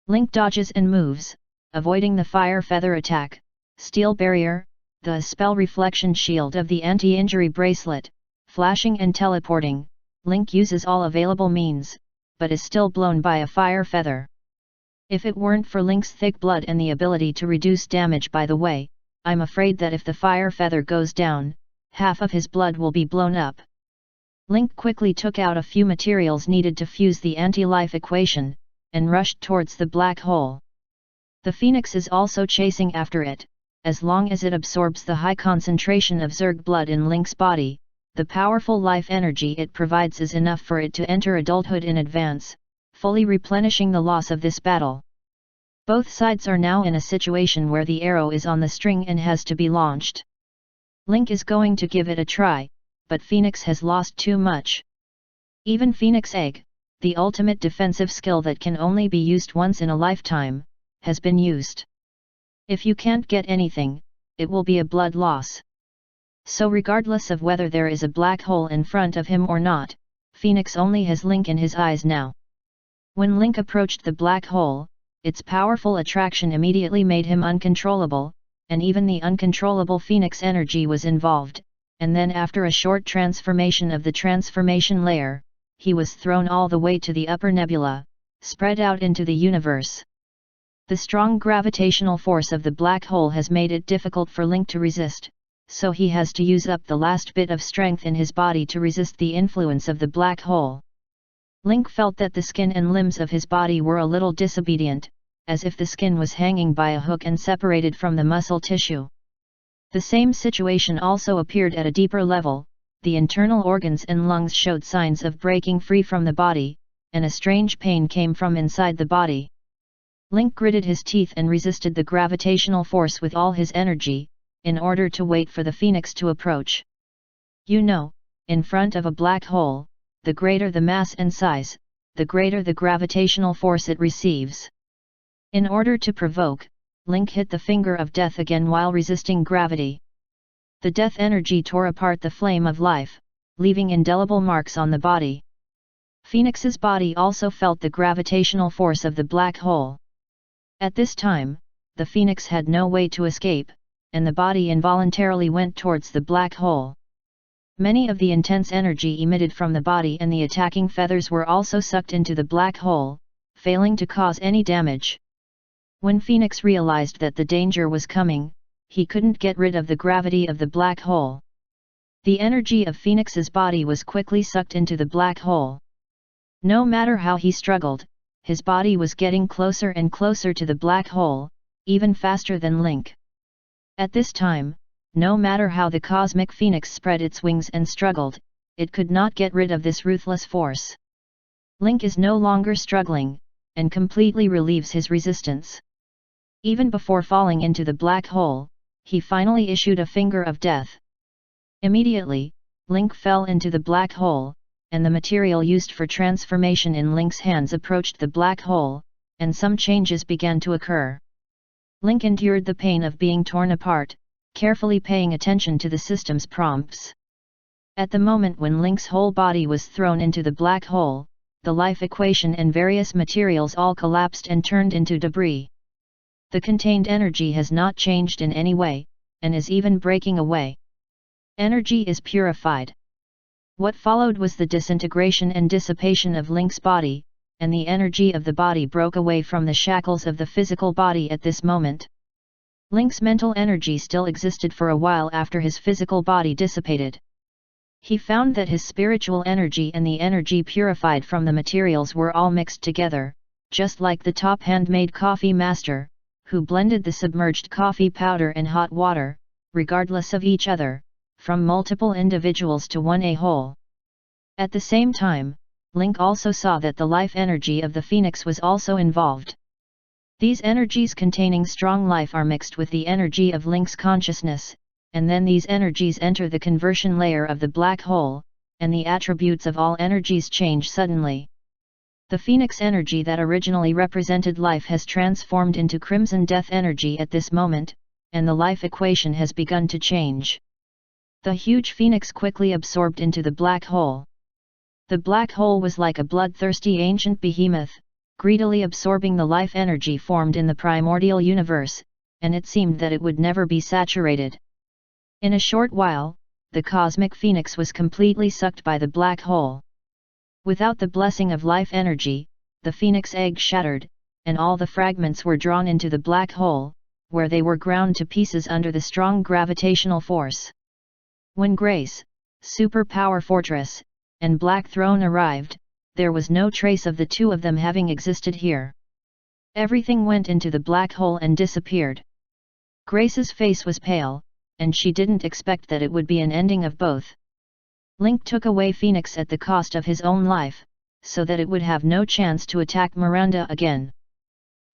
A: Link dodges and moves, avoiding the fire feather attack, steel barrier, the spell reflection shield of the anti-injury bracelet, flashing and teleporting. Link uses all available means, but is still blown by a fire feather. If it weren't for Link's thick blood and the ability to reduce damage by the way, I'm afraid that if the fire feather goes down, half of his blood will be blown up. Link quickly took out a few materials needed to fuse the anti-life equation, and rushed towards the black hole. The phoenix is also chasing after it. As long as it absorbs the high concentration of Zerg blood in Link's body, the powerful life energy it provides is enough for it to enter adulthood in advance, fully replenishing the loss of this battle. Both sides are now in a situation where the arrow is on the string and has to be launched. Link is going to give it a try, but Phoenix has lost too much. Even Phoenix Egg, the ultimate defensive skill that can only be used once in a lifetime, has been used. If you can't get anything, it will be a blood loss. So regardless of whether there is a black hole in front of him or not, Phoenix only has Link in his eyes now. When Link approached the black hole, its powerful attraction immediately made him uncontrollable, and even the uncontrollable Phoenix energy was involved, and then after a short transformation of the transformation layer, he was thrown all the way to the upper nebula, spread out into the universe. The strong gravitational force of the black hole has made it difficult for Link to resist, so he has to use up the last bit of strength in his body to resist the influence of the black hole. Link felt that the skin and limbs of his body were a little disobedient, as if the skin was hanging by a hook and separated from the muscle tissue. The same situation also appeared at a deeper level. The internal organs and lungs showed signs of breaking free from the body, and a strange pain came from inside the body. Link gritted his teeth and resisted the gravitational force with all his energy, in order to wait for the phoenix to approach. You know, in front of a black hole, the greater the mass and size, the greater the gravitational force it receives. In order to provoke, Link hit the finger of death again while resisting gravity. The death energy tore apart the flame of life, leaving indelible marks on the body. Phoenix's body also felt the gravitational force of the black hole. At this time, the Phoenix had no way to escape, and the body involuntarily went towards the black hole. Many of the intense energy emitted from the body and the attacking feathers were also sucked into the black hole, failing to cause any damage. When Phoenix realized that the danger was coming, he couldn't get rid of the gravity of the black hole. The energy of Phoenix's body was quickly sucked into the black hole. No matter how he struggled, his body was getting closer and closer to the black hole, even faster than Link. At this time, no matter how the cosmic phoenix spread its wings and struggled, it could not get rid of this ruthless force. Link is no longer struggling, and completely relieves his resistance. Even before falling into the black hole, he finally issued a finger of death. Immediately, Link fell into the black hole, and the material used for transformation in Link's hands approached the black hole, and some changes began to occur. Link endured the pain of being torn apart, carefully paying attention to the system's prompts. At the moment when Link's whole body was thrown into the black hole, the life equation and various materials all collapsed and turned into debris. The contained energy has not changed in any way, and is even breaking away. Energy is purified. What followed was the disintegration and dissipation of Link's body, and the energy of the body broke away from the shackles of the physical body at this moment. Link's mental energy still existed for a while after his physical body dissipated. He found that his spiritual energy and the energy purified from the materials were all mixed together, just like the top handmade coffee master, who blended the submerged coffee powder and hot water, regardless of each other, from multiple individuals to one whole. At the same time, Link also saw that the life energy of the Phoenix was also involved. These energies containing strong life are mixed with the energy of Link's consciousness, and then these energies enter the conversion layer of the black hole, and the attributes of all energies change suddenly. The Phoenix energy that originally represented life has transformed into crimson death energy at this moment, and the life equation has begun to change. The huge Phoenix quickly absorbed into the black hole. The black hole was like a bloodthirsty ancient behemoth, greedily absorbing the life energy formed in the primordial universe, and it seemed that it would never be saturated. In a short while, the cosmic phoenix was completely sucked by the black hole. Without the blessing of life energy, the phoenix egg shattered, and all the fragments were drawn into the black hole, where they were ground to pieces under the strong gravitational force. When Grace, Super Power Fortress, and Black Throne arrived, there was no trace of the two of them having existed here. Everything went into the black hole and disappeared. Grace's face was pale, and she didn't expect that it would be an ending of both. Link took away Phoenix at the cost of his own life, so that it would have no chance to attack Miranda again.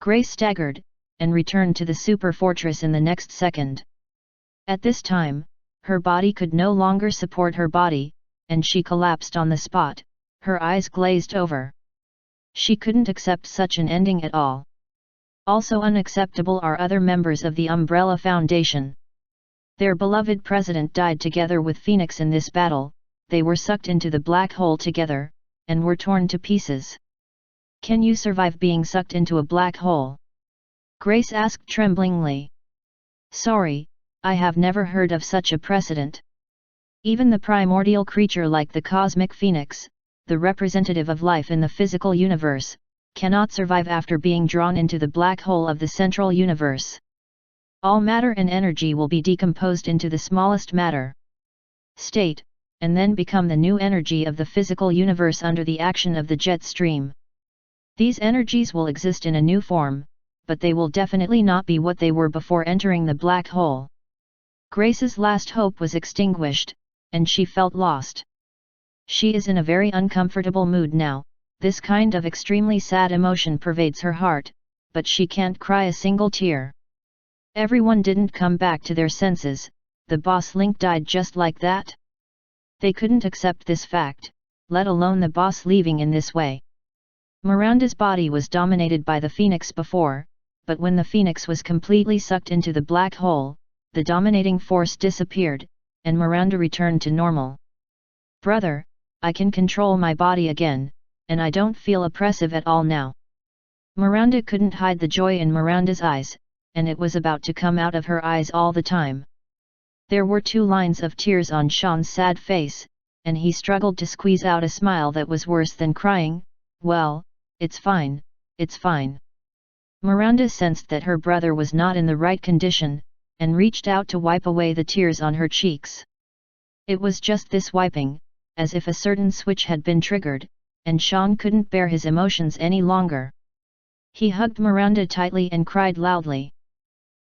A: Grace staggered, and returned to the super fortress in the next second. At this time, her body could no longer support her body, and she collapsed on the spot, her eyes glazed over. She couldn't accept such an ending at all. Also unacceptable are other members of the Umbrella Foundation. Their beloved president died together with Phoenix in this battle, they were sucked into the black hole together, and were torn to pieces. Can you survive being sucked into a black hole? Grace asked tremblingly. Sorry, I have never heard of such a precedent. Even the primordial creature like the cosmic phoenix, the representative of life in the physical universe, cannot survive after being drawn into the black hole of the central universe. All matter and energy will be decomposed into the smallest matter state, and then become the new energy of the physical universe under the action of the jet stream. These energies will exist in a new form, but they will definitely not be what they were before entering the black hole. Grace's last hope was extinguished, and she felt lost. She is in a very uncomfortable mood now, this kind of extremely sad emotion pervades her heart, but she can't cry a single tear. Everyone didn't come back to their senses, the boss Link died just like that. They couldn't accept this fact, let alone the boss leaving in this way. Miranda's body was dominated by the phoenix before, but when the phoenix was completely sucked into the black hole, the dominating force disappeared, and Miranda returned to normal. "Brother, I can control my body again, and I don't feel oppressive at all now." Miranda couldn't hide the joy in Miranda's eyes, and it was about to come out of her eyes all the time. There were 2 lines of tears on Sean's sad face, and he struggled to squeeze out a smile that was worse than crying. "Well, it's fine, it's fine." Miranda sensed that her brother was not in the right condition, and reached out to wipe away the tears on her cheeks. It was just this wiping, as if a certain switch had been triggered, and Sean couldn't bear his emotions any longer. He hugged Miranda tightly and cried loudly.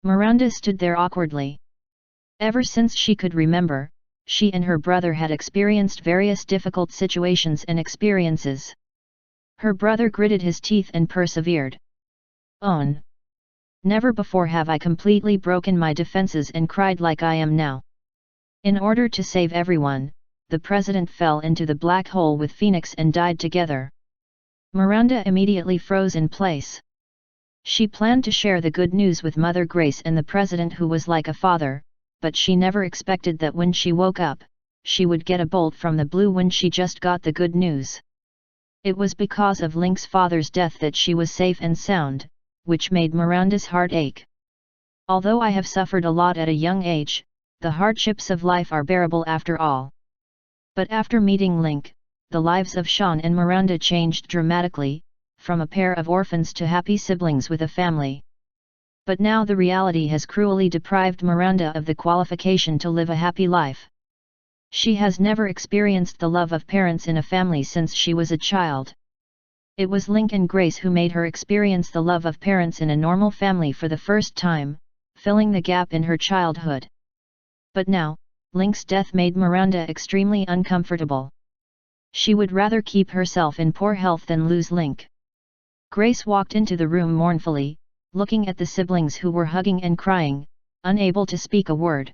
A: Miranda stood there awkwardly. Ever since she could remember, she and her brother had experienced various difficult situations and experiences. Her brother gritted his teeth and persevered. "Own. Never before have I completely broken my defenses and cried like I am now." In order to save everyone, the president fell into the black hole with Phoenix and died together. Miranda immediately froze in place. She planned to share the good news with Mother Grace and the president, who was like a father, but she never expected that when she woke up, she would get a bolt from the blue when she just got the good news. It was because of Link's father's death that she was safe and sound, which made Miranda's heart ache. "Although I have suffered a lot at a young age, the hardships of life are bearable after all." But after meeting Link, the lives of Sean and Miranda changed dramatically, from a pair of orphans to happy siblings with a family. But now the reality has cruelly deprived Miranda of the qualification to live a happy life. She has never experienced the love of parents in a family since she was a child. It was Link and Grace who made her experience the love of parents in a normal family for the first time, filling the gap in her childhood. But now, Link's death made Miranda extremely uncomfortable. She would rather keep herself in poor health than lose Link. Grace walked into the room mournfully, looking at the siblings who were hugging and crying, unable to speak a word.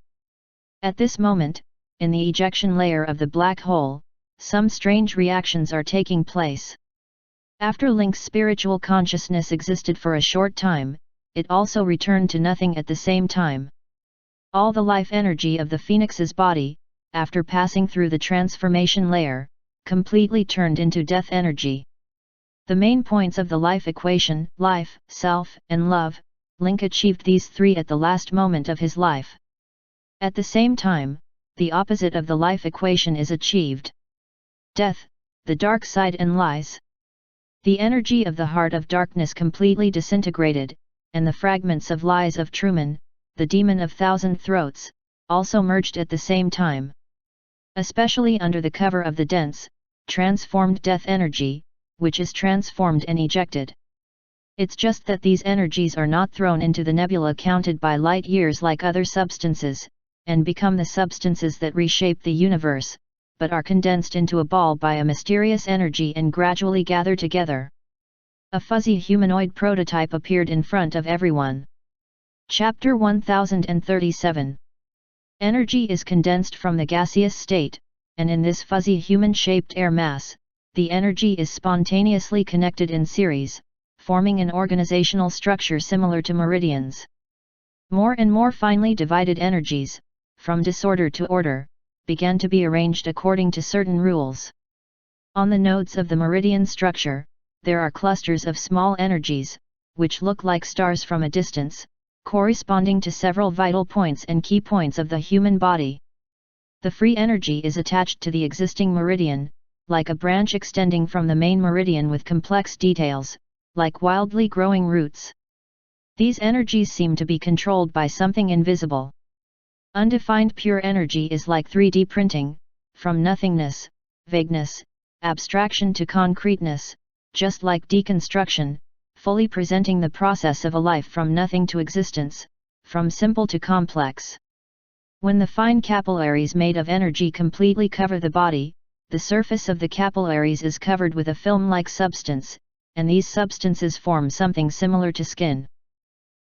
A: At this moment, in the ejection layer of the black hole, some strange reactions are taking place. After Link's spiritual consciousness existed for a short time, it also returned to nothing at the same time. All the life energy of the Phoenix's body, after passing through the transformation layer, completely turned into death energy. The main points of the life equation, life, self, and love, Link achieved these 3 at the last moment of his life. At the same time, the opposite of the life equation is achieved. Death, the dark side and lies. The energy of the heart of darkness completely disintegrated, and the fragments of lies of Truman, the demon of thousand throats, also merged at the same time. Especially under the cover of the dense, transformed death energy, which is transformed and ejected. It's just that these energies are not thrown into the nebula counted by light years like other substances, and become the substances that reshape the universe, but are condensed into a ball by a mysterious energy and gradually gather together. A fuzzy humanoid prototype appeared in front of everyone. Chapter 1037. Energy is condensed from the gaseous state, and in this fuzzy human-shaped air mass, the energy is spontaneously connected in series, forming an organizational structure similar to meridians. More and more finely divided energies, from disorder to order, began to be arranged according to certain rules. On the nodes of the meridian structure, there are clusters of small energies, which look like stars from a distance, corresponding to several vital points and key points of the human body. The free energy is attached to the existing meridian, like a branch extending from the main meridian with complex details, like wildly growing roots. These energies seem to be controlled by something invisible. Undefined pure energy is like 3D printing, from nothingness, vagueness, abstraction to concreteness, just like deconstruction, fully presenting the process of a life from nothing to existence, from simple to complex. When the fine capillaries made of energy completely cover the body, the surface of the capillaries is covered with a film-like substance, and these substances form something similar to skin.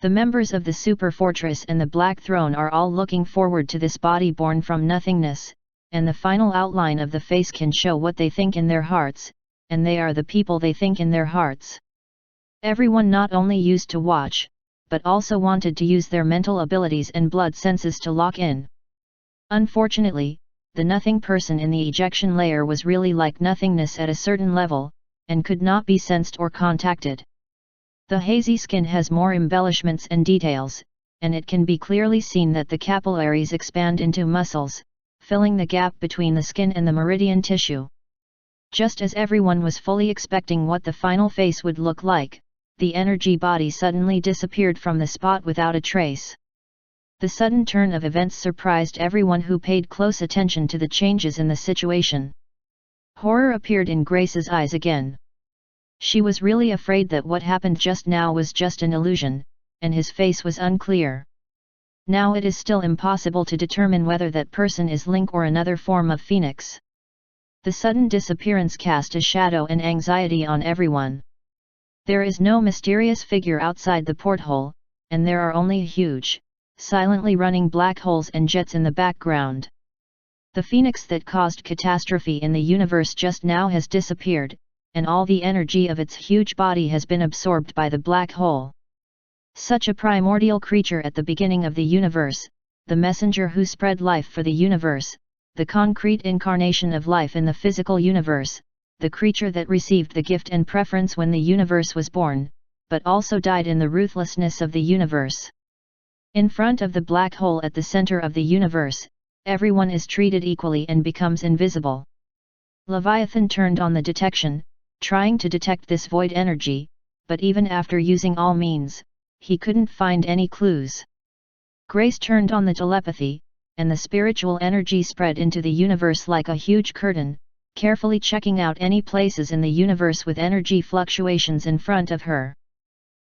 A: The members of the Super Fortress and the Black Throne are all looking forward to this body born from nothingness, and the final outline of the face can show what they think in their hearts, and they are the people they think in their hearts. Everyone not only used to watch, but also wanted to use their mental abilities and blood senses to lock in. Unfortunately, the nothing person in the ejection layer was really like nothingness at a certain level, and could not be sensed or contacted. The hazy skin has more embellishments and details, and it can be clearly seen that the capillaries expand into muscles, filling the gap between the skin and the meridian tissue. Just as everyone was fully expecting what the final face would look like, the energy body suddenly disappeared from the spot without a trace. The sudden turn of events surprised everyone who paid close attention to the changes in the situation. Horror appeared in Grace's eyes again. She was really afraid that what happened just now was just an illusion, and his face was unclear. Now it is still impossible to determine whether that person is Link or another form of Phoenix. The sudden disappearance cast a shadow and anxiety on everyone. There is no mysterious figure outside the porthole, and there are only huge, silently running black holes and jets in the background. The Phoenix that caused catastrophe in the universe just now has disappeared, and all the energy of its huge body has been absorbed by the black hole. Such a primordial creature at the beginning of the universe, the messenger who spread life for the universe, the concrete incarnation of life in the physical universe, the creature that received the gift and preference when the universe was born, but also died in the ruthlessness of the universe. In front of the black hole at the center of the universe, everyone is treated equally and becomes invisible. Leviathan turned on the detection, trying to detect this void energy, but even after using all means, he couldn't find any clues. Grace turned on the telepathy, and the spiritual energy spread into the universe like a huge curtain, carefully checking out any places in the universe with energy fluctuations in front of her.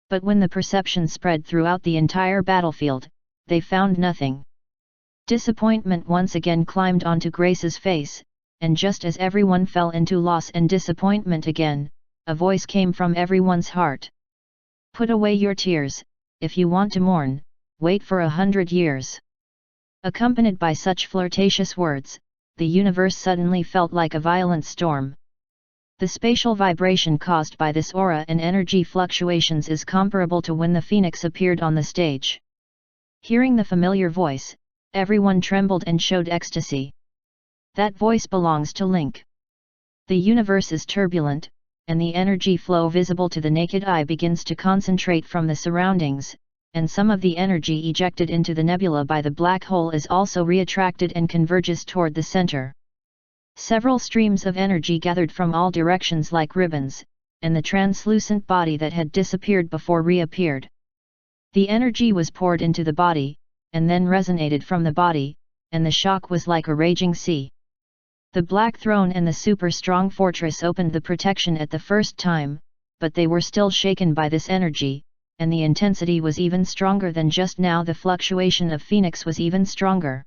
A: But when the perception spread throughout the entire battlefield, they found nothing. Disappointment once again climbed onto Grace's face, and just as everyone fell into loss and disappointment again, a voice came from everyone's heart. Put away your tears, if you want to mourn, wait for 100 years. Accompanied by such flirtatious words, the universe suddenly felt like a violent storm. The spatial vibration caused by this aura and energy fluctuations is comparable to when the Phoenix appeared on the stage. Hearing the familiar voice, everyone trembled and showed ecstasy. That voice belongs to Link. The universe is turbulent, and the energy flow visible to the naked eye begins to concentrate from the surroundings, and some of the energy ejected into the nebula by the black hole is also reattracted and converges toward the center. Several streams of energy gathered from all directions like ribbons, and the translucent body that had disappeared before reappeared. The energy was poured into the body, and then resonated from the body, and the shock was like a raging sea. The Black Throne and the super strong fortress opened the protection at the first time, but they were still shaken by this energy, and the intensity was even stronger than just now. The fluctuation of Phoenix was even stronger.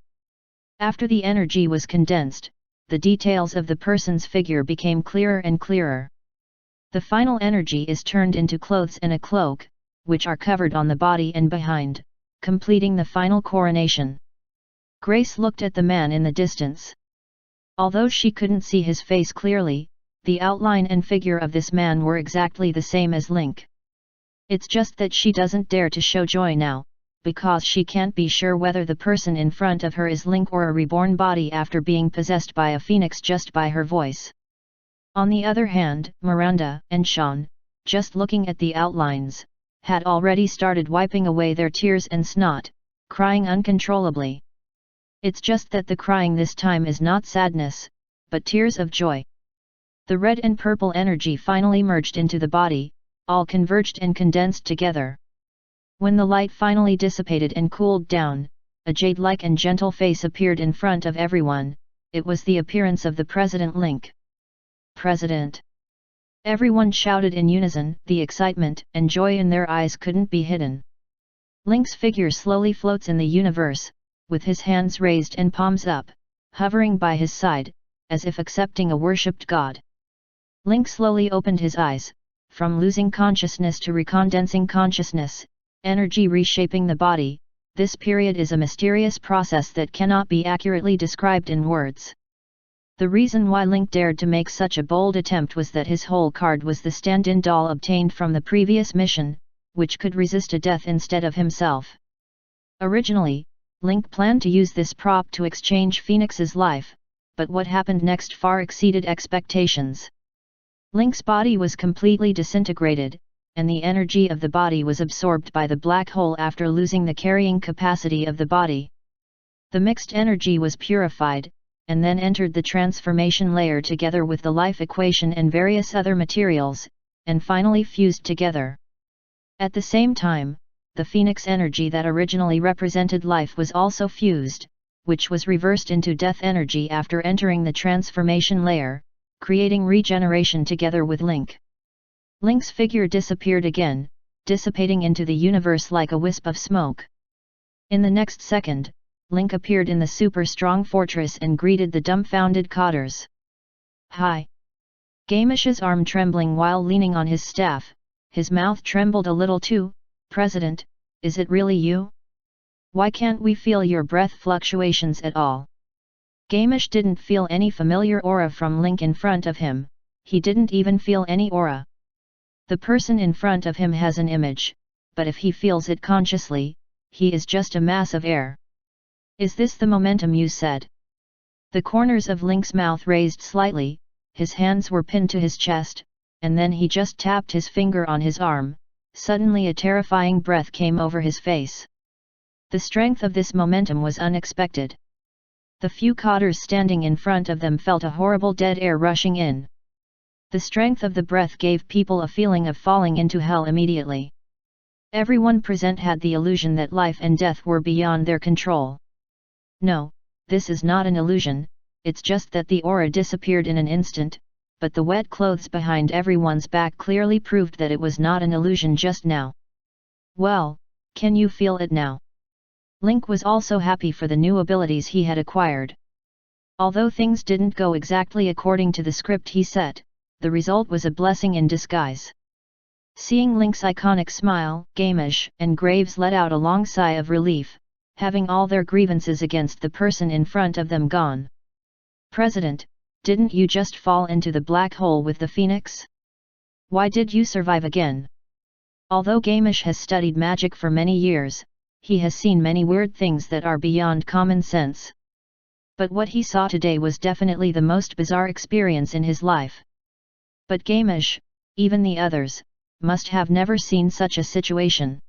A: After the energy was condensed, the details of the person's figure became clearer and clearer. The final energy is turned into clothes and a cloak, which are covered on the body and behind, completing the final coronation. Grace looked at the man in the distance. Although she couldn't see his face clearly, the outline and figure of this man were exactly the same as Link. It's just that she doesn't dare to show joy now, because she can't be sure whether the person in front of her is Link or a reborn body after being possessed by a phoenix just by her voice. On the other hand, Miranda and Sean, just looking at the outlines, had already started wiping away their tears and snot, crying uncontrollably. It's just that the crying this time is not sadness, but tears of joy. The red and purple energy finally merged into the body, all converged and condensed together. When the light finally dissipated and cooled down, a jade-like and gentle face appeared in front of everyone. It was the appearance of the President Link. President! Everyone shouted in unison. The excitement and joy in their eyes couldn't be hidden. Link's figure slowly floats in the universe, with his hands raised and palms up, hovering by his side, as if accepting a worshipped god. Link slowly opened his eyes, from losing consciousness to recondensing consciousness, energy reshaping the body. This period is a mysterious process that cannot be accurately described in words. The reason why Link dared to make such a bold attempt was that his whole card was the stand-in doll obtained from the previous mission, which could resist a death instead of himself. Originally, Link planned to use this prop to exchange Phoenix's life, but what happened next far exceeded expectations. Link's body was completely disintegrated, and the energy of the body was absorbed by the black hole after losing the carrying capacity of the body. The mixed energy was purified, and then entered the transformation layer together with the life equation and various other materials, and finally fused together. At the same time, the Phoenix energy that originally represented life was also fused, which was reversed into death energy after entering the transformation layer, creating regeneration together with Link. Link's figure disappeared again, dissipating into the universe like a wisp of smoke. In the next second, Link appeared in the super strong fortress and greeted the dumbfounded cotters. "Hi!" Gamish's arm trembling while leaning on his staff, his mouth trembled a little too. "President, is it really you? Why can't we feel your breath fluctuations at all?" Gamish didn't feel any familiar aura from Link in front of him, he didn't even feel any aura. The person in front of him has an image, but if he feels it consciously, he is just a mass of air. "Is this the momentum you said?" The corners of Link's mouth raised slightly, his hands were pinned to his chest, and then he just tapped his finger on his arm. Suddenly a terrifying breath came over his face. The strength of this momentum was unexpected. The few cotters standing in front of them felt a horrible dead air rushing in. The strength of the breath gave people a feeling of falling into hell immediately. Everyone present had the illusion that life and death were beyond their control. No, this is not an illusion, it's just that the aura disappeared in an instant, but the wet clothes behind everyone's back clearly proved that it was not an illusion just now. "Well, can you feel it now?" Link was also happy for the new abilities he had acquired. Although things didn't go exactly according to the script he set, the result was a blessing in disguise. Seeing Link's iconic smile, Gamish and Graves let out a long sigh of relief, having all their grievances against the person in front of them gone. "President, didn't you just fall into the black hole with the Phoenix? Why did you survive again?" Although Gamish has studied magic for many years, he has seen many weird things that are beyond common sense. But what he saw today was definitely the most bizarre experience in his life. But Gamish, even the others, must have never seen such a situation.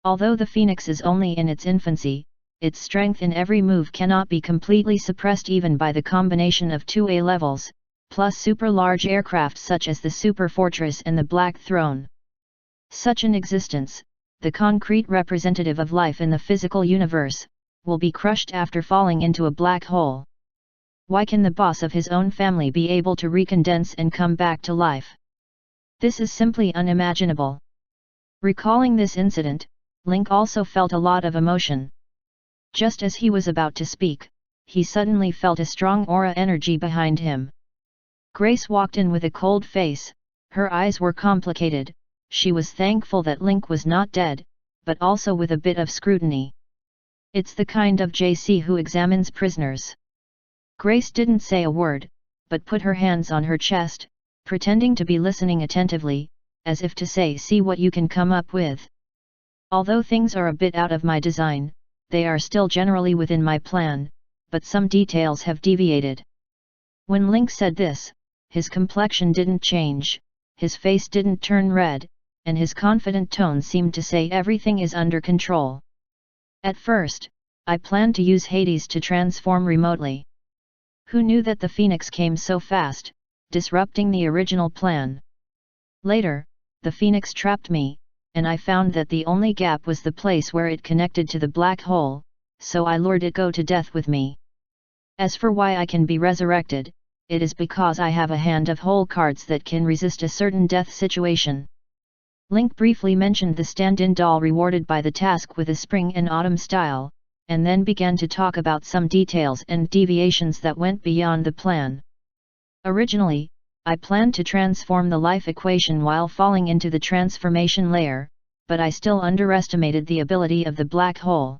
A: Although the Phoenix is only in its infancy, its strength in every move cannot be completely suppressed even by the combination of two A-levels, plus super-large aircraft such as the Super Fortress and the Black Throne. Such an existence, the concrete representative of life in the physical universe, will be crushed after falling into a black hole. Why can the boss of his own family be able to recondense and come back to life? This is simply unimaginable. Recalling this incident, Link also felt a lot of emotion. Just as he was about to speak, he suddenly felt a strong aura energy behind him. Grace walked in with a cold face, her eyes were complicated. She was thankful that Link was not dead, but also with a bit of scrutiny. It's the kind of JC who examines prisoners. Grace didn't say a word, but put her hands on her chest, pretending to be listening attentively, as if to say, "See what you can come up with." Although things are a bit out of my design, they are still generally within my plan, but some details have deviated. When Link said this, his complexion didn't change, his face didn't turn red, and his confident tone seemed to say everything is under control. "At first, I planned to use Hades to transform remotely. Who knew that the Phoenix came so fast, disrupting the original plan? Later, the Phoenix trapped me, and I found that the only gap was the place where it connected to the black hole, so I lured it go to death with me. As for why I can be resurrected, it is because I have a hand of whole cards that can resist a certain death situation." Link briefly mentioned the stand-in doll rewarded by the task with a spring and autumn style, and then began to talk about some details and deviations that went beyond the plan. "Originally, I planned to transform the life equation while falling into the transformation layer, but I still underestimated the ability of the black hole.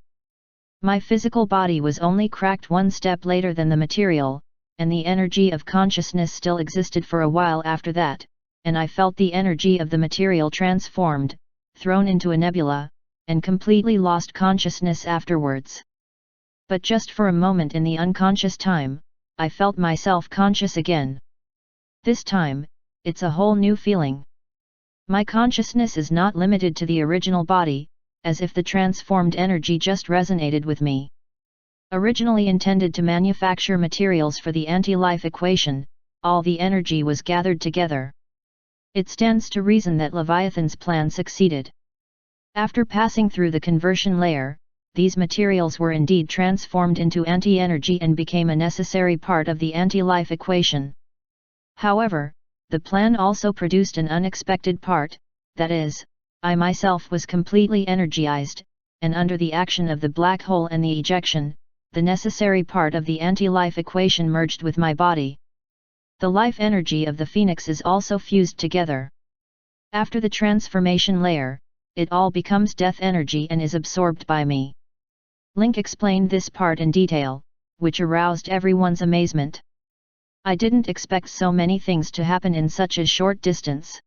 A: My physical body was only cracked one step later than the material, and the energy of consciousness still existed for a while after that, and I felt the energy of the material transformed, thrown into a nebula, and completely lost consciousness afterwards. But just for a moment in the unconscious time, I felt myself conscious again. This time, it's a whole new feeling. My consciousness is not limited to the original body, as if the transformed energy just resonated with me. Originally intended to manufacture materials for the anti-life equation, all the energy was gathered together. It stands to reason that Leviathan's plan succeeded. After passing through the conversion layer, these materials were indeed transformed into anti-energy and became a necessary part of the anti-life equation. However, the plan also produced an unexpected part, that is, I myself was completely energized, and under the action of the black hole and the ejection, the necessary part of the anti-life equation merged with my body. The life energy of the phoenix is also fused together. After the transformation layer, it all becomes death energy and is absorbed by me. Link explained this part in detail, which aroused everyone's amazement. I didn't expect so many things to happen in such a short distance.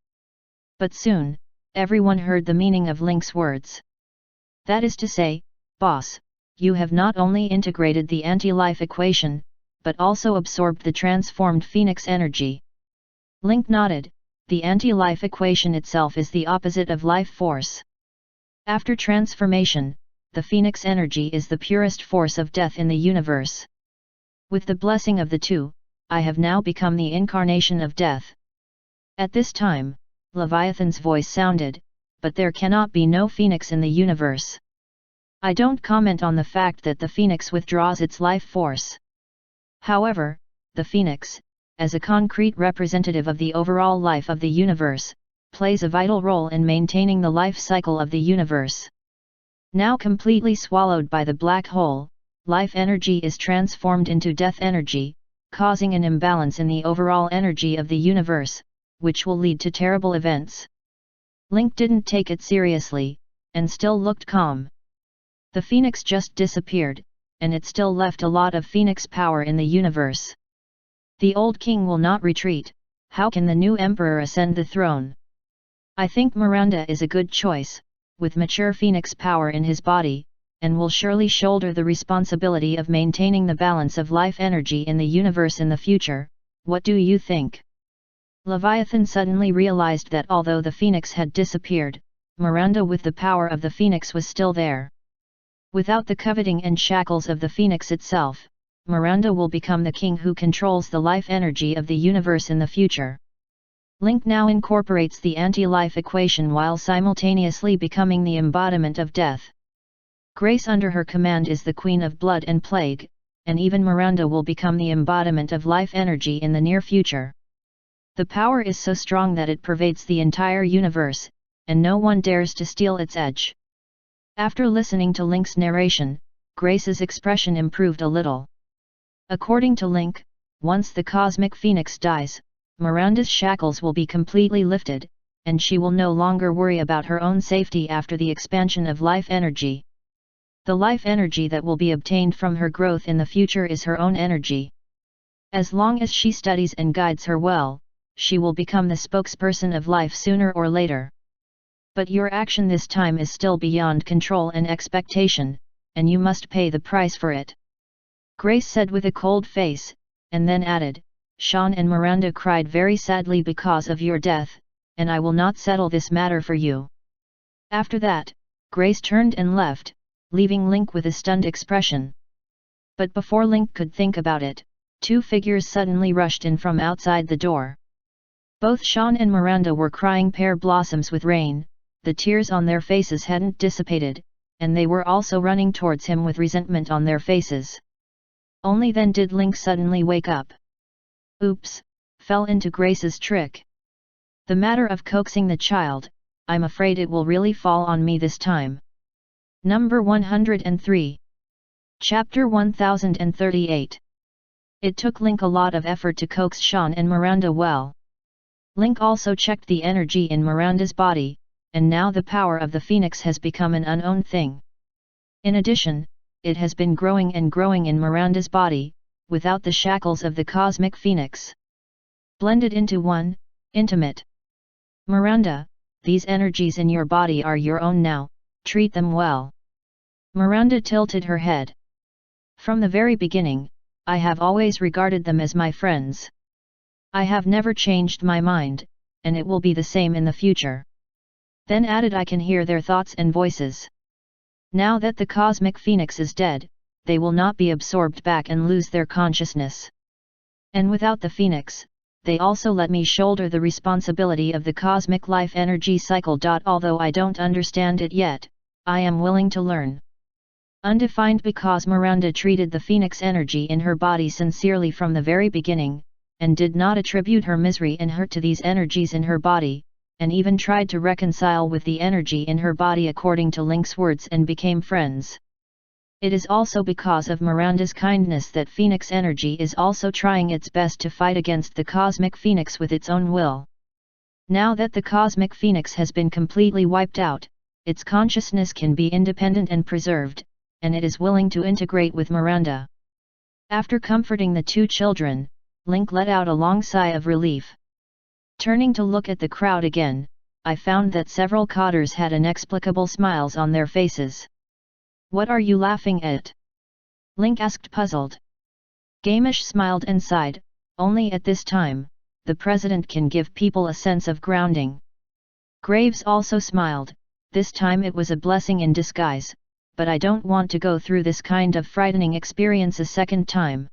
A: But soon, everyone heard the meaning of Link's words. That is to say, boss, you have not only integrated the anti-life equation, but also absorbed the transformed phoenix energy. Link nodded. The anti-life equation itself is the opposite of life force. After transformation, the phoenix energy is the purest force of death in the universe. With the blessing of the two, I have now become the incarnation of death. At this time, Leviathan's voice sounded, but there cannot be no phoenix in the universe. I don't comment on the fact that the phoenix withdraws its life force. However, the phoenix, as a concrete representative of the overall life of the universe, plays a vital role in maintaining the life cycle of the universe. Now completely swallowed by the black hole, life energy is transformed into death energy, causing an imbalance in the overall energy of the universe, which will lead to terrible events. Link didn't take it seriously, and still looked calm. The phoenix just disappeared, and it still left a lot of phoenix power in the universe. The old king will not retreat. How can the new emperor ascend the throne? I think Miranda is a good choice, with mature phoenix power in his body, and will surely shoulder the responsibility of maintaining the balance of life energy in the universe in the future. What do you think? Leviathan suddenly realized that although the phoenix had disappeared, Miranda with the power of the phoenix was still there. Without the coveting and shackles of the phoenix itself, Miranda will become the king who controls the life energy of the universe in the future. Link now incorporates the anti-life equation while simultaneously becoming the embodiment of death. Grace under her command is the queen of blood and plague, and even Miranda will become the embodiment of life energy in the near future. The power is so strong that it pervades the entire universe, and no one dares to steal its edge. After listening to Link's narration, Grace's expression improved a little. According to Link, once the cosmic phoenix dies, Miranda's shackles will be completely lifted, and she will no longer worry about her own safety after the expansion of life energy. The life energy that will be obtained from her growth in the future is her own energy. As long as she studies and guides her well, she will become the spokesperson of life sooner or later. But your action this time is still beyond control and expectation, and you must pay the price for it. Grace said with a cold face, and then added, Sean and Miranda cried very sadly because of your death, and I will not settle this matter for you. After that, Grace turned and left, leaving Link with a stunned expression. But before Link could think about it, two figures suddenly rushed in from outside the door. Both Sean and Miranda were crying pear blossoms with rain, the tears on their faces hadn't dissipated, and they were also running towards him with resentment on their faces. Only then did Link suddenly wake up. Oops, fell into Grace's trick. The matter of coaxing the child, I'm afraid it will really fall on me this time. Number 103. Chapter 1038. It took Link a lot of effort to coax Sean and Miranda well. Link also checked the energy in Miranda's body, and now the power of the phoenix has become an unknown thing. In addition, it has been growing and growing in Miranda's body, without the shackles of the cosmic phoenix. Blended into one, intimate. Miranda, these energies in your body are your own now, treat them well. Miranda tilted her head. From the very beginning, I have always regarded them as my friends. I have never changed my mind, and it will be the same in the future. Then added, I can hear their thoughts and voices. Now that the cosmic phoenix is dead, they will not be absorbed back and lose their consciousness. And without the phoenix, they also let me shoulder the responsibility of the cosmic life energy cycle. Although I don't understand it yet, I am willing to learn. Undefined, because Miranda treated the phoenix energy in her body sincerely from the very beginning, and did not attribute her misery and hurt to these energies in her body, and even tried to reconcile with the energy in her body according to Link's words and became friends. It is also because of Miranda's kindness that Phoenix energy is also trying its best to fight against the cosmic phoenix with its own will. Now that the cosmic phoenix has been completely wiped out, its consciousness can be independent and preserved, and it is willing to integrate with Miranda. After comforting the two children, Link let out a long sigh of relief. Turning to look at the crowd again, I found that several cotters had inexplicable smiles on their faces. What are you laughing at? Link asked, puzzled. Gamish smiled and sighed. Only at this time, the president can give people a sense of grounding. Graves also smiled. This time it was a blessing in disguise, but I don't want to go through this kind of frightening experience a second time.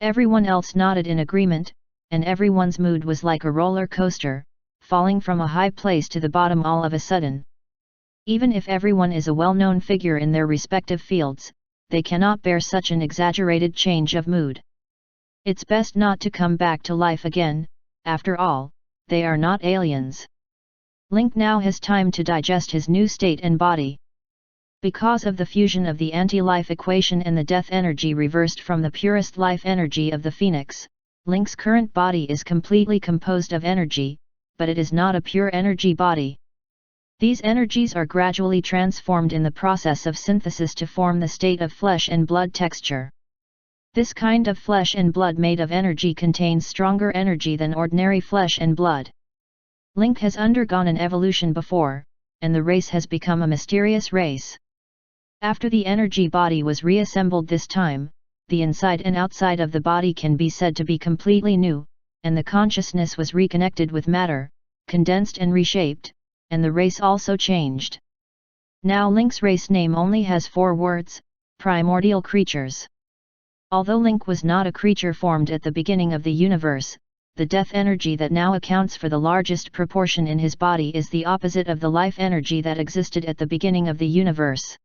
A: Everyone else nodded in agreement, and everyone's mood was like a roller coaster, falling from a high place to the bottom all of a sudden. Even if everyone is a well-known figure in their respective fields, they cannot bear such an exaggerated change of mood. It's best not to come back to life again, after all, they are not aliens. Link now has time to digest his new state and body. Because of the fusion of the anti-life equation and the death energy reversed from the purest life energy of the Phoenix, Link's current body is completely composed of energy, but it is not a pure energy body. These energies are gradually transformed in the process of synthesis to form the state of flesh and blood texture. This kind of flesh and blood made of energy contains stronger energy than ordinary flesh and blood. Link has undergone an evolution before, and the race has become a mysterious race. After the energy body was reassembled this time, the inside and outside of the body can be said to be completely new, and the consciousness was reconnected with matter, condensed and reshaped, and the race also changed. Now Link's race name only has 4 words, primordial creatures. Although Link was not a creature formed at the beginning of the universe, the death energy that now accounts for the largest proportion in his body is the opposite of the life energy that existed at the beginning of the universe.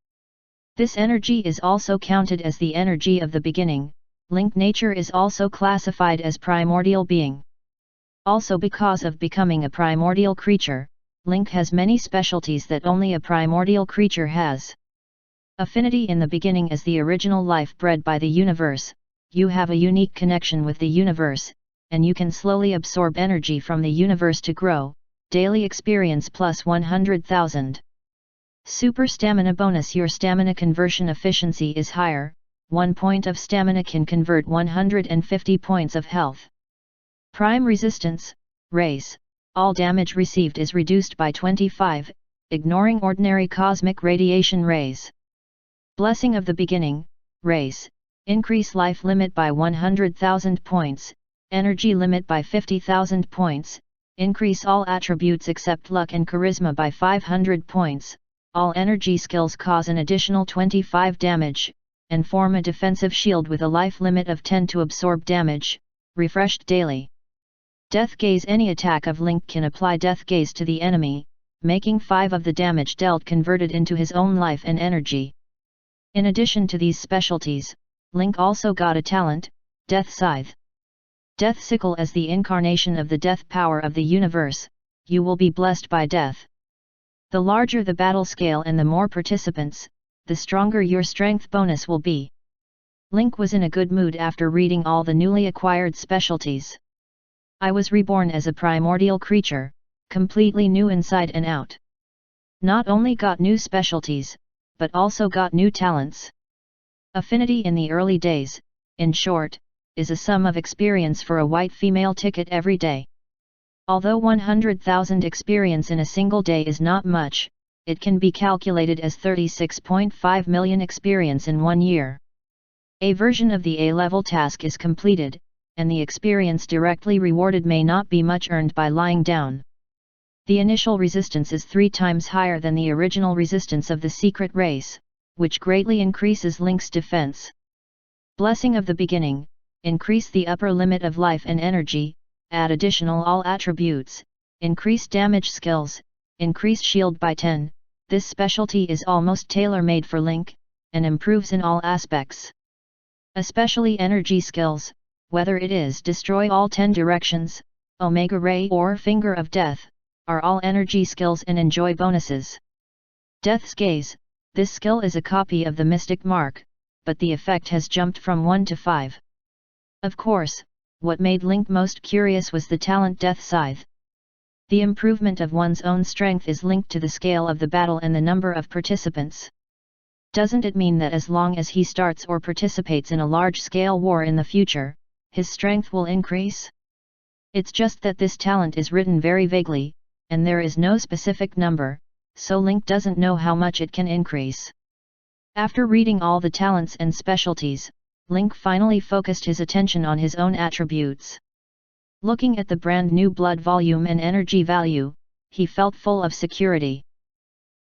A: This energy is also counted as the energy of the beginning. Link nature is also classified as primordial being. Also, because of becoming a primordial creature, Link has many specialties that only a primordial creature has. Affinity in the beginning as the original life bred by the universe. You have a unique connection with the universe, and you can slowly absorb energy from the universe to grow. Daily experience plus 100,000. Super stamina bonus. Your stamina conversion efficiency is higher. 1 point of stamina can convert 150 points of health. Prime resistance, race. All damage received is reduced by 25, ignoring ordinary cosmic radiation rays. Blessing of the beginning, race. Increase life limit by 100,000 points, energy limit by 50,000 points, increase all attributes except luck and charisma by 500 points, all energy skills cause an additional 25 damage, and form a defensive shield with a life limit of 10 to absorb damage, refreshed daily. Death Gaze. Any attack of Link can apply Death Gaze to the enemy, making 5 of the damage dealt converted into his own life and energy. In addition to these specialties, Link also got a talent, Death Scythe. Death Sickle. As the incarnation of the death power of the universe, you will be blessed by death. The larger the battle scale and the more participants, the stronger your strength bonus will be. Link was in a good mood after reading all the newly acquired specialties. I was reborn as a primordial creature, completely new inside and out. Not only got new specialties, but also got new talents. Affinity. In the early days, in short, is a sum of experience for a white female ticket every day. Although 100,000 experience in a single day is not much, it can be calculated as 36.5 million experience in 1 year. A version of the A-level task is completed, and the experience directly rewarded may not be much earned by lying down. The initial resistance is 3 times higher than the original resistance of the secret race, which greatly increases Link's defense. Blessing of the beginning, increase the upper limit of life and energy, add additional all attributes, increase damage skills, increase shield by 10, this specialty is almost tailor-made for Link, and improves in all aspects. Especially energy skills, whether it is Destroy All 10 Directions, Omega Ray or Finger of Death, are all energy skills and enjoy bonuses. Death's Gaze, this skill is a copy of the Mystic Mark, but the effect has jumped from 1 to 5. Of course, what made Link most curious was the talent Death Scythe. The improvement of one's own strength is linked to the scale of the battle and the number of participants. Doesn't it mean that as long as he starts or participates in a large-scale war in the future, his strength will increase? It's just that this talent is written very vaguely, and there is no specific number, so Link doesn't know how much it can increase. After reading all the talents and specialties, Link finally focused his attention on his own attributes. Looking at the brand new blood volume and energy value, he felt full of security.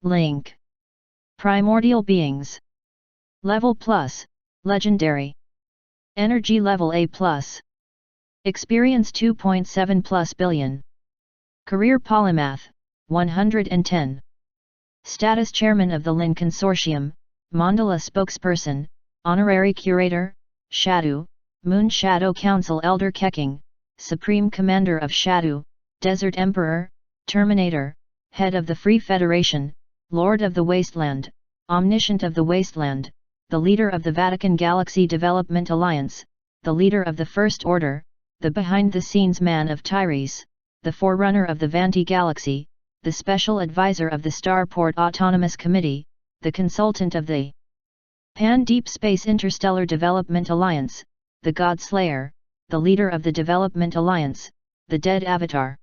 A: Link. Primordial Beings. Level Plus, Legendary. Energy Level A+. Experience 2.7 plus billion. Career Polymath, 110. Status Chairman of the Lin Consortium, Mandala Spokesperson, Honorary Curator, Shadu, Moon Shadow Council Elder Keking, Supreme Commander of Shadu, Desert Emperor, Terminator, Head of the Free Federation, Lord of the Wasteland, Omniscient of the Wasteland, the Leader of the Vatican Galaxy Development Alliance, the Leader of the First Order, the behind-the-scenes man of Tyrese, the Forerunner of the Vanti Galaxy, the Special Advisor of the Starport Autonomous Committee, the Consultant of the Pan-Deep Space Interstellar Development Alliance, the Godslayer, the Leader of the Development Alliance, the Dead Avatar.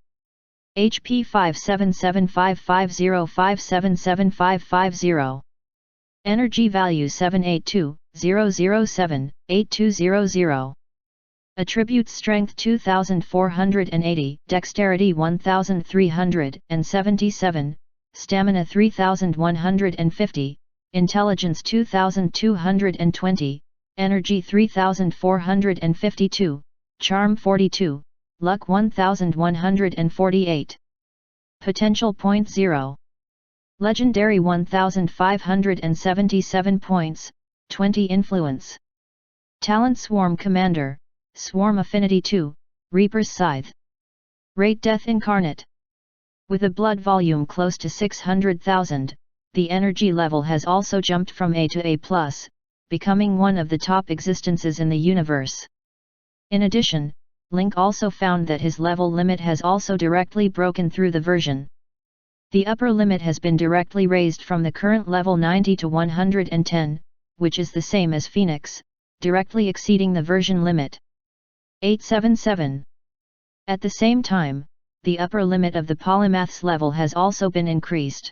A: HP 5775505775550. Energy value 782-007-8200. Attributes Strength 2480, Dexterity 1377, Stamina 3150, Intelligence 2220, Energy 3452, Charm 42, Luck 1148. Potential Point 0. Legendary 1577 points, 20 Influence. Talent Swarm Commander, Swarm Affinity 2, Reaper's Scythe. Rate Death Incarnate. With a blood volume close to 600,000, the energy level has also jumped from A to A+, becoming one of the top existences in the universe. In addition, Link also found that his level limit has also directly broken through the version. The upper limit has been directly raised from the current level 90 to 110, which is the same as Phoenix, directly exceeding the version limit. 877. At the same time, the upper limit of the Polymath's level has also been increased.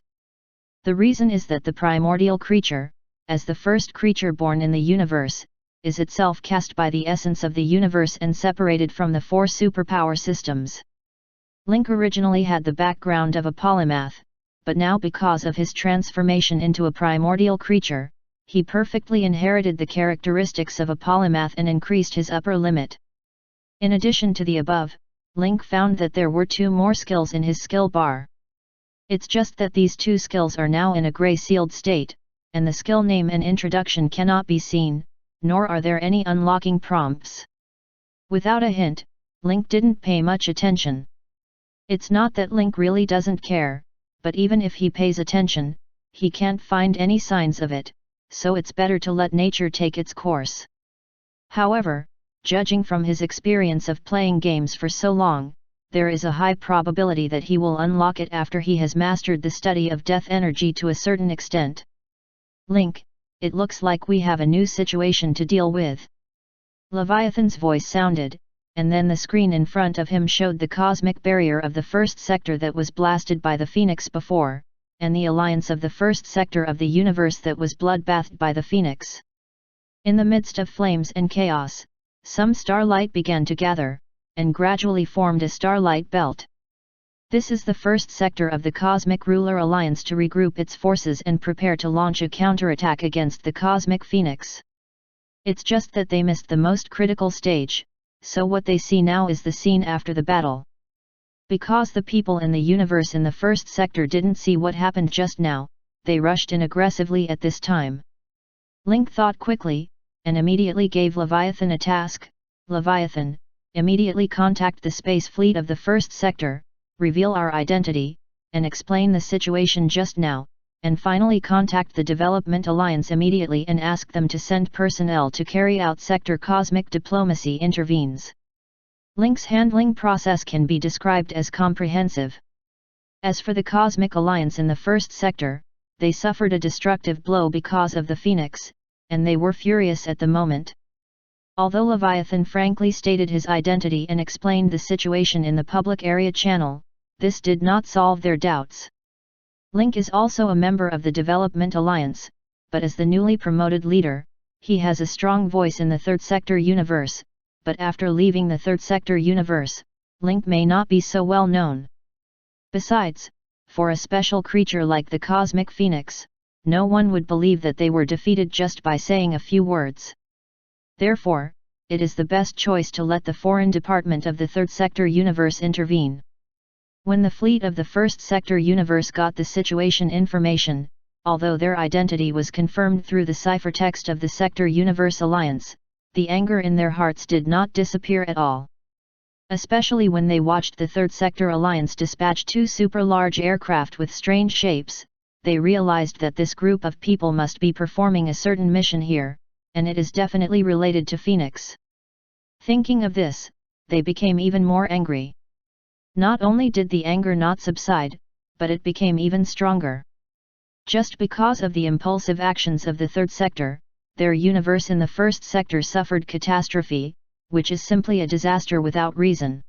A: The reason is that the primordial creature, as the first creature born in the universe, is itself cast by the essence of the universe and separated from the 4 superpower systems. Link originally had the background of a polymath, but now because of his transformation into a primordial creature, he perfectly inherited the characteristics of a polymath and increased his upper limit. In addition to the above, Link found that there were 2 more skills in his skill bar. It's just that these 2 skills are now in a gray sealed state, and the skill name and introduction cannot be seen, nor are there any unlocking prompts. Without a hint, Link didn't pay much attention. It's not that Link really doesn't care, but even if he pays attention, he can't find any signs of it, so it's better to let nature take its course. However, judging from his experience of playing games for so long, there is a high probability that he will unlock it after he has mastered the study of death energy to a certain extent. Link, it looks like we have a new situation to deal with. Leviathan's voice sounded, and then the screen in front of him showed the cosmic barrier of the first sector that was blasted by the Phoenix before, and the alliance of the first sector of the universe that was bloodbathed by the Phoenix. In the midst of flames and chaos, some starlight began to gather, and gradually formed a starlight belt. This is the first sector of the Cosmic Ruler Alliance to regroup its forces and prepare to launch a counterattack against the Cosmic Phoenix. It's just that they missed the most critical stage, so what they see now is the scene after the battle. Because the people in the universe in the first sector didn't see what happened just now, they rushed in aggressively at this time. Link thought quickly, and immediately gave Leviathan a task. Leviathan, immediately contact the space fleet of the first sector, reveal our identity, and explain the situation just now, and finally contact the Development Alliance immediately and ask them to send personnel to carry out sector cosmic diplomacy intervenes. Link's handling process can be described as comprehensive. As for the Cosmic Alliance in the first sector, they suffered a destructive blow because of the Phoenix, and they were furious at the moment. Although Leviathan frankly stated his identity and explained the situation in the public area channel, this did not solve their doubts. Link is also a member of the Development Alliance, but as the newly promoted leader, he has a strong voice in the Third Sector universe, but after leaving the Third Sector universe, Link may not be so well known. Besides, for a special creature like the Cosmic Phoenix, no one would believe that they were defeated just by saying a few words. Therefore, it is the best choice to let the Foreign Department of the Third Sector universe intervene. When the fleet of the First Sector universe got the situation information, although their identity was confirmed through the ciphertext of the Sector Universe Alliance, the anger in their hearts did not disappear at all. Especially when they watched the Third Sector Alliance dispatch 2 super-large aircraft with strange shapes, they realized that this group of people must be performing a certain mission here, and it is definitely related to Phoenix. Thinking of this, they became even more angry. Not only did the anger not subside, but it became even stronger. Just because of the impulsive actions of the Third Sector, their universe in the First Sector suffered catastrophe, which is simply a disaster without reason.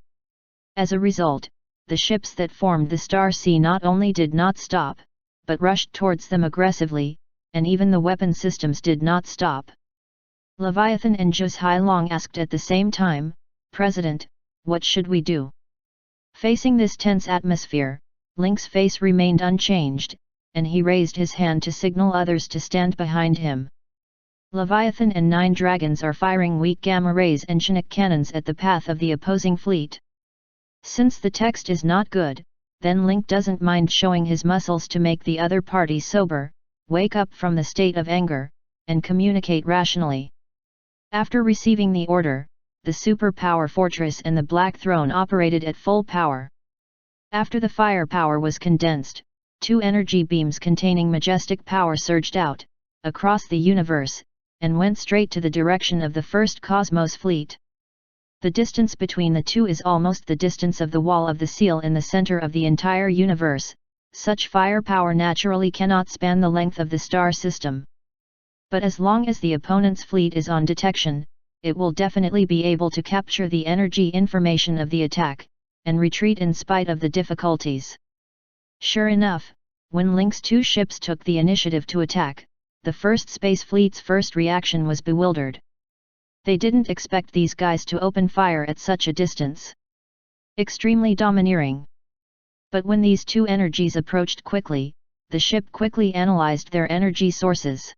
A: As a result, the ships that formed the Star Sea not only did not stop, but rushed towards them aggressively, and even the weapon systems did not stop. Leviathan and Zhuge Hailong asked at the same time, "President, what should we do?" Facing this tense atmosphere, Link's face remained unchanged, and he raised his hand to signal others to stand behind him. Leviathan and 9 dragons are firing weak gamma rays and Chinook cannons at the path of the opposing fleet. Since the text is not good, then Link doesn't mind showing his muscles to make the other party sober, wake up from the state of anger, and communicate rationally. After receiving the order, the superpower fortress and the Black Throne operated at full power. After the firepower was condensed, 2 energy beams containing majestic power surged out, across the universe, and went straight to the direction of the first Cosmos fleet. The distance between the two is almost the distance of the wall of the seal in the center of the entire universe. Such firepower naturally cannot span the length of the star system. But as long as the opponent's fleet is on detection, it will definitely be able to capture the energy information of the attack, and retreat in spite of the difficulties. Sure enough, when Link's 2 ships took the initiative to attack, the first space fleet's first reaction was bewildered. They didn't expect these guys to open fire at such a distance. Extremely domineering. But when these 2 energies approached quickly, the ship quickly analyzed their energy sources.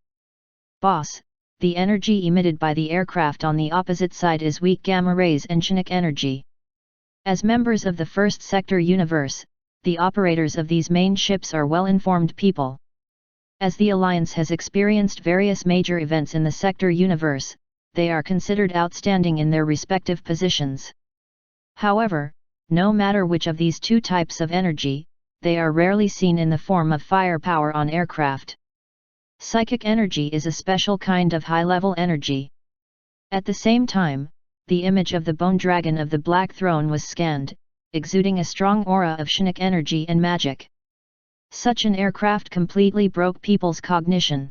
A: "Boss, the energy emitted by the aircraft on the opposite side is weak gamma rays and Chinook energy." As members of the First Sector universe, the operators of these main ships are well-informed people. As the Alliance has experienced various major events in the Sector universe, they are considered outstanding in their respective positions. However, no matter which of these 2 types of energy, they are rarely seen in the form of firepower on aircraft. Psychic energy is a special kind of high-level energy. At the same time, the image of the bone dragon of the Black Throne was scanned, exuding a strong aura of Chinook energy and magic. Such an aircraft completely broke people's cognition.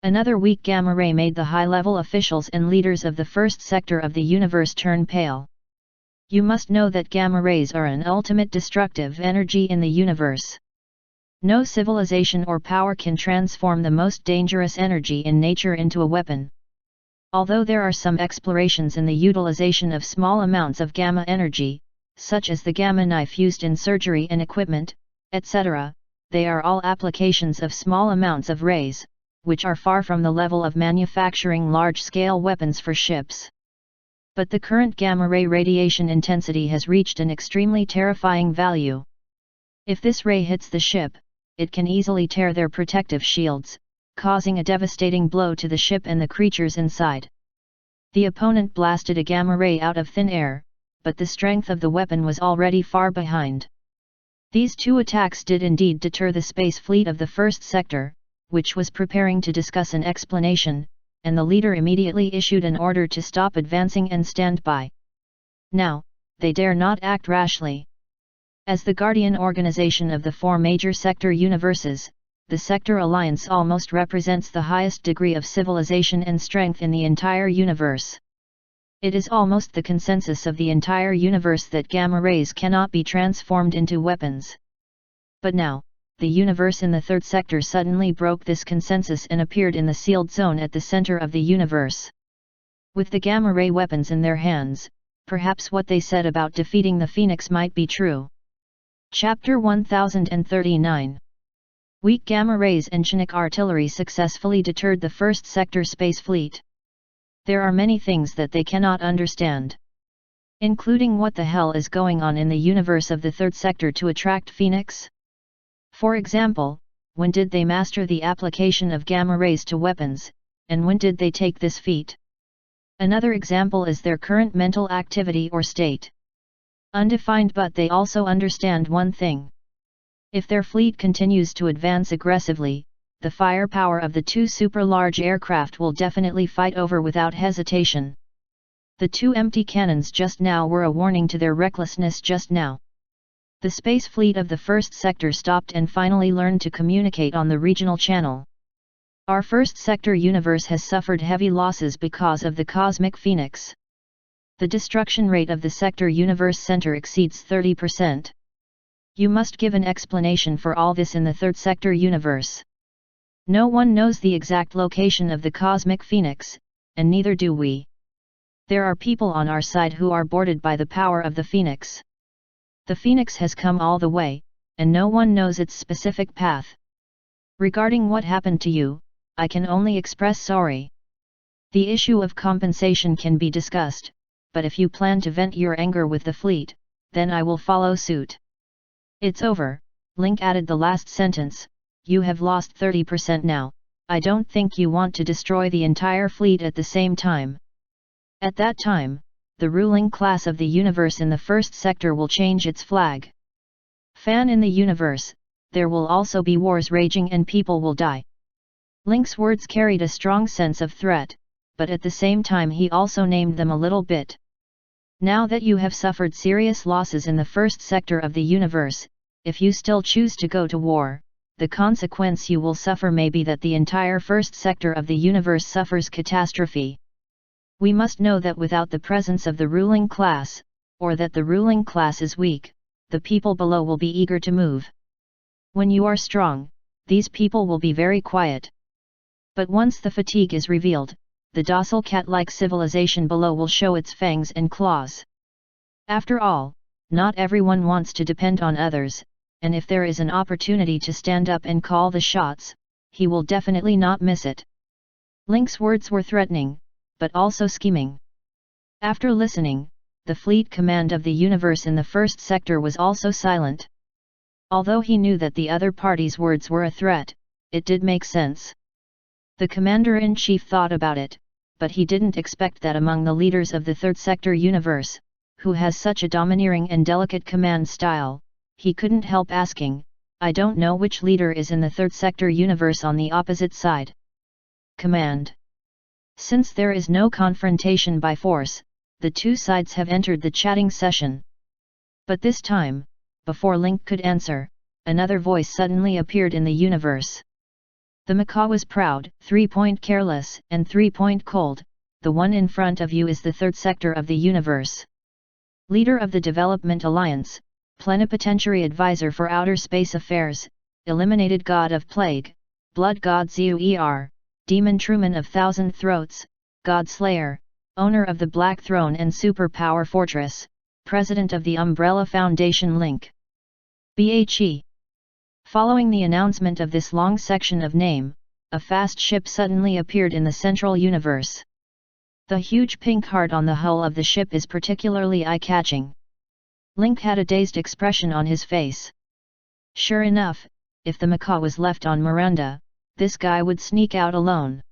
A: Another weak gamma ray made the high-level officials and leaders of the first sector of the universe turn pale. You must know that gamma rays are an ultimate destructive energy in the universe. No civilization or power can transform the most dangerous energy in nature into a weapon. Although there are some explorations in the utilization of small amounts of gamma energy, such as the gamma knife used in surgery and equipment, etc., they are all applications of small amounts of rays, which are far from the level of manufacturing large-scale weapons for ships. But the current gamma-ray radiation intensity has reached an extremely terrifying value. If this ray hits the ship, it can easily tear their protective shields, causing a devastating blow to the ship and the creatures inside. The opponent blasted a gamma ray out of thin air, but the strength of the weapon was already far behind. These two attacks did indeed deter the space fleet of the first sector, which was preparing to discuss an explanation, and the leader immediately issued an order to stop advancing and stand by. Now, they dare not act rashly. As the guardian organization of the four major sector universes, the Sector Alliance almost represents the highest degree of civilization and strength in the entire universe. It is almost the consensus of the entire universe that gamma rays cannot be transformed into weapons. But now, the universe in the third sector suddenly broke this consensus and appeared in the sealed zone at the center of the universe. With the gamma ray weapons in their hands, perhaps what they said about defeating the Phoenix might be true. Chapter 1039. Weak gamma rays and Chinook artillery successfully deterred the first sector space fleet. There are many things that they cannot understand, including what the hell is going on in the universe of the third sector to attract Phoenix. For example, when did they master the application of gamma rays to weapons, and when did they take this feat? Another example is their current mental activity or state. Undefined, but they also understand one thing. If their fleet continues to advance aggressively, the firepower of the two super-large aircraft will definitely fight over without hesitation. The two empty cannons just now were a warning to their recklessness just now. The space fleet of the first sector stopped and finally learned to communicate on the regional channel. Our first sector universe has suffered heavy losses because of the cosmic phoenix. The destruction rate of the sector universe center exceeds 30%. You must give an explanation for all this in the third sector universe. No one knows the exact location of the cosmic phoenix, and neither do we. There are people on our side who are boarded by the power of the phoenix. The phoenix has come all the way, and no one knows its specific path. Regarding what happened to you, I can only express sorry. The issue of compensation can be discussed, but if you plan to vent your anger with the fleet, then I will follow suit. It's over, Link added the last sentence. You have lost 30% now. I don't think you want to destroy the entire fleet at the same time. At that time, the ruling class of the universe in the first sector will change its flag. Fan in the universe, there will also be wars raging and people will die. Link's words carried a strong sense of threat, but at the same time he also named them a little bit. Now that you have suffered serious losses in the first sector of the universe, if you still choose to go to war, the consequence you will suffer may be that the entire first sector of the universe suffers catastrophe. We must know that without the presence of the ruling class, or that the ruling class is weak, the people below will be eager to move. When you are strong, these people will be very quiet. But once the fatigue is revealed, the docile cat-like civilization below will show its fangs and claws. After all, not everyone wants to depend on others, and if there is an opportunity to stand up and call the shots, he will definitely not miss it. Link's words were threatening, but also scheming. After listening, the fleet command of the universe in the first sector was also silent. Although he knew that the other party's words were a threat, it did make sense. The commander-in-chief thought about it, but he didn't expect that among the leaders of the third sector universe, who has such a domineering and delicate command style, he couldn't help asking, I don't know which leader is in the third sector universe on the opposite side. Command. Since there is no confrontation by force, the two sides have entered the chatting session. But this time, before Link could answer, another voice suddenly appeared in the universe. The macaw was proud, 3 careless, and 3 cold. The one in front of you is the third sector of the universe. Leader of the Development Alliance, plenipotentiary advisor for outer space affairs, eliminated god of plague, blood god Zhuer, demon Truman of thousand throats, god slayer, owner of the Black Throne and superpower fortress, president of the Umbrella Foundation Link. BHE. Following the announcement of this long section of name, a fast ship suddenly appeared in the central universe. The huge pink heart on the hull of the ship is particularly eye-catching. Link had a dazed expression on his face. Sure enough, if the macaw was left on Miranda, this guy would sneak out alone.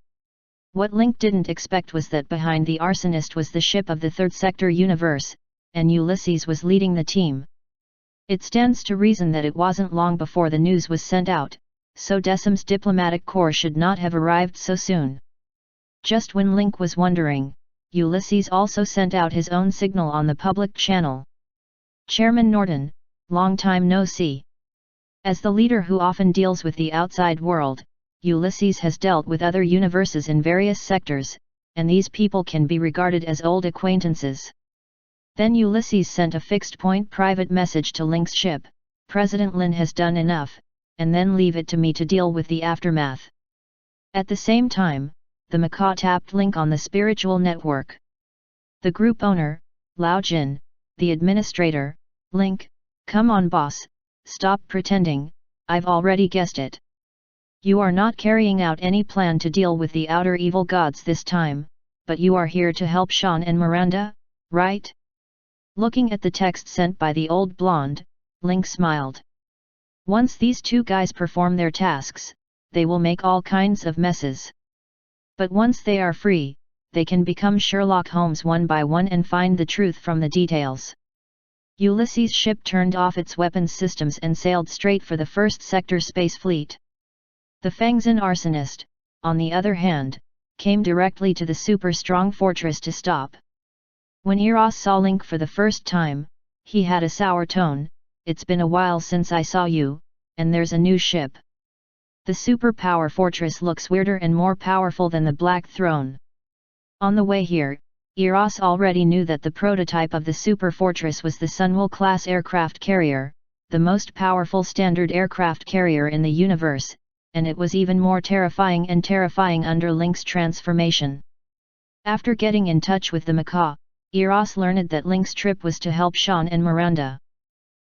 A: What Link didn't expect was that behind the arsonist was the ship of the Third Sector universe, and Ulysses was leading the team. It stands to reason that it wasn't long before the news was sent out, so Decim's diplomatic corps should not have arrived so soon. Just when Link was wondering, Ulysses also sent out his own signal on the public channel. Chairman Norton, long time no see. As the leader who often deals with the outside world, Ulysses has dealt with other universes in various sectors, and these people can be regarded as old acquaintances. Then Ulysses sent a fixed-point private message to Link's ship, President Lin has done enough, and then leave it to me to deal with the aftermath. At the same time, the macaw tapped Link on the spiritual network. The group owner, Lao Jin, the administrator, Link, come on boss, stop pretending, I've already guessed it. You are not carrying out any plan to deal with the outer evil gods this time, but you are here to help Sean and Miranda, right? Looking at the text sent by the old blonde, Link smiled. Once these two guys perform their tasks, they will make all kinds of messes. But once they are free, they can become Sherlock Holmes one by one and find the truth from the details. Ulysses' ship turned off its weapons systems and sailed straight for the First Sector Space Fleet. The Fangzhen arsonist, on the other hand, came directly to the super-strong fortress to stop. When Eros saw Link for the first time, he had a sour tone, it's been a while since I saw you, and there's a new ship. The superpower fortress looks weirder and more powerful than the Black Throne. On the way here, Eros already knew that the prototype of the super fortress was the Sunwell-class aircraft carrier, the most powerful standard aircraft carrier in the universe, and it was even more terrifying under Link's transformation. After getting in touch with the macaw, Eros learned that Link's trip was to help Sean and Miranda.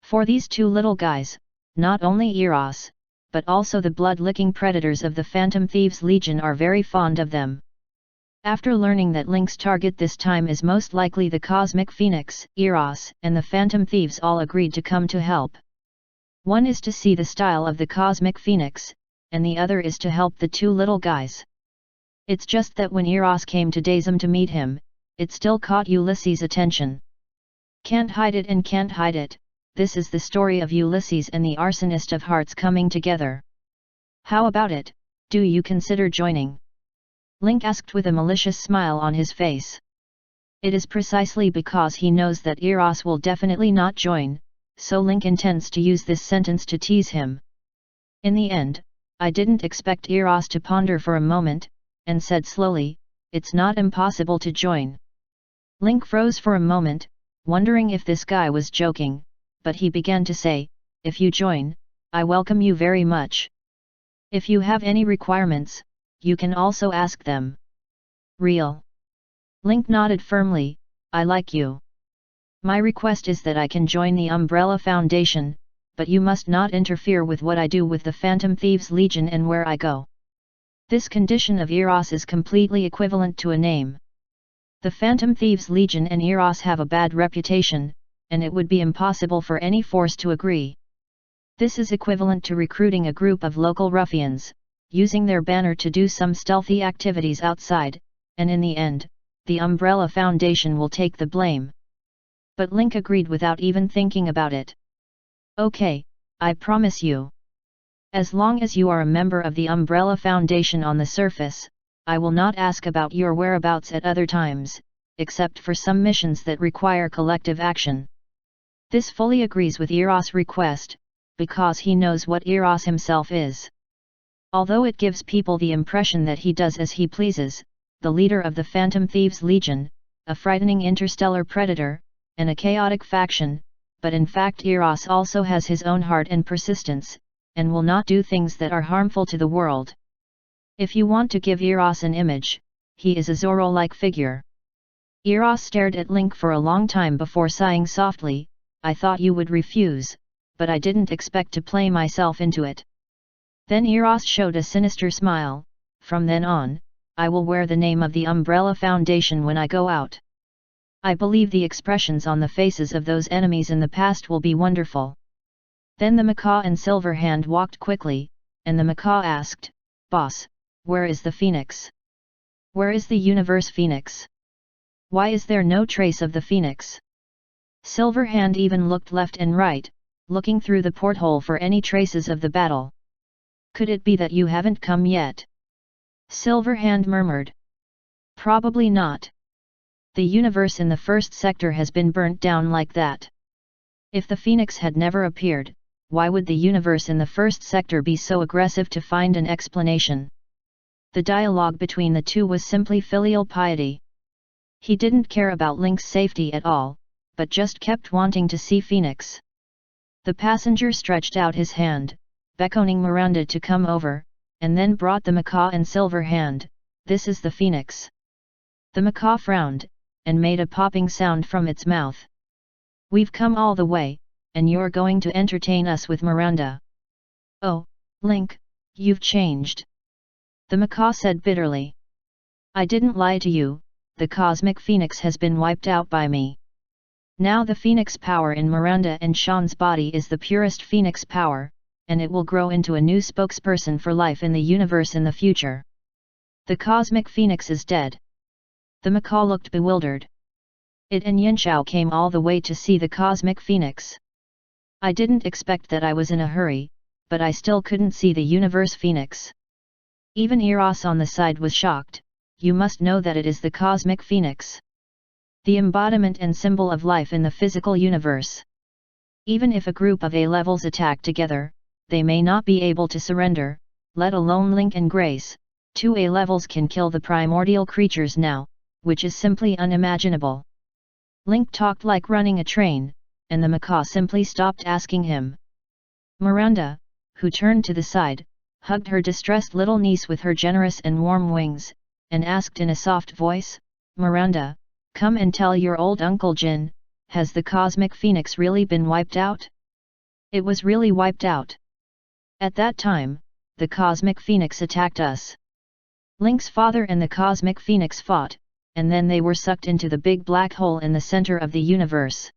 A: For these two little guys, not only Eros, but also the blood-licking predators of the Phantom Thieves Legion are very fond of them. After learning that Link's target this time is most likely the Cosmic Phoenix, Eros and the Phantom Thieves all agreed to come to help. One is to see the style of the Cosmic Phoenix, and the other is to help the two little guys. It's just that when Eros came to Decim to meet him, it still caught Ulysses' attention. Can't hide it and can't hide it. This is the story of Ulysses and the Arsonist of Hearts coming together. How about it, do you consider joining? Link asked with a malicious smile on his face. It is precisely because he knows that Eros will definitely not join, so Link intends to use this sentence to tease him. In the end, I didn't expect Eros to ponder for a moment, and said slowly, it's not impossible to join. Link froze for a moment, wondering if this guy was joking, but he began to say, if you join, I welcome you very much. If you have any requirements, you can also ask them. Real? Link nodded firmly, I like you. My request is that I can join the Umbrella Foundation, but you must not interfere with what I do with the Phantom Thieves Legion and where I go. This condition of Eros is completely equivalent to a name. The Phantom Thieves Legion and Eros have a bad reputation, and it would be impossible for any force to agree. This is equivalent to recruiting a group of local ruffians, using their banner to do some stealthy activities outside, and in the end, the Umbrella Foundation will take the blame. But Link agreed without even thinking about it. Okay, I promise you. As long as you are a member of the Umbrella Foundation on the surface, I will not ask about your whereabouts at other times, except for some missions that require collective action. This fully agrees with Eros' request, because he knows what Eros himself is. Although it gives people the impression that he does as he pleases, the leader of the Phantom Thieves Legion, a frightening interstellar predator, and a chaotic faction, but in fact Eros also has his own heart and persistence, and will not do things that are harmful to the world. If you want to give Eros an image, he is a Zorro-like figure. Eros stared at Link for a long time before sighing softly, I thought you would refuse, but I didn't expect to play myself into it. Then Eros showed a sinister smile, from then on, I will wear the name of the Umbrella Foundation when I go out. I believe the expressions on the faces of those enemies in the past will be wonderful. Then the macaw and Silverhand walked quickly, and the macaw asked, Boss, where is the phoenix? Where is the universe phoenix? Why is there no trace of the phoenix? Silverhand even looked left and right, looking through the porthole for any traces of the battle. Could it be that you haven't come yet? Silverhand murmured. Probably not. The universe in the first sector has been burnt down like that. If the phoenix had never appeared, why would the universe in the first sector be so aggressive to find an explanation? The dialogue between the two was simply filial piety. He didn't care about Link's safety at all, but just kept wanting to see Phoenix. The passenger stretched out his hand, beckoning Miranda to come over, and then brought the macaw and Silverhand, this is the phoenix. The macaw frowned, and made a popping sound from its mouth. We've come all the way, and you're going to entertain us with Miranda. Oh, Link, you've changed. The macaw said bitterly. I didn't lie to you, the cosmic phoenix has been wiped out by me. Now the phoenix power in Miranda and Sean's body is the purest phoenix power, and it will grow into a new spokesperson for life in the universe in the future. The cosmic phoenix is dead. The macaw looked bewildered. It and Yanxiao came all the way to see the cosmic phoenix. I didn't expect that I was in a hurry, but I still couldn't see the universe phoenix. Even Eros on the side was shocked, you must know that it is the cosmic phoenix. The embodiment and symbol of life in the physical universe. Even if a group of A-levels attack together, they may not be able to surrender, let alone Link and Grace. 2 A-levels can kill the primordial creatures now, which is simply unimaginable. Link talked like running a train, and the macaw simply stopped asking him. Miranda, who turned to the side, hugged her distressed little niece with her generous and warm wings, and asked in a soft voice, Miranda, come and tell your old Uncle Jin, has the cosmic phoenix really been wiped out? It was really wiped out. At that time, the cosmic phoenix attacked us. Link's father and the cosmic phoenix fought, and then they were sucked into the big black hole in the center of the universe.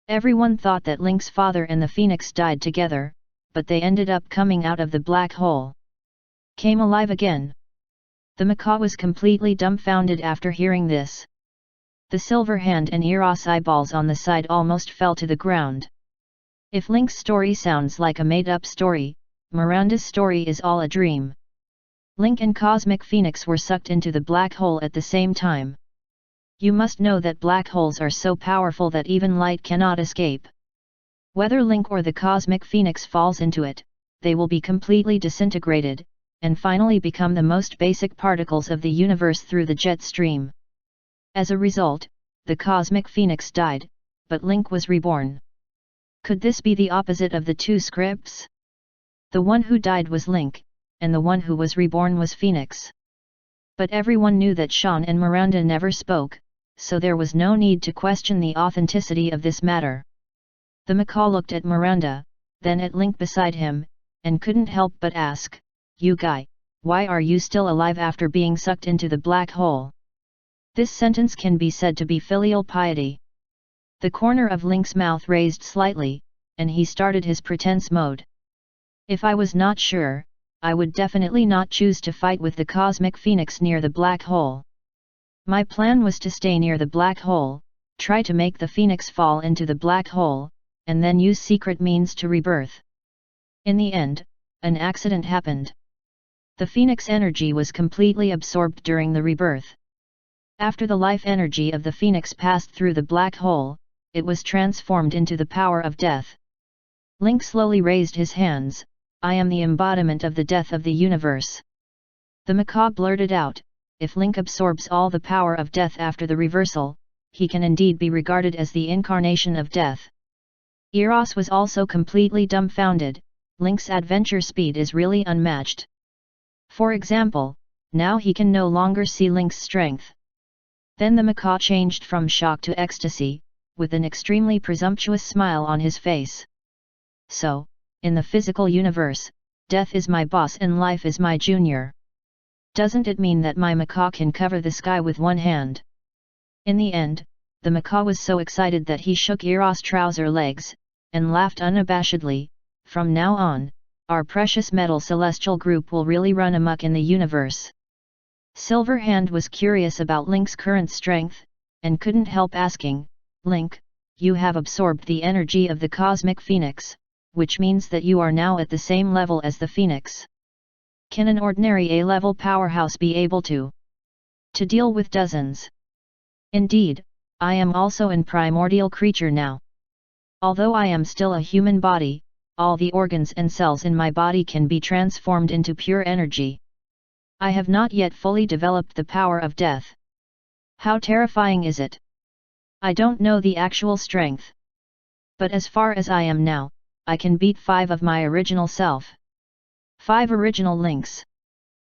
A: Everyone thought that Link's father and the phoenix died together, but they ended up coming out of the black hole. Came alive again. The macaw was completely dumbfounded after hearing this. The Silverhand and Eros eyeballs on the side almost fell to the ground. If Link's story sounds like a made-up story, Miranda's story is all a dream. Link and Cosmic Phoenix were sucked into the black hole at the same time. You must know that black holes are so powerful that even light cannot escape. Whether Link or the Cosmic Phoenix falls into it, they will be completely disintegrated, and finally become the most basic particles of the universe through the jet stream. As a result, the Cosmic Phoenix died, but Link was reborn. Could this be the opposite of the two scripts? The one who died was Link, and the one who was reborn was Phoenix. But everyone knew that Sean and Miranda never spoke, so there was no need to question the authenticity of this matter. The macaw looked at Miranda, then at Link beside him, and couldn't help but ask, "You guy, why are you still alive after being sucked into the black hole?" This sentence can be said to be filial piety. The corner of Link's mouth raised slightly, and he started his pretense mode. If I was not sure, I would definitely not choose to fight with the Cosmic Phoenix near the black hole. My plan was to stay near the black hole, try to make the Phoenix fall into the black hole, and then use secret means to rebirth. In the end, an accident happened. The Phoenix energy was completely absorbed during the rebirth. After the life energy of the Phoenix passed through the black hole, it was transformed into the power of death. Link slowly raised his hands, I am the embodiment of the death of the universe. The macaw blurted out, if Link absorbs all the power of death after the reversal, he can indeed be regarded as the incarnation of death. Eros was also completely dumbfounded. Link's adventure speed is really unmatched. For example, now he can no longer see Link's strength. Then the macaw changed from shock to ecstasy, with an extremely presumptuous smile on his face. So, in the physical universe, death is my boss and life is my junior. Doesn't it mean that my macaw can cover the sky with one hand? In the end, the macaw was so excited that he shook Eros' trouser legs, and laughed unabashedly. From now on, our precious metal celestial group will really run amok in the universe. Silverhand was curious about Link's current strength, and couldn't help asking, Link, you have absorbed the energy of the cosmic phoenix, which means that you are now at the same level as the phoenix. Can an ordinary A-level powerhouse be able to deal with dozens? Indeed, I am also an primordial creature now. Although I am still a human body, all the organs and cells in my body can be transformed into pure energy. I have not yet fully developed the power of death. How terrifying is it? I don't know the actual strength. But as far as I am now, I can beat 5 of my original self. 5 original Links.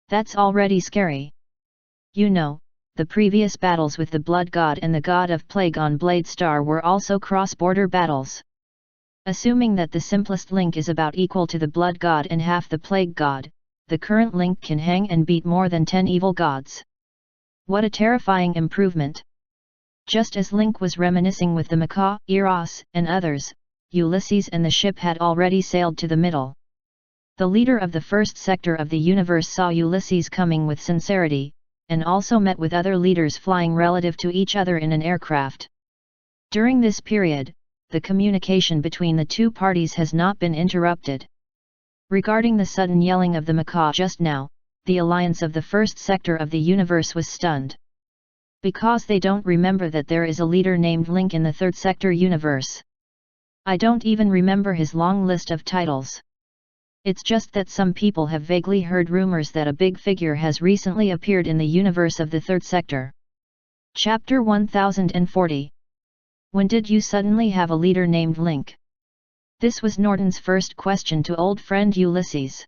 A: That's already scary. You know, the previous battles with the Blood God and the God of Plague on Blade Star were also cross-border battles. Assuming that the simplest Link is about equal to the Blood God and half the Plague God, the current Link can hang and beat more than 10 evil gods. What a terrifying improvement! Just as Link was reminiscing with the macaw, Eros, and others, Ulysses and the ship had already sailed to the middle. The leader of the first sector of the universe saw Ulysses coming with sincerity, and also met with other leaders flying relative to each other in an aircraft. During this period, the communication between the two parties has not been interrupted. Regarding the sudden yelling of the macaw just now, the alliance of the first sector of the universe was stunned. Because they don't remember that there is a leader named Link in the third sector universe. I don't even remember his long list of titles. It's just that some people have vaguely heard rumors that a big figure has recently appeared in the universe of the third sector. Chapter 1040. When did you suddenly have a leader named Link? This was Norton's first question to old friend Ulysses.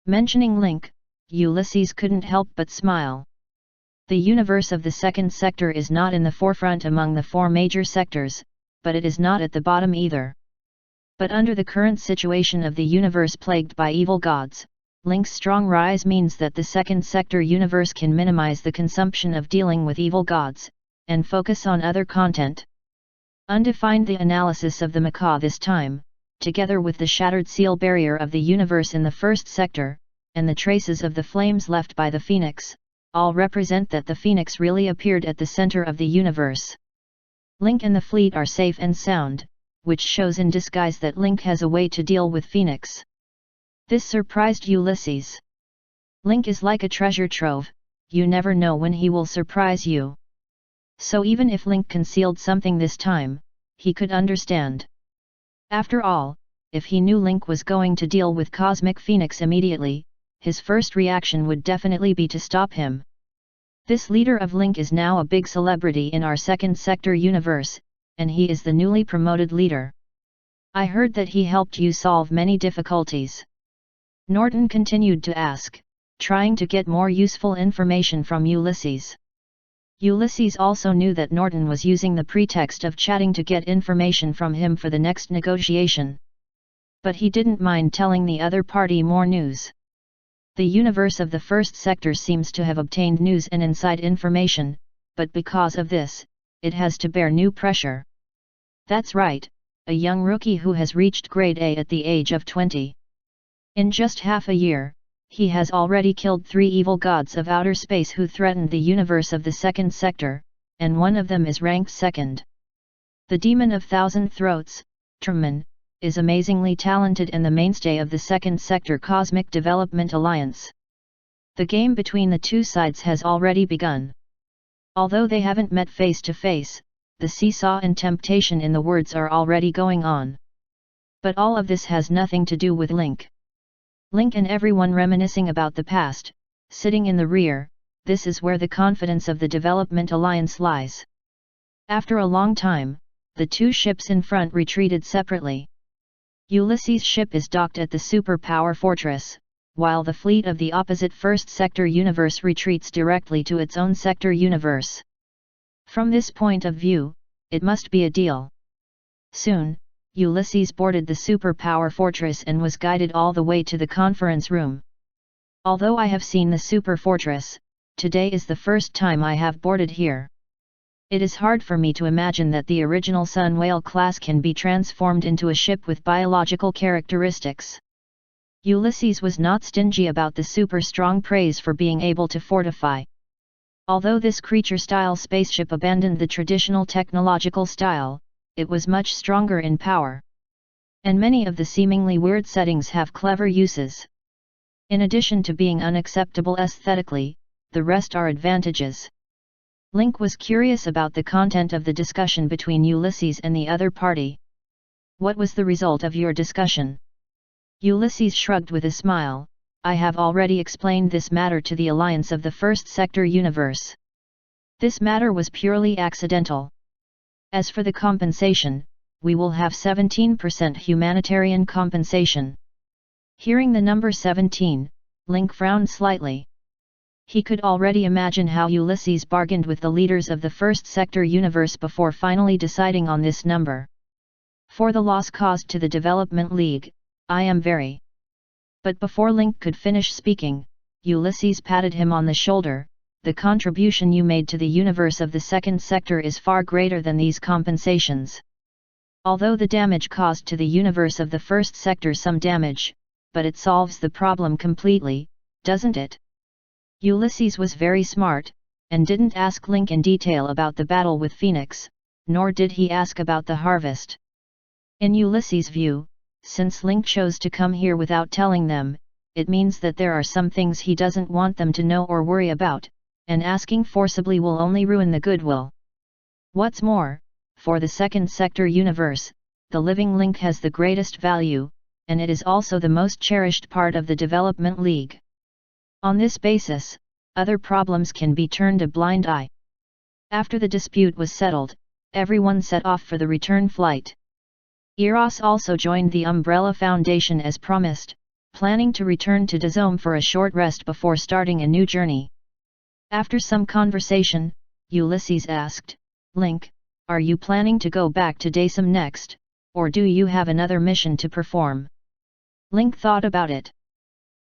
A: Mentioning Link, Ulysses couldn't help but smile. The universe of the second sector is not in the forefront among the 4 major sectors, but it is not at the bottom either. But under the current situation of the universe plagued by evil gods, Link's strong rise means that the second sector universe can minimize the consumption of dealing with evil gods, and focus on other content. Undefined the analysis of the macaw this time, together with the shattered seal barrier of the universe in the first sector, and the traces of the flames left by the phoenix, all represent that the phoenix really appeared at the center of the universe. Link and the fleet are safe and sound, which shows in disguise that Link has a way to deal with Phoenix. This surprised Ulysses. Link is like a treasure trove, you never know when he will surprise you. So even if Link concealed something this time, he could understand. After all, if he knew Link was going to deal with Cosmic Phoenix immediately, his first reaction would definitely be to stop him. This leader of Link is now a big celebrity in our second sector universe, and he is the newly promoted leader. I heard that he helped you solve many difficulties. Norton continued to ask, trying to get more useful information from Ulysses. Ulysses also knew that Norton was using the pretext of chatting to get information from him for the next negotiation. But he didn't mind telling the other party more news. The universe of the first sector seems to have obtained news and inside information, but because of this, it has to bear new pressure. That's right, a young rookie who has reached grade A at the age of 20. In just half a year, he has already killed 3 evil gods of outer space who threatened the universe of the second sector, and one of them is ranked second. The Demon of Thousand Throats, Truman, is amazingly talented and the mainstay of the second sector Cosmic Development Alliance. The game between the two sides has already begun. Although they haven't met face to face, the seesaw and temptation in the words are already going on. But all of this has nothing to do with Link. Link and everyone reminiscing about the past, sitting in the rear. This is where the confidence of the Development Alliance lies. After a long time, the two ships in front retreated separately. Ulysses' ship is docked at the superpower fortress, while the fleet of the opposite First Sector universe retreats directly to its own sector universe. From this point of view, it must be a deal. Soon, Ulysses boarded the superpower fortress and was guided all the way to the conference room. Although I have seen the super fortress, today is the first time I have boarded here. It is hard for me to imagine that the original Sun Whale class can be transformed into a ship with biological characteristics. Ulysses was not stingy about the super strong praise for being able to fortify. Although this creature-style spaceship abandoned the traditional technological style, it was much stronger in power. And many of the seemingly weird settings have clever uses. In addition to being unacceptable aesthetically, the rest are advantages. Link was curious about the content of the discussion between Ulysses and the other party. What was the result of your discussion? Ulysses shrugged with a smile. I have already explained this matter to the Alliance of the First Sector universe. This matter was purely accidental. As for the compensation, we will have 17% humanitarian compensation. Hearing the number 17, Link frowned slightly. He could already imagine how Ulysses bargained with the leaders of the First Sector universe before finally deciding on this number. For the loss caused to the Development League, I am very. But before Link could finish speaking, Ulysses patted him on the shoulder. The contribution you made to the universe of the second sector is far greater than these compensations. Although the damage caused to the universe of the first sector some damage, but it solves the problem completely, doesn't it? Ulysses was very smart, and didn't ask Link in detail about the battle with Phoenix, nor did he ask about the harvest. In Ulysses' view, since Link chose to come here without telling them, it means that there are some things he doesn't want them to know or worry about, and asking forcibly will only ruin the goodwill. What's more, for the second sector universe, the living Link has the greatest value, and it is also the most cherished part of the Development League. On this basis, other problems can be turned a blind eye. After the dispute was settled, everyone set off for the return flight. Eros also joined the Umbrella Foundation as promised, planning to return to Dazome for a short rest before starting a new journey. After some conversation, Ulysses asked, Link, are you planning to go back to Dazome next, or do you have another mission to perform? Link thought about it.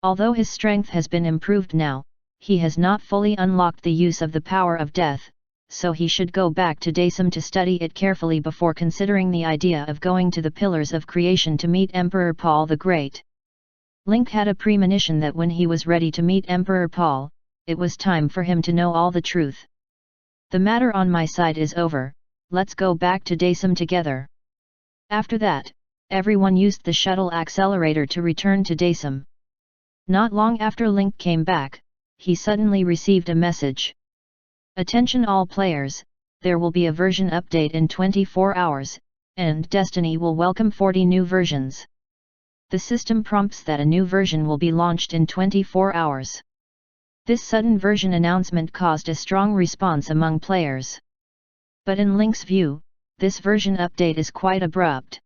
A: Although his strength has been improved now, he has not fully unlocked the use of the power of death, so he should go back to Dazome to study it carefully before considering the idea of going to the Pillars of Creation to meet Emperor Paul the Great. Link had a premonition that when he was ready to meet Emperor Paul, it was time for him to know all the truth. The matter on my side is over, let's go back to Dazome together. After that, everyone used the shuttle accelerator to return to Dazome. Not long after Link came back, he suddenly received a message. Attention all players, there will be a version update in 24 hours, and Destiny will welcome 40 new versions. The system prompts that a new version will be launched in 24 hours. This sudden version announcement caused a strong response among players. But in Link's view, this version update is quite abrupt.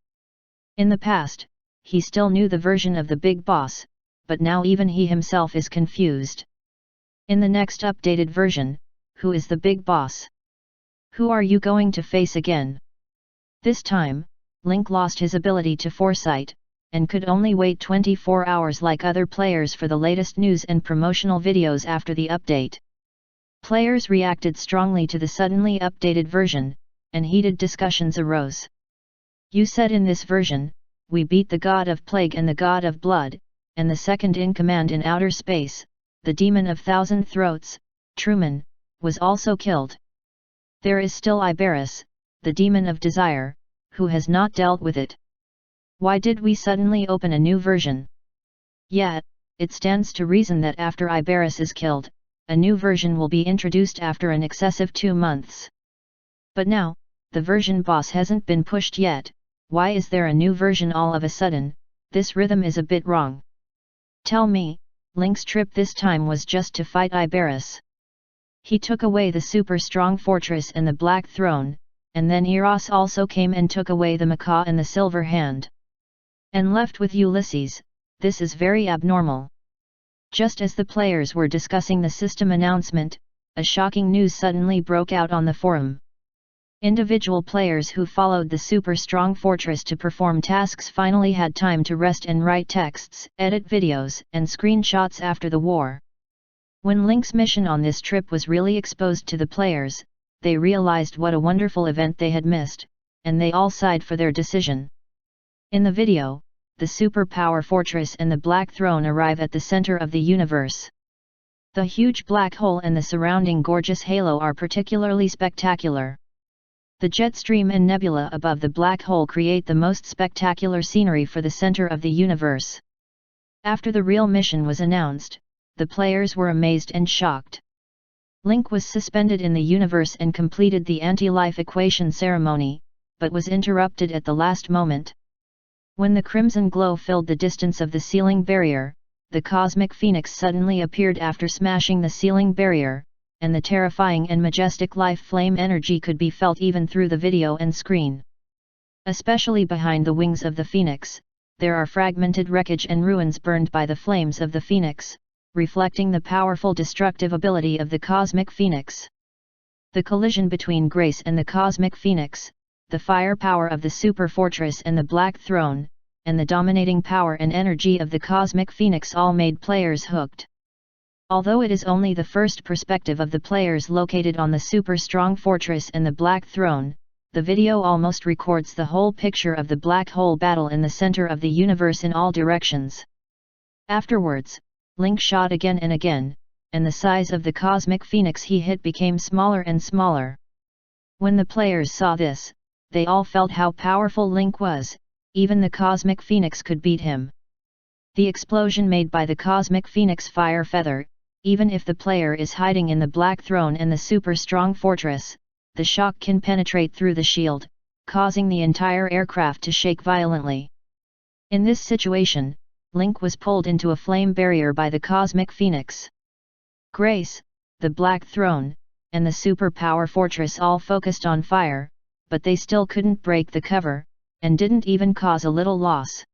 A: In the past, he still knew the version of the Big Boss, but now even he himself is confused. In the next updated version, who is the Big Boss? Who are you going to face again? This time, Link lost his ability to foresight, and could only wait 24 hours like other players for the latest news and promotional videos after the update. Players reacted strongly to the suddenly updated version, and heated discussions arose. You said in this version, we beat the God of Plague and the God of Blood, and the second in command in outer space, the Demon of Thousand Throats, Truman, was also killed. There is still Iberus, the Demon of Desire, who has not dealt with it. Why did we suddenly open a new version? Yet, it stands to reason that after Iberus is killed, a new version will be introduced after an excessive 2 months. But now, the version boss hasn't been pushed yet. Why is there a new version all of a sudden? This rhythm is a bit wrong. Tell me, Link's trip this time was just to fight Iberus. He took away the super strong fortress and the Black Throne, and then Eros also came and took away the macaw and the silver hand. And left with Ulysses. This is very abnormal. Just as the players were discussing the system announcement, a shocking news suddenly broke out on the forum. Individual players who followed the super strong fortress to perform tasks finally had time to rest and write texts, edit videos, and screenshots after the war. When Link's mission on this trip was really exposed to the players, they realized what a wonderful event they had missed, and they all sighed for their decision. In the video, the superpower fortress and the Black Throne arrive at the center of the universe. The huge black hole and the surrounding gorgeous halo are particularly spectacular. The jet stream and nebula above the black hole create the most spectacular scenery for the center of the universe. After the real mission was announced, the players were amazed and shocked. Link was suspended in the universe and completed the anti-life equation ceremony, but was interrupted at the last moment. When the crimson glow filled the distance of the ceiling barrier, the cosmic phoenix suddenly appeared after smashing the ceiling barrier, and the terrifying and majestic life flame energy could be felt even through the video and screen. Especially behind the wings of the phoenix, there are fragmented wreckage and ruins burned by the flames of the phoenix, reflecting the powerful destructive ability of the cosmic phoenix. The collision between Grace and the cosmic phoenix, the firepower of the super fortress and the Black Throne, and the dominating power and energy of the cosmic phoenix all made players hooked. Although it is only the first perspective of the players located on the super strong fortress and the Black Throne, the video almost records the whole picture of the black hole battle in the center of the universe in all directions. Afterwards, Link shot again and again, and the size of the cosmic phoenix he hit became smaller and smaller. When the players saw this, they all felt how powerful Link was, even the cosmic phoenix could beat him. The explosion made by the cosmic phoenix fire feather, even if the player is hiding in the Black Throne and the super strong fortress, the shock can penetrate through the shield, causing the entire aircraft to shake violently. In this situation, Link was pulled into a flame barrier by the cosmic phoenix. Grace, the Black Throne, and the superpower fortress all focused on fire, but they still couldn't break the cover, and didn't even cause a little loss.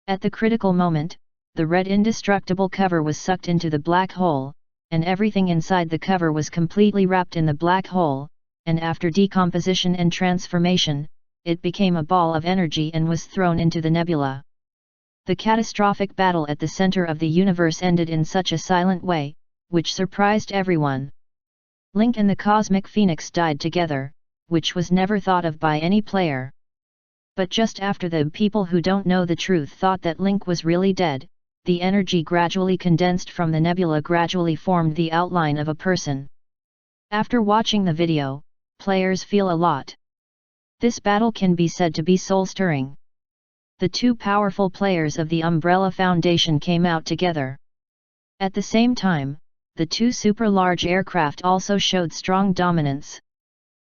A: At the critical moment, the red indestructible cover was sucked into the black hole, and everything inside the cover was completely wrapped in the black hole, and after decomposition and transformation, it became a ball of energy and was thrown into the nebula. The catastrophic battle at the center of the universe ended in such a silent way, which surprised everyone. Link and the cosmic phoenix died together, which was never thought of by any player. But just after the people who don't know the truth thought that Link was really dead, the energy gradually condensed from the nebula gradually formed the outline of a person. After watching the video, players feel a lot. This battle can be said to be soul-stirring. The two powerful players of the Umbrella Foundation came out together. At the same time, the two super-large aircraft also showed strong dominance.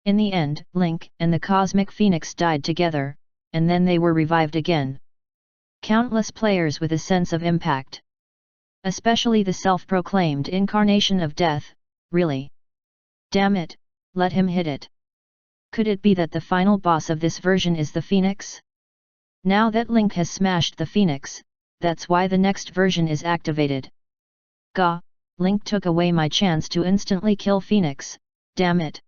A: In the end, Link and the Cosmic Phoenix died together, and then they were revived again. Countless players with a sense of impact. Especially the self-proclaimed incarnation of death, really. Damn it, let him hit it. Could it be that the final boss of this version is the Phoenix? Now that Link has smashed the Phoenix, that's why the next version is activated. Gah, Link took away my chance to instantly kill Phoenix, damn it.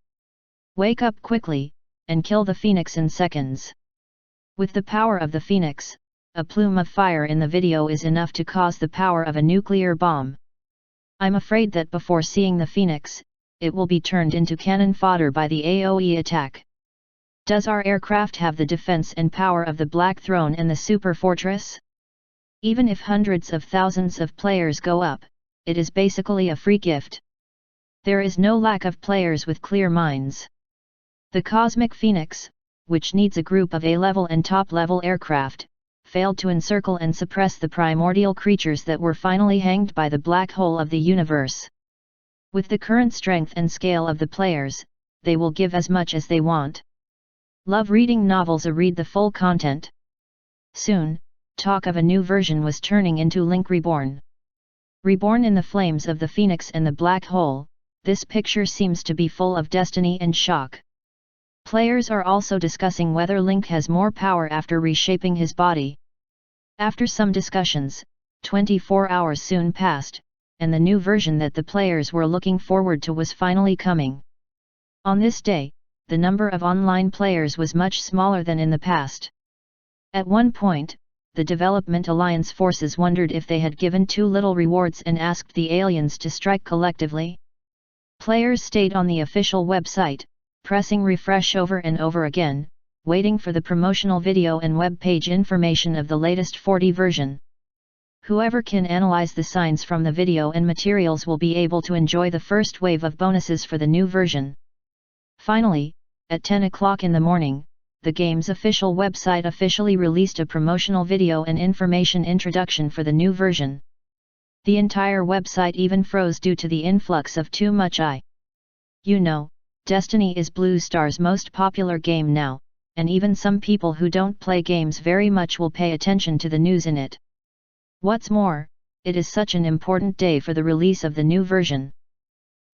A: Wake up quickly, and kill the Phoenix in seconds. With the power of the Phoenix, a plume of fire in the video is enough to cause the power of a nuclear bomb. I'm afraid that before seeing the Phoenix, it will be turned into cannon fodder by the AoE attack. Does our aircraft have the defense and power of the Black Throne and the Super Fortress? Even if hundreds of thousands of players go up, it is basically a free gift. There is no lack of players with clear minds. The Cosmic Phoenix, which needs a group of A-level and top-level aircraft, failed to encircle and suppress the primordial creatures that were finally hanged by the black hole of the universe. With the current strength and scale of the players, they will give as much as they want. Love reading novels? Read the full content. Soon, talk of a new version was turning into Link Reborn. Reborn in the flames of the Phoenix and the black hole, this picture seems to be full of destiny and shock. Players are also discussing whether Link has more power after reshaping his body. After some discussions, 24 hours soon passed, and the new version that the players were looking forward to was finally coming. On this day, the number of online players was much smaller than in the past. At one point, the Development Alliance forces wondered if they had given too little rewards and asked the aliens to strike collectively. Players stayed on the official website, pressing refresh over and over again, waiting for the promotional video and web page information of the latest 40 version. Whoever can analyze the signs from the video and materials will be able to enjoy the first wave of bonuses for the new version. Finally, at 10 o'clock in the morning, the game's official website officially released a promotional video and information introduction for the new version. The entire website even froze due to the influx of too much Destiny is Blue Star's most popular game now, and even some people who don't play games very much will pay attention to the news in it. What's more, it is such an important day for the release of the new version.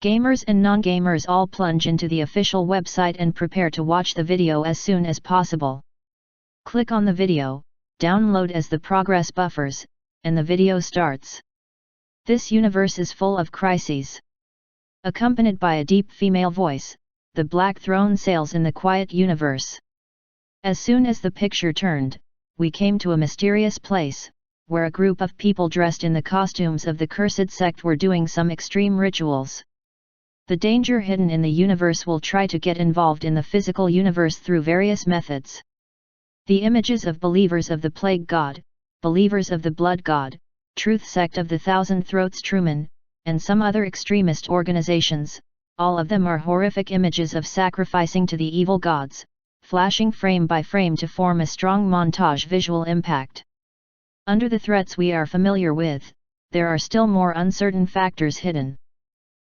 A: Gamers and non-gamers all plunge into the official website and prepare to watch the video as soon as possible. Click on the video, download as the progress buffers, and the video starts. This universe is full of crises. Accompanied by a deep female voice, the Black Throne sails in the quiet universe. As soon as the picture turned, we came to a mysterious place, where a group of people dressed in the costumes of the cursed sect were doing some extreme rituals. The danger hidden in the universe will try to get involved in the physical universe through various methods. The images of believers of the Plague God, believers of the Blood God, Truth Sect of the Thousand Throats Truman, and some other extremist organizations, all of them are horrific images of sacrificing to the evil gods, flashing frame by frame to form a strong montage visual impact. Under the threats we are familiar with, there are still more uncertain factors hidden.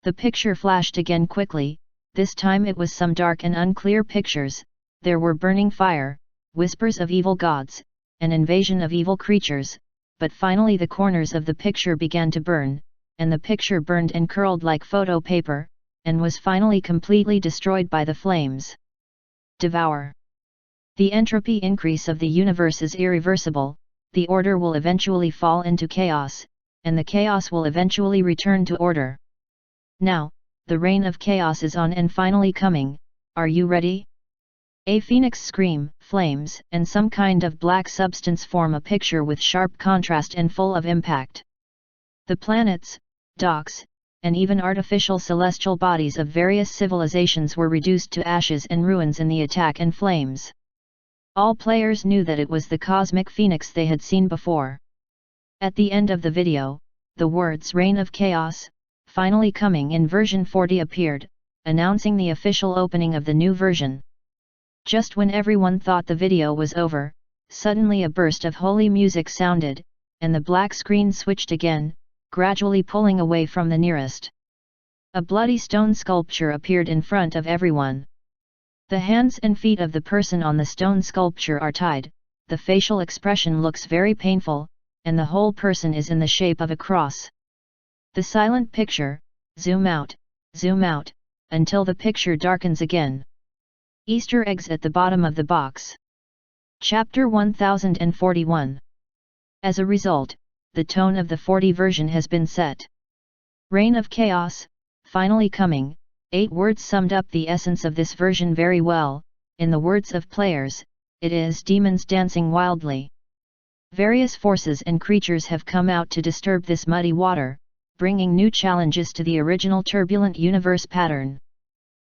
A: The picture flashed again quickly, this time it was some dark and unclear pictures, there were burning fire, whispers of evil gods, an invasion of evil creatures, but finally the corners of the picture began to burn, and the picture burned and curled like photo paper, and was finally completely destroyed by the flames. Devour. The entropy increase of the universe is irreversible, the order will eventually fall into chaos, and the chaos will eventually return to order. Now, the reign of chaos is on and finally coming, are you ready? A phoenix scream, flames, and some kind of black substance form a picture with sharp contrast and full of impact. The planets, docks, and even artificial celestial bodies of various civilizations were reduced to ashes and ruins in the attack and flames. All players knew that it was the cosmic phoenix they had seen before. At the end of the video, the words Reign of Chaos, finally coming in version 40 appeared, announcing the official opening of the new version. Just when everyone thought the video was over, suddenly a burst of holy music sounded, and the black screen switched again, gradually pulling away from the nearest. A bloody stone sculpture appeared in front of everyone. The hands and feet of the person on the stone sculpture are tied, the facial expression looks very painful, and the whole person is in the shape of a cross. The silent picture, zoom out, until the picture darkens again. Easter eggs at the bottom of the box. Chapter 1041. As a result, the tone of the 40 version has been set. Reign of Chaos, finally coming, 8 words summed up the essence of this version very well, in the words of players, it is demons dancing wildly. Various forces and creatures have come out to disturb this muddy water, bringing new challenges to the original turbulent universe pattern.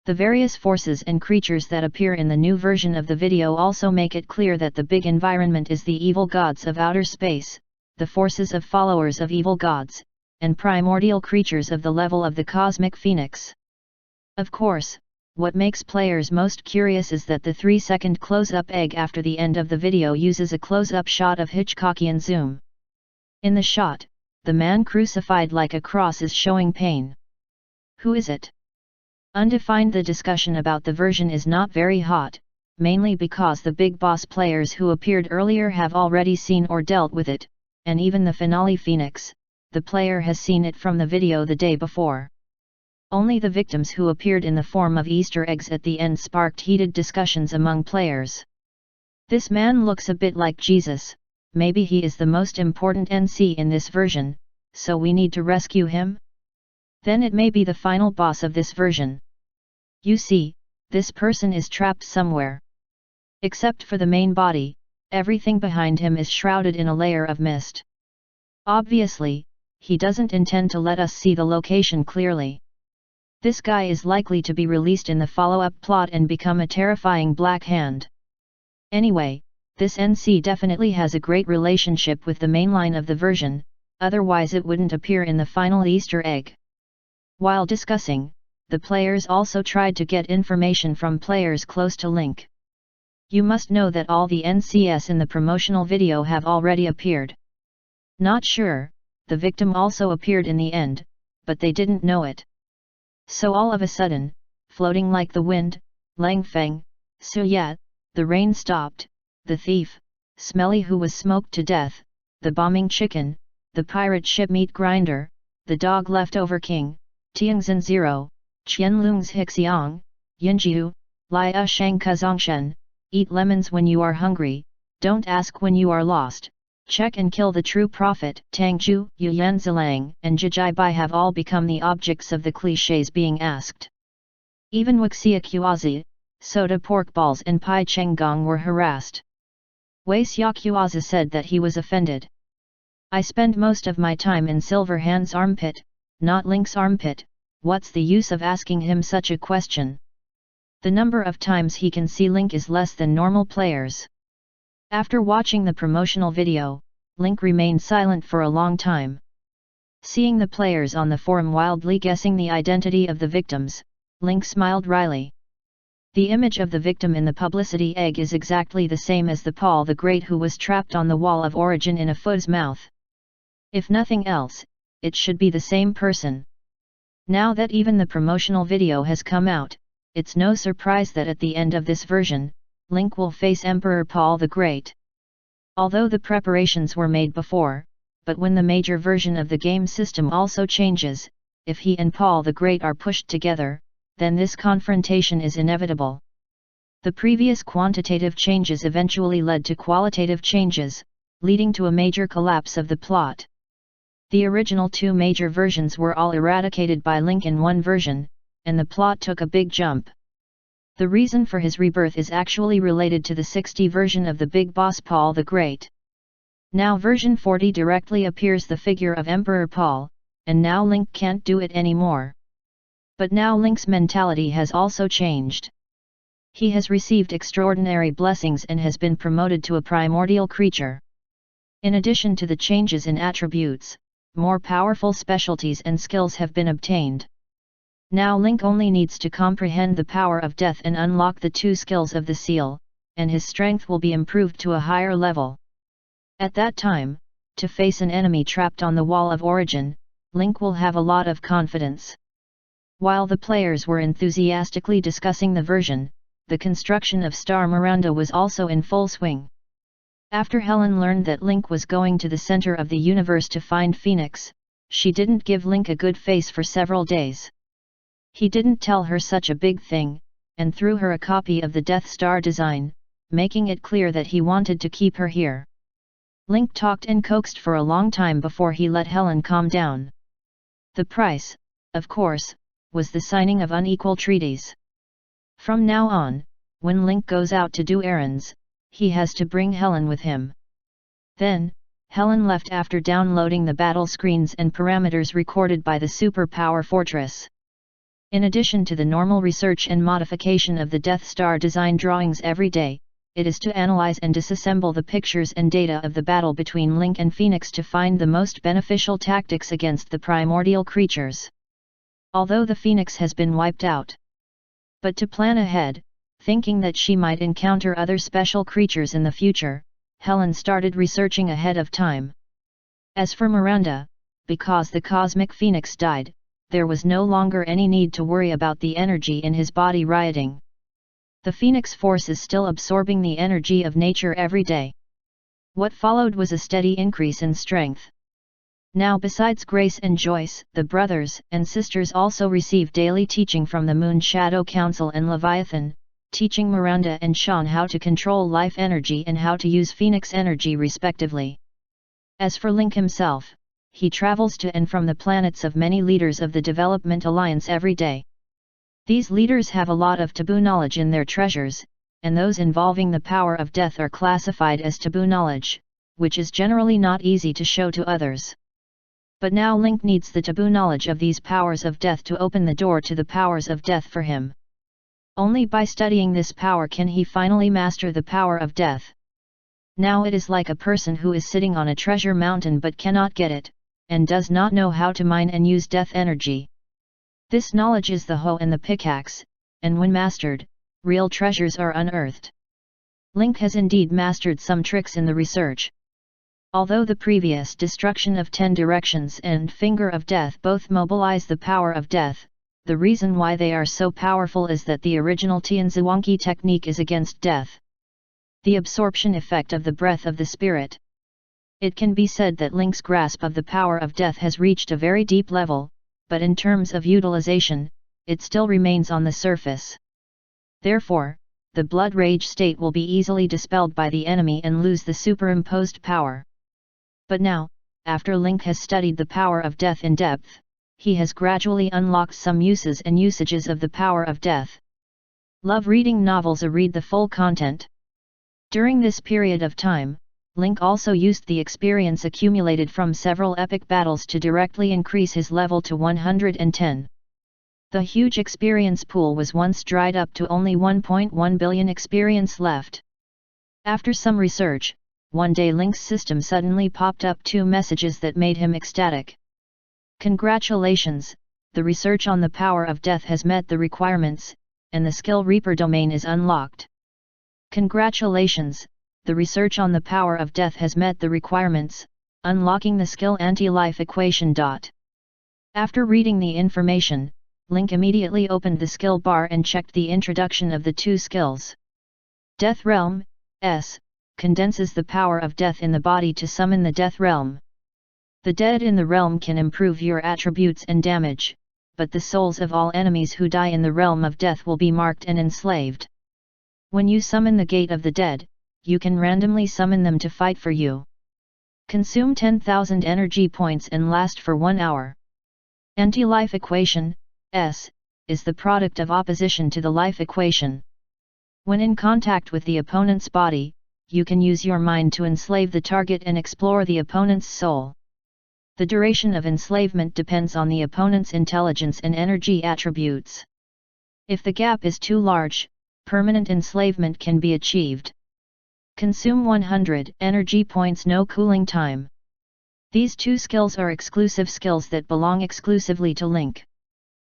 A: The various forces and creatures that appear in the new version of the video also make it clear that the big environment is the evil gods of outer space, the forces of followers of evil gods, and primordial creatures of the level of the cosmic phoenix. Of course, what makes players most curious is that the 3-second close-up egg after the end of the video uses a close-up shot of Hitchcockian zoom. In the shot, the man crucified like a cross is showing pain. Who is it? Undefined. The discussion about the version is not very hot, mainly because the big boss players who appeared earlier have already seen or dealt with it, and even the finale Phoenix, the player has seen it from the video the day before. Only the victims who appeared in the form of Easter eggs at the end sparked heated discussions among players. This man looks a bit like Jesus, maybe he is the most important NC in this version, so we need to rescue him? Then it may be the final boss of this version. You see, this person is trapped somewhere. Except for the main body, everything behind him is shrouded in a layer of mist. Obviously, he doesn't intend to let us see the location clearly. This guy is likely to be released in the follow-up plot and become a terrifying Black Hand. Anyway, this NC definitely has a great relationship with the mainline of the version, otherwise it wouldn't appear in the final Easter egg. While discussing, the players also tried to get information from players close to Link. You must know that all the NCs in the promotional video have already appeared. Not sure, the victim also appeared in the end, but they didn't know it. So all of a sudden, floating like the wind, Lang Feng, Su Yat, the rain stopped, the thief, Smelly who was smoked to death, the bombing chicken, the pirate ship meat grinder, the dog leftover king, Tianxin Zero, Qianlung's Hixiang, Yinjiu, Lia Shang Kazongshen, eat lemons when you are hungry, don't ask when you are lost, check and kill the true prophet, Tangju, Yuyan Zilang and Jijai Bai have all become the objects of the clichés being asked. Even Wuxia Qiazi, Soda Pork Balls and Pai Chenggong were harassed. Wei Xiaoqiazi said that he was offended. I spend most of my time in Silverhand's armpit, not Link's armpit, what's the use of asking him such a question? The number of times he can see Link is less than normal players. After watching the promotional video, Link remained silent for a long time. Seeing the players on the forum wildly guessing the identity of the victims, Link smiled wryly. The image of the victim in the publicity egg is exactly the same as the Paul the Great who was trapped on the wall of origin in a foot's mouth. If nothing else, it should be the same person. Now that even the promotional video has come out, it's no surprise that at the end of this version, Link will face Emperor Paul the Great. Although the preparations were made before, but when the major version of the game system also changes, if he and Paul the Great are pushed together, then this confrontation is inevitable. The previous quantitative changes eventually led to qualitative changes, leading to a major collapse of the plot. The original two major versions were all eradicated by Link in one version, and the plot took a big jump. The reason for his rebirth is actually related to the 60 version of the big boss Paul the Great. Now version 40 directly appears the figure of Emperor Paul, and now Link can't do it anymore. But now Link's mentality has also changed. He has received extraordinary blessings and has been promoted to a primordial creature. In addition to the changes in attributes, more powerful specialties and skills have been obtained. Now Link only needs to comprehend the power of death and unlock the two skills of the seal, and his strength will be improved to a higher level. At that time, to face an enemy trapped on the wall of origin, Link will have a lot of confidence. While the players were enthusiastically discussing the version, the construction of Star Miranda was also in full swing. After Helen learned that Link was going to the center of the universe to find Phoenix, she didn't give Link a good face for several days. He didn't tell her such a big thing, and threw her a copy of the Death Star design, making it clear that he wanted to keep her here. Link talked and coaxed for a long time before he let Helen calm down. The price, of course, was the signing of unequal treaties. From now on, when Link goes out to do errands, he has to bring Helen with him. Then, Helen left after downloading the battle screens and parameters recorded by the Superpower Fortress. In addition to the normal research and modification of the Death Star design drawings every day, it is to analyze and disassemble the pictures and data of the battle between Link and Phoenix to find the most beneficial tactics against the primordial creatures. Although the Phoenix has been wiped out. But to plan ahead, thinking that she might encounter other special creatures in the future, Helen started researching ahead of time. As for Miranda, because the Cosmic Phoenix died, there was no longer any need to worry about the energy in his body rioting. The phoenix force is still absorbing the energy of nature every day. What followed was a steady increase in strength. Now besides Grace and Joyce, the brothers and sisters also receive daily teaching from the Moon Shadow Council and Leviathan, teaching Miranda and Sean how to control life energy and how to use phoenix energy respectively. As for Link himself, he travels to and from the planets of many leaders of the Development Alliance every day. These leaders have a lot of taboo knowledge in their treasures, and those involving the power of death are classified as taboo knowledge, which is generally not easy to show to others. But now Link needs the taboo knowledge of these powers of death to open the door to the powers of death for him. Only by studying this power can he finally master the power of death. Now it is like a person who is sitting on a treasure mountain but cannot get it, and does not know how to mine and use death energy. This knowledge is the hoe and the pickaxe, and when mastered, real treasures are unearthed. Link has indeed mastered some tricks in the research. Although the previous destruction of 10 directions and Finger of Death both mobilize the power of death, the reason why they are so powerful is that the original Tianzuanqi technique is against death. The absorption effect of the breath of the spirit. It can be said that Link's grasp of the power of death has reached a very deep level, but in terms of utilization, it still remains on the surface. Therefore, the blood rage state will be easily dispelled by the enemy and lose the superimposed power. But now, after Link has studied the power of death in depth, he has gradually unlocked some uses and usages of the power of death. Love reading novels or read the full content. During this period of time, Link also used the experience accumulated from several epic battles to directly increase his level to 110. The huge experience pool was once dried up to only 1.1 billion experience left. After some research, one day Link's system suddenly popped up 2 messages that made him ecstatic. Congratulations, the research on the power of death has met the requirements, and the skill Reaper domain is unlocked. Congratulations, the research on the power of death has met the requirements, unlocking the skill anti-life equation. After reading the information, Link immediately opened the skill bar and checked the introduction of the 2 skills. Death Realm, S, condenses the power of death in the body to summon the Death Realm. The dead in the realm can improve your attributes and damage, but the souls of all enemies who die in the realm of death will be marked and enslaved. When you summon the Gate of the Dead, you can randomly summon them to fight for you. Consume 10,000 energy points and last for 1 hour. Anti-life equation, S, is the product of opposition to the life equation. When in contact with the opponent's body, you can use your mind to enslave the target and explore the opponent's soul. The duration of enslavement depends on the opponent's intelligence and energy attributes. If the gap is too large, permanent enslavement can be achieved. Consume 100 energy points, no cooling time. These 2 skills are exclusive skills that belong exclusively to Link.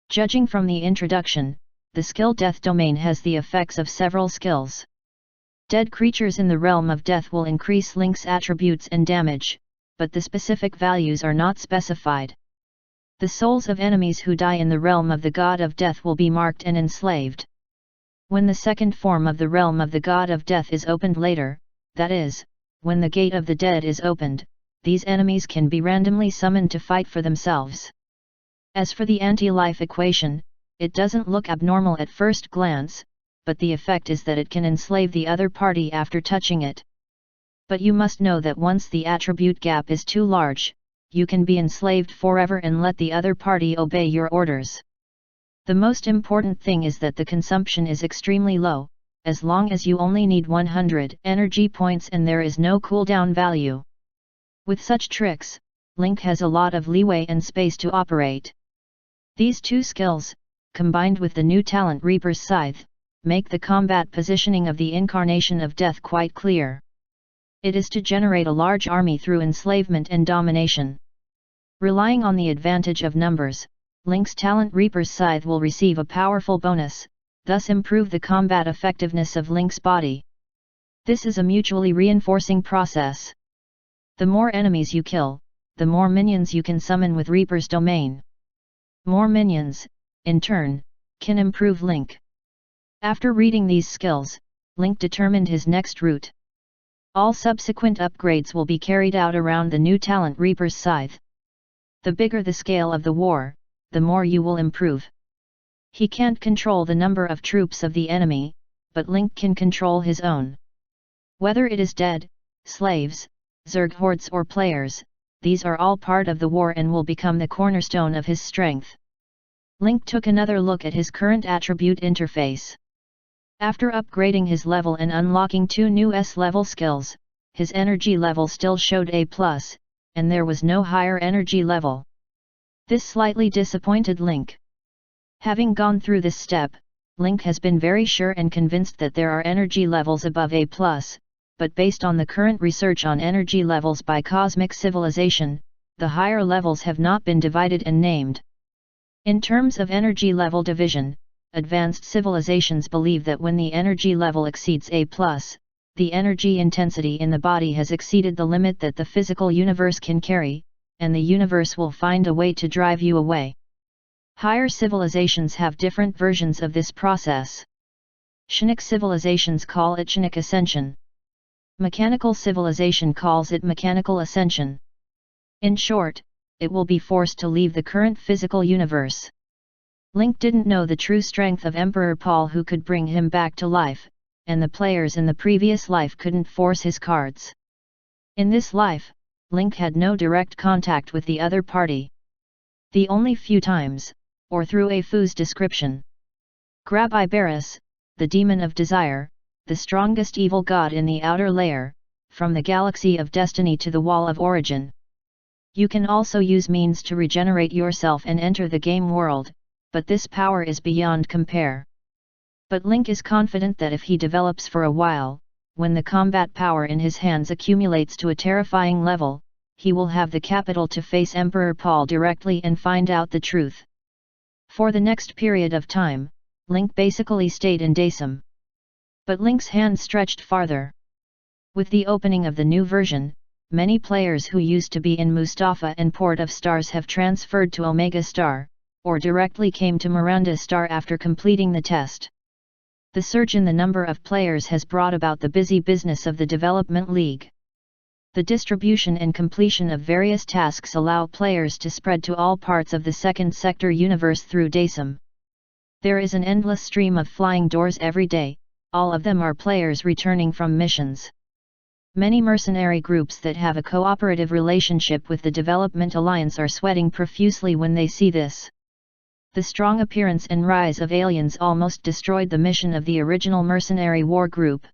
A: Judging from the introduction, the skill Death Domain has the effects of several skills. Dead creatures in the realm of death will increase Link's attributes and damage, but the specific values are not specified. The souls of enemies who die in the realm of the God of Death will be marked and enslaved. When the second form of the realm of the God of Death is opened later, that is, when the Gate of the Dead is opened, these enemies can be randomly summoned to fight for themselves. As for the anti-life equation, it doesn't look abnormal at first glance, but the effect is that it can enslave the other party after touching it. But you must know that once the attribute gap is too large, you can be enslaved forever and let the other party obey your orders. The most important thing is that the consumption is extremely low, as long as you only need 100 energy points and there is no cooldown value. With such tricks, Link has a lot of leeway and space to operate. These 2 skills, combined with the new talent Reaper's Scythe, make the combat positioning of the Incarnation of Death quite clear. It is to generate a large army through enslavement and domination. Relying on the advantage of numbers, Link's talent Reaper's Scythe will receive a powerful bonus, thus improve the combat effectiveness of Link's body. This is a mutually reinforcing process. The more enemies you kill, the more minions you can summon with Reaper's domain. More minions, in turn, can improve Link. After reading these skills, Link determined his next route. All subsequent upgrades will be carried out around the new Talent Reaper's scythe. The bigger the scale of the war, the more you will improve. He can't control the number of troops of the enemy, but Link can control his own. Whether it is dead, slaves, Zerg hordes or players, these are all part of the war and will become the cornerstone of his strength. Link took another look at his current attribute interface. After upgrading his level and unlocking 2 new S-level skills, his energy level still showed A+, and there was no higher energy level. This slightly disappointed Link. Having gone through this step, Link has been very sure and convinced that there are energy levels above A+, but based on the current research on energy levels by Cosmic Civilization, the higher levels have not been divided and named. In terms of energy level division, advanced civilizations believe that when the energy level exceeds A+, the energy intensity in the body has exceeded the limit that the physical universe can carry, and the universe will find a way to drive you away. Higher civilizations have different versions of this process. Psionic civilizations call it psionic ascension. Mechanical civilization calls it mechanical ascension. In short, it will be forced to leave the current physical universe. Link didn't know the true strength of Emperor Paul, who could bring him back to life, and the players in the previous life couldn't force his cards. In this life, Link had no direct contact with the other party. The only few times, or through a Fu's description. Grab Iberus, the demon of desire, the strongest evil god in the outer layer, from the galaxy of destiny to the wall of origin. You can also use means to regenerate yourself and enter the game world, but this power is beyond compare. But Link is confident that if he develops for a while, when the combat power in his hands accumulates to a terrifying level, he will have the capital to face Emperor Paul directly and find out the truth. For the next period of time, Link basically stayed in Daysum. But Link's hand stretched farther. With the opening of the new version, many players who used to be in Mustafa and Port of Stars have transferred to Omega Star, or directly came to Miranda Star after completing the test. The surge in the number of players has brought about the busy business of the Development League. The distribution and completion of various tasks allow players to spread to all parts of the second sector universe through Daysum. There is an endless stream of flying doors every day, all of them are players returning from missions. Many mercenary groups that have a cooperative relationship with the Development Alliance are sweating profusely when they see this. The strong appearance and rise of aliens almost destroyed the mission of the original mercenary war group.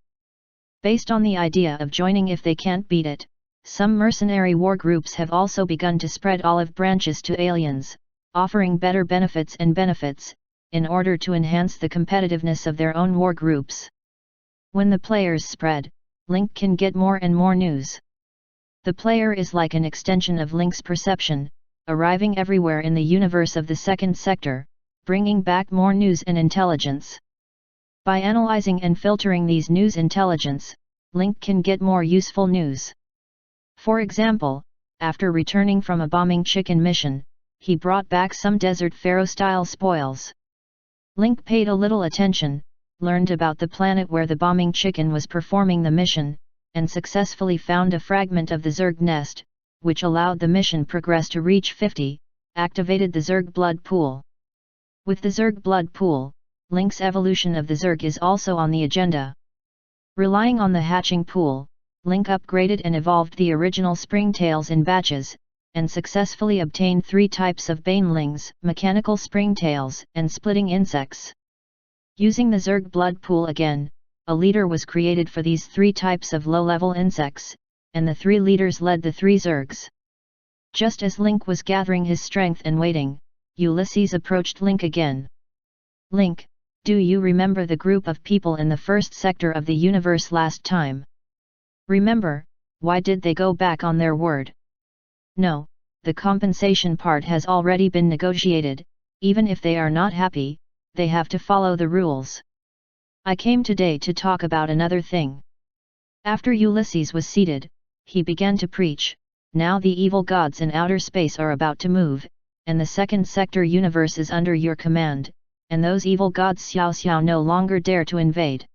A: Based on the idea of joining if they can't beat it, some mercenary war groups have also begun to spread olive branches to aliens, offering better benefits, in order to enhance the competitiveness of their own war groups. When the players spread, Link can get more and more news. The player is like an extension of Link's perception, arriving everywhere in the universe of the second sector, bringing back more news and intelligence. By analyzing and filtering these news intelligence, Link can get more useful news. For example, after returning from a bombing chicken mission, he brought back some Desert Pharaoh-style spoils. Link paid a little attention, learned about the planet where the bombing chicken was performing the mission, and successfully found a fragment of the Zerg nest, which allowed the mission progress to reach 50, activated the Zerg blood pool. With the Zerg blood pool, Link's evolution of the Zerg is also on the agenda. Relying on the hatching pool, Link upgraded and evolved the original springtails in batches, and successfully obtained 3 types of banelings, mechanical springtails, and splitting insects. Using the Zerg blood pool again, a leader was created for these 3 types of low-level insects, and the 3 leaders led the 3 Zergs. Just as Link was gathering his strength and waiting, Ulysses approached Link again. "Link, do you remember the group of people in the first sector of the universe last time? Remember, why did they go back on their word?" "No, the compensation part has already been negotiated, even if they are not happy, they have to follow the rules. I came today to talk about another thing." After Ulysses was seated, he began to preach. "Now the evil gods in outer space are about to move, and the second sector universe is under your command, and those evil gods Xiao Xiao no longer dare to invade.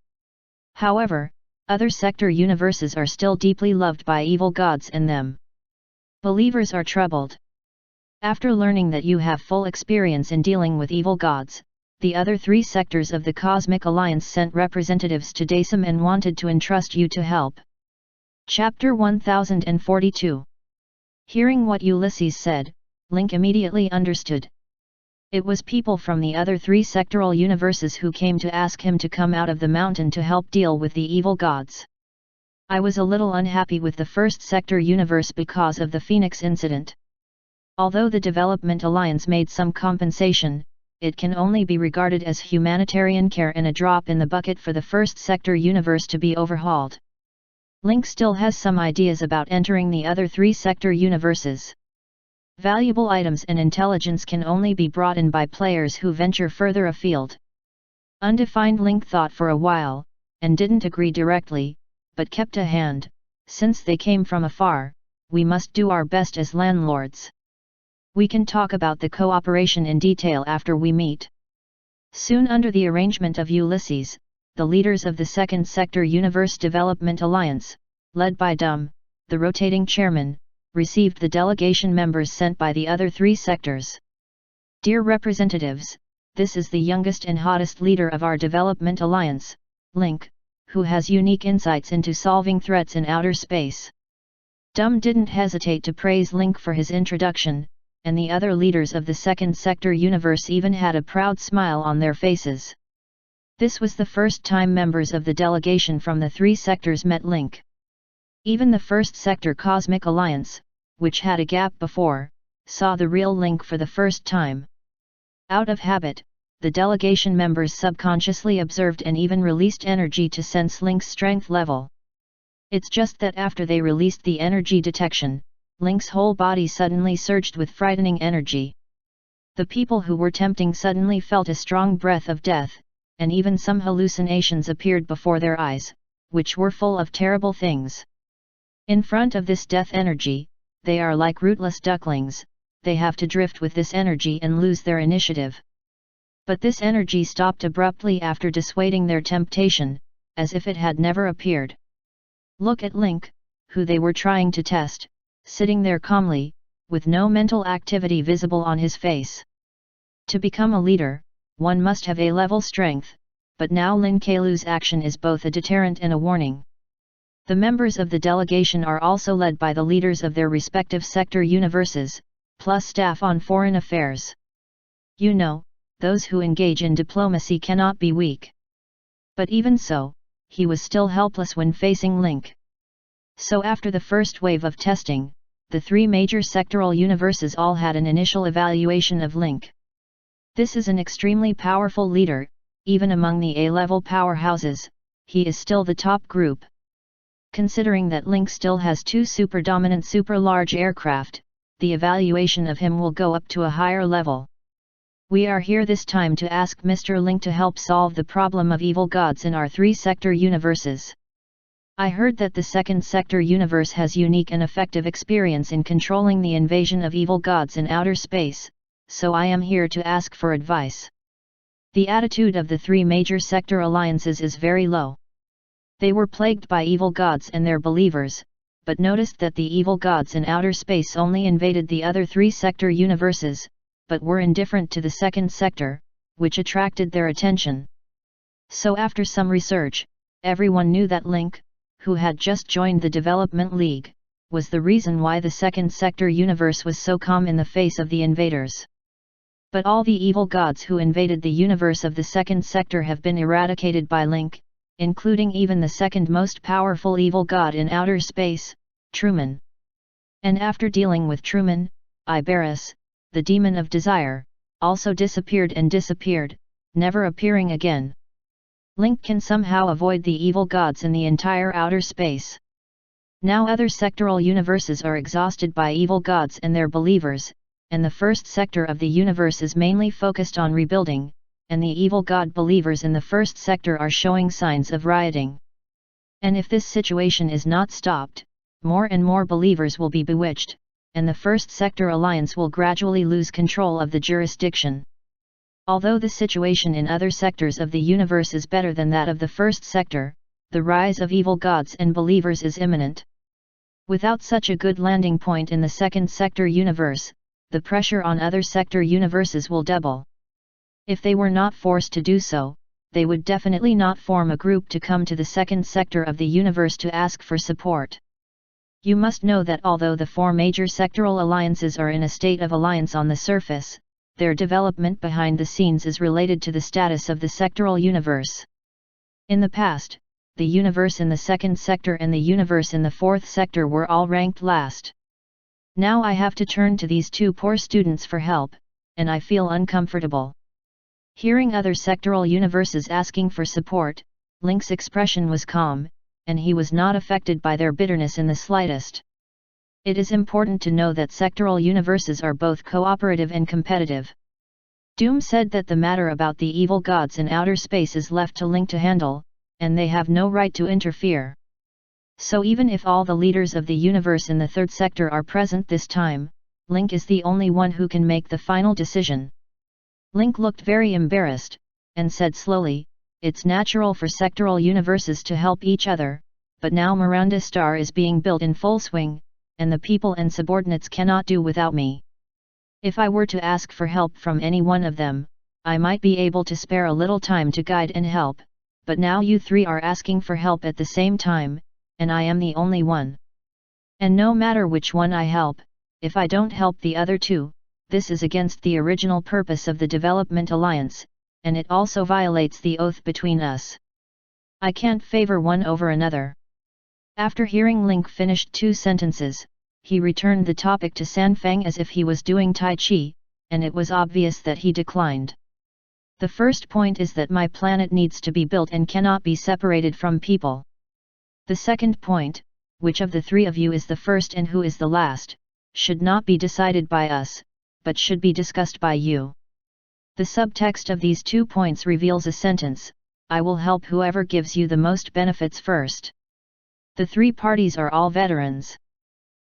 A: However, other sector universes are still deeply loved by evil gods and them. Believers are troubled. After learning that you have full experience in dealing with evil gods, the other three sectors of the Cosmic Alliance sent representatives to Dasim and wanted to entrust you to help. Chapter 1042. Hearing what Ulysses said, Link immediately understood. It was people from the other three sectoral universes who came to ask him to come out of the mountain to help deal with the evil gods. I was a little unhappy with the first sector universe because of the Phoenix incident. Although the Development Alliance made some compensation, it can only be regarded as humanitarian care and a drop in the bucket for the first sector universe to be overhauled. Link still has some ideas about entering the other three sector universes. Valuable items and intelligence can only be brought in by players who venture further afield. Undefined Link thought for a while, and didn't agree directly, but kept a hand. Since they came from afar, we must do our best as landlords. We can talk about the cooperation in detail after we meet. Soon under the arrangement of Ulysses, the leaders of the Second Sector Universe Development Alliance, led by Dum, the rotating chairman, received the delegation members sent by the other three sectors. Dear representatives, this is the youngest and hottest leader of our Development Alliance, Link, who has unique insights into solving threats in outer space. Dum didn't hesitate to praise Link for his introduction, and the other leaders of the Second Sector Universe even had a proud smile on their faces. This was the first time members of the delegation from the three sectors met Link. Even the First Sector Cosmic Alliance, which had a gap before, saw the real Link for the first time. Out of habit, the delegation members subconsciously observed and even released energy to sense Link's strength level. It's just that after they released the energy detection, Link's whole body suddenly surged with frightening energy. The people who were tempting suddenly felt a strong breath of death, and even some hallucinations appeared before their eyes, which were full of terrible things. In front of this death energy, they are like rootless ducklings, they have to drift with this energy and lose their initiative. But this energy stopped abruptly after dissuading their temptation, as if it had never appeared. Look at Link, who they were trying to test, sitting there calmly, with no mental activity visible on his face. To become a leader, one must have A-level strength, but now Lin Kailu's action is both a deterrent and a warning. The members of the delegation are also led by the leaders of their respective sector universes, plus staff on foreign affairs. You know, those who engage in diplomacy cannot be weak. But even so, he was still helpless when facing Link. So after the first wave of testing, the three major sectoral universes all had an initial evaluation of Link. This is an extremely powerful leader, even among the A-level powerhouses, he is still the top group. Considering that Link still has two super-dominant super-large aircraft, the evaluation of him will go up to a higher level. We are here this time to ask Mr. Link to help solve the problem of evil gods in our three sector universes. I heard that the second sector universe has unique and effective experience in controlling the invasion of evil gods in outer space, so I am here to ask for advice. The attitude of the three major sector alliances is very low. They were plagued by evil gods and their believers, but noticed that the evil gods in outer space only invaded the other three sector universes, but were indifferent to the second sector, which attracted their attention. So after some research, everyone knew that Link, who had just joined the Development League, was the reason why the second sector universe was so calm in the face of the invaders. But all the evil gods who invaded the universe of the second sector have been eradicated by Link, including even the second most powerful evil god in outer space, Truman. And after dealing with Truman, Iberus, the demon of desire, also disappeared and disappeared, never appearing again. Link can somehow avoid the evil gods in the entire outer space. Now other sectoral universes are exhausted by evil gods and their believers, and the first sector of the universe is mainly focused on rebuilding, and the evil god believers in the first sector are showing signs of rioting. And if this situation is not stopped, more and more believers will be bewitched, and the first sector alliance will gradually lose control of the jurisdiction. Although the situation in other sectors of the universe is better than that of the first sector, the rise of evil gods and believers is imminent. Without such a good landing point in the second sector universe, the pressure on other sector universes will double. If they were not forced to do so, they would definitely not form a group to come to the second sector of the universe to ask for support. You must know that although the four major sectoral alliances are in a state of alliance on the surface, their development behind the scenes is related to the status of the sectoral universe. In the past, the universe in the second sector and the universe in the fourth sector were all ranked last. Now I have to turn to these two poor students for help, and I feel uncomfortable. Hearing other sectoral universes asking for support, Link's expression was calm, and he was not affected by their bitterness in the slightest. It is important to know that sectoral universes are both cooperative and competitive. Doom said that the matter about the evil gods in outer space is left to Link to handle, and they have no right to interfere. So even if all the leaders of the universe in the third sector are present this time, Link is the only one who can make the final decision. Link looked very embarrassed, and said slowly, "It's natural for sectoral universes to help each other, but now Miranda Star is being built in full swing, and the people and subordinates cannot do without me. If I were to ask for help from any one of them, I might be able to spare a little time to guide and help, but now you three are asking for help at the same time, and I am the only one. And no matter which one I help, if I don't help the other two, this is against the original purpose of the Development Alliance, and it also violates the oath between us. I can't favor one over another." After hearing Link finish 2 sentences, he returned the topic to Sanfeng as if he was doing Tai Chi, and it was obvious that he declined. "The first point is that my planet needs to be built and cannot be separated from people. The second point, which of the three of you is the first and who is the last, should not be decided by us, but should be discussed by you." The subtext of these 2 points reveals a sentence: "I will help whoever gives you the most benefits first." The 3 parties are all veterans.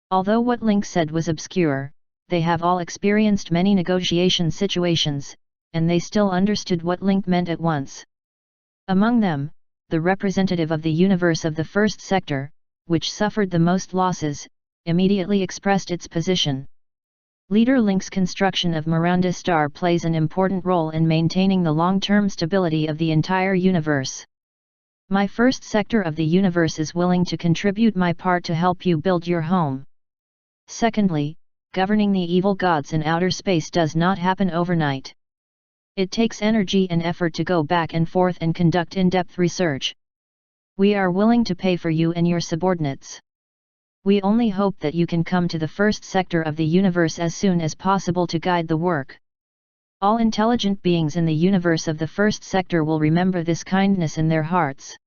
A: Although what Link said was obscure, they have all experienced many negotiation situations, and they still understood what Link meant at once. Among them, the representative of the universe of the first sector, which suffered the most losses, immediately expressed its position. Leader Link's construction of Miranda Star plays an important role in maintaining the long-term stability of the entire universe. My first sector of the universe is willing to contribute my part to help you build your home. Secondly, governing the evil gods in outer space does not happen overnight. It takes energy and effort to go back and forth and conduct in-depth research. We are willing to pay for you and your subordinates. We only hope that you can come to the first sector of the universe as soon as possible to guide the work. All intelligent beings in the universe of the first sector will remember this kindness in their hearts."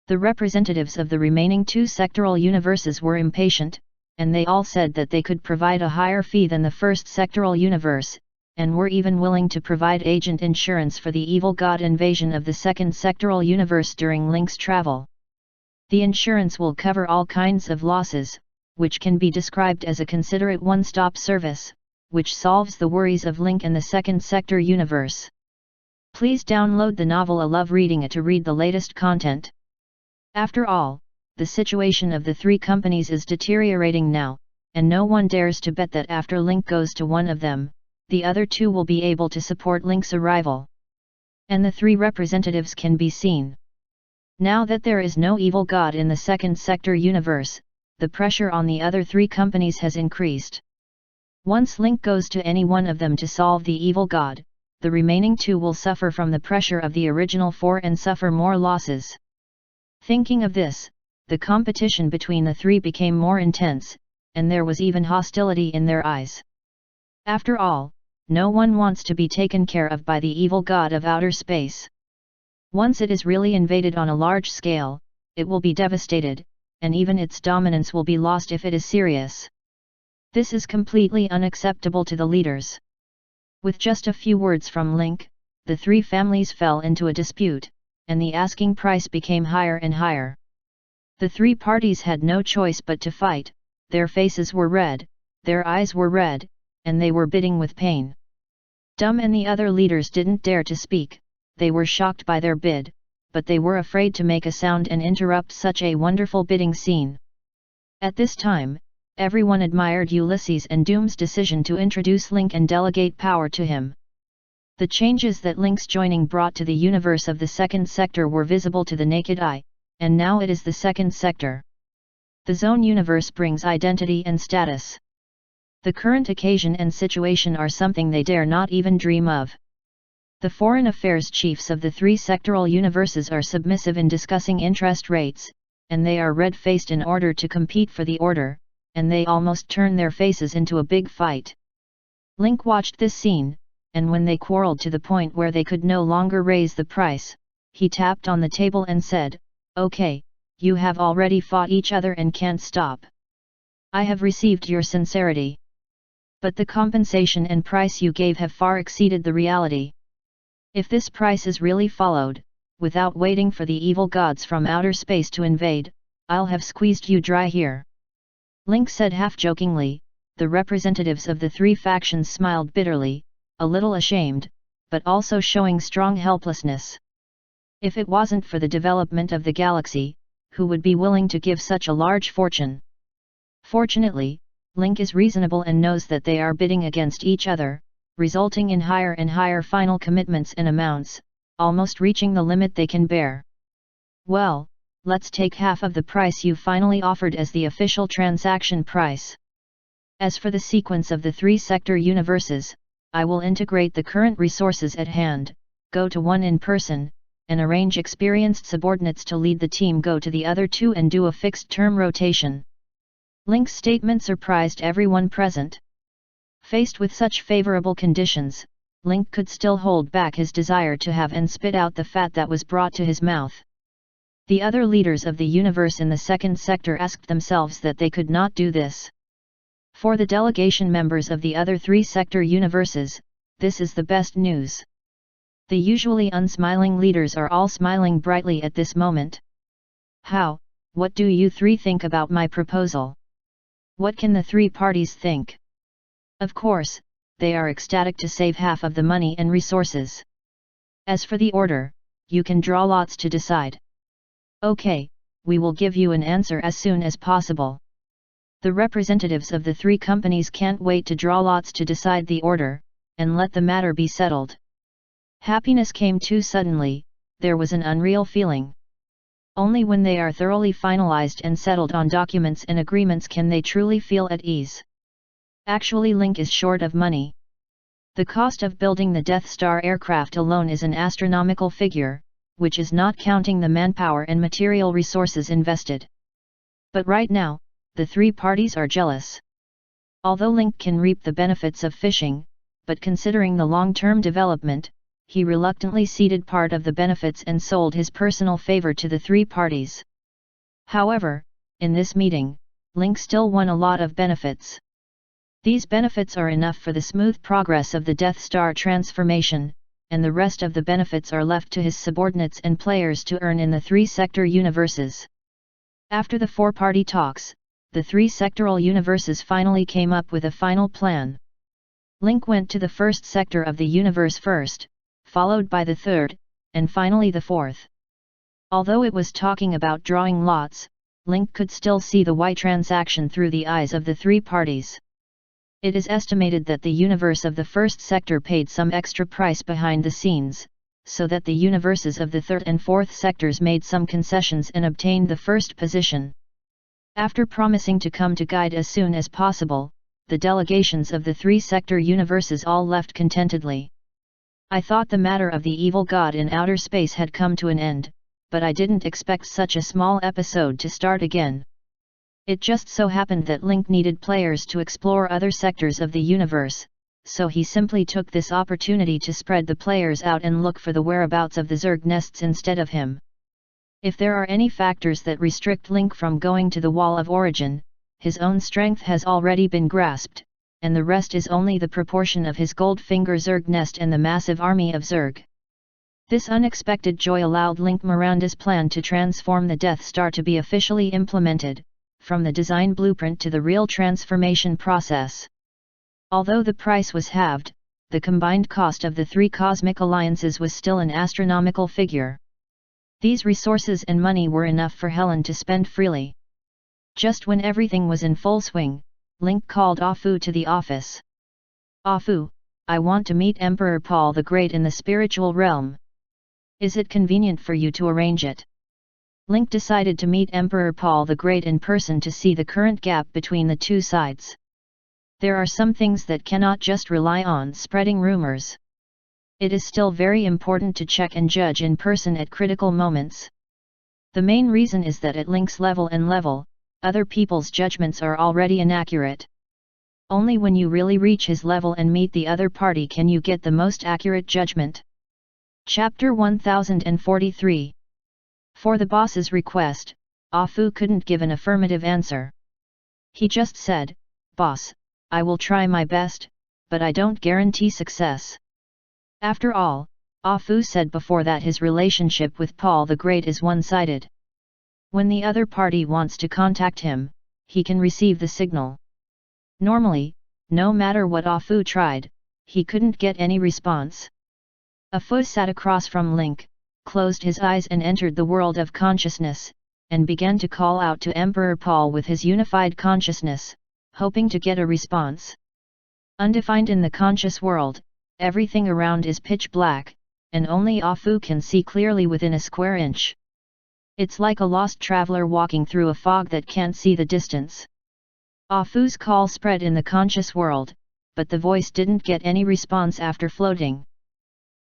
A: The representatives of the remaining 2 sectoral universes were impatient, and they all said that they could provide a higher fee than the first sectoral universe, and were even willing to provide agent insurance for the evil god invasion of the second sectoral universe during Link's travel. The insurance will cover all kinds of losses, which can be described as a considerate one-stop service, which solves the worries of Link and the second sector universe. Please download the novel A Love Reading It to read the latest content. After all, the situation of the 3 companies is deteriorating now, and no one dares to bet that after Link goes to one of them, the other 2 will be able to support Link's arrival. And the 3 representatives can be seen. Now that there is no evil god in the second sector universe, the pressure on the other 3 companies has increased. Once Link goes to any one of them to solve the evil god, the remaining 2 will suffer from the pressure of the original 4 and suffer more losses. Thinking of this, the competition between the 3 became more intense, and there was even hostility in their eyes. After all, no one wants to be taken care of by the evil god of outer space. Once it is really invaded on a large scale, it will be devastated, and even its dominance will be lost if it is serious. This is completely unacceptable to the leaders. With just a few words from Link, the 3 families fell into a dispute, and the asking price became higher and higher. The 3 parties had no choice but to fight. Their faces were red, their eyes were red, and they were bidding with pain. Dum and the other leaders didn't dare to speak, they were shocked by their bid, but they were afraid to make a sound and interrupt such a wonderful bidding scene. At this time, everyone admired Ulysses and Dum's decision to introduce Link and delegate power to him. The changes that Link's joining brought to the universe of the second sector were visible to the naked eye, and now it is the second sector. The zone universe brings identity and status. The current occasion and situation are something they dare not even dream of. The foreign affairs chiefs of the three sectoral universes are submissive in discussing interest rates, and they are red-faced in order to compete for the order, and they almost turn their faces into a big fight. Link watched this scene, and when they quarreled to the point where they could no longer raise the price, he tapped on the table and said, "Okay, you have already fought each other and can't stop. I have received your sincerity. But the compensation and price you gave have far exceeded the reality. If this price is really followed, without waiting for the evil gods from outer space to invade, I'll have squeezed you dry here." Link said half-jokingly. The representatives of the three factions smiled bitterly, a little ashamed, but also showing strong helplessness. If it wasn't for the development of the galaxy, who would be willing to give such a large fortune? Fortunately, Link is reasonable and knows that they are bidding against each other, resulting in higher and higher final commitments and amounts, almost reaching the limit they can bear. "Well, let's take half of the price you finally offered as the official transaction price. As for the sequence of the three-sector universes, I will integrate the current resources at hand, go to one in person, and arrange experienced subordinates to lead the team go to the other two and do a fixed-term rotation." Link's statement surprised everyone present. Faced with such favorable conditions, Link could still hold back his desire to have and spit out the fat that was brought to his mouth. The other leaders of the universe in the second sector asked themselves that they could not do this. For the delegation members of the other three sector universes, this is the best news. The usually unsmiling leaders are all smiling brightly at this moment. What do you three think about my proposal? What can the three parties think? Of course, they are ecstatic to save half of the money and resources. As for the order, you can draw lots to decide. Okay, we will give you an answer as soon as possible. The representatives of the three companies can't wait to draw lots to decide the order, and let the matter be settled. Happiness came too suddenly, there was an unreal feeling. Only when they are thoroughly finalized and settled on documents and agreements can they truly feel at ease. Actually, Link is short of money. The cost of building the Death Star aircraft alone is an astronomical figure, which is not counting the manpower and material resources invested. But right now, the three parties are jealous. Although Link can reap the benefits of fishing, but considering the long-term development, he reluctantly ceded part of the benefits and sold his personal favor to the three parties. However, in this meeting, Link still won a lot of benefits. These benefits are enough for the smooth progress of the Death Star transformation, and the rest of the benefits are left to his subordinates and players to earn in the three-sector universes. After the four-party talks, the three sectoral universes finally came up with a final plan. Link went to the first sector of the universe first, followed by the third, and finally the fourth. Although it was talking about drawing lots, Link could still see the Y transaction through the eyes of the three parties. It is estimated that the universe of the first sector paid some extra price behind the scenes, so that the universes of the third and fourth sectors made some concessions and obtained the first position. After promising to come to guide as soon as possible, the delegations of the three-sector universes all left contentedly. I thought the matter of the evil god in outer space had come to an end, but I didn't expect such a small episode to start again. It just so happened that Link needed players to explore other sectors of the universe, so he simply took this opportunity to spread the players out and look for the whereabouts of the Zerg nests instead of him. If there are any factors that restrict Link from going to the Wall of Origin, his own strength has already been grasped, and the rest is only the proportion of his Goldfinger Zerg nest and the massive army of Zerg. This unexpected joy allowed Link Miranda's plan to transform the Death Star to be officially implemented, from the design blueprint to the real transformation process. Although the price was halved, the combined cost of the 3 cosmic alliances was still an astronomical figure. These resources and money were enough for Helen to spend freely. Just when everything was in full swing, Link called Ah Fu to the office. "Ah Fu, I want to meet Emperor Paul the Great in the spiritual realm. Is it convenient for you to arrange it?" Link decided to meet Emperor Paul the Great in person to see the current gap between the two sides. There are some things that cannot just rely on spreading rumors. It is still very important to check and judge in person at critical moments. The main reason is that at Link's level, other people's judgments are already inaccurate. Only when you really reach his level and meet the other party can you get the most accurate judgment. Chapter 1043. For the boss's request, Ah Fu couldn't give an affirmative answer. He just said, "Boss, I will try my best, but I don't guarantee success." After all, Ah Fu said before that his relationship with Paul the Great is one-sided. When the other party wants to contact him, he can receive the signal. Normally, no matter what Ah Fu tried, he couldn't get any response. Ah Fu sat across from Link, closed his eyes and entered the world of consciousness, and began to call out to Emperor Paul with his unified consciousness, hoping to get a response. Undefined in the conscious world, everything around is pitch black, and only Ah Fu can see clearly within a square inch. It's like a lost traveler walking through a fog that can't see the distance. Ah Fu's call spread in the conscious world, but the voice didn't get any response after floating.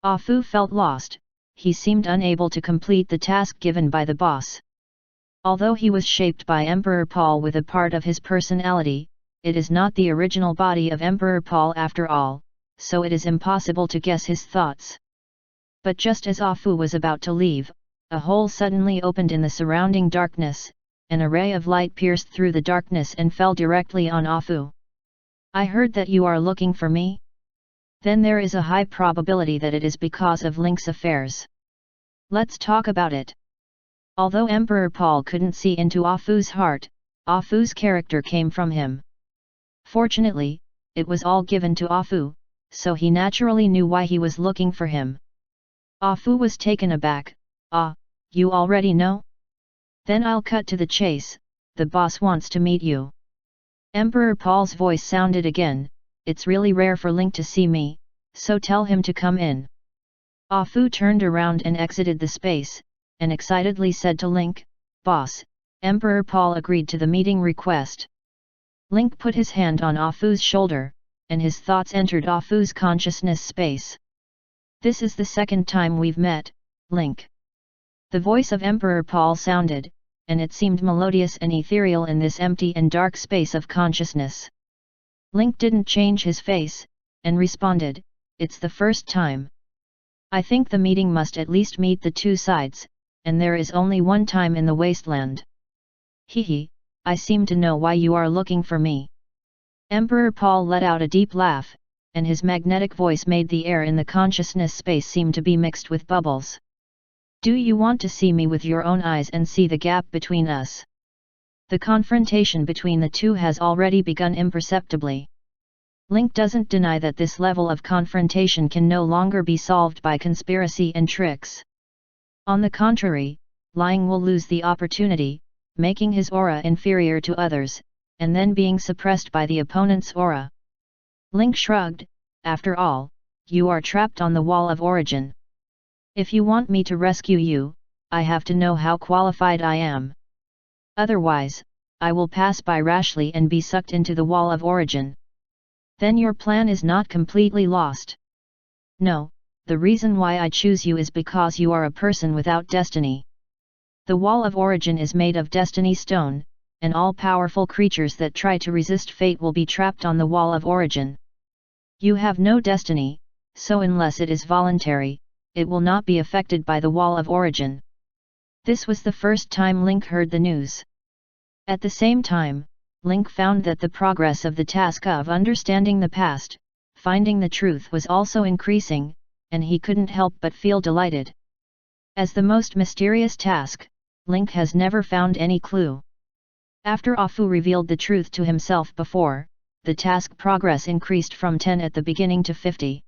A: Ah Fu felt lost. He seemed unable to complete the task given by the boss. Although he was shaped by Emperor Paul with a part of his personality, it is not the original body of Emperor Paul after all, so it is impossible to guess his thoughts. But just as Ah Fu was about to leave, a hole suddenly opened in the surrounding darkness, and a ray of light pierced through the darkness and fell directly on Ah Fu. "I heard that you are looking for me? Then there is a high probability that it is because of Link's affairs. Let's talk about it." Although Emperor Paul couldn't see into Ah Fu's heart, Ah Fu's character came from him. Fortunately, it was all given to Ah Fu, so he naturally knew why he was looking for him. Ah Fu was taken aback. "Ah, you already know? Then I'll cut to the chase, the boss wants to meet you." Emperor Paul's voice sounded again, "It's really rare for Link to see me, so tell him to come in." Ah Fu turned around and exited the space, and excitedly said to Link, "Boss, Emperor Paul agreed to the meeting request." Link put his hand on Ah Fu's shoulder, and his thoughts entered Ah Fu's consciousness space. "This is the second time we've met, Link." The voice of Emperor Paul sounded, and it seemed melodious and ethereal in this empty and dark space of consciousness. Link didn't change his face, and responded, "It's the first time. I think the meeting must at least meet the two sides, and there is only one time in the wasteland. Hehe, I seem to know why you are looking for me." Emperor Paul let out a deep laugh, and his magnetic voice made the air in the consciousness space seem to be mixed with bubbles. "Do you want to see me with your own eyes and see the gap between us?" The confrontation between the two has already begun imperceptibly. Link doesn't deny that this level of confrontation can no longer be solved by conspiracy and tricks. On the contrary, lying will lose the opportunity, making his aura inferior to others, and then being suppressed by the opponent's aura. Link shrugged, "After all, you are trapped on the wall of origin. If you want me to rescue you, I have to know how qualified I am. Otherwise, I will pass by rashly and be sucked into the wall of origin. Then your plan is not completely lost. No, the reason why I choose you is because you are a person without destiny. The wall of origin is made of destiny stone, and all powerful creatures that try to resist fate will be trapped on the wall of origin. You have no destiny, so unless it is voluntary, it will not be affected by the wall of origin." This was the first time Link heard the news. At the same time, Link found that the progress of the task of understanding the past, finding the truth was also increasing, and he couldn't help but feel delighted. As the most mysterious task, Link has never found any clue. After Ah Fu revealed the truth to himself before, the task progress increased from 10 at the beginning to 50.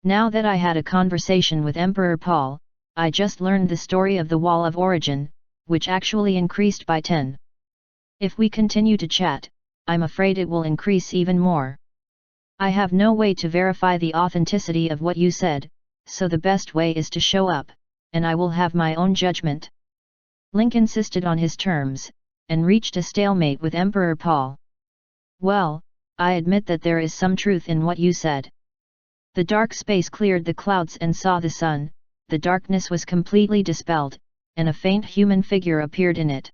A: Now that I had a conversation with Emperor Paul, I just learned the story of the Wall of Origin, which actually increased by 10. If we continue to chat, I'm afraid it will increase even more. I have no way to verify the authenticity of what you said, so the best way is to show up, and I will have my own judgment. Link insisted on his terms, and reached a stalemate with Emperor Paul. Well, I admit that there is some truth in what you said. The dark space cleared the clouds and saw the sun, the darkness was completely dispelled, and a faint human figure appeared in it.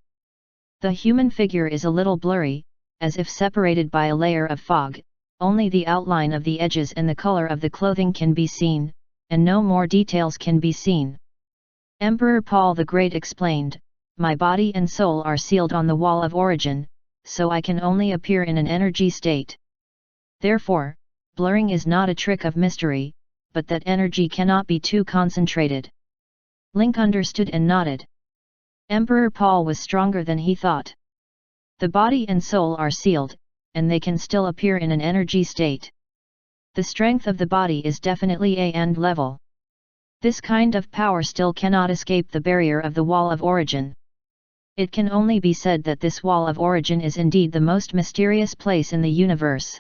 A: The human figure is a little blurry, as if separated by a layer of fog, only the outline of the edges and the color of the clothing can be seen, and no more details can be seen. Emperor Paul the Great explained, "My body and soul are sealed on the Wall of Origin, so I can only appear in an energy state. Therefore, blurring is not a trick of mystery, but that energy cannot be too concentrated." Link understood and nodded. Emperor Paul was stronger than he thought. The body and soul are sealed, and they can still appear in an energy state. The strength of the body is definitely A&D level. This kind of power still cannot escape the barrier of the Wall of Origin. It can only be said that this Wall of Origin is indeed the most mysterious place in the universe.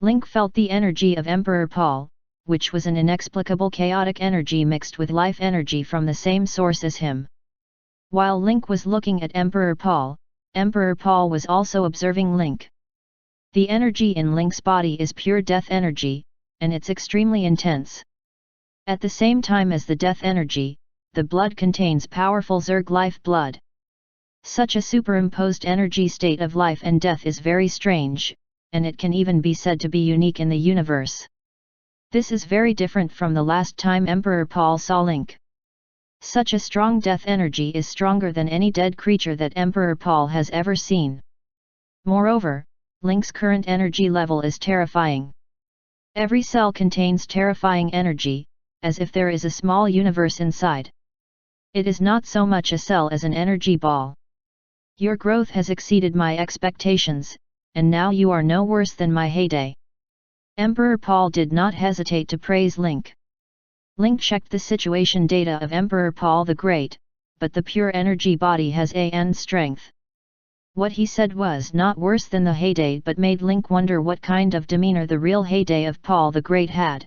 A: Link felt the energy of Emperor Paul, which was an inexplicable chaotic energy mixed with life energy from the same source as him. While Link was looking at Emperor Paul was also observing Link. The energy in Link's body is pure death energy, and it's extremely intense. At the same time as the death energy, the blood contains powerful Zerg life blood. Such a superimposed energy state of life and death is very strange, and it can even be said to be unique in the universe. This is very different from the last time Emperor Paul saw Link. Such a strong death energy is stronger than any dead creature that Emperor Paul has ever seen. Moreover, Link's current energy level is terrifying. Every cell contains terrifying energy, as if there is a small universe inside. It is not so much a cell as an energy ball. Your growth has exceeded my expectations, and now you are no worse than my heyday. Emperor Paul did not hesitate to praise Link. Link checked the situation data of Emperor Paul the Great, but the pure energy body has A&D strength. What he said was not worse than the heyday but made Link wonder what kind of demeanor the real heyday of Paul the Great had.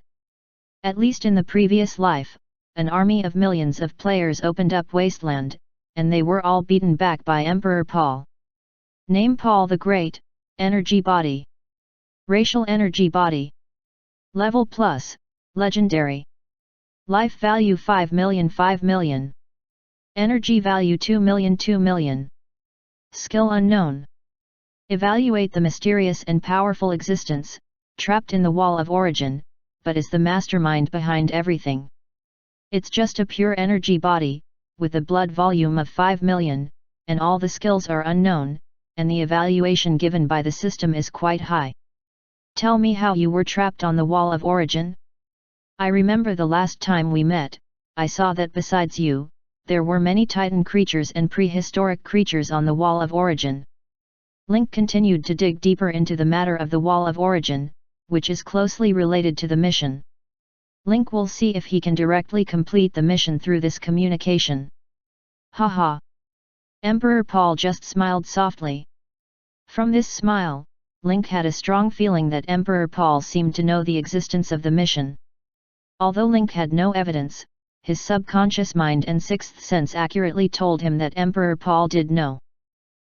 A: At least in the previous life, an army of millions of players opened up Wasteland, and they were all beaten back by Emperor Paul. Name Paul the Great, Energy Body. Racial Energy Body. Level Plus, Legendary. Life value 5 million 5 million. Energy value 2 million 2 million. Skill unknown. Evaluate the mysterious and powerful existence, trapped in the Wall of Origin, but is the mastermind behind everything. It's just a pure energy body, with a blood volume of 5 million, and all the skills are unknown, and the evaluation given by the system is quite high. Tell me how you were trapped on the Wall of Origin? I remember the last time we met, I saw that besides you, there were many Titan creatures and prehistoric creatures on the Wall of Origin. Link continued to dig deeper into the matter of the Wall of Origin, which is closely related to the mission. Link will see if he can directly complete the mission through this communication. Haha! Emperor Paul just smiled softly. From this smile, Link had a strong feeling that Emperor Paul seemed to know the existence of the mission. Although Link had no evidence, his subconscious mind and sixth sense accurately told him that Emperor Paul did know.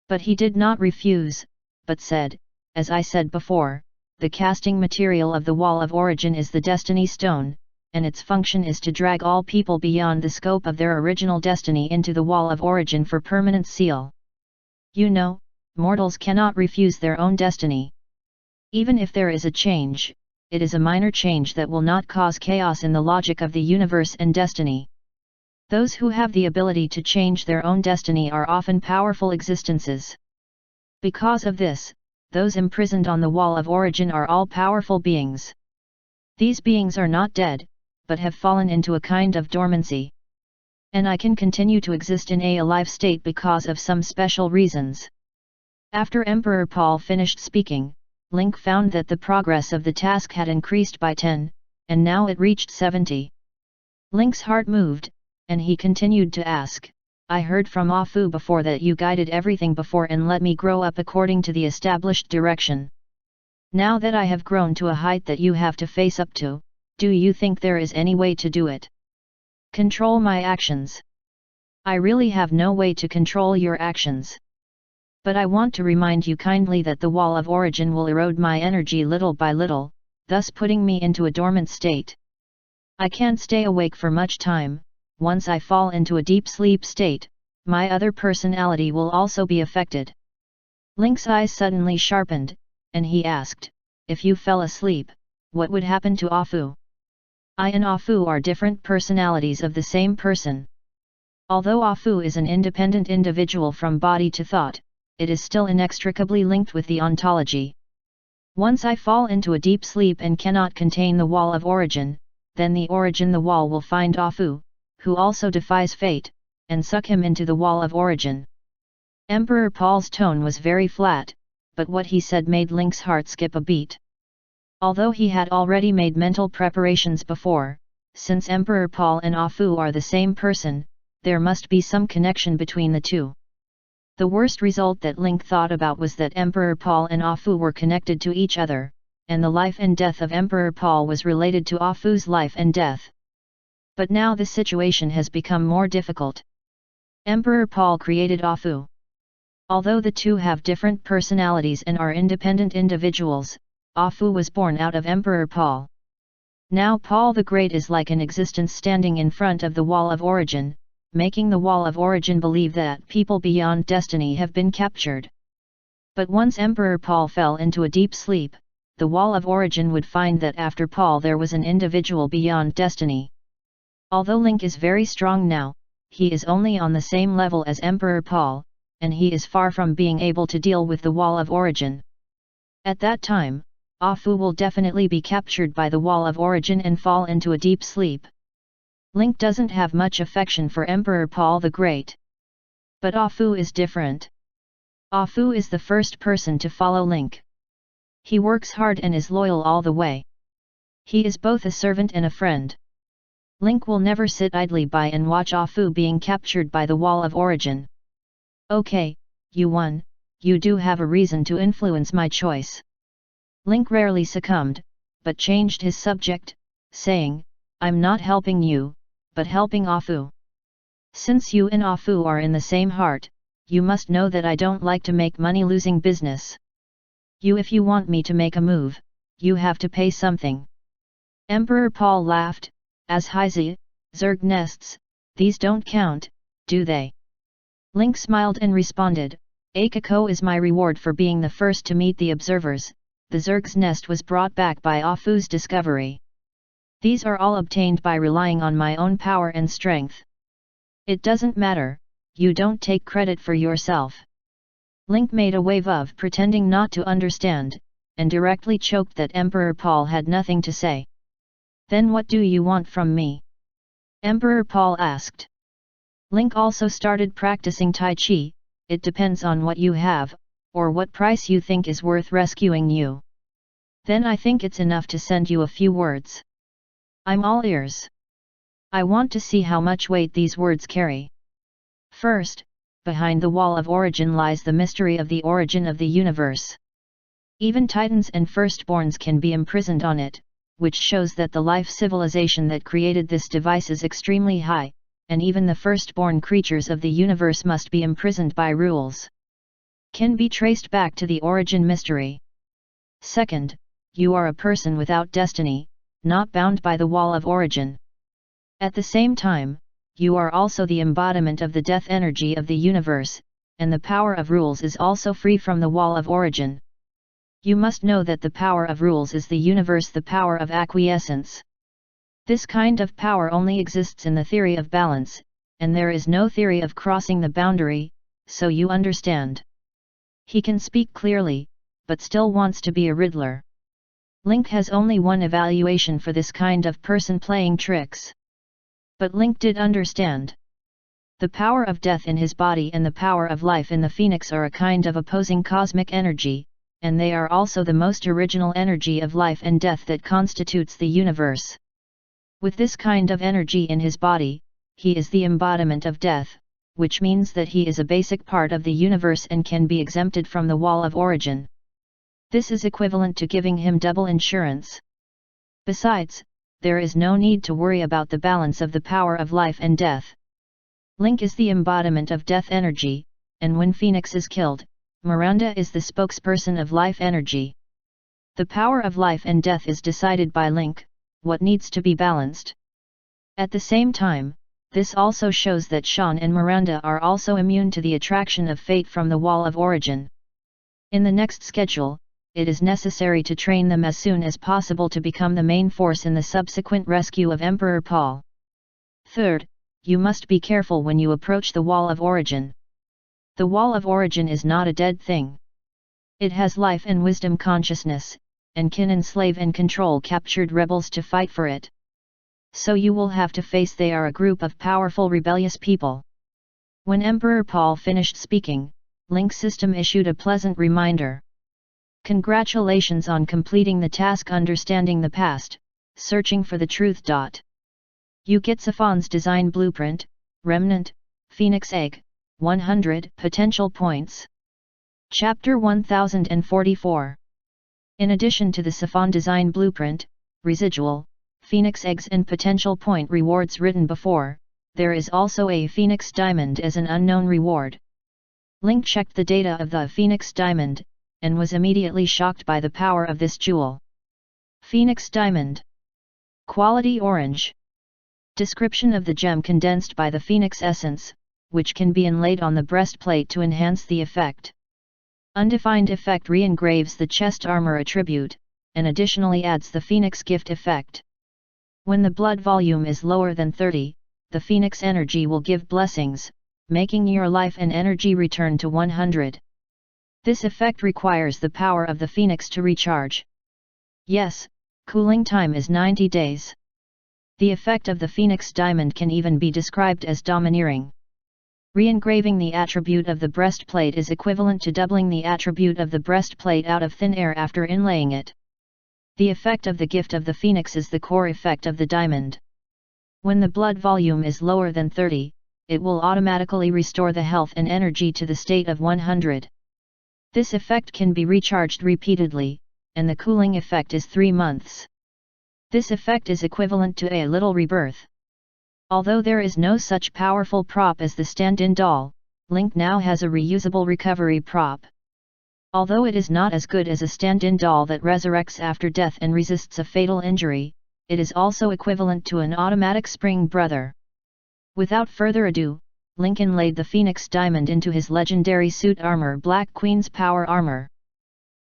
A: But he did not refuse, but said, as I said before, the casting material of the Wall of Origin is the Destiny Stone, and its function is to drag all people beyond the scope of their original destiny into the Wall of Origin for permanent seal. You know, mortals cannot refuse their own destiny. Even if there is a change, it is a minor change that will not cause chaos in the logic of the universe and destiny. Those who have the ability to change their own destiny are often powerful existences. Because of this, those imprisoned on the Wall of Origin are all powerful beings. These beings are not dead, but have fallen into a kind of dormancy. And I can continue to exist in a alive state because of some special reasons. After Emperor Paul finished speaking, Link found that the progress of the task had increased by 10, and now it reached 70. Link's heart moved, and he continued to ask, I heard from Ah Fu before that you guided everything before and let me grow up according to the established direction. Now that I have grown to a height that you have to face up to, do you think there is any way to do it? Control my actions. I really have no way to control your actions. But I want to remind you kindly that the wall of origin will erode my energy little by little, thus putting me into a dormant state. I can't stay awake for much time. Once I fall into a deep sleep state, my other personality will also be affected. Link's eyes suddenly sharpened, and he asked, if you fell asleep, what would happen to Ah Fu? I and Ah Fu are different personalities of the same person. Although Ah Fu is an independent individual from body to thought, it is still inextricably linked with the ontology. Once I fall into a deep sleep and cannot contain the wall of origin, then the wall will find Ah Fu, who also defies fate, and suck him into the wall of origin. Emperor Paul's tone was very flat, but what he said made Link's heart skip a beat. Although he had already made mental preparations before, since Emperor Paul and Ah Fu are the same person, there must be some connection between the two. The worst result that Link thought about was that Emperor Paul and Ah Fu were connected to each other, and the life and death of Emperor Paul was related to Ah Fu's life and death. But now the situation has become more difficult. Emperor Paul created Ah Fu. Although the two have different personalities and are independent individuals, Ah Fu was born out of Emperor Paul. Now Paul the Great is like an existence standing in front of the wall of origin, making the wall of origin believe that people beyond destiny have been captured. But once Emperor Paul fell into a deep sleep, the wall of origin would find that after Paul there was an individual beyond destiny. Although Link is very strong now, he is only on the same level as Emperor Paul, and he is far from being able to deal with the wall of origin. At that time, Ah Fu will definitely be captured by the wall of origin and fall into a deep sleep. Link doesn't have much affection for Emperor Paul the Great. But Ah Fu is different. Ah Fu is the first person to follow Link. He works hard and is loyal all the way. He is both a servant and a friend. Link will never sit idly by and watch Ah Fu being captured by the wall of origin. Okay, you won, you do have a reason to influence my choice. Link rarely succumbed, but changed his subject, saying, I'm not helping you, but helping Ah Fu. Since you and Ah Fu are in the same heart, you must know that I don't like to make money losing business. If you want me to make a move, you have to pay something. Emperor Paul laughed, as Heise, Zerg nests, these don't count, do they? Link smiled and responded, Akiko is my reward for being the first to meet the observers. The Zerg's nest was brought back by Ah Fu's discovery. These are all obtained by relying on my own power and strength. It doesn't matter, you don't take credit for yourself. Link made a wave of pretending not to understand, and directly choked that Emperor Paul had nothing to say. Then what do you want from me? Emperor Paul asked. Link also started practicing Tai Chi. It depends on what you have, or what price you think is worth rescuing you. Then I think it's enough to send you a few words. I'm all ears. I want to see how much weight these words carry. First, behind the wall of origin lies the mystery of the origin of the universe. Even titans and firstborns can be imprisoned on it, which shows that the life civilization that created this device is extremely high, and even the firstborn creatures of the universe must be imprisoned by rules. Can be traced back to the origin mystery. Second, you are a person without destiny, not bound by the wall of origin. At the same time, you are also the embodiment of the death energy of the universe, and the power of rules is also free from the wall of origin. You must know that the power of rules is the universe, the power of acquiescence. This kind of power only exists in the theory of balance, and there is no theory of crossing the boundary, so you understand. He can speak clearly, but still wants to be a riddler. Link has only one evaluation for this kind of person playing tricks. But Link did understand. The power of death in his body and the power of life in the phoenix are a kind of opposing cosmic energy, and they are also the most original energy of life and death that constitutes the universe. With this kind of energy in his body, he is the embodiment of death, which means that he is a basic part of the universe and can be exempted from the wall of origin. This is equivalent to giving him double insurance. Besides, there is no need to worry about the balance of the power of life and death. Link is the embodiment of death energy, and when Phoenix is killed, Miranda is the spokesperson of life energy. The power of life and death is decided by Link, what needs to be balanced. At the same time, this also shows that Sean and Miranda are also immune to the attraction of fate from the wall of origin. In the next schedule, it is necessary to train them as soon as possible to become the main force in the subsequent rescue of Emperor Paul. Third, you must be careful when you approach the wall of origin. The wall of origin is not a dead thing. It has life and wisdom consciousness, and can enslave and control captured rebels to fight for it. So you will have to face they are a group of powerful rebellious people. When Emperor Paul finished speaking, Link's system issued a pleasant reminder. Congratulations on completing the task understanding the past, searching for the truth. You get Safon's design blueprint, remnant, Phoenix egg, 100 potential points. Chapter 1044. In addition to the Safon design blueprint, residual, Phoenix eggs and potential point rewards written before, there is also a Phoenix diamond as an unknown reward. Link checked the data of the Phoenix diamond, and was immediately shocked by the power of this jewel. Phoenix diamond. Quality orange. Description of the gem condensed by the Phoenix essence, which can be inlaid on the breastplate to enhance the effect. Undefined effect re-engraves the chest armor attribute, and additionally adds the Phoenix gift effect. When the blood volume is lower than 30, the Phoenix energy will give blessings, making your life and energy return to 100. This effect requires the power of the Phoenix to recharge. Yes, cooling time is 90 days. The effect of the Phoenix diamond can even be described as domineering. Re-engraving the attribute of the breastplate is equivalent to doubling the attribute of the breastplate out of thin air after inlaying it. The effect of the gift of the Phoenix is the core effect of the diamond. When the blood volume is lower than 30, it will automatically restore the health and energy to the state of 100. This effect can be recharged repeatedly, and the cooling effect is 3 months. This effect is equivalent to a little rebirth. Although there is no such powerful prop as the stand-in doll, Link now has a reusable recovery prop. Although it is not as good as a stand-in doll that resurrects after death and resists a fatal injury, it is also equivalent to an automatic spring brother. Without further ado, Link inlaid the Phoenix diamond into his legendary suit armor Black Queen's Power Armor.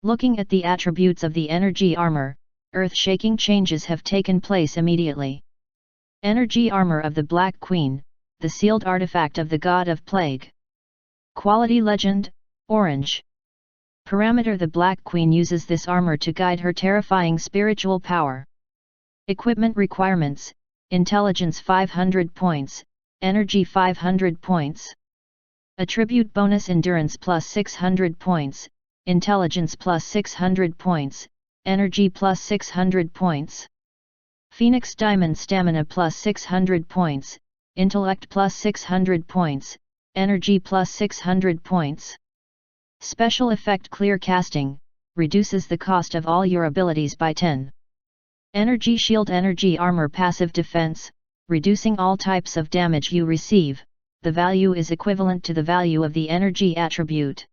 A: Looking at the attributes of the energy armor, earth-shaking changes have taken place immediately. Energy armor of the Black Queen, the sealed artifact of the God of Plague. Quality legend, orange. Parameter: the Black Queen uses this armor to guide her terrifying spiritual power. Equipment requirements: intelligence 500 points, energy 500 points. Attribute bonus: endurance plus 600 points, intelligence plus 600 points, energy plus 600 points. Phoenix diamond: stamina plus 600 points, intellect plus 600 points, energy plus 600 points. Special effect: clear casting, reduces the cost of all your abilities by 10. Energy shield: energy armor passive defense, reducing all types of damage you receive, the value is equivalent to the value of the energy attribute.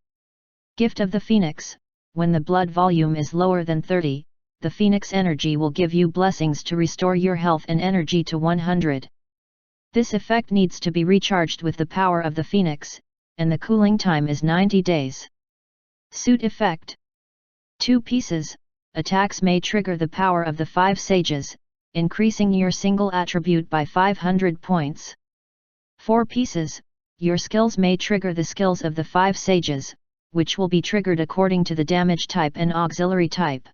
A: Gift of the Phoenix: when the blood volume is lower than 30, the Phoenix energy will give you blessings to restore your health and energy to 100. This effect needs to be recharged with the power of the Phoenix, and the cooling time is 90 days. Suit effect: 2 pieces, attacks may trigger the power of the 5 sages, increasing your single attribute by 500 points. 4 pieces, your skills may trigger the skills of the 5 sages, which will be triggered according to the damage type and auxiliary type.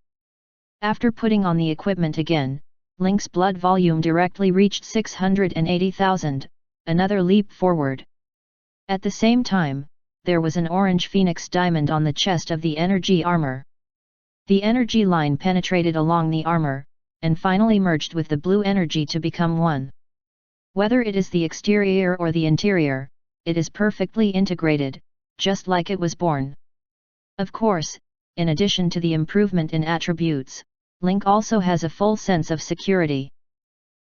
A: After putting on the equipment again, Link's blood volume directly reached 680,000, another leap forward. At the same time, there was an orange Phoenix diamond on the chest of the energy armor. The energy line penetrated along the armor, and finally merged with the blue energy to become one. Whether it is the exterior or the interior, it is perfectly integrated, just like it was born. Of course, in addition to the improvement in attributes, Link also has a full sense of security.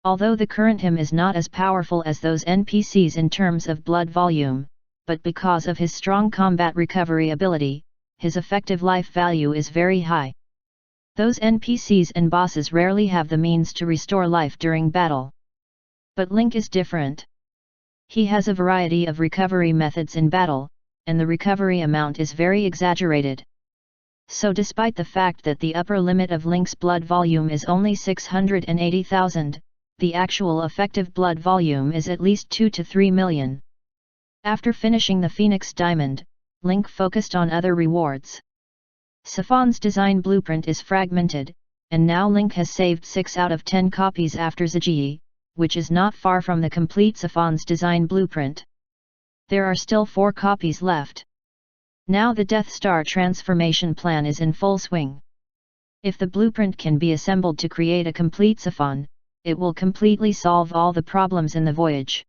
A: Although the current him is not as powerful as those NPCs in terms of blood volume, but because of his strong combat recovery ability, his effective life value is very high. Those NPCs and bosses rarely have the means to restore life during battle. But Link is different. He has a variety of recovery methods in battle, and the recovery amount is very exaggerated. So despite the fact that the upper limit of Link's blood volume is only 680,000, the actual effective blood volume is at least 2 to 3 million. After finishing the Phoenix Diamond, Link focused on other rewards. Siphon's design blueprint is fragmented, and now Link has saved 6 out of 10 copies after Zhuge, which is not far from the complete Siphon's design blueprint. There are still 4 copies left. Now the Death Star transformation plan is in full swing. If the blueprint can be assembled to create a complete Siphon, it will completely solve all the problems in the voyage.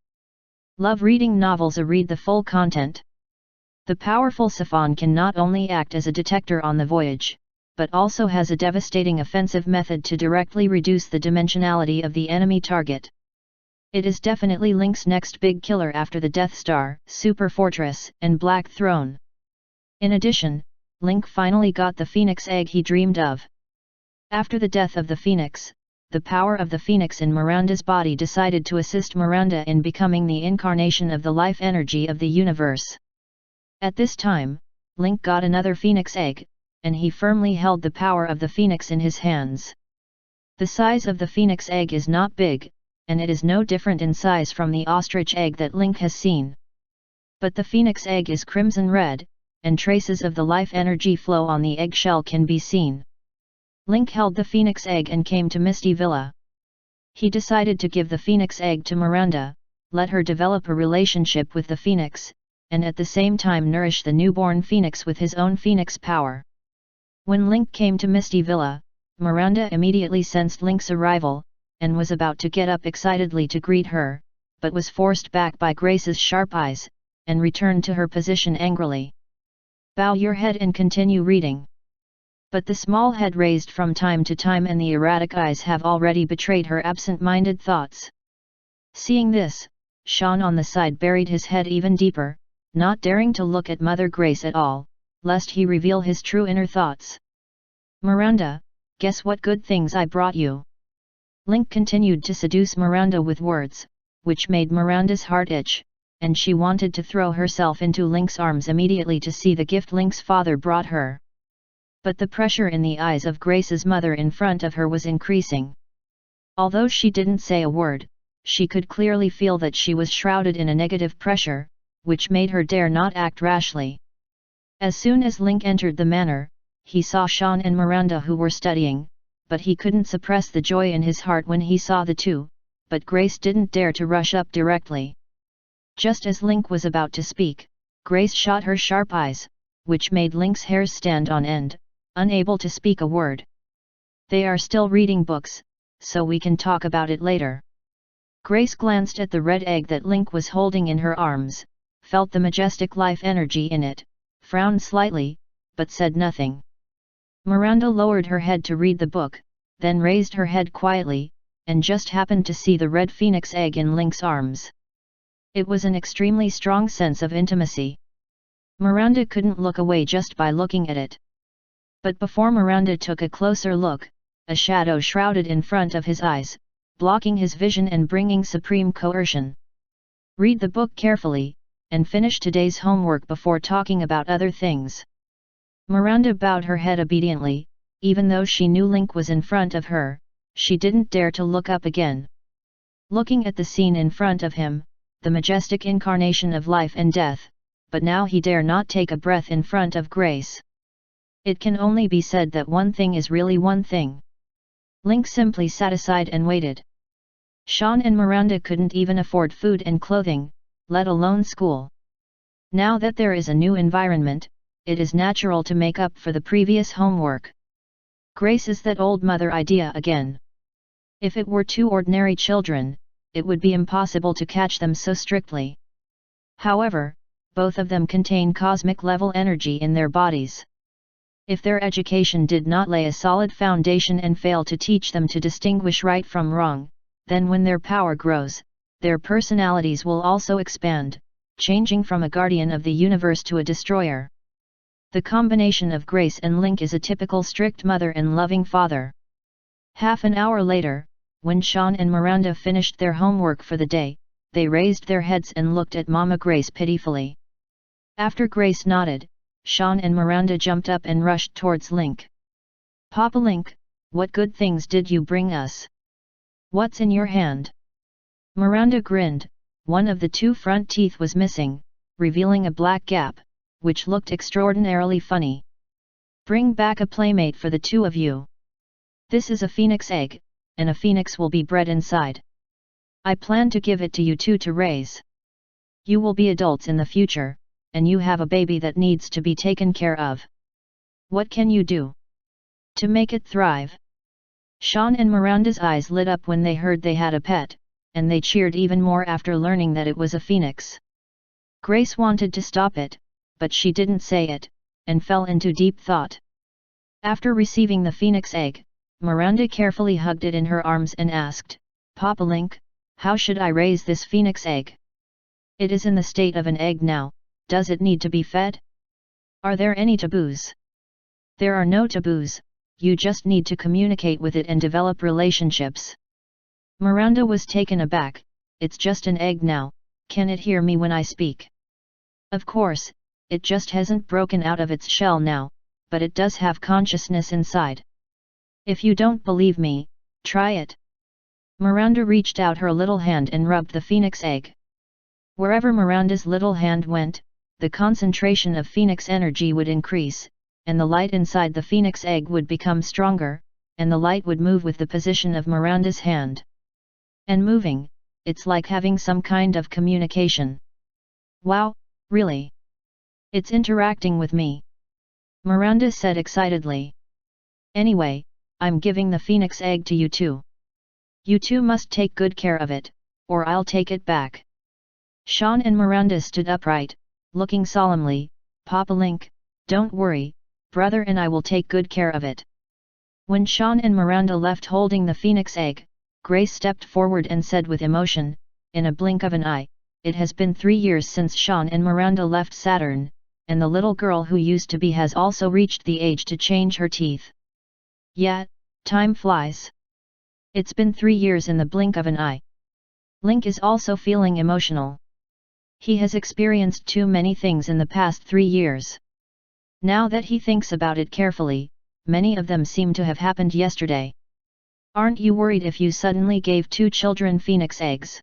A: Love reading novels. Read the full content. The powerful Siphon can not only act as a detector on the voyage, but also has a devastating offensive method to directly reduce the dimensionality of the enemy target. It is definitely Link's next big killer after the Death Star, Super Fortress, and Black Throne. In addition, Link finally got the Phoenix Egg he dreamed of. After the death of the Phoenix, the power of the Phoenix in Miranda's body decided to assist Miranda in becoming the incarnation of the life energy of the universe. At this time, Link got another Phoenix Egg, and he firmly held the power of the Phoenix in his hands. The size of the Phoenix Egg is not big, and it is no different in size from the ostrich egg that Link has seen. But the Phoenix Egg is crimson red, and traces of the life energy flow on the eggshell can be seen. Link held the Phoenix Egg and came to Misty Villa. He decided to give the Phoenix Egg to Miranda, let her develop a relationship with the Phoenix, and at the same time nourish the newborn Phoenix with his own Phoenix power. When Link came to Misty Villa, Miranda immediately sensed Link's arrival, and was about to get up excitedly to greet her, but was forced back by Grace's sharp eyes, and returned to her position angrily. Bow your head and continue reading. But the small head raised from time to time and the erratic eyes have already betrayed her absent-minded thoughts. Seeing this, Sean on the side buried his head even deeper, not daring to look at Mother Grace at all, lest he reveal his true inner thoughts. Miranda, guess what good things I brought you? Link continued to seduce Miranda with words, which made Miranda's heart itch, and she wanted to throw herself into Link's arms immediately to see the gift Link's father brought her. But the pressure in the eyes of Grace's mother in front of her was increasing. Although she didn't say a word, she could clearly feel that she was shrouded in a negative pressure, which made her dare not act rashly. As soon as Link entered the manor, he saw Sean and Miranda who were studying, but he couldn't suppress the joy in his heart when he saw the two, but Grace didn't dare to rush up directly. Just as Link was about to speak, Grace shot her sharp eyes, which made Link's hairs stand on end, unable to speak a word. They are still reading books, so we can talk about it later. Grace glanced at the red egg that Link was holding in her arms, felt the majestic life energy in it, frowned slightly, but said nothing. Miranda lowered her head to read the book, then raised her head quietly, and just happened to see the red phoenix egg in Link's arms. It was an extremely strong sense of intimacy. Miranda couldn't look away just by looking at it. But before Miranda took a closer look, a shadow shrouded in front of his eyes, blocking his vision and bringing supreme coercion. Read the book carefully, and finish today's homework before talking about other things. Miranda bowed her head obediently, even though she knew Link was in front of her, she didn't dare to look up again. Looking at the scene in front of him, the majestic incarnation of life and death, but now he dare not take a breath in front of Grace. It can only be said that one thing is really one thing. Link simply sat aside and waited. Sean and Miranda couldn't even afford food and clothing, let alone school. Now that there is a new environment, it is natural to make up for the previous homework. Grace is that old mother idea again. If it were two ordinary children, it would be impossible to catch them so strictly. However, both of them contain cosmic-level energy in their bodies. If their education did not lay a solid foundation and fail to teach them to distinguish right from wrong, then when their power grows, their personalities will also expand, changing from a guardian of the universe to a destroyer. The combination of Grace and Link is a typical strict mother and loving father. Half an hour later, when Sean and Miranda finished their homework for the day, they raised their heads and looked at Mama Grace pitifully. After Grace nodded, Sean and Miranda jumped up and rushed towards Link. "Papa Link, what good things did you bring us? What's in your hand?" Miranda grinned. One of the two front teeth was missing, revealing a black gap, which looked extraordinarily funny. "Bring back a playmate for the two of you. This is a phoenix egg, and a phoenix will be bred inside. I plan to give it to you two to raise. You will be adults in the future, and you have a baby that needs to be taken care of. What can you do to make it thrive?" Sean and Miranda's eyes lit up when they heard they had a pet, and they cheered even more after learning that it was a phoenix. Grace wanted to stop it, but she didn't say it, and fell into deep thought. After receiving the phoenix egg, Miranda carefully hugged it in her arms and asked, "Papa Link, how should I raise this phoenix egg? It is in the state of an egg now, does it need to be fed? Are there any taboos?" "There are no taboos, you just need to communicate with it and develop relationships." Miranda was taken aback. "It's just an egg now, can it hear me when I speak?" "Of course, it just hasn't broken out of its shell now, but it does have consciousness inside. If you don't believe me, try it." Miranda reached out her little hand and rubbed the phoenix egg. Wherever Miranda's little hand went, the concentration of phoenix energy would increase, and the light inside the phoenix egg would become stronger, and the light would move with the position of Miranda's hand. And moving, it's like having some kind of communication. "Wow, really? It's interacting with me," Miranda said excitedly. "Anyway, I'm giving the phoenix egg to you two. You two must take good care of it, or I'll take it back." Sean and Miranda stood upright, looking solemnly. "Papa Link, don't worry, brother and I will take good care of it." When Sean and Miranda left holding the phoenix egg, Grace stepped forward and said with emotion, in a blink of an eye, "It has been 3 years since Sean and Miranda left Saturn, and the little girl who used to be has also reached the age to change her teeth. Yeah, time flies. It's been 3 years in the blink of an eye." Link is also feeling emotional. He has experienced too many things in the past 3 years. Now that he thinks about it carefully, many of them seem to have happened yesterday. "Aren't you worried if you suddenly gave 2 children phoenix eggs?"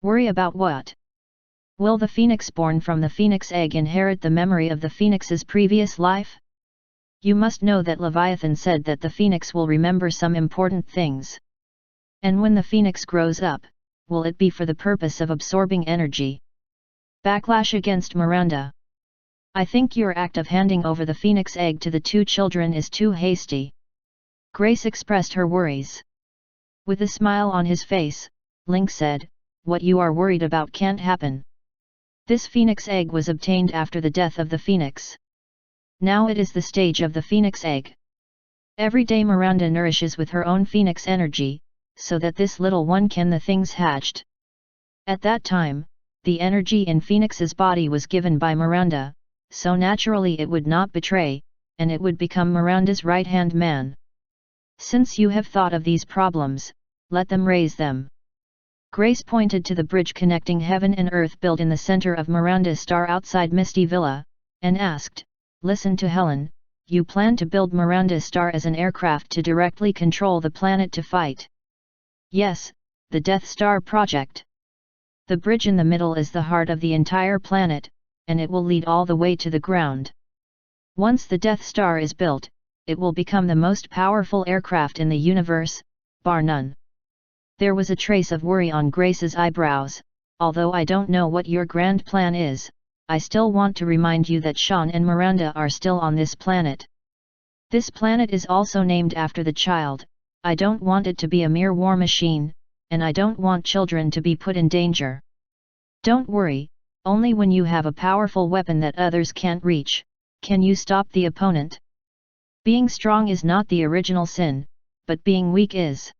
A: "Worry about what? Will the phoenix born from the phoenix egg inherit the memory of the phoenix's previous life? You must know that Leviathan said that the phoenix will remember some important things. And when the phoenix grows up, will it be for the purpose of absorbing energy?" Backlash against Miranda. "I think your act of handing over the phoenix egg to the 2 children is too hasty." Grace expressed her worries. With a smile on his face, Link said, "What you are worried about can't happen. This phoenix egg was obtained after the death of the phoenix. Now it is the stage of the phoenix egg. Every day Miranda nourishes with her own phoenix energy, so that this little one can the things hatched. At that time, the energy in Phoenix's body was given by Miranda, so naturally it would not betray, and it would become Miranda's right-hand man. Since you have thought of these problems, let them raise them." Grace pointed to the bridge connecting heaven and earth built in the center of Miranda's star outside Misty Villa, and asked, "Listen to Helen, you plan to build Miranda's star as an aircraft to directly control the planet to fight?" "Yes, the Death Star project. The bridge in the middle is the heart of the entire planet, and it will lead all the way to the ground. Once the Death Star is built, it will become the most powerful aircraft in the universe, bar none." There was a trace of worry on Grace's eyebrows. "Although I don't know what your grand plan is, I still want to remind you that Sean and Miranda are still on this planet. This planet is also named after the child. I don't want it to be a mere war machine, and I don't want children to be put in danger. Don't worry, only when you have a powerful weapon that others can't reach, can you stop the opponent. Being strong is not the original sin, but being weak is.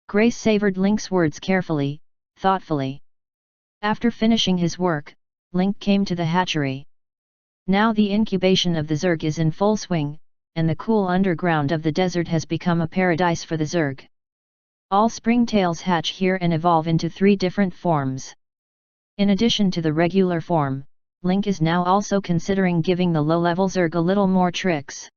A: Grace savored Link's words carefully, thoughtfully. After finishing his work, Link came to the hatchery. Now the incubation of the Zerg is in full swing, and the cool underground of the desert has become a paradise for the Zerg. All springtails hatch here and evolve into 3 different forms. In addition to the regular form, Link is now also considering giving the low-level Zerg a little more tricks.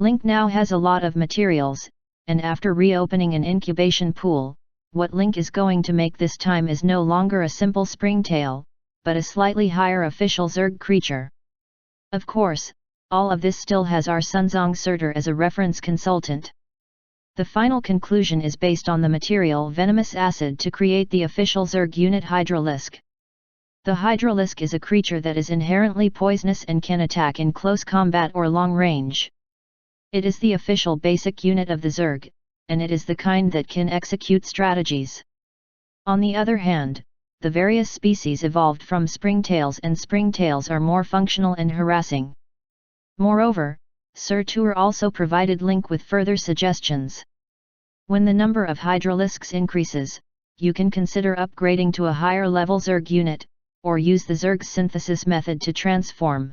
A: Link now has a lot of materials, and after reopening an incubation pool, what Link is going to make this time is no longer a simple springtail, but a slightly higher official Zerg creature. Of course, all of this still has our Sunzong Surtur as a reference consultant. The final conclusion is based on the material venomous acid to create the official Zerg unit Hydralisk. The Hydralisk is a creature that is inherently poisonous and can attack in close combat or long range. It is the official basic unit of the Zerg, and it is the kind that can execute strategies. On the other hand, the various species evolved from springtails and springtails are more functional and harassing. Moreover, Surtur also provided Link with further suggestions. When the number of Hydralisks increases, you can consider upgrading to a higher level Zerg unit, or use the Zerg synthesis method to transform.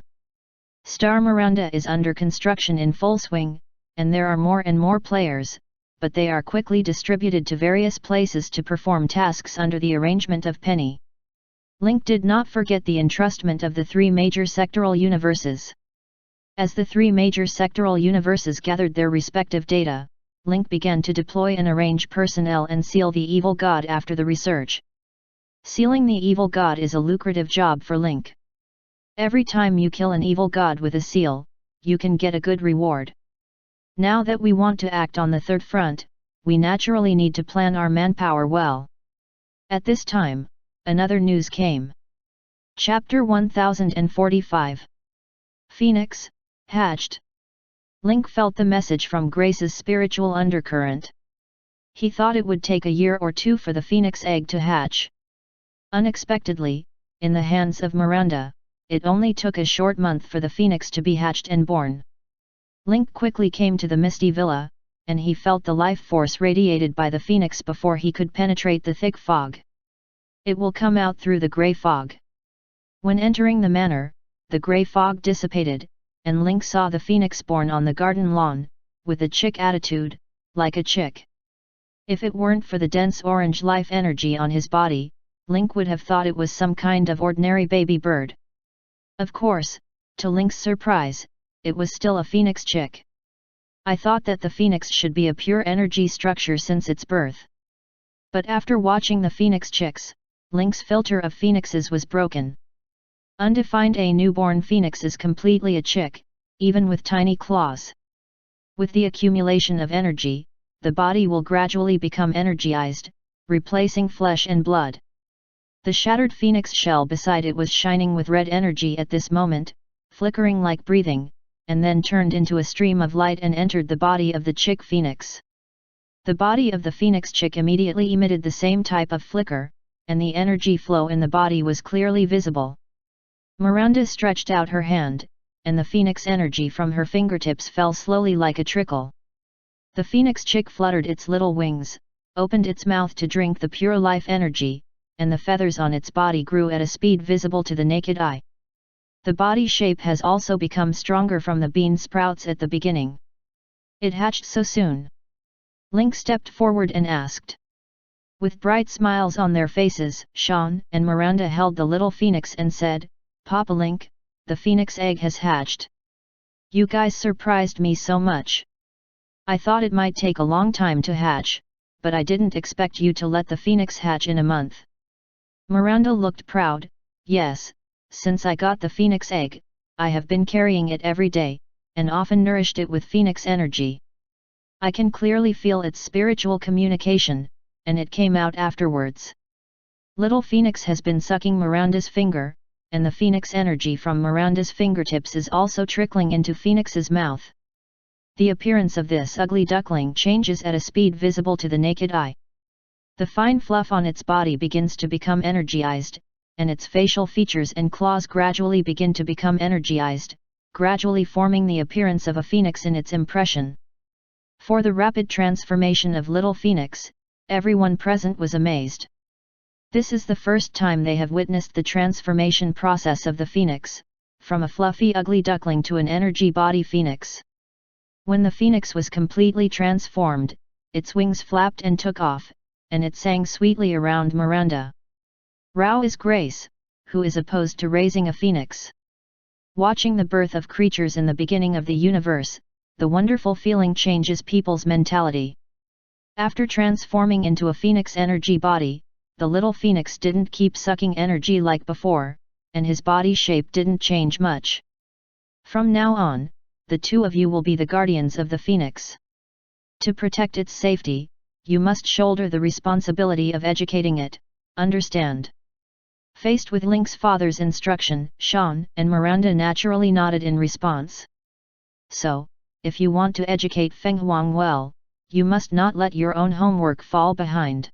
A: Star Miranda is under construction in full swing, and there are more and more players, but they are quickly distributed to various places to perform tasks under the arrangement of Penny. Link did not forget the entrustment of the 3 major sectoral universes. As the 3 major sectoral universes gathered their respective data, Link began to deploy and arrange personnel and seal the evil god after the research. Sealing the evil god is a lucrative job for Link. Every time you kill an evil god with a seal, you can get a good reward. Now that we want to act on the third front, we naturally need to plan our manpower well. At this time, another news came. Chapter 1045. Phoenix, hatched. Link felt the message from Grace's spiritual undercurrent. He thought it would take a year or 2 for the phoenix egg to hatch. Unexpectedly, in the hands of Miranda, it only took a short month for the phoenix to be hatched and born. Link quickly came to the Misty Villa, and he felt the life force radiated by the phoenix before he could penetrate the thick fog. It will come out through the grey fog. When entering the manor, the grey fog dissipated, and Link saw the phoenix born on the garden lawn, with a chick attitude, like a chick. If it weren't for the dense orange life energy on his body, Link would have thought it was some kind of ordinary baby bird. Of course, to Link's surprise, it was still a phoenix chick. I thought that the phoenix should be a pure energy structure since its birth. But after watching the phoenix chicks, Link's filter of phoenixes was broken. Undefined, a newborn phoenix is completely a chick, even with tiny claws. With the accumulation of energy, the body will gradually become energized, replacing flesh and blood. The shattered phoenix shell beside it was shining with red energy at this moment, flickering like breathing, and then turned into a stream of light and entered the body of the chick phoenix. The body of the phoenix chick immediately emitted the same type of flicker, and the energy flow in the body was clearly visible. Miranda stretched out her hand, and the phoenix energy from her fingertips fell slowly like a trickle. The phoenix chick fluttered its little wings, opened its mouth to drink the pure life energy, and the feathers on its body grew at a speed visible to the naked eye. The body shape has also become stronger from the bean sprouts at the beginning. It hatched so soon? Link stepped forward and asked. With bright smiles on their faces, Sean and Miranda held the little phoenix and said, "Papa Link, the phoenix egg has hatched. You guys surprised me so much. I thought it might take a long time to hatch, but I didn't expect you to let the phoenix hatch in a month." Miranda looked proud. "Yes, since I got the phoenix egg, I have been carrying it every day, and often nourished it with phoenix energy. I can clearly feel its spiritual communication, and it came out afterwards." Little Phoenix has been sucking Miranda's finger, and the phoenix energy from Miranda's fingertips is also trickling into Phoenix's mouth. The appearance of this ugly duckling changes at a speed visible to the naked eye. The fine fluff on its body begins to become energized, and its facial features and claws gradually begin to become energized, gradually forming the appearance of a phoenix in its impression. For the rapid transformation of little phoenix, everyone present was amazed. This is the first time they have witnessed the transformation process of the phoenix, from a fluffy ugly duckling to an energy body phoenix. When the phoenix was completely transformed, its wings flapped and took off, and it sang sweetly around Miranda. Rao is grace, who is opposed to raising a phoenix. Watching the birth of creatures in the beginning of the universe, the wonderful feeling changes people's mentality. After transforming into a phoenix energy body, the little phoenix didn't keep sucking energy like before, and his body shape didn't change much. From now on, the two of you will be the guardians of the phoenix. To protect its safety, you must shoulder the responsibility of educating it, understand? Faced with Link's father's instruction, Sean and Miranda naturally nodded in response. So, if you want to educate Feng Huang well, you must not let your own homework fall behind.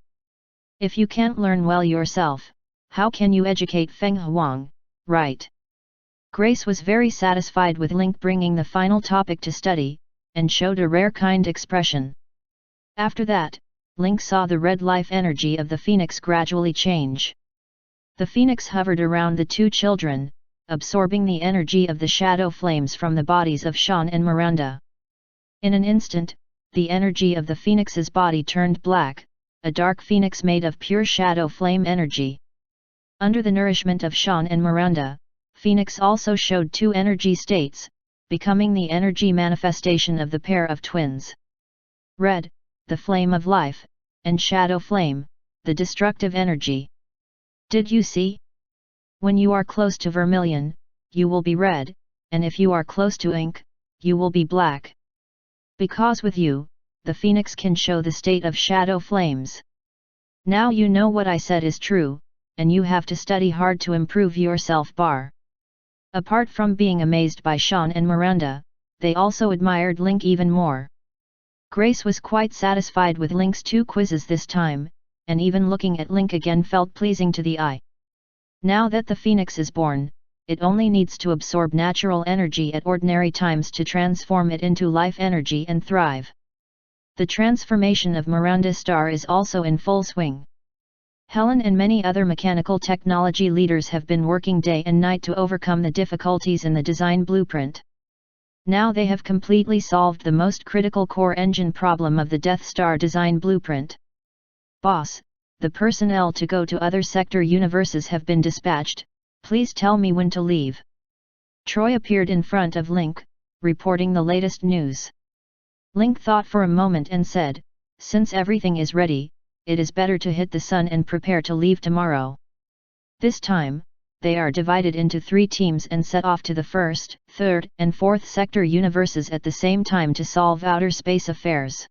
A: If you can't learn well yourself, how can you educate Feng Huang, right? Grace was very satisfied with Link bringing the final topic to study, and showed a rare kind expression. After that, Link saw the red life energy of the phoenix gradually change. The phoenix hovered around the two children, absorbing the energy of the shadow flames from the bodies of Sean and Miranda. In an instant, the energy of the phoenix's body turned black, a dark phoenix made of pure shadow flame energy. Under the nourishment of Sean and Miranda, Phoenix also showed two energy states, becoming the energy manifestation of the pair of twins. Red, the flame of life, and shadow flame, the destructive energy. Did you see? When you are close to vermilion, you will be red, and if you are close to ink, you will be black. Because with you, the phoenix can show the state of shadow flames. Now you know what I said is true, and you have to study hard to improve yourself. Apart from being amazed by Sean and Miranda, they also admired Link even more. Grace was quite satisfied with Link's 2 quizzes this time, and even looking at Link again felt pleasing to the eye. Now that the phoenix is born, it only needs to absorb natural energy at ordinary times to transform it into life energy and thrive. The transformation of Miranda's star is also in full swing. Helen and many other mechanical technology leaders have been working day and night to overcome the difficulties in the design blueprint. Now they have completely solved the most critical core engine problem of the Death Star design blueprint. Boss, the personnel to go to other sector universes have been dispatched, please tell me when to leave. Troy appeared in front of Link, reporting the latest news. Link thought for a moment and said, since everything is ready, it is better to hit the sun and prepare to leave tomorrow. This time, they are divided into 3 teams and set off to the 1st, 3rd, and 4th sector universes at the same time to solve outer space affairs.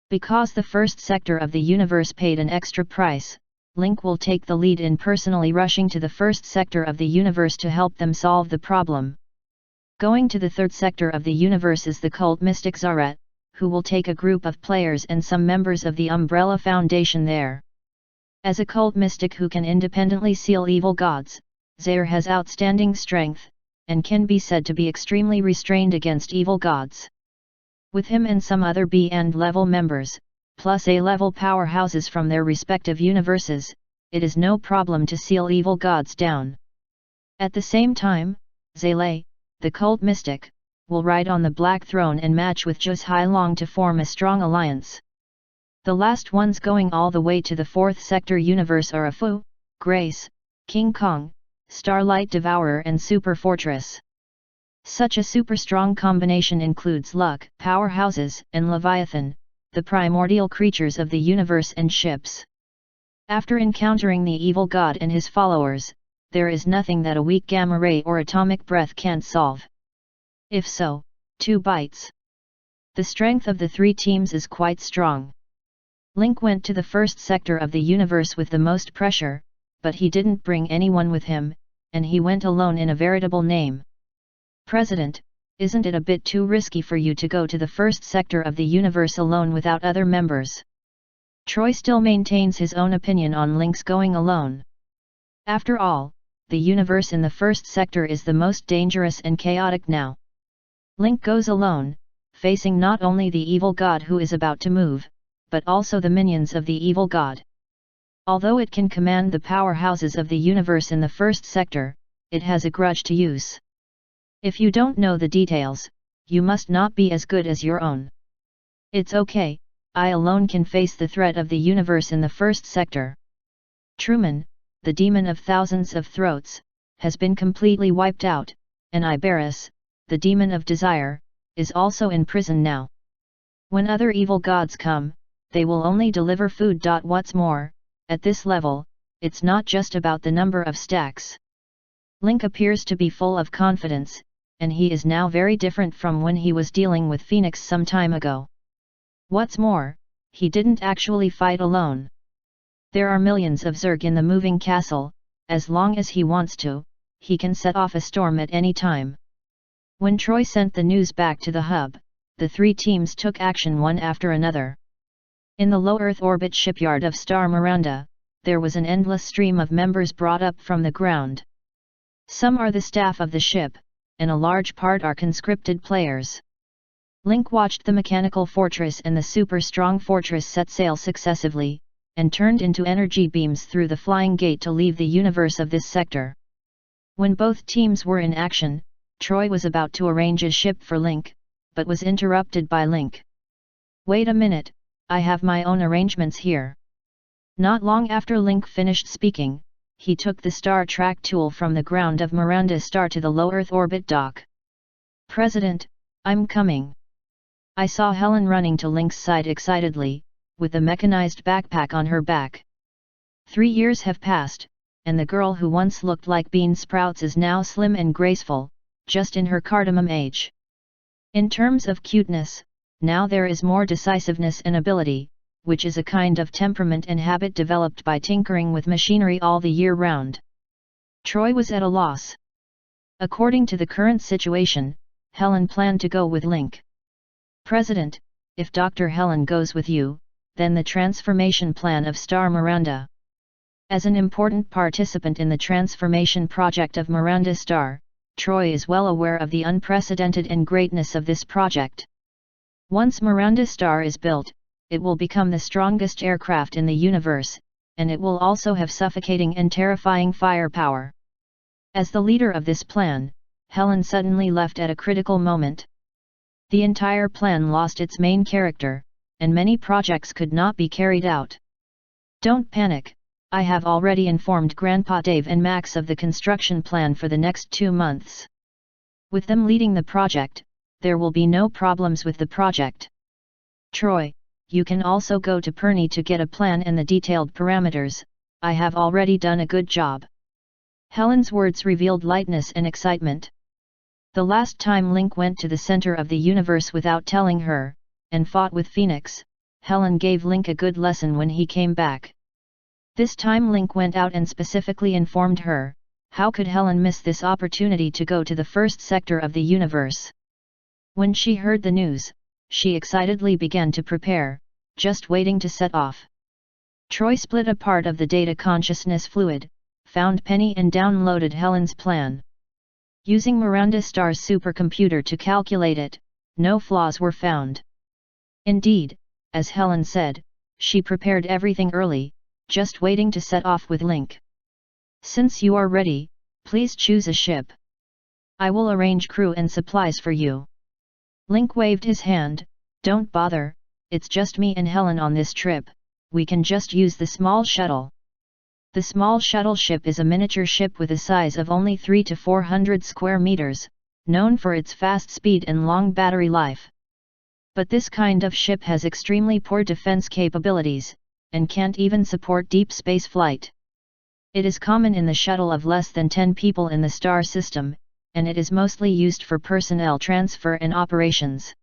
A: Because the 1st sector of the universe paid an extra price, Link will take the lead in personally rushing to the 1st sector of the universe to help them solve the problem. Going to the 3rd sector of the universe is the cult mystic Zaret, who will take a group of players and some members of the Umbrella Foundation there. As a cult mystic who can independently seal evil gods, Zaire has outstanding strength, and can be said to be extremely restrained against evil gods. With him and some other B and level members, plus A-level powerhouses from their respective universes, it is no problem to seal evil gods down. At the same time, Zele, the cult mystic, will ride on the Black Throne and match with Jus Hailong to form a strong alliance. The last ones going all the way to the 4th sector universe are Afu, Grace, King Kong, Starlight Devourer and Super Fortress. Such a super strong combination includes Luck, Powerhouses, and Leviathan, the primordial creatures of the universe and ships. After encountering the evil god and his followers, there is nothing that a weak gamma ray or atomic breath can't solve. If so, 2 bites. The strength of the 3 teams is quite strong. Link went to the 1st sector of the universe with the most pressure, but he didn't bring anyone with him, and he went alone in a veritable name. President, Isn't it a bit too risky for you to go to the first sector of the universe alone without other members? Troy still maintains his own opinion on Link's going alone. After all, the universe in the first sector is the most dangerous and chaotic now. Link goes alone, facing not only the evil god who is about to move, but also the minions of the evil god. Although it can command the powerhouses of the universe in the first sector, it has a grudge to use. If you don't know the details, you must not be as good as your own. It's okay, I alone can face the threat of the universe in the first sector. Truman, the demon of thousands of throats, has been completely wiped out, and Iberus, the demon of desire, is also in prison now. When other evil gods come, they will only deliver food. What's more, at this level, it's not just about the number of stacks. Link appears to be full of confidence, and he is now very different from when he was dealing with Phoenix some time ago. What's more, he didn't actually fight alone. There are millions of Zerg in the moving castle, as long as he wants to, he can set off a storm at any time. When Troy sent the news back to the hub, the three teams took action one after another. In the low Earth orbit shipyard of Star Miranda, there was an endless stream of members brought up from the ground. Some are the staff of the ship, and a large part are conscripted players. Link watched the mechanical fortress and the super strong fortress set sail successively, and turned into energy beams through the flying gate to leave the universe of this sector. When both teams were in action, Troy was about to arrange a ship for Link, but was interrupted by Link. Wait a minute, I have my own arrangements here. Not long after Link finished speaking, he took the Star Track tool from the ground of Miranda Star to the low Earth orbit dock. President, I'm coming. I saw Helen running to Link's side excitedly, with a mechanized backpack on her back. 3 years have passed, and the girl who once looked like bean sprouts is now slim and graceful, just in her cardamom age. In terms of cuteness, now there is more decisiveness and ability, which is a kind of temperament and habit developed by tinkering with machinery all the year round. Troy was at a loss. According to the current situation, Helen planned to go with Link. President, if Dr. Helen goes with you, then the transformation plan of Star Miranda. As an important participant in the transformation project of Miranda Star, Troy is well aware of the unprecedented and greatness of this project. Once Miranda Star is built, it will become the strongest aircraft in the universe, and it will also have suffocating and terrifying firepower. As the leader of this plan, Helen suddenly left at a critical moment. The entire plan lost its main character, and many projects could not be carried out. Don't panic, I have already informed Grandpa Dave and Max of the construction plan for the next 2 months. With them leading the project, there will be no problems with the project. Troy, you can also go to Perny to get a plan and the detailed parameters, I have already done a good job. Helen's words revealed lightness and excitement. The last time Link went to the center of the universe without telling her, and fought with Phoenix, Helen gave Link a good lesson when he came back. This time Link went out and specifically informed her. How could Helen miss this opportunity to go to the first sector of the universe? When she heard the news, she excitedly began to prepare, just waiting to set off. Troy split a part of the data consciousness fluid, found Penny and downloaded Helen's plan. Using Miranda Star's supercomputer to calculate it, no flaws were found. Indeed, as Helen said, she prepared everything early, just waiting to set off with Link. Since you are ready, please choose a ship. I will arrange crew and supplies for you. Link waved his hand. Don't bother, it's just me and Helen on this trip, we can just use the small shuttle. The small shuttle ship is a miniature ship with a size of only 300 to 400 square meters, known for its fast speed and long battery life. But this kind of ship has extremely poor defense capabilities, and can't even support deep space flight. It is common in the shuttle of less than 10 people in the star system, and it is mostly used for personnel transfer and operations.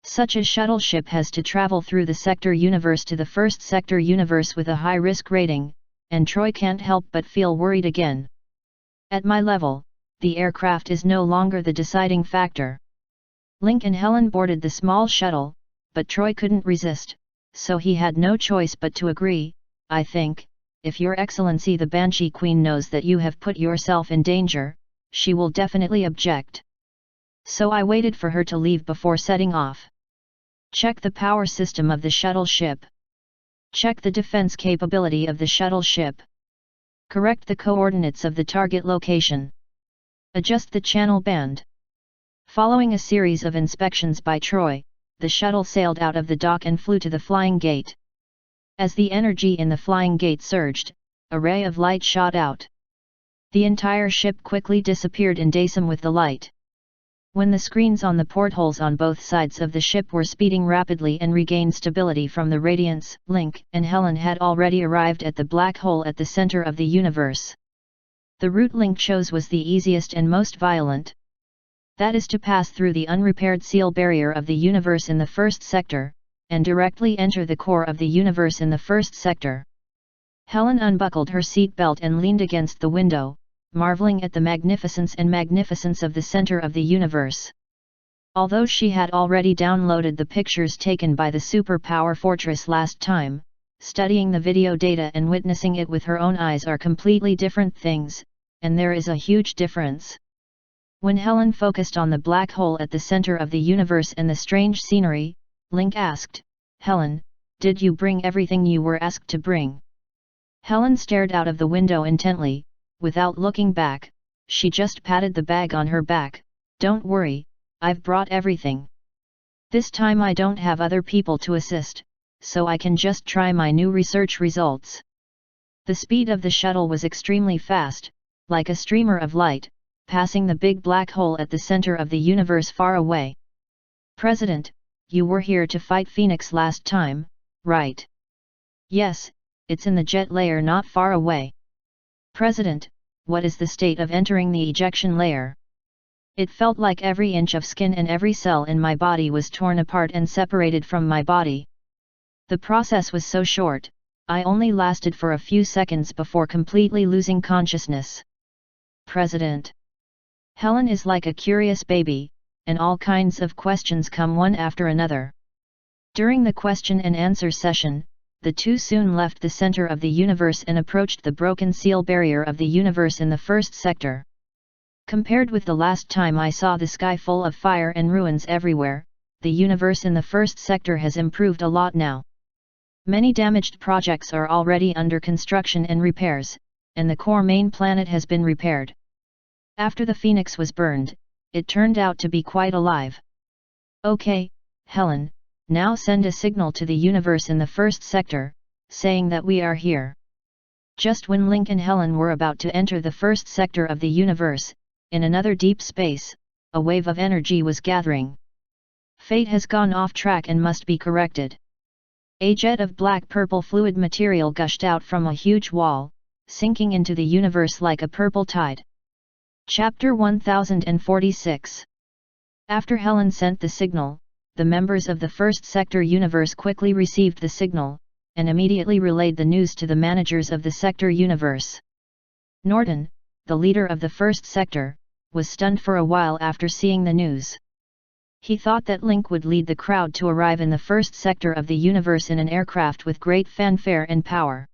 A: Such a shuttle ship has to travel through the sector universe to the first sector universe with a high risk rating, and Troy can't help but feel worried again. At my level, the aircraft is no longer the deciding factor. Link and Helen boarded the small shuttle, but Troy couldn't resist, so he had no choice but to agree. I think, if Your Excellency the Banshee Queen knows that you have put yourself in danger, she will definitely object. So I waited for her to leave before setting off. Check the power system of the shuttle ship. Check the defense capability of the shuttle ship. Correct the coordinates of the target location. Adjust the channel band. Following a series of inspections by Troy, the shuttle sailed out of the dock and flew to the flying gate. As the energy in the flying gate surged, a ray of light shot out. The entire ship quickly disappeared in daysum with the light. When the screens on the portholes on both sides of the ship were speeding rapidly and regained stability from the radiance, Link and Helen had already arrived at the black hole at the center of the universe. The route Link chose was the easiest and most violent. That is to pass through the unrepaired seal barrier of the universe in the first sector, and directly enter the core of the universe in the first sector. Helen unbuckled her seat belt and leaned against the window, marveling at the magnificence of the center of the universe. Although she had already downloaded the pictures taken by the superpower fortress last time, studying the video data and witnessing it with her own eyes are completely different things, and there is a huge difference. When Helen focused on the black hole at the center of the universe and the strange scenery, Link asked, "Helen, did you bring everything you were asked to bring?" Helen stared out of the window intently, without looking back. She just patted the bag on her back. "Don't worry, I've brought everything. This time I don't have other people to assist, so I can just try my new research results." The speed of the shuttle was extremely fast, like a streamer of light, passing the big black hole at the center of the universe far away. "President, you were here to fight Phoenix last time, right?" "Yes, it's in the jet layer not far away." "President, what is the state of entering the ejection layer?" It felt like every inch of skin and every cell in my body was torn apart and separated from my body. The process was so short, I only lasted for a few seconds before completely losing consciousness. "President." Helen is like a curious baby, and all kinds of questions come one after another. During the question and answer session, the two soon left the center of the universe and approached the broken seal barrier of the universe in the first sector. Compared with the last time I saw the sky full of fire and ruins everywhere, the universe in the first sector has improved a lot now. Many damaged projects are already under construction and repairs, and the core main planet has been repaired. After the Phoenix was burned, it turned out to be quite alive. "Okay, Helen, now send a signal to the universe in the first sector, saying that we are here." Just when Link and Helen were about to enter the first sector of the universe, in another deep space, a wave of energy was gathering. Fate has gone off track and must be corrected. A jet of black-purple fluid material gushed out from a huge wall, sinking into the universe like a purple tide. Chapter 1046. After Helen sent the signal, the members of the first sector universe quickly received the signal, and immediately relayed the news to the managers of the sector universe. Norton, the leader of the first sector, was stunned for a while after seeing the news. He thought that Link would lead the crowd to arrive in the first sector of the universe in an aircraft with great fanfare and power.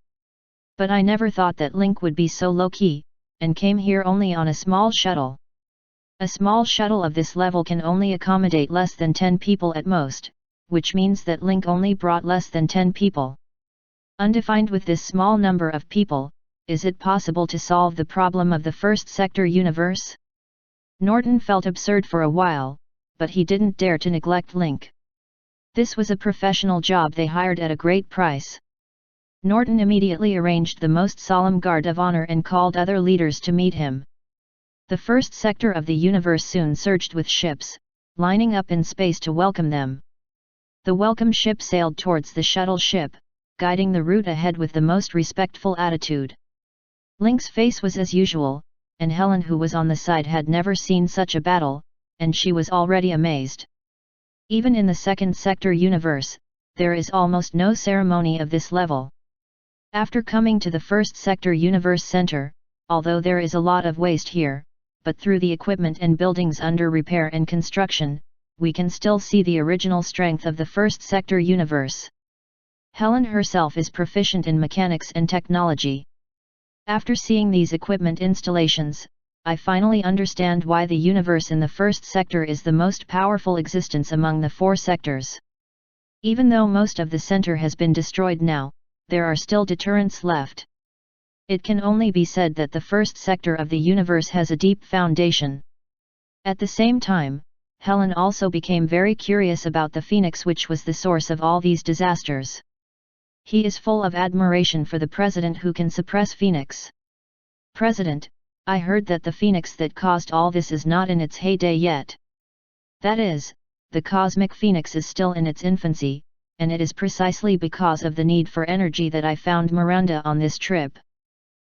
A: "But I never thought that Link would be so low-key, and came here only on a small shuttle." A small shuttle of this level can only accommodate less than 10 people at most, which means that Link only brought less than 10 people. Undefined with this small number of people, is it possible to solve the problem of the first sector universe? Norton felt absurd for a while, but he didn't dare to neglect Link. This was a professional job they hired at a great price. Norton immediately arranged the most solemn guard of honor and called other leaders to meet him. The first sector of the universe soon surged with ships, lining up in space to welcome them. The welcome ship sailed towards the shuttle ship, guiding the route ahead with the most respectful attitude. Link's face was as usual, and Helen, who was on the side, had never seen such a battle, and she was already amazed. Even in the second sector universe, there is almost no ceremony of this level. After coming to the first sector universe center, although there is a lot of waste here, but through the equipment and buildings under repair and construction, we can still see the original strength of the first sector universe. Helen herself is proficient in mechanics and technology. After seeing these equipment installations, I finally understand why the universe in the first sector is the most powerful existence among the 4 sectors. Even though most of the center has been destroyed now, there are still deterrents left. It can only be said that the first sector of the universe has a deep foundation. At the same time, Helen also became very curious about the Phoenix, which was the source of all these disasters. He is full of admiration for the president who can suppress Phoenix. President, I heard that the Phoenix that caused all this is not in its heyday yet. That is, the cosmic Phoenix is still in its infancy, and it is precisely because of the need for energy that I found Miranda on this trip.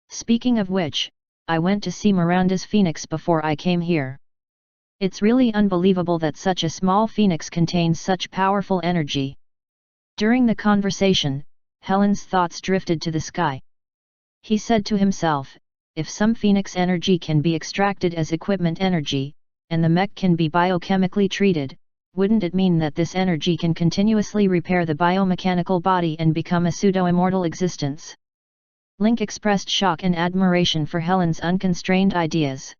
A: Speaking of which, I went to see Miranda's Phoenix before I came here. It's really unbelievable that such a small Phoenix contains such powerful energy. During the conversation, Helen's thoughts drifted to the sky. He said to himself, if some Phoenix energy can be extracted as equipment energy, and the mech can be biochemically treated, wouldn't it mean that this energy can continuously repair the biomechanical body and become a pseudo-immortal existence? Link expressed shock and admiration for Helen's unconstrained ideas.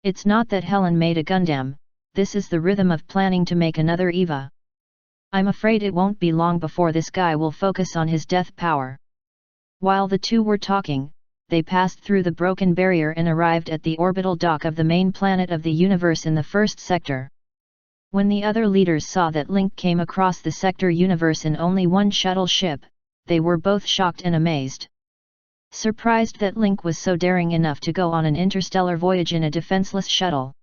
A: It's not that Helen made a Gundam, this is the rhythm of planning to make another Eva. I'm afraid it won't be long before this guy will focus on his death power. While the two were talking, they passed through the broken barrier and arrived at the orbital dock of the main planet of the universe in the first sector. When the other leaders saw that Link came across the sector universe in only one shuttle ship, they were both shocked and amazed. Surprised that Link was so daring enough to go on an interstellar voyage in a defenseless shuttle.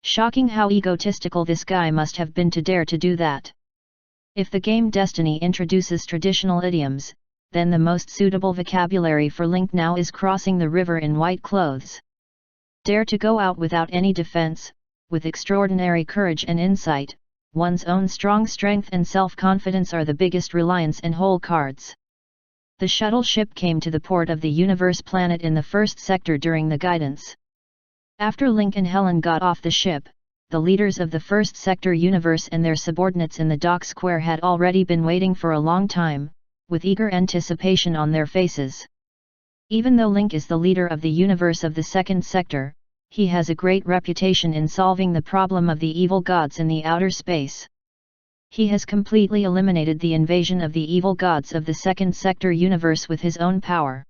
A: Shocking how egotistical this guy must have been to dare to do that. If the game Destiny introduces traditional idioms, then the most suitable vocabulary for Link now is crossing the river in white clothes. Dare to go out without any defense, with extraordinary courage and insight, one's own strong strength and self-confidence are the biggest reliance and whole cards. The shuttle ship came to the port of the universe planet in the first sector during the guidance. After Link and Helen got off the ship, the leaders of the first sector universe and their subordinates in the dock square had already been waiting for a long time, with eager anticipation on their faces. Even though Link is the leader of the universe of the second sector, he has a great reputation in solving the problem of the evil gods in the outer space. He has completely eliminated the invasion of the evil gods of the second sector universe with his own power.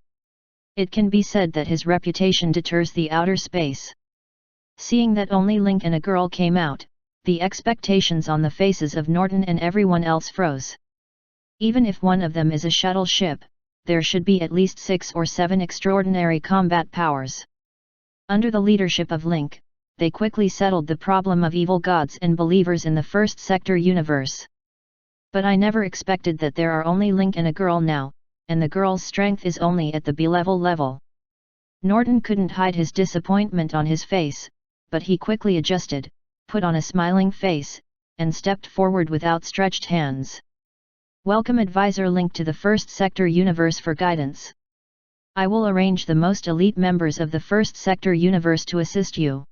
A: It can be said that his reputation deters the outer space. Seeing that only Link and a girl came out, the expectations on the faces of Norton and everyone else froze. Even if one of them is a shuttle ship, there should be at least 6 or 7 extraordinary combat powers. Under the leadership of Link, they quickly settled the problem of evil gods and believers in the first sector universe. But I never expected that there are only Link and a girl now, and the girl's strength is only at the B-level level. Norton couldn't hide his disappointment on his face, but he quickly adjusted, put on a smiling face, and stepped forward with outstretched hands. Welcome Advisor Link to the first sector universe for guidance. I will arrange the most elite members of the first sector universe to assist you.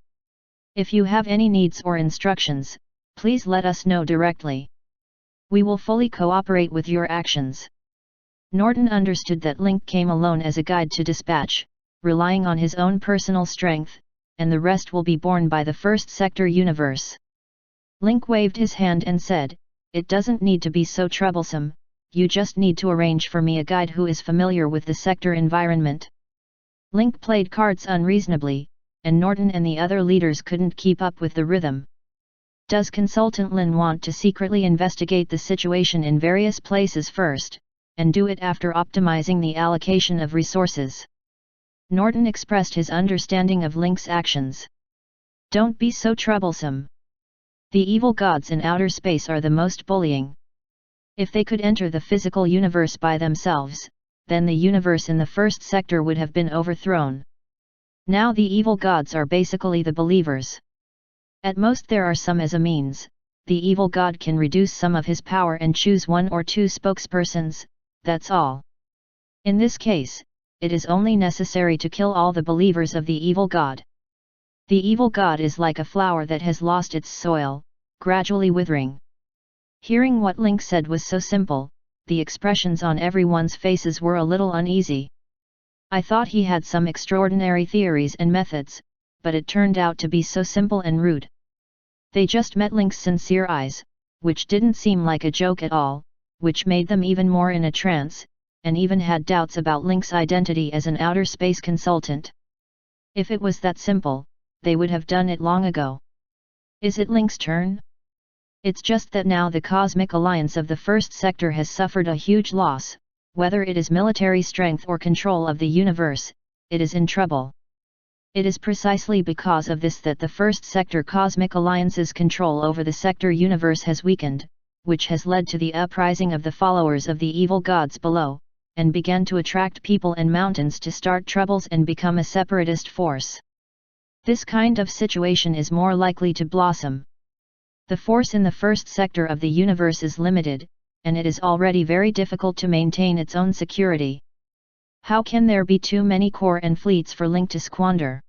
A: If you have any needs or instructions, please let us know directly. We will fully cooperate with your actions. Norton understood that Link came alone as a guide to dispatch, relying on his own personal strength, and the rest will be borne by the first sector universe. Link waved his hand and said, "It doesn't need to be so troublesome, you just need to arrange for me a guide who is familiar with the sector environment." Link played cards unreasonably, and Norton and the other leaders couldn't keep up with the rhythm. Does Consultant Lin want to secretly investigate the situation in various places first, and do it after optimizing the allocation of resources? Norton expressed his understanding of Link's actions. Don't be so troublesome. The evil gods in outer space are the most bullying. If they could enter the physical universe by themselves, then the universe in the first sector would have been overthrown. Now the evil gods are basically the believers. At most there are some as a means, the evil god can reduce some of his power and choose 1 or 2 spokespersons, that's all. In this case, it is only necessary to kill all the believers of the evil god. The evil god is like a flower that has lost its soil, gradually withering. Hearing what Link said was so simple, the expressions on everyone's faces were a little uneasy. I thought he had some extraordinary theories and methods, but it turned out to be so simple and rude. They just met Link's sincere eyes, which didn't seem like a joke at all, which made them even more in a trance, and even had doubts about Link's identity as an outer space consultant. If it was that simple, they would have done it long ago. Is it Link's turn? It's just that now the cosmic alliance of the first sector has suffered a huge loss, whether it is military strength or control of the universe, it is in trouble. It is precisely because of this that the first sector cosmic alliance's control over the sector universe has weakened, which has led to the uprising of the followers of the evil gods below, and began to attract people and mountains to start troubles and become a separatist force. This kind of situation is more likely to blossom. The force in the first sector of the universe is limited, and it is already very difficult to maintain its own security. How can there be too many corps and fleets for Link to squander?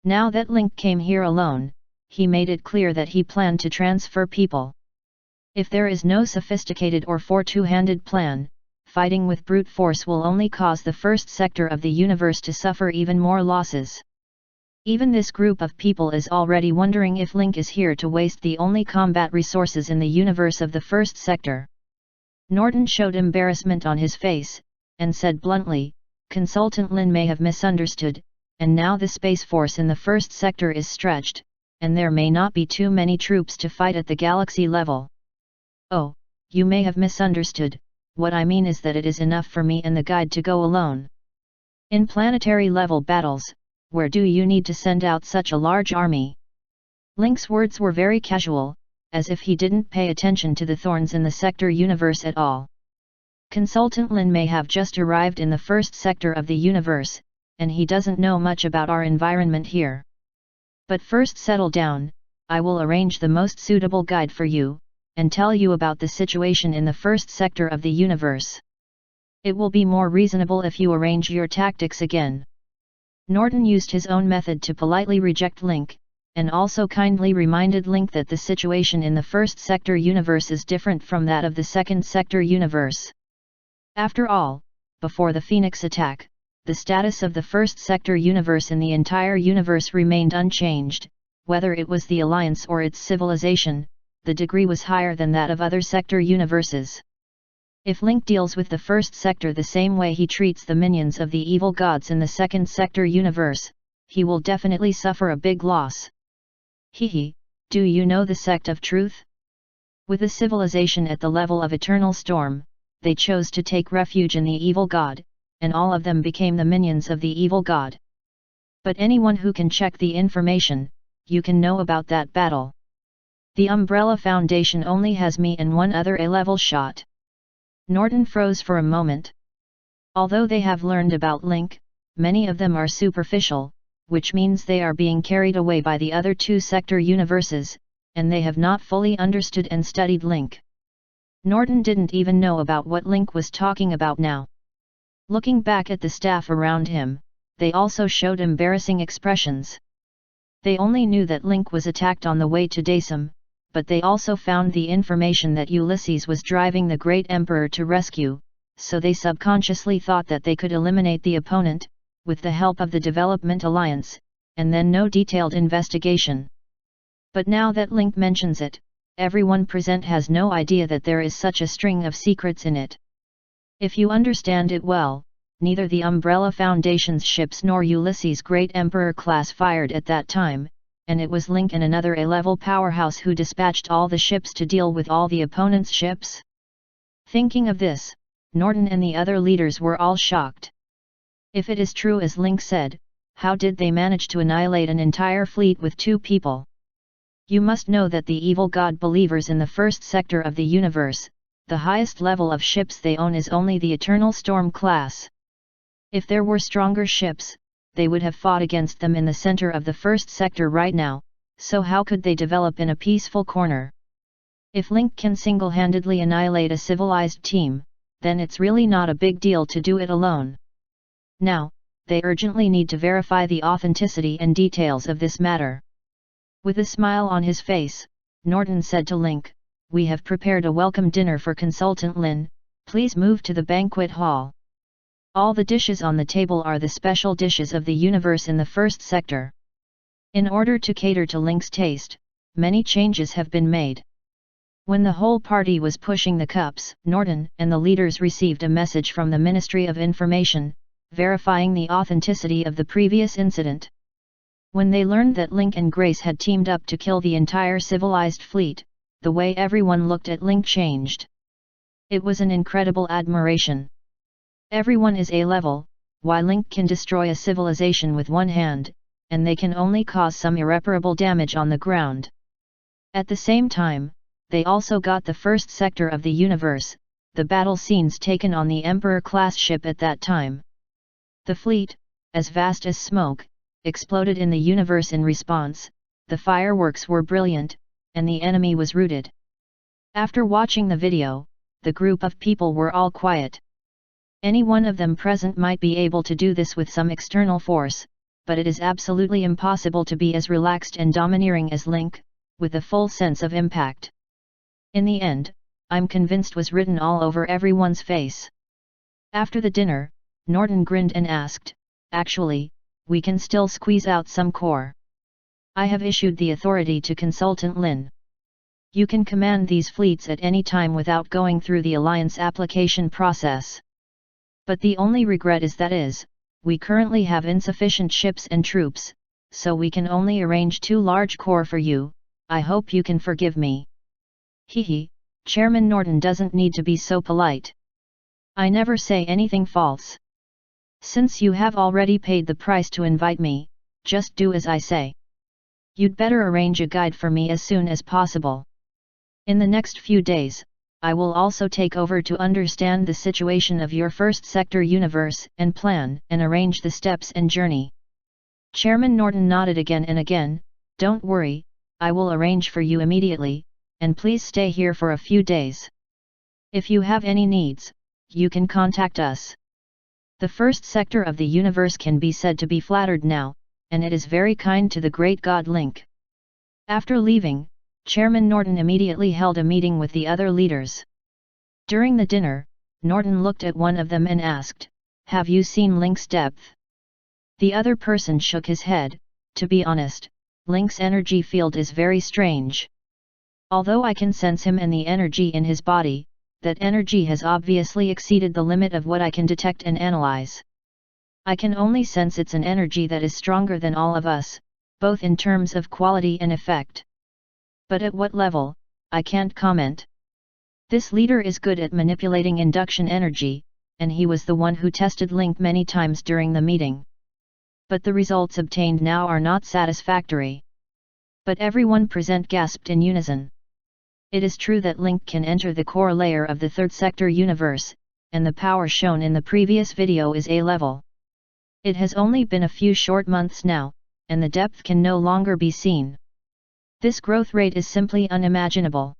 A: Now that Link came here alone, he made it clear that he planned to transfer people. If there is no sophisticated or two-handed plan, fighting with brute force will only cause the first sector of the universe to suffer even more losses. Even this group of people is already wondering if Link is here to waste the only combat resources in the universe of the first sector. Norton showed embarrassment on his face, and said bluntly, "Consultant Lin may have misunderstood, and now the space force in the first sector is stretched, and there may not be too many troops to fight at the galaxy level." "Oh, you may have misunderstood, what I mean is that it is enough for me and the guide to go alone. In planetary level battles, where do you need to send out such a large army?" Link's words were very casual, as if he didn't pay attention to the thorns in the sector universe at all. Consultant Lin may have just arrived in the first sector of the universe, and he doesn't know much about our environment here. But first settle down, I will arrange the most suitable guide for you, and tell you about the situation in the first sector of the universe. It will be more reasonable if you arrange your tactics again. Norton used his own method to politely reject Link, and also kindly reminded Link that the situation in the first sector universe is different from that of the second sector universe. After all, before the Phoenix attack, the status of the first sector universe in the entire universe remained unchanged, whether it was the Alliance or its civilization, the degree was higher than that of other sector universes. If Link deals with the first sector the same way he treats the minions of the evil gods in the second sector universe, he will definitely suffer a big loss. Hehe, do you know the sect of truth? With a civilization at the level of eternal storm, they chose to take refuge in the evil god, and all of them became the minions of the evil god. But anyone who can check the information, you can know about that battle. The Umbrella Foundation only has me and one other A-level shot. Norton froze for a moment. Although they have learned about Link, many of them are superficial, which means they are being carried away by the other two sector universes, and they have not fully understood and studied Link. Norton didn't even know about what Link was talking about now. Looking back at the staff around him, they also showed embarrassing expressions. They only knew that Link was attacked on the way to Daysum, but they also found the information that Ulysses was driving the Great Emperor to rescue, so they subconsciously thought that they could eliminate the opponent, with the help of the Development Alliance, and then no detailed investigation. But now that Link mentions it, everyone present has no idea that there is such a string of secrets in it. If you understand it well, neither the Umbrella Foundation's ships nor Ulysses' Great Emperor class fired at that time, and it was Link and another A-level powerhouse who dispatched all the ships to deal with all the opponent's ships. Thinking of this, Norton and the other leaders were all shocked. If it is true as Link said, how did they manage to annihilate an entire fleet with 2 people? You must know that the evil god believers in the first sector of the universe, the highest level of ships they own is only the Eternal Storm class. If there were stronger ships, they would have fought against them in the center of the first sector right now, so how could they develop in a peaceful corner? If Link can single-handedly annihilate a civilized team, then it's really not a big deal to do it alone. Now, they urgently need to verify the authenticity and details of this matter. With a smile on his face, Norton said to Link, "We have prepared a welcome dinner for Consultant Lin, please move to the banquet hall. All the dishes on the table are the special dishes of the universe in the first sector." In order to cater to Link's taste, many changes have been made. When the whole party was pushing the cups, Norton and the leaders received a message from the Ministry of Information, verifying the authenticity of the previous incident. When they learned that Link and Grace had teamed up to kill the entire civilized fleet, the way everyone looked at Link changed. It was an incredible admiration. Everyone is A-level, why Link can destroy a civilization with one hand, and they can only cause some irreparable damage on the ground. At the same time, they also got the first sector of the universe, the battle scenes taken on the Emperor-class ship at that time. The fleet, as vast as smoke, exploded in the universe in response, the fireworks were brilliant, and the enemy was routed. After watching the video, the group of people were all quiet. Any one of them present might be able to do this with some external force, but it is absolutely impossible to be as relaxed and domineering as Link, with a full sense of impact. In the end, "I'm convinced" was written all over everyone's face. After the dinner, Norton grinned and asked, "Actually, we can still squeeze out some core. I have issued the authority to Consultant Lin. You can command these fleets at any time without going through the Alliance application process. But the only regret is we currently have insufficient ships and troops, so we can only arrange 2 large corps for you. I hope you can forgive me." Hehe, Chairman Norton doesn't need to be so polite. I never say anything false. Since you have already paid the price to invite me, just do as I say. You'd better arrange a guide for me as soon as possible. In the next few days, I will also take over to understand the situation of your first sector universe and plan and arrange the steps and journey. Chairman Norton nodded again and again. "Don't worry, I will arrange for you immediately, and please stay here for a few days. If you have any needs, you can contact us." The first sector of the universe can be said to be flattered now, and it is very kind to the great god Link. After leaving, Chairman Norton immediately held a meeting with the other leaders. During the dinner, Norton looked at one of them and asked, "Have you seen Link's depth?" The other person shook his head. "To be honest, Link's energy field is very strange. Although I can sense him and the energy in his body, that energy has obviously exceeded the limit of what I can detect and analyze. I can only sense it's an energy that is stronger than all of us, both in terms of quality and effect. But at what level, I can't comment. This leader is good at manipulating induction energy, and he was the one who tested Link many times during the meeting. But the results obtained now are not satisfactory." But everyone present gasped in unison. It is true that Link can enter the core layer of the third sector universe, and the power shown in the previous video is A-level. It has only been a few short months now, and the depth can no longer be seen. This growth rate is simply unimaginable.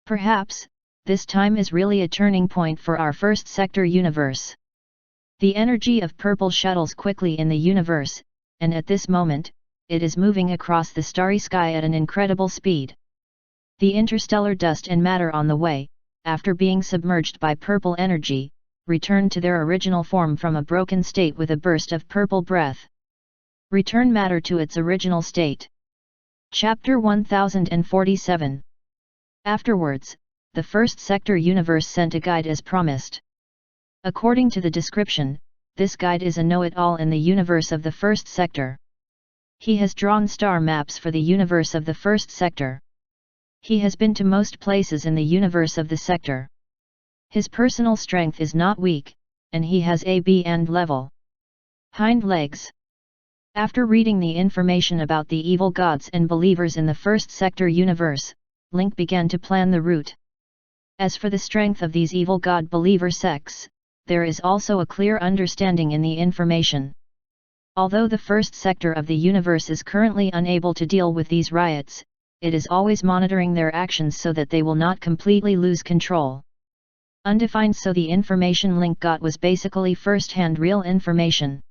A: Perhaps, this time is really a turning point for our first sector universe. The energy of purple shuttles quickly in the universe, and at this moment, it is moving across the starry sky at an incredible speed. The interstellar dust and matter on the way, after being submerged by purple energy, returned to their original form from a broken state with a burst of purple breath. Return matter to its original state. Chapter 1047. Afterwards, the first sector universe sent a guide as promised. According to the description, this guide is a know-it-all in the universe of the first sector. He has drawn star maps for the universe of the first sector. He has been to most places in the universe of the sector. His personal strength is not weak, and he has a B and level hind legs. After reading the information about the evil gods and believers in the first sector universe, Link began to plan the route. As for the strength of these evil god believer sects, there is also a clear understanding in the information. Although the first sector of the universe is currently unable to deal with these riots, it is always monitoring their actions so that they will not completely lose control. Undefined, so the information Link got was basically first-hand real information.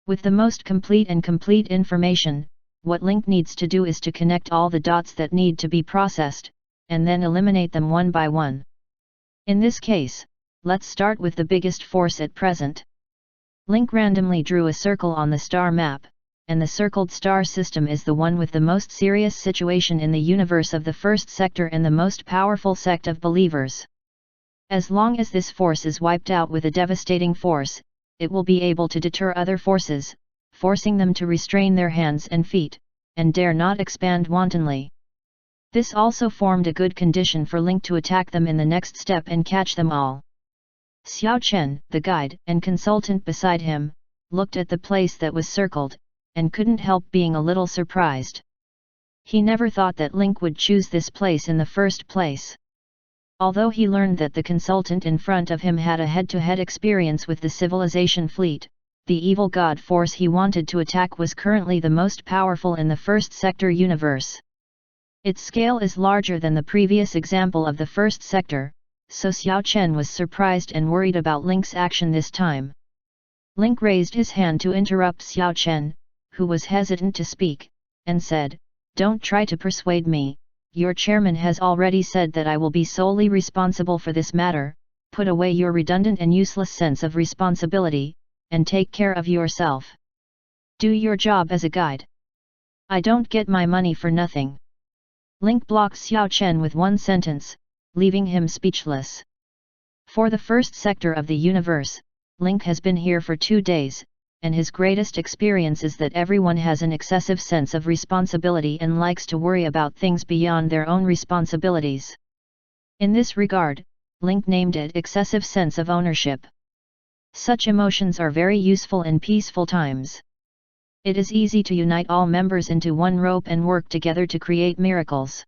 A: With the most complete information, what Link needs to do is to connect all the dots that need to be processed, and then eliminate them one by one. In this case, let's start with the biggest force at present. Link randomly drew a circle on the star map, and the circled star system is the one with the most serious situation in the universe of the first sector and the most powerful sect of believers. As long as this force is wiped out with a devastating force, it will be able to deter other forces, forcing them to restrain their hands and feet, and dare not expand wantonly. This also formed a good condition for Link to attack them in the next step and catch them all. Xiao Chen, the guide and consultant beside him, looked at the place that was circled, and couldn't help being a little surprised. He never thought that Link would choose this place in the first place. Although he learned that the consultant in front of him had a head-to-head experience with the civilization fleet, the evil god force he wanted to attack was currently the most powerful in the first sector universe. Its scale is larger than the previous example of the first sector, so Xiao Chen was surprised and worried about Link's action this time. Link raised his hand to interrupt Xiao Chen, who was hesitant to speak, and said, "Don't try to persuade me, your chairman has already said that I will be solely responsible for this matter. Put away your redundant and useless sense of responsibility, and take care of yourself. Do your job as a guide. I don't get my money for nothing." Link blocked Xiao Chen with one sentence, leaving him speechless. For the first sector of the universe, Link has been here for 2 days, and his greatest experience is that everyone has an excessive sense of responsibility and likes to worry about things beyond their own responsibilities. In this regard, Link named it excessive sense of ownership. Such emotions are very useful in peaceful times. It is easy to unite all members into one rope and work together to create miracles.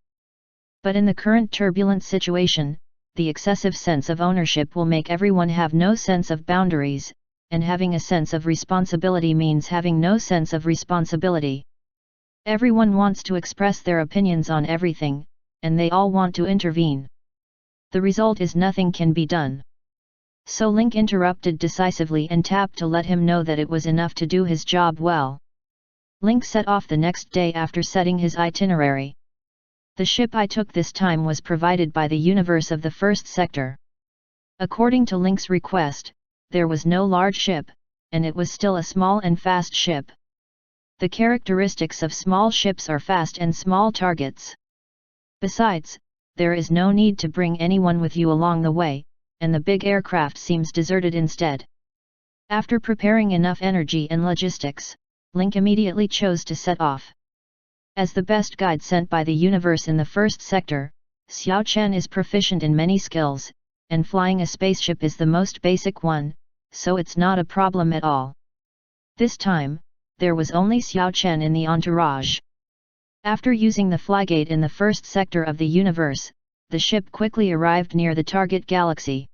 A: But in the current turbulent situation, the excessive sense of ownership will make everyone have no sense of boundaries, and having a sense of responsibility means having no sense of responsibility. Everyone wants to express their opinions on everything, and they all want to intervene. The result is nothing can be done. So Link interrupted decisively and tapped to let him know that it was enough to do his job well. Link set off the next day after setting his itinerary. The ship I took this time was provided by the universe of the first sector. According to Link's request, there was no large ship, and it was still a small and fast ship. The characteristics of small ships are fast and small targets. Besides, there is no need to bring anyone with you along the way, and the big aircraft seems deserted instead. After preparing enough energy and logistics, Link immediately chose to set off. As the best guide sent by the universe in the first sector, Xiao Chen is proficient in many skills, and flying a spaceship is the most basic one, so it's not a problem at all. This time, there was only Xiao Chen in the entourage. After using the flygate in the first sector of the universe, the ship quickly arrived near the target galaxy.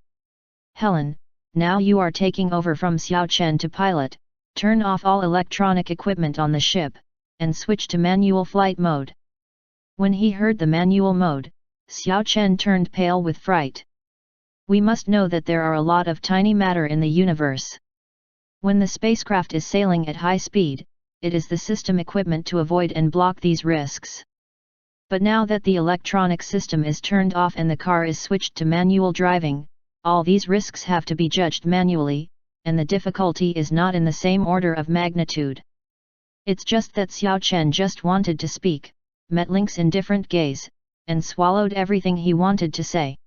A: "Helen, now you are taking over from Xiao Chen to pilot. Turn off all electronic equipment on the ship, and switch to manual flight mode." When he heard the manual mode, Xiao Chen turned pale with fright. We must know that there are a lot of tiny matter in the universe. When the spacecraft is sailing at high speed, it is the system equipment to avoid and block these risks. But now that the electronic system is turned off and the car is switched to manual driving, all these risks have to be judged manually, and the difficulty is not in the same order of magnitude. It's just that Xiao Chen just wanted to speak, met Link's indifferent gaze, and swallowed everything he wanted to say.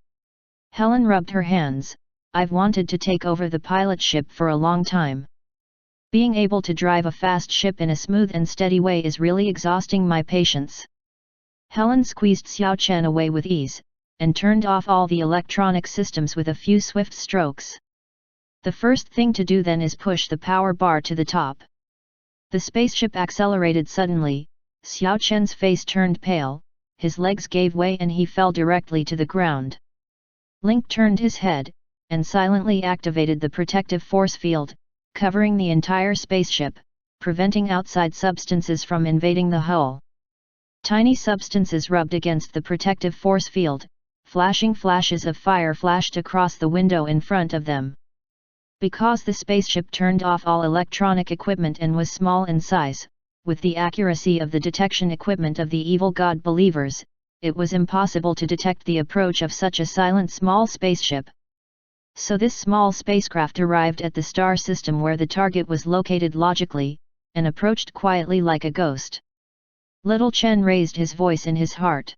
A: Helen rubbed her hands. "I've wanted to take over the pilot ship for a long time. Being able to drive a fast ship in a smooth and steady way is really exhausting my patience." Helen squeezed Xiao Chen away with ease, and turned off all the electronic systems with a few swift strokes. The first thing to do then is push the power bar to the top. The spaceship accelerated suddenly. Xiao Chen's face turned pale, his legs gave way and he fell directly to the ground. Link turned his head, and silently activated the protective force field, covering the entire spaceship, preventing outside substances from invading the hull. Tiny substances rubbed against the protective force field, flashing flashes of fire flashed across the window in front of them. Because the spaceship turned off all electronic equipment and was small in size, with the accuracy of the detection equipment of the evil god believers, it was impossible to detect the approach of such a silent small spaceship. So this small spacecraft arrived at the star system where the target was located logically, and approached quietly like a ghost. Little Chen raised his voice in his heart.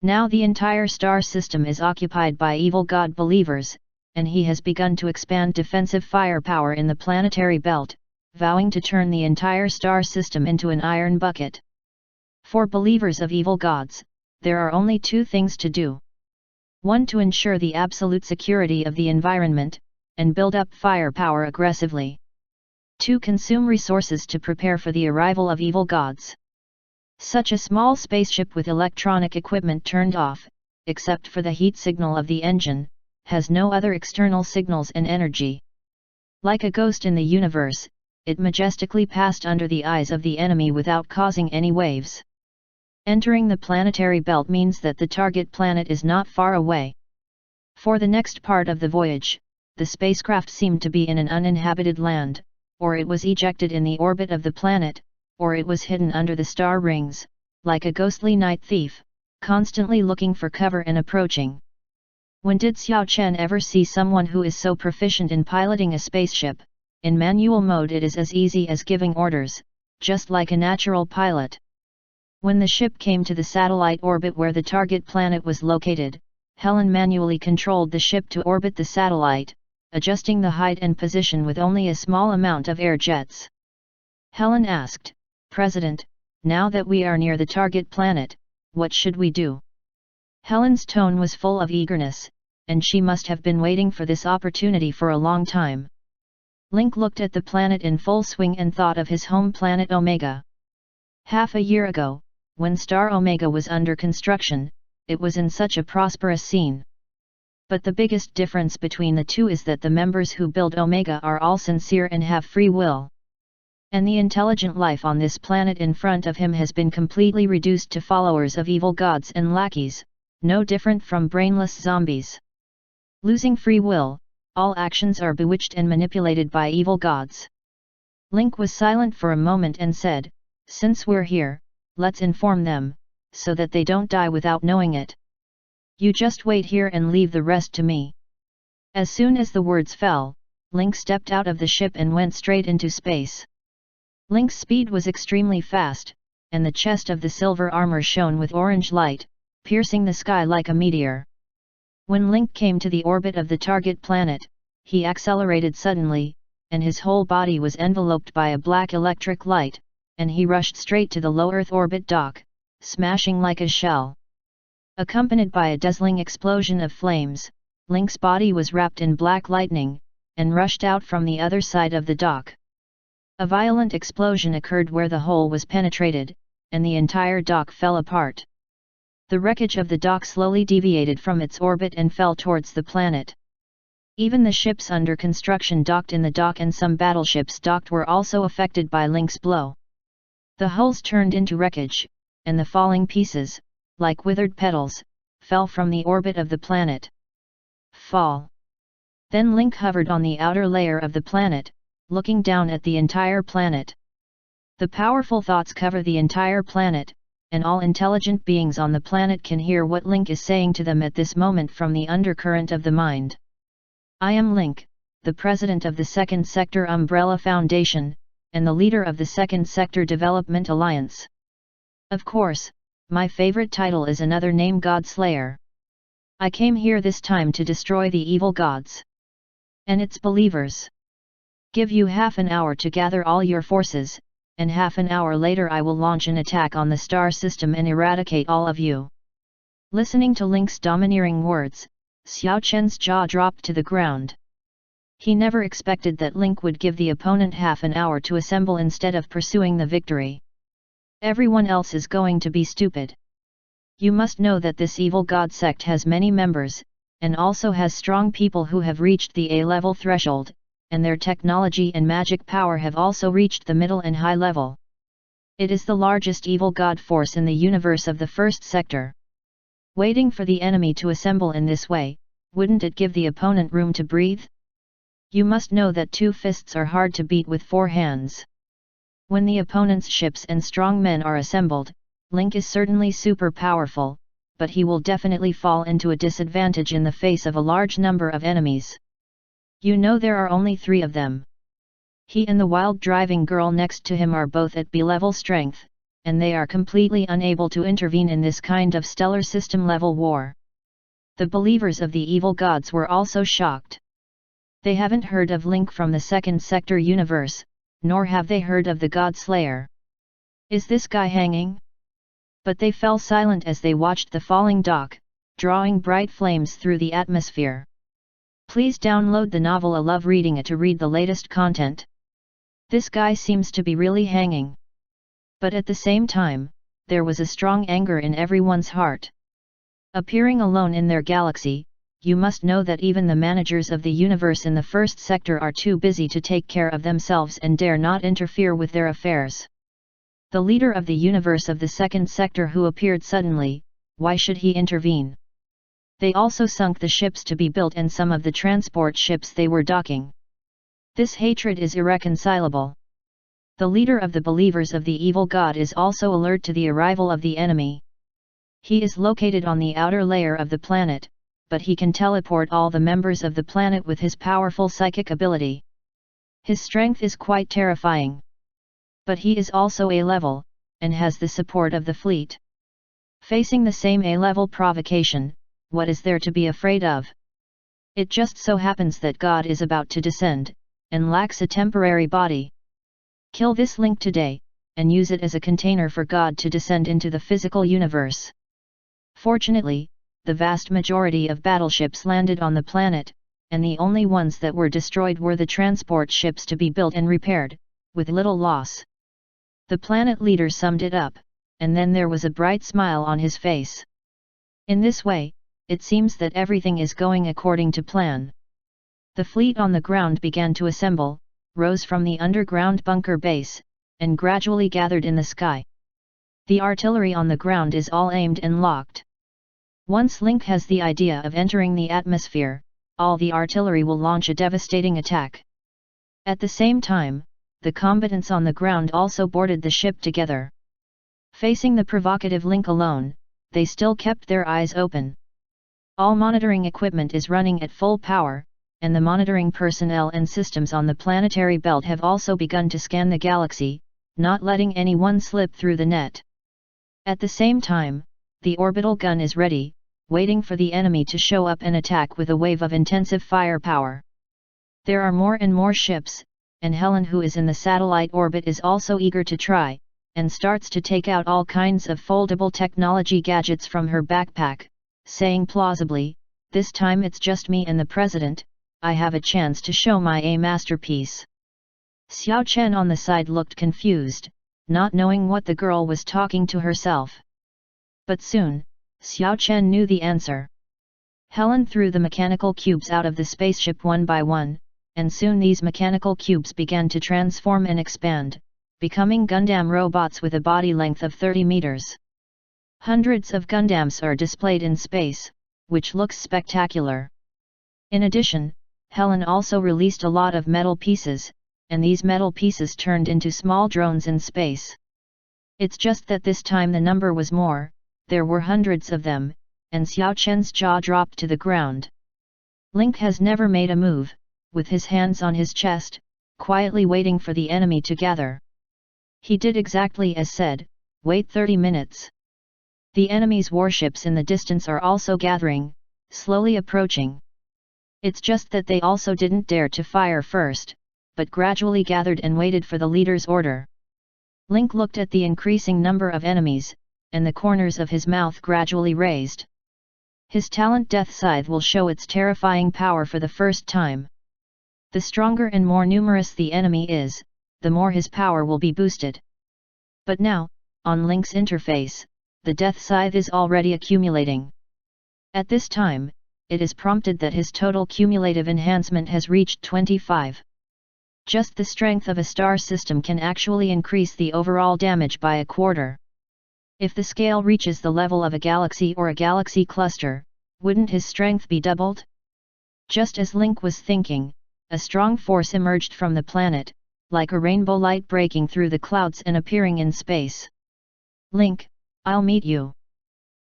A: Now the entire star system is occupied by evil god believers, and he has begun to expand defensive firepower in the planetary belt, vowing to turn the entire star system into an iron bucket. For believers of evil gods, there are only two things to do. 1. To ensure the absolute security of the environment, and build up firepower aggressively. 2. Consume resources to prepare for the arrival of evil gods. Such a small spaceship with electronic equipment turned off, except for the heat signal of the engine, has no other external signals and energy. Like a ghost in the universe, it majestically passed under the eyes of the enemy without causing any waves. Entering the planetary belt means that the target planet is not far away. For the next part of the voyage, the spacecraft seemed to be in an uninhabited land, or it was ejected in the orbit of the planet, or it was hidden under the star rings, like a ghostly night thief, constantly looking for cover and approaching. When did Xiao Chen ever see someone who is so proficient in piloting a spaceship? In manual mode it is as easy as giving orders, just like a natural pilot. When the ship came to the satellite orbit where the target planet was located, Helen manually controlled the ship to orbit the satellite, adjusting the height and position with only a small amount of air jets. Helen asked, "President, now that we are near the target planet, what should we do?" Helen's tone was full of eagerness, and she must have been waiting for this opportunity for a long time. Link looked at the planet in full swing and thought of his home planet Omega. Half a year ago, when Star Omega was under construction, it was in such a prosperous scene. But the biggest difference between the two is that the members who build Omega are all sincere and have free will. And the intelligent life on this planet in front of him has been completely reduced to followers of evil gods and lackeys, no different from brainless zombies. Losing free will, all actions are bewitched and manipulated by evil gods. Link was silent for a moment and said, "Since we're here, let's inform them, so that they don't die without knowing it. You just wait here and leave the rest to me." As soon as the words fell, Link stepped out of the ship and went straight into space. Link's speed was extremely fast, and the chest of the silver armor shone with orange light, piercing the sky like a meteor. When Link came to the orbit of the target planet, he accelerated suddenly, and his whole body was enveloped by a black electric light, and he rushed straight to the low Earth orbit dock, smashing like a shell. Accompanied by a dazzling explosion of flames, Link's body was wrapped in black lightning, and rushed out from the other side of the dock. A violent explosion occurred where the hole was penetrated, and the entire dock fell apart. The wreckage of the dock slowly deviated from its orbit and fell towards the planet. Even the ships under construction docked in the dock and some battleships docked were also affected by Link's blow. The hulls turned into wreckage, and the falling pieces, like withered petals, fell from the orbit of the planet. Fall. Then Link hovered on the outer layer of the planet, looking down at the entire planet. The powerful thoughts cover the entire planet, and all intelligent beings on the planet can hear what Link is saying to them at this moment from the undercurrent of the mind. "I am Link, the president of the Second Sector Umbrella Foundation, and the leader of the Second Sector Development Alliance. Of course, my favorite title is another name, God Slayer. I came here this time to destroy the evil gods and its believers. Give you half an hour to gather all your forces, and half an hour later I will launch an attack on the star system and eradicate all of you." Listening to Link's domineering words, Xiao Chen's jaw dropped to the ground. He never expected that Link would give the opponent half an hour to assemble instead of pursuing the victory. Everyone else is going to be stupid. You must know that this evil god sect has many members, and also has strong people who have reached the A-level threshold, and their technology and magic power have also reached the middle and high level. It is the largest evil god force in the universe of the first sector. Waiting for the enemy to assemble in this way, wouldn't it give the opponent room to breathe? You must know that 2 fists are hard to beat with 4 hands. When the opponent's ships and strong men are assembled, Link is certainly super powerful, but he will definitely fall into a disadvantage in the face of a large number of enemies. You know there are only 3 of them. He and the wild driving girl next to him are both at B-level strength, and they are completely unable to intervene in this kind of stellar system level war. The believers of the evil gods were also shocked. They haven't heard of Link from the second sector universe, nor have they heard of the God Slayer. Is this guy hanging? But they fell silent as they watched the falling dock, drawing bright flames through the atmosphere. Please download the novel. I love reading it to read the latest content. This guy seems to be really hanging. But at the same time, there was a strong anger in everyone's heart. Appearing alone in their galaxy, you must know that even the managers of the universe in the first sector are too busy to take care of themselves and dare not interfere with their affairs. The leader of the universe of the second sector who appeared suddenly, why should he intervene? They also sunk the ships to be built and some of the transport ships they were docking. This hatred is irreconcilable. The leader of the believers of the evil god is also alert to the arrival of the enemy. He is located on the outer layer of the planet, but he can teleport all the members of the planet with his powerful psychic ability. His strength is quite terrifying. But he is also A-level, and has the support of the fleet. Facing the same A-level provocation, what is there to be afraid of? It just so happens that God is about to descend, and lacks a temporary body. Kill this Link today, and use it as a container for God to descend into the physical universe. Fortunately, the vast majority of battleships landed on the planet, and the only ones that were destroyed were the transport ships to be built and repaired, with little loss. The planet leader summed it up, and then there was a bright smile on his face. In this way, it seems that everything is going according to plan. The fleet on the ground began to assemble, rose from the underground bunker base, and gradually gathered in the sky. The artillery on the ground is all aimed and locked. Once Link has the idea of entering the atmosphere, all the artillery will launch a devastating attack. At the same time, the combatants on the ground also boarded the ship together. Facing the provocative Link alone, they still kept their eyes open. All monitoring equipment is running at full power, and the monitoring personnel and systems on the planetary belt have also begun to scan the galaxy, not letting anyone slip through the net. At the same time, the orbital gun is ready, waiting for the enemy to show up and attack with a wave of intensive firepower. There are more and more ships, and Helen, who is in the satellite orbit, is also eager to try, and starts to take out all kinds of foldable technology gadgets from her backpack, saying plausibly, "This time it's just me and the president, I have a chance to show my A masterpiece." Xiao Chen on the side looked confused, not knowing what the girl was talking to herself. But soon, Xiao Chen knew the answer. Helen threw the mechanical cubes out of the spaceship one by one, and soon these mechanical cubes began to transform and expand, becoming Gundam robots with a body length of 30 meters. Hundreds of Gundams are displayed in space, which looks spectacular. In addition, Helen also released a lot of metal pieces, and these metal pieces turned into small drones in space. It's just that this time the number was more, there were hundreds of them, and Xiao Chen's jaw dropped to the ground. Link has never made a move, with his hands on his chest, quietly waiting for the enemy to gather. He did exactly as said, wait 30 minutes. The enemy's warships in the distance are also gathering, slowly approaching. It's just that they also didn't dare to fire first, but gradually gathered and waited for the leader's order. Link looked at the increasing number of enemies, and the corners of his mouth gradually raised. His talent Death Scythe will show its terrifying power for the first time. The stronger and more numerous the enemy is, the more his power will be boosted. But now, on Link's interface, the Death Scythe is already accumulating. At this time, it is prompted that his total cumulative enhancement has reached 25. Just the strength of a star system can actually increase the overall damage by a quarter. If the scale reaches the level of a galaxy or a galaxy cluster, wouldn't his strength be doubled? Just as Link was thinking, a strong force emerged from the planet, like a rainbow light breaking through the clouds and appearing in space. Link, I'll meet you.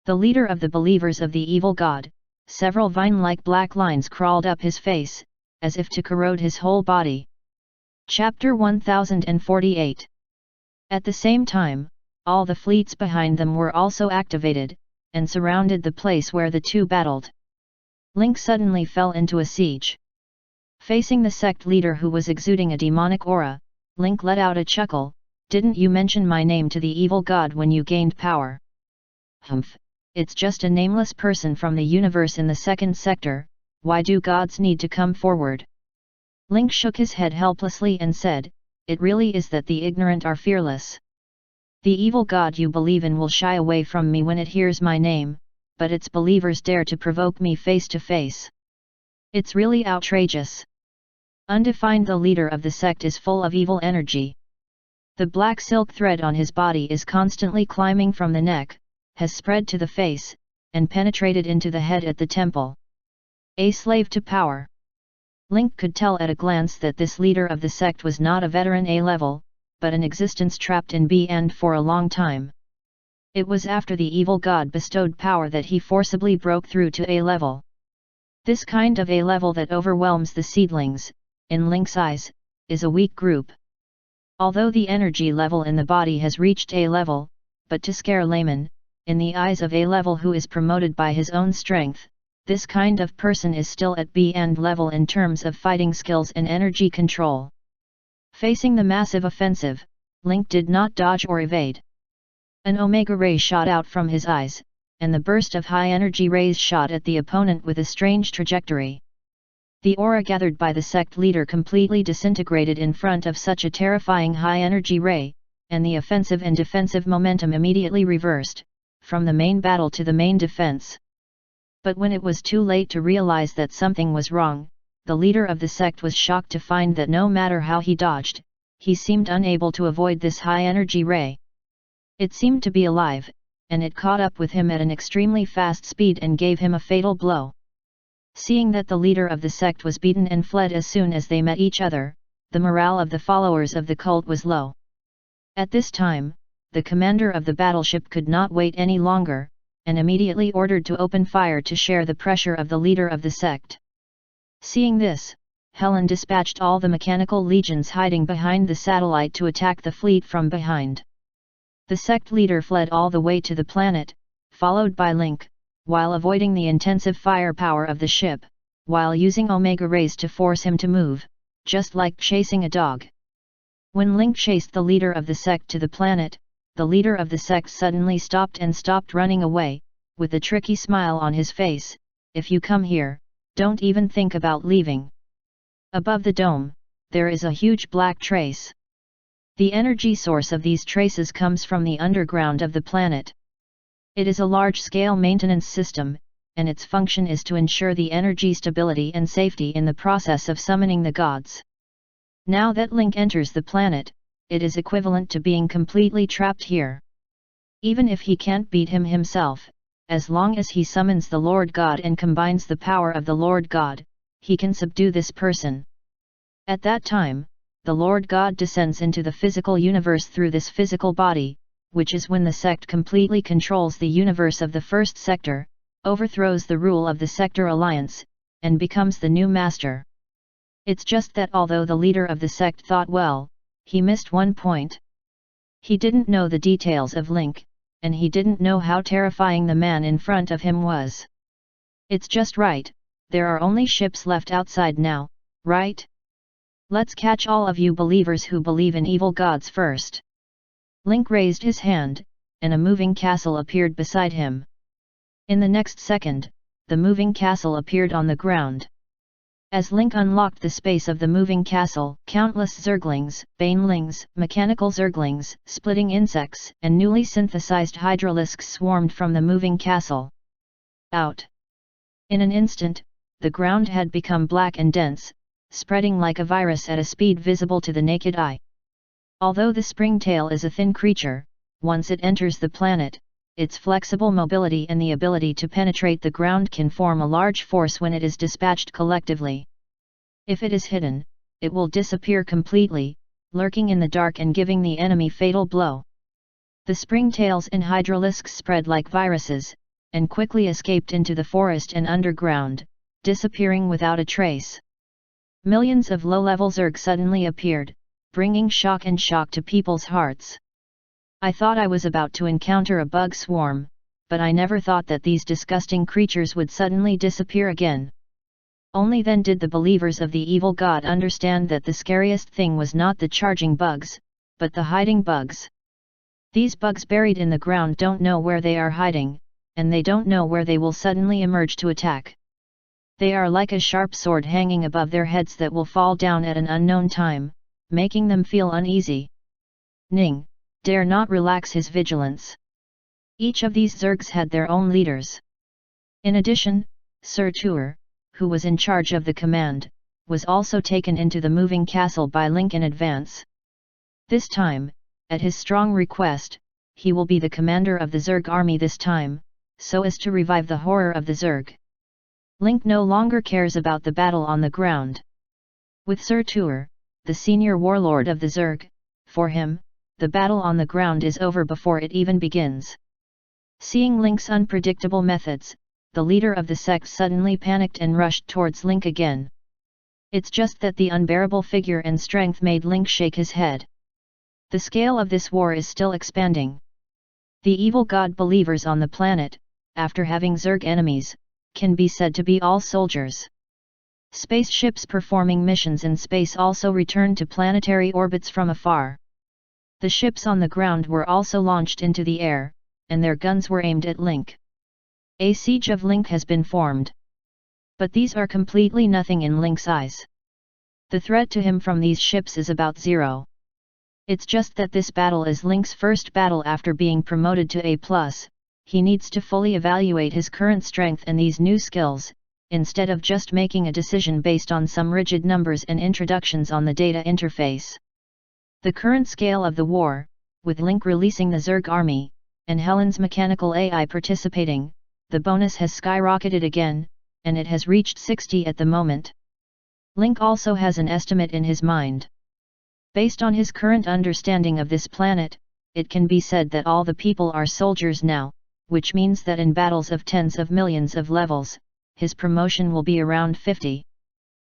A: The leader of the believers of the evil god, several vine-like black lines crawled up his face, as if to corrode his whole body. Chapter 1048. At the same time, all the fleets behind them were also activated, and surrounded the place where the two battled. Link suddenly fell into a siege. Facing the sect leader who was exuding a demonic aura, Link let out a chuckle. Didn't you mention my name to the evil god when you gained power? Humph, it's just a nameless person from the universe in the second sector, why do gods need to come forward? Link shook his head helplessly and said, it really is that the ignorant are fearless. The evil god you believe in will shy away from me when it hears my name, but its believers dare to provoke me face to face. It's really outrageous. Undefined, the leader of the sect, is full of evil energy. The black silk thread on his body is constantly climbing from the neck, has spread to the face, and penetrated into the head at the temple. A slave to power. Link could tell at a glance that this leader of the sect was not a veteran A level, but an existence trapped in B and for a long time. It was after the evil god bestowed power that he forcibly broke through to A level. This kind of A level that overwhelms the seedlings, in Link's eyes, is a weak group. Although the energy level in the body has reached A level, but to scare laymen, in the eyes of A level who is promoted by his own strength, this kind of person is still at B and level in terms of fighting skills and energy control. Facing the massive offensive, Link did not dodge or evade. An Omega ray shot out from his eyes, and the burst of high-energy rays shot at the opponent with a strange trajectory. The aura gathered by the sect leader completely disintegrated in front of such a terrifying high-energy ray, and the offensive and defensive momentum immediately reversed, from the main battle to the main defense. But when it was too late to realize that something was wrong, the leader of the sect was shocked to find that no matter how he dodged, he seemed unable to avoid this high-energy ray. It seemed to be alive, and it caught up with him at an extremely fast speed and gave him a fatal blow. Seeing that the leader of the sect was beaten and fled as soon as they met each other, the morale of the followers of the cult was low. At this time, the commander of the battleship could not wait any longer, and immediately ordered to open fire to share the pressure of the leader of the sect. Seeing this, Helen dispatched all the mechanical legions hiding behind the satellite to attack the fleet from behind. The sect leader fled all the way to the planet, followed by Link, while avoiding the intensive firepower of the ship, while using Omega rays to force him to move, just like chasing a dog. When Link chased the leader of the sect to the planet, the leader of the sect suddenly stopped running away, with a tricky smile on his face. If you come here, don't even think about leaving. Above the dome, there is a huge black trace. The energy source of these traces comes from the underground of the planet. It is a large-scale maintenance system, and its function is to ensure the energy stability and safety in the process of summoning the gods. Now that Link enters the planet, it is equivalent to being completely trapped here. Even if he can't beat him himself, as long as he summons the Lord God and combines the power of the Lord God, he can subdue this person. At that time, the Lord God descends into the physical universe through this physical body, which is when the sect completely controls the universe of the first sector, overthrows the rule of the sector alliance, and becomes the new master. It's just that although the leader of the sect thought well, he missed one point. He didn't know the details of Link, and he didn't know how terrifying the man in front of him was. It's just right, there are only ships left outside now, right? Let's catch all of you believers who believe in evil gods first. Link raised his hand, and a moving castle appeared beside him. In the next second, the moving castle appeared on the ground. As Link unlocked the space of the moving castle, countless zerglings, banelings, mechanical zerglings, splitting insects, and newly synthesized hydralisks swarmed from the moving castle. Out! In an instant, the ground had become black and dense, spreading like a virus at a speed visible to the naked eye. Although the springtail is a thin creature, once it enters the planet, its flexible mobility and the ability to penetrate the ground can form a large force when it is dispatched collectively. If it is hidden, it will disappear completely, lurking in the dark and giving the enemy fatal blow. The springtails and hydralisks spread like viruses, and quickly escaped into the forest and underground, disappearing without a trace. Millions of low-level Zerg suddenly appeared, bringing shock to people's hearts. I thought I was about to encounter a bug swarm, but I never thought that these disgusting creatures would suddenly disappear again. Only then did the believers of the evil god understand that the scariest thing was not the charging bugs, but the hiding bugs. These bugs buried in the ground don't know where they are hiding, and they don't know where they will suddenly emerge to attack. They are like a sharp sword hanging above their heads that will fall down at an unknown time, making them feel uneasy. Ning dare not relax his vigilance. Each of these Zergs had their own leaders. In addition, Sir Tuer, who was in charge of the command, was also taken into the moving castle by Link in advance. This time, at his strong request, he will be the commander of the Zerg army this time, so as to revive the horror of the Zerg. Link no longer cares about the battle on the ground. With Sir Tuer, the senior warlord of the Zerg, for him, the battle on the ground is over before it even begins. Seeing Link's unpredictable methods, the leader of the sect suddenly panicked and rushed towards Link again. It's just that the unbearable figure and strength made Link shake his head. The scale of this war is still expanding. The evil god believers on the planet, after having Zerg enemies, can be said to be all soldiers. Spaceships performing missions in space also returned to planetary orbits from afar. The ships on the ground were also launched into the air, and their guns were aimed at Link. A siege of Link has been formed. But these are completely nothing in Link's eyes. The threat to him from these ships is about zero. It's just that this battle is Link's first battle after being promoted to A+, he needs to fully evaluate his current strength and these new skills, instead of just making a decision based on some rigid numbers and introductions on the data interface. The current scale of the war, with Link releasing the Zerg army, and Helen's mechanical AI participating, the bonus has skyrocketed again, and it has reached 60 at the moment. Link also has an estimate in his mind. Based on his current understanding of this planet, it can be said that all the people are soldiers now, which means that in battles of tens of millions of levels, his promotion will be around 50.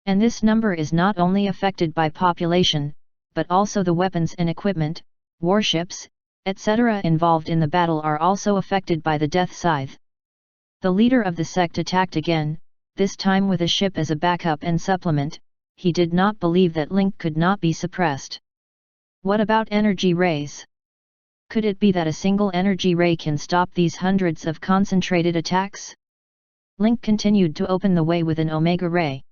A: And this number is not only affected by population, but also the weapons and equipment, warships, etc. involved in the battle are also affected by the death scythe. The leader of the sect attacked again, this time with a ship as a backup and supplement. He did not believe that Link could not be suppressed. What about energy rays? Could it be that a single energy ray can stop these hundreds of concentrated attacks? Link continued to open the way with an Omega Ray.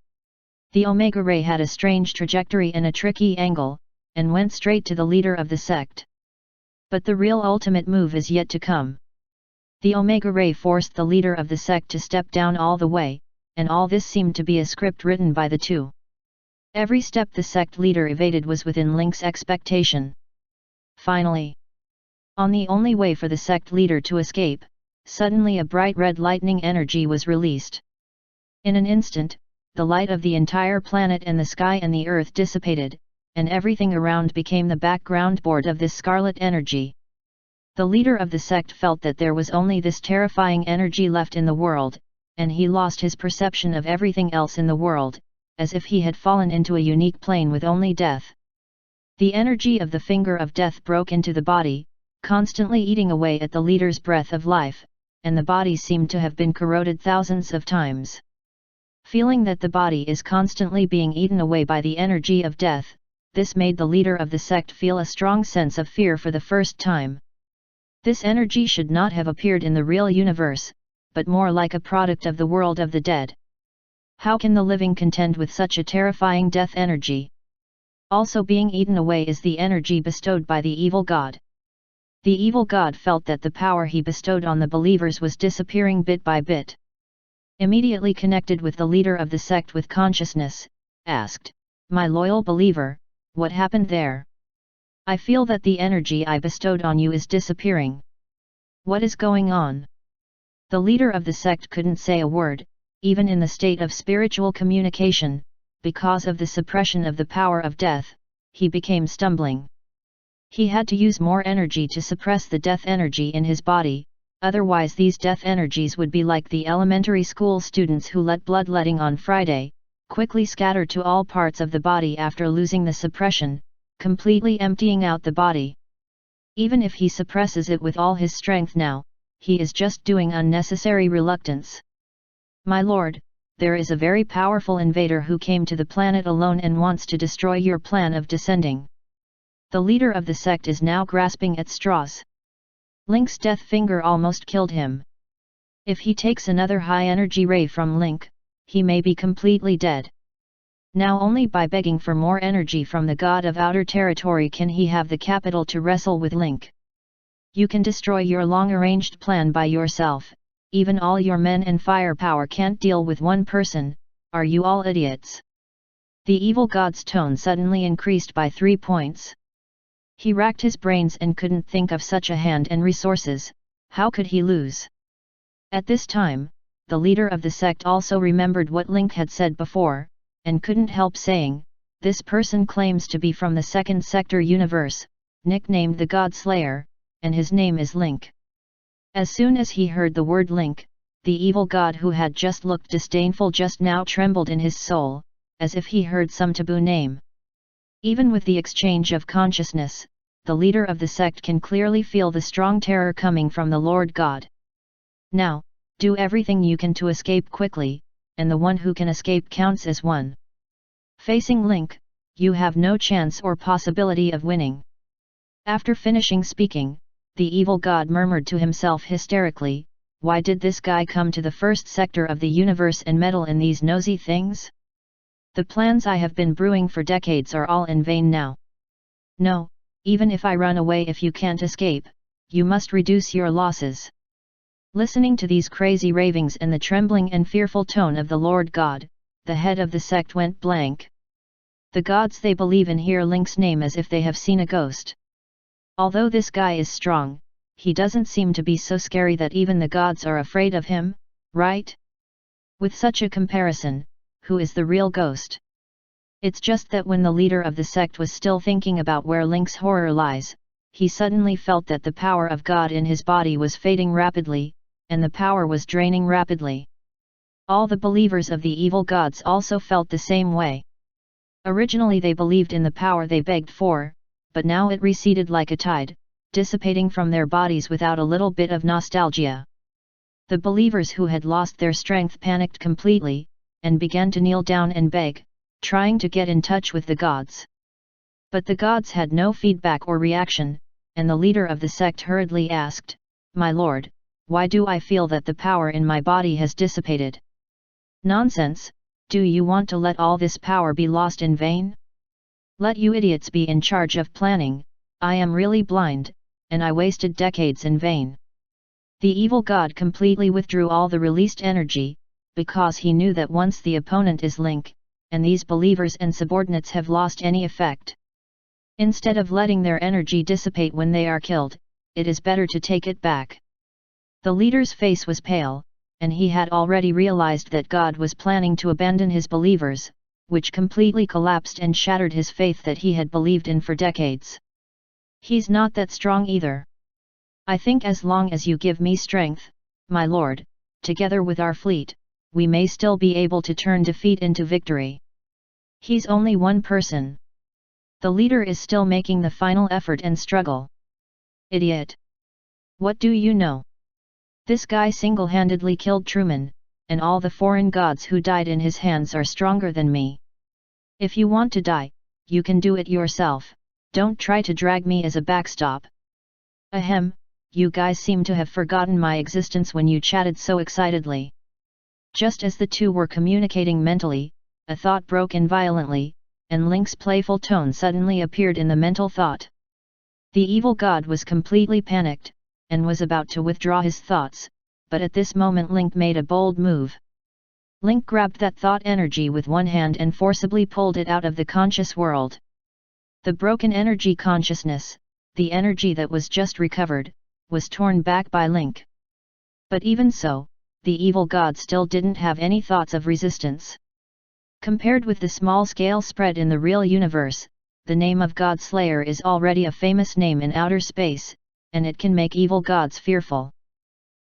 A: The Omega Ray had a strange trajectory and a tricky angle, and went straight to the leader of the sect. But the real ultimate move is yet to come. The Omega Ray forced the leader of the sect to step down all the way, and all this seemed to be a script written by the two. Every step the sect leader evaded was within Link's expectation. Finally, on the only way for the sect leader to escape, suddenly a bright red lightning energy was released. In an instant, the light of the entire planet and the sky and the earth dissipated, and everything around became the background board of this scarlet energy. The leader of the sect felt that there was only this terrifying energy left in the world, and he lost his perception of everything else in the world, as if he had fallen into a unique plane with only death. The energy of the finger of death broke into the body, constantly eating away at the leader's breath of life, and the body seemed to have been corroded thousands of times. Feeling that the body is constantly being eaten away by the energy of death, this made the leader of the sect feel a strong sense of fear for the first time. This energy should not have appeared in the real universe, but more like a product of the world of the dead. How can the living contend with such a terrifying death energy? Also being eaten away is the energy bestowed by the evil god. The evil god felt that the power he bestowed on the believers was disappearing bit by bit. Immediately connected with the leader of the sect with consciousness, asked, "My loyal believer, what happened there? I feel that the energy I bestowed on you is disappearing. What is going on?" The leader of the sect couldn't say a word, even in the state of spiritual communication, because of the suppression of the power of death. he became stumbling. He had to use more energy to suppress the death energy in his body, otherwise these death energies would be like the elementary school students who let bloodletting on Friday, quickly scatter to all parts of the body after losing the suppression, completely emptying out the body. Even if he suppresses it with all his strength now, he is just doing unnecessary reluctance. My lord, there is a very powerful invader who came to the planet alone and wants to destroy your plan of descending. The leader of the sect is now grasping at straws. Link's death finger almost killed him. If he takes another high-energy ray from Link, he may be completely dead. Now only by begging for more energy from the god of outer territory can he have the capital to wrestle with Link. You can destroy your long-arranged plan by yourself. Even all your men and firepower can't deal with one person, are you all idiots? The evil god's tone suddenly increased by 3 points. He racked his brains and couldn't think of such a hand and resources. How could he lose? At this time, the leader of the sect also remembered what Link had said before, and couldn't help saying, this person claims to be from the second sector universe, nicknamed the God Slayer, and his name is Link. As soon as he heard the word Link, the evil god who had just looked disdainful just now trembled in his soul, as if he heard some taboo name. Even with the exchange of consciousness, the leader of the sect can clearly feel the strong terror coming from the Lord God. Now, do everything you can to escape quickly, and the one who can escape counts as one. Facing Link, you have no chance or possibility of winning. After finishing speaking, the evil god murmured to himself hysterically, why did this guy come to the first sector of the universe and meddle in these nosy things? The plans I have been brewing for decades are all in vain now. No, even if I run away, if you can't escape, you must reduce your losses. Listening to these crazy ravings and the trembling and fearful tone of the Lord God, the head of the sect went blank. The gods they believe in hear Link's name as if they have seen a ghost. Although this guy is strong, he doesn't seem to be so scary that even the gods are afraid of him, right? With such a comparison, who is the real ghost? It's just that when the leader of the sect was still thinking about where Link's horror lies, he suddenly felt that the power of God in his body was fading rapidly, and the power was draining rapidly. All the believers of the evil gods also felt the same way. Originally they believed in the power they begged for, but now it receded like a tide, dissipating from their bodies without a little bit of nostalgia. The believers who had lost their strength panicked completely, and began to kneel down and beg, trying to get in touch with the gods. But the gods had no feedback or reaction, and the leader of the sect hurriedly asked, "My lord, why do I feel that the power in my body has dissipated?" "Nonsense, do you want to let all this power be lost in vain? Let you idiots be in charge of planning, I am really blind, and I wasted decades in vain." The evil god completely withdrew all the released energy, because he knew that once the opponent is Link, and these believers and subordinates have lost any effect. Instead of letting their energy dissipate when they are killed, it is better to take it back. The leader's face was pale, and he had already realized that God was planning to abandon his believers, which completely collapsed and shattered his faith that he had believed in for decades. He's not that strong either. I think as long as you give me strength, my lord, together with our fleet, we may still be able to turn defeat into victory. He's only one person. The leader is still making the final effort and struggle. Idiot! What do you know? This guy single-handedly killed Truman, and all the foreign gods who died in his hands are stronger than me. If you want to die, you can do it yourself, don't try to drag me as a backstop. Ahem, you guys seem to have forgotten my existence when you chatted so excitedly. Just as the two were communicating mentally, a thought broke in violently, and Link's playful tone suddenly appeared in the mental thought. The evil god was completely panicked, and was about to withdraw his thoughts, but at this moment Link made a bold move. Link grabbed that thought energy with one hand and forcibly pulled it out of the conscious world. The broken energy consciousness, the energy that was just recovered, was torn back by Link. But even so, the evil god still didn't have any thoughts of resistance. Compared with the small-scale spread in the real universe, the name of God Slayer is already a famous name in outer space, and it can make evil gods fearful.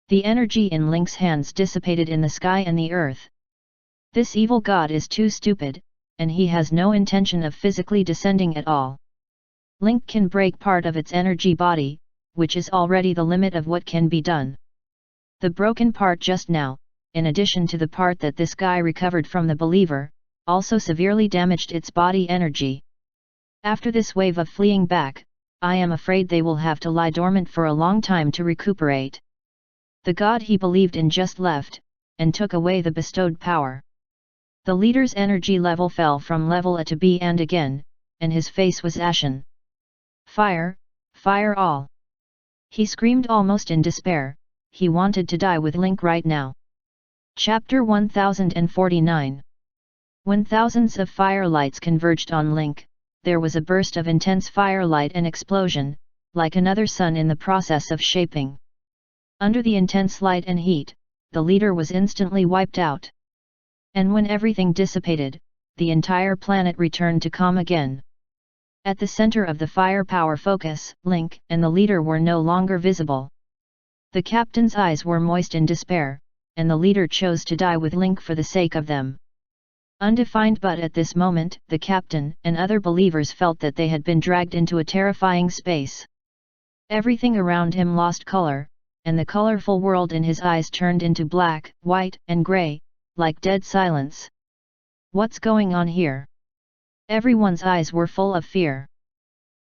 A: The energy in Link's hands dissipated in the sky and the earth. This evil god is too stupid, and he has no intention of physically descending at all. Link can break part of its energy body, which is already the limit of what can be done. The broken part just now, in addition to the part that this guy recovered from the believer, also severely damaged its body energy. After this wave of fleeing back, I am afraid they will have to lie dormant for a long time to recuperate. The god he believed in just left, and took away the bestowed power. The leader's energy level fell from level A to B and again, and his face was ashen. Fire, fire all! He screamed almost in despair. He wanted to die with Link right now. Chapter 1049. When thousands of firelights converged on Link, there was a burst of intense firelight and explosion, like another sun in the process of shaping. Under the intense light and heat, the leader was instantly wiped out. And when everything dissipated, the entire planet returned to calm again. At the center of the firepower focus, Link and the leader were no longer visible. The captain's eyes were moist in despair, and the leader chose to die with Link for the sake of them. Undefined, but at this moment, the captain and other believers felt that they had been dragged into a terrifying space. Everything around him lost color, and the colorful world in his eyes turned into black, white, and gray, like dead silence. What's going on here? Everyone's eyes were full of fear.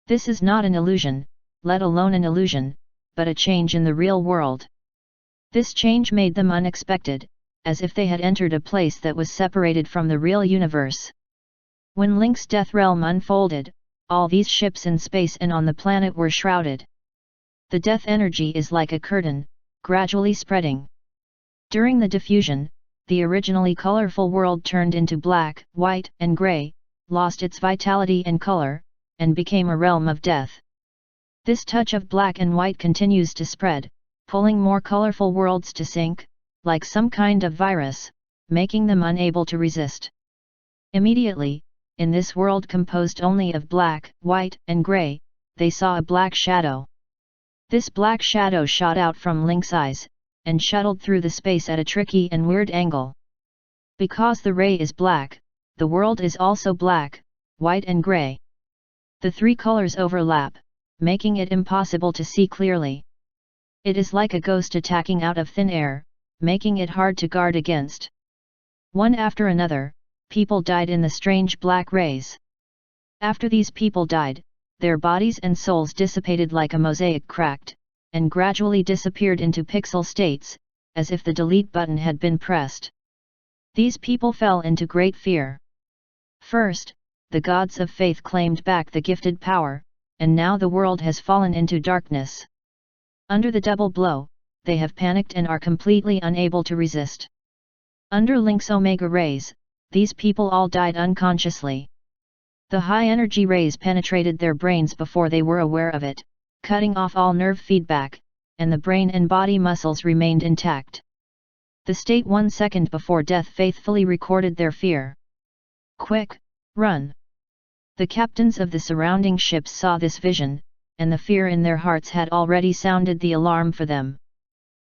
A: This is not an illusion, let alone an illusion, but a change in the real world. This change made them unexpected, as if they had entered a place that was separated from the real universe. When Link's death realm unfolded, all these ships in space and on the planet were shrouded. The death energy is like a curtain, gradually spreading. During the diffusion, the originally colorful world turned into black, white, and gray, lost its vitality and color, and became a realm of death. This touch of black and white continues to spread, pulling more colorful worlds to sink, like some kind of virus, making them unable to resist. Immediately, in this world composed only of black, white, and gray, they saw a black shadow. This black shadow shot out from Link's eyes, and shuttled through the space at a tricky and weird angle. Because the ray is black, the world is also black, white and gray. The three colors overlap, making it impossible to see clearly. It is like a ghost attacking out of thin air, making it hard to guard against. One after another, people died in the strange black rays. After these people died, their bodies and souls dissipated like a mosaic cracked, and gradually disappeared into pixel states, as if the delete button had been pressed. These people fell into great fear. First, the gods of faith claimed back the gifted power, and now the world has fallen into darkness. Under the double blow, they have panicked and are completely unable to resist. Under Link's Omega rays, these people all died unconsciously. The high energy rays penetrated their brains before they were aware of it, cutting off all nerve feedback, and the brain and body muscles remained intact. The state 1 second before death faithfully recorded their fear. Quick, run! The captains of the surrounding ships saw this vision, and the fear in their hearts had already sounded the alarm for them.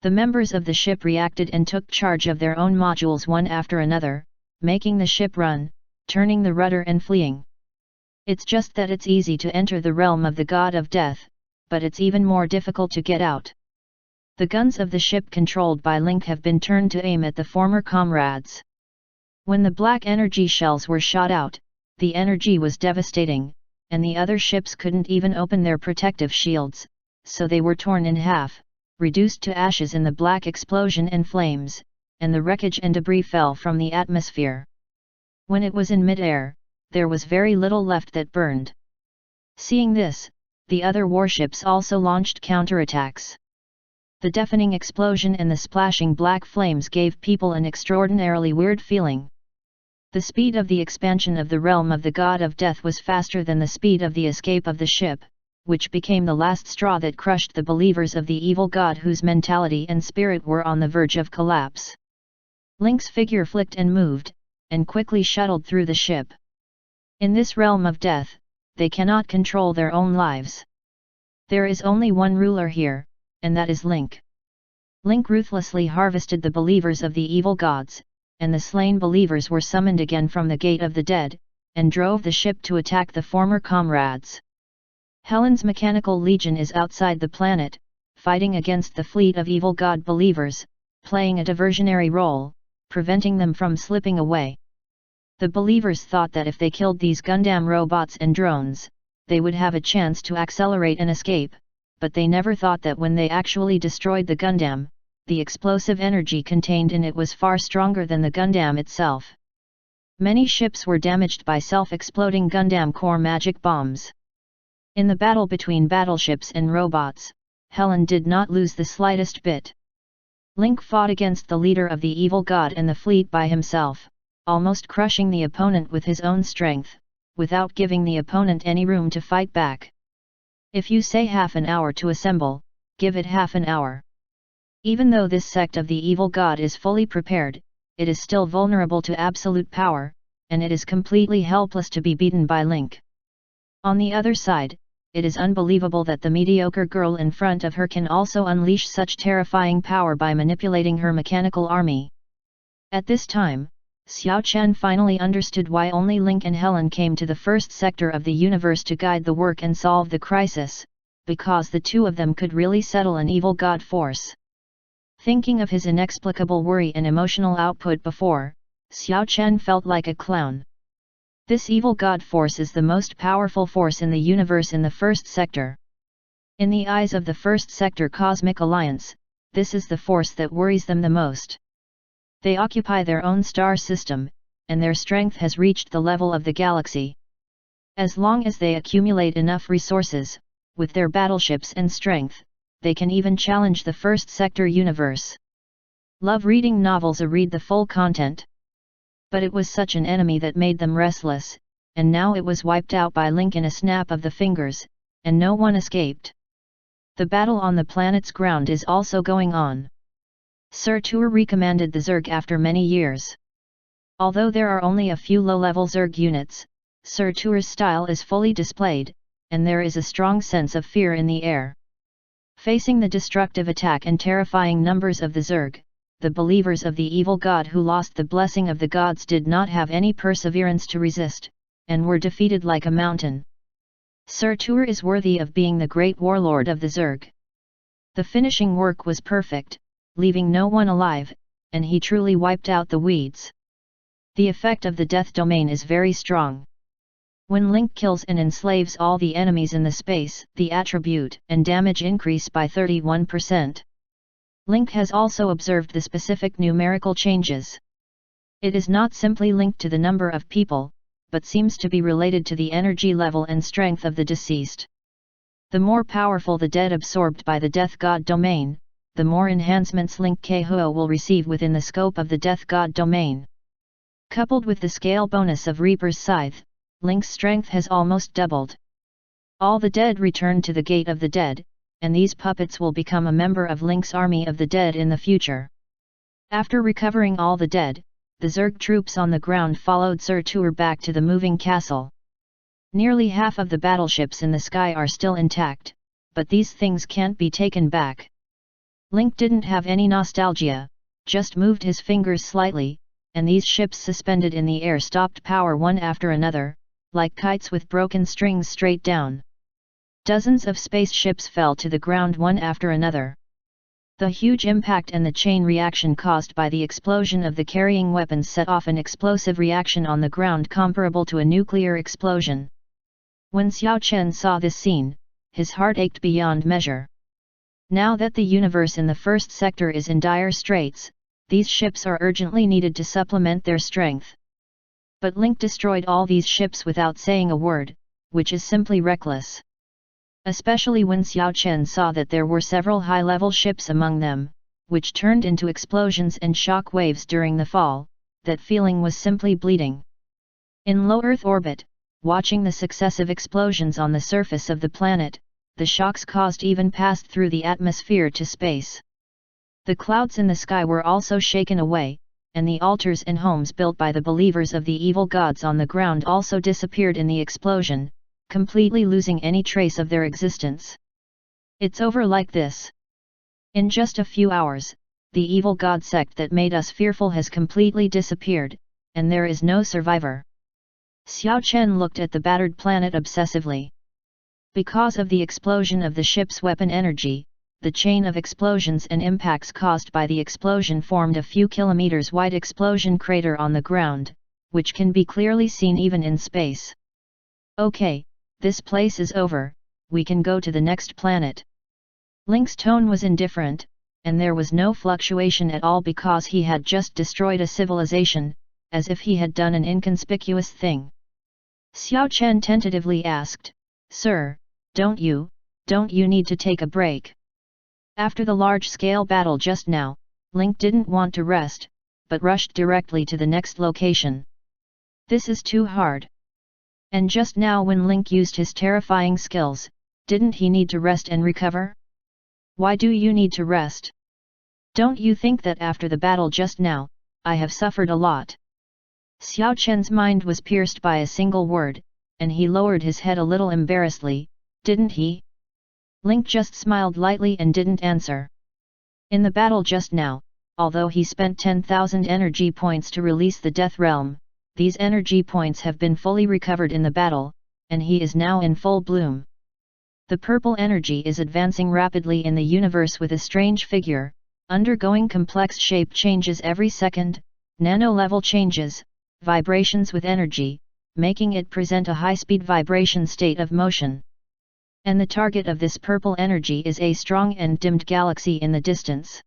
A: The members of the ship reacted and took charge of their own modules one after another, making the ship run, turning the rudder and fleeing. It's just that it's easy to enter the realm of the god of death, but it's even more difficult to get out. The guns of the ship controlled by Link have been turned to aim at the former comrades. When the black energy shells were shot out, the energy was devastating, and the other ships couldn't even open their protective shields, so they were torn in half, reduced to ashes in the black explosion and flames, and the wreckage and debris fell from the atmosphere. When it was in mid-air, there was very little left that burned. Seeing this, the other warships also launched counterattacks. The deafening explosion and the splashing black flames gave people an extraordinarily weird feeling. The speed of the expansion of the realm of the god of death was faster than the speed of the escape of the ship, which became the last straw that crushed the believers of the evil god whose mentality and spirit were on the verge of collapse. Link's figure flicked and moved, and quickly shuttled through the ship. In this realm of death, they cannot control their own lives. There is only one ruler here, and that is Link. Link ruthlessly harvested the believers of the evil gods, and the slain believers were summoned again from the gate of the dead, and drove the ship to attack the former comrades. Helen's mechanical legion is outside the planet, fighting against the fleet of evil god believers, playing a diversionary role, preventing them from slipping away. The believers thought that if they killed these Gundam robots and drones, they would have a chance to accelerate and escape, but they never thought that when they actually destroyed the Gundam, the explosive energy contained in it was far stronger than the Gundam itself. Many ships were damaged by self-exploding Gundam core magic bombs. In the battle between battleships and robots, Helen did not lose the slightest bit. Link fought against the leader of the evil god and the fleet by himself, almost crushing the opponent with his own strength, without giving the opponent any room to fight back. If you say half an hour to assemble, give it half an hour. Even though this sect of the evil god is fully prepared, it is still vulnerable to absolute power, and it is completely helpless to be beaten by Link. On the other side, it is unbelievable that the mediocre girl in front of her can also unleash such terrifying power by manipulating her mechanical army. At this time, Xiao Chen finally understood why only Link and Helen came to the first sector of the universe to guide the work and solve the crisis, because the two of them could really settle an evil god force. Thinking of his inexplicable worry and emotional output before, Xiao Chen felt like a clown. This evil god force is the most powerful force in the universe in the first sector. In the eyes of the first sector Cosmic Alliance, this is the force that worries them the most. They occupy their own star system, and their strength has reached the level of the galaxy. As long as they accumulate enough resources, with their battleships and strength, they can even challenge the first sector universe. Love reading novels or read the full content. But it was such an enemy that made them restless, and now it was wiped out by Link in a snap of the fingers, and no one escaped. The battle on the planet's ground is also going on. Sir Tuer recommanded the Zerg after many years. Although there are only a few low-level Zerg units, Sir Tuer's style is fully displayed, and there is a strong sense of fear in the air. Facing the destructive attack and terrifying numbers of the Zerg, the believers of the evil god who lost the blessing of the gods did not have any perseverance to resist, and were defeated like a mountain. Sir Tuer is worthy of being the great warlord of the Zerg. The finishing work was perfect, leaving no one alive, and he truly wiped out the weeds. The effect of the death domain is very strong. When Link kills and enslaves all the enemies in the space, the attribute and damage increase by 31%. Link has also observed the specific numerical changes. It is not simply linked to the number of people, but seems to be related to the energy level and strength of the deceased. The more powerful the dead absorbed by the death god domain, the more enhancements Link Kehuo will receive within the scope of the death god domain. Coupled with the scale bonus of Reaper's Scythe, Link's strength has almost doubled. All the dead return to the Gate of the Dead, and these puppets will become a member of Link's army of the dead in the future. After recovering all the dead, the Zerg troops on the ground followed Sir Tuer back to the moving castle. Nearly half of the battleships in the sky are still intact, but these things can't be taken back. Link didn't have any nostalgia, just moved his fingers slightly, and these ships suspended in the air stopped power one after another, like kites with broken strings straight down. Dozens of spaceships fell to the ground one after another. The huge impact and the chain reaction caused by the explosion of the carrying weapons set off an explosive reaction on the ground comparable to a nuclear explosion. When Xiao Chen saw this scene, his heart ached beyond measure. Now that the universe in the first sector is in dire straits, these ships are urgently needed to supplement their strength. But Link destroyed all these ships without saying a word, which is simply reckless. Especially when Xiao Chen saw that there were several high-level ships among them, which turned into explosions and shock waves during the fall, that feeling was simply bleeding. In low Earth orbit, watching the successive explosions on the surface of the planet, the shocks caused even passed through the atmosphere to space. The clouds in the sky were also shaken away, and the altars and homes built by the believers of the evil gods on the ground also disappeared in the explosion, completely losing any trace of their existence. It's over like this. In just a few hours, the evil god sect that made us fearful has completely disappeared, and there is no survivor. Xiao Chen looked at the battered planet obsessively. Because of the explosion of the ship's weapon energy, the chain of explosions and impacts caused by the explosion formed a few kilometers wide explosion crater on the ground, which can be clearly seen even in space. Okay, this place is over, we can go to the next planet. Link's tone was indifferent, and there was no fluctuation at all because he had just destroyed a civilization, as if he had done an inconspicuous thing. Xiao Chen tentatively asked, "Sir, don't you need to take a break?" After the large-scale battle just now, Link didn't want to rest, but rushed directly to the next location. This is too hard. And just now when Link used his terrifying skills, didn't he need to rest and recover? Why do you need to rest? Don't you think that after the battle just now, I have suffered a lot? Xiao Chen's mind was pierced by a single word, and he lowered his head a little embarrassedly, didn't he? Link just smiled lightly and didn't answer. In the battle just now, although he spent 10,000 energy points to release the Death Realm, these energy points have been fully recovered in the battle, and he is now in full bloom. The purple energy is advancing rapidly in the universe with a strange figure, undergoing complex shape changes every second, nano-level changes, vibrations with energy, making it present a high-speed vibration state of motion. And the target of this purple energy is a strong and dimmed galaxy in the distance.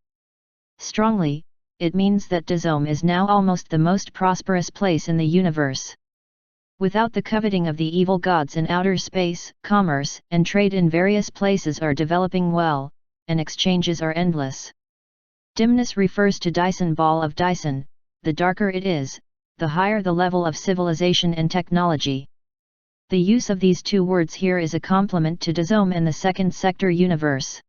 A: Strongly, it means that Dazome is now almost the most prosperous place in the universe. Without the coveting of the evil gods in outer space, commerce and trade in various places are developing well, and exchanges are endless. Dimness refers to Dyson ball of Dyson, the darker it is, the higher the level of civilization and technology. The use of these two words here is a compliment to Dazome and the second sector universe.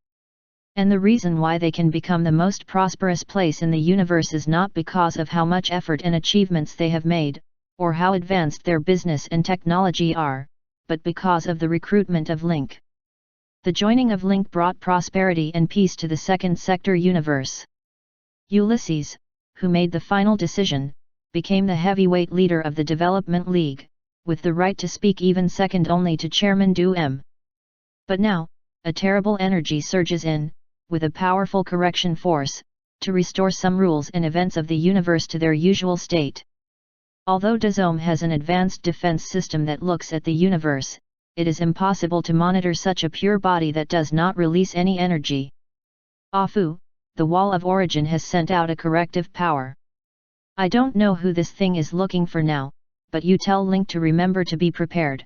A: And the reason why they can become the most prosperous place in the universe is not because of how much effort and achievements they have made, or how advanced their business and technology are, but because of the recruitment of Link. The joining of Link brought prosperity and peace to the second sector universe. Ulysses, who made the final decision, became the heavyweight leader of the Development League, with the right to speak even second only to Chairman Du M. But now, a terrible energy surges in, with a powerful correction force, to restore some rules and events of the universe to their usual state. Although Dazome has an advanced defense system that looks at the universe, it is impossible to monitor such a pure body that does not release any energy. Afu, the Wall of Origin has sent out a corrective power. I don't know who this thing is looking for now, but you tell Link to remember to be prepared.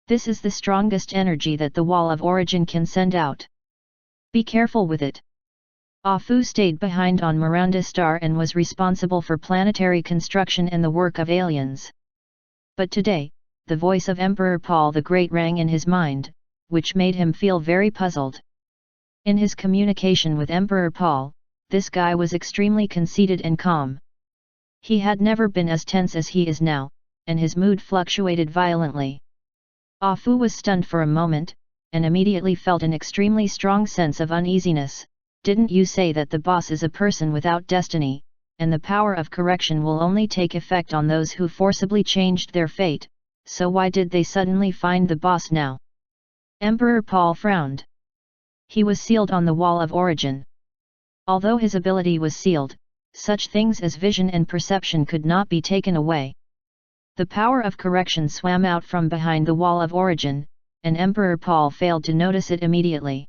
A: This is the strongest energy that the Wall of Origin can send out. Be careful with it. Afu stayed behind on Miranda Star and was responsible for planetary construction and the work of aliens. But today, the voice of Emperor Paul the Great rang in his mind, which made him feel very puzzled. In his communication with Emperor Paul, this guy was extremely conceited and calm. He had never been as tense as he is now, and his mood fluctuated violently. Afu was stunned for a moment, and immediately felt an extremely strong sense of uneasiness. Didn't you say that the boss is a person without destiny, and the power of correction will only take effect on those who forcibly changed their fate, so why did they suddenly find the boss now? Emperor Paul frowned. He was sealed on the Wall of Origin. Although his ability was sealed, such things as vision and perception could not be taken away. The power of correction swam out from behind the Wall of Origin, and Emperor Paul failed to notice it immediately.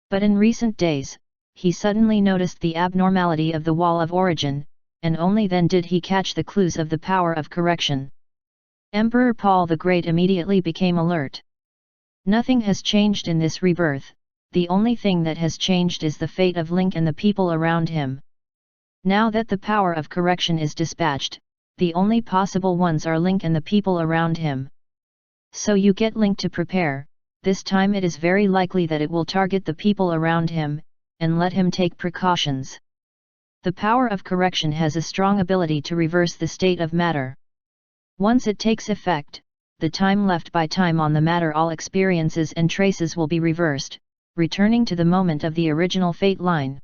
A: But in recent days, he suddenly noticed the abnormality of the Wall of Origin, and only then did he catch the clues of the power of correction. Emperor Paul the Great immediately became alert. Nothing has changed in this rebirth, the only thing that has changed is the fate of Link and the people around him. Now that the power of correction is dispatched, the only possible ones are Link and the people around him. So you get Link to prepare, this time it is very likely that it will target the people around him, and let him take precautions. The power of correction has a strong ability to reverse the state of matter. Once it takes effect, the time left by time on the matter, all experiences and traces will be reversed, returning to the moment of the original fate line.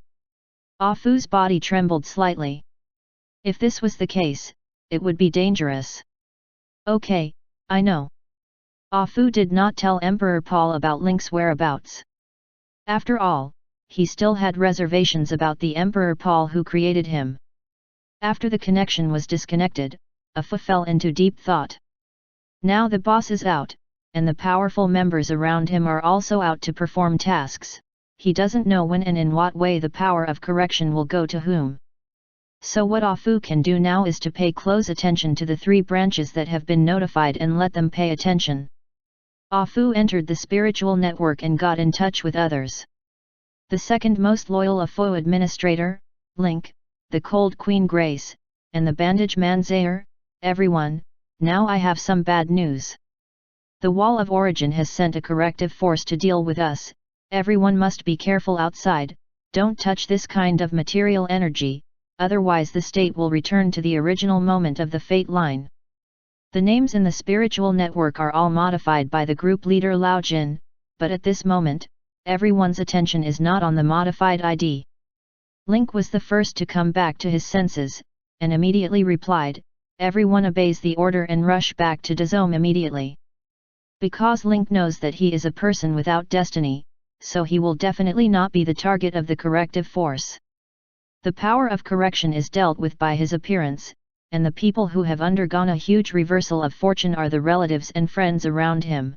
A: Ah Fu's body trembled slightly. If this was the case, it would be dangerous. Okay, I know. Ah Fu did not tell Emperor Paul about Link's whereabouts. After all, he still had reservations about the Emperor Paul who created him. After the connection was disconnected, Ah Fu fell into deep thought. Now the boss is out, and the powerful members around him are also out to perform tasks. He doesn't know when and in what way the power of correction will go to whom. So what Ah Fu can do now is to pay close attention to the 3 branches that have been notified and let them pay attention. Ah Fu entered the spiritual network and got in touch with others. The second most loyal Ah Fu administrator, Link, the Cold Queen Grace, and the Bandage Man Zaire, everyone, now I have some bad news. The Wall of Origin has sent a corrective force to deal with us. Everyone must be careful outside, don't touch this kind of material energy, otherwise the state will return to the original moment of the fate line. The names in the spiritual network are all modified by the group leader Lao Jin, but at this moment, everyone's attention is not on the modified ID. Link was the first to come back to his senses, and immediately replied, everyone obeys the order and rush back to Dazome immediately. Because Link knows that he is a person without destiny, so he will definitely not be the target of the corrective force. The power of correction is dealt with by his appearance, and the people who have undergone a huge reversal of fortune are the relatives and friends around him.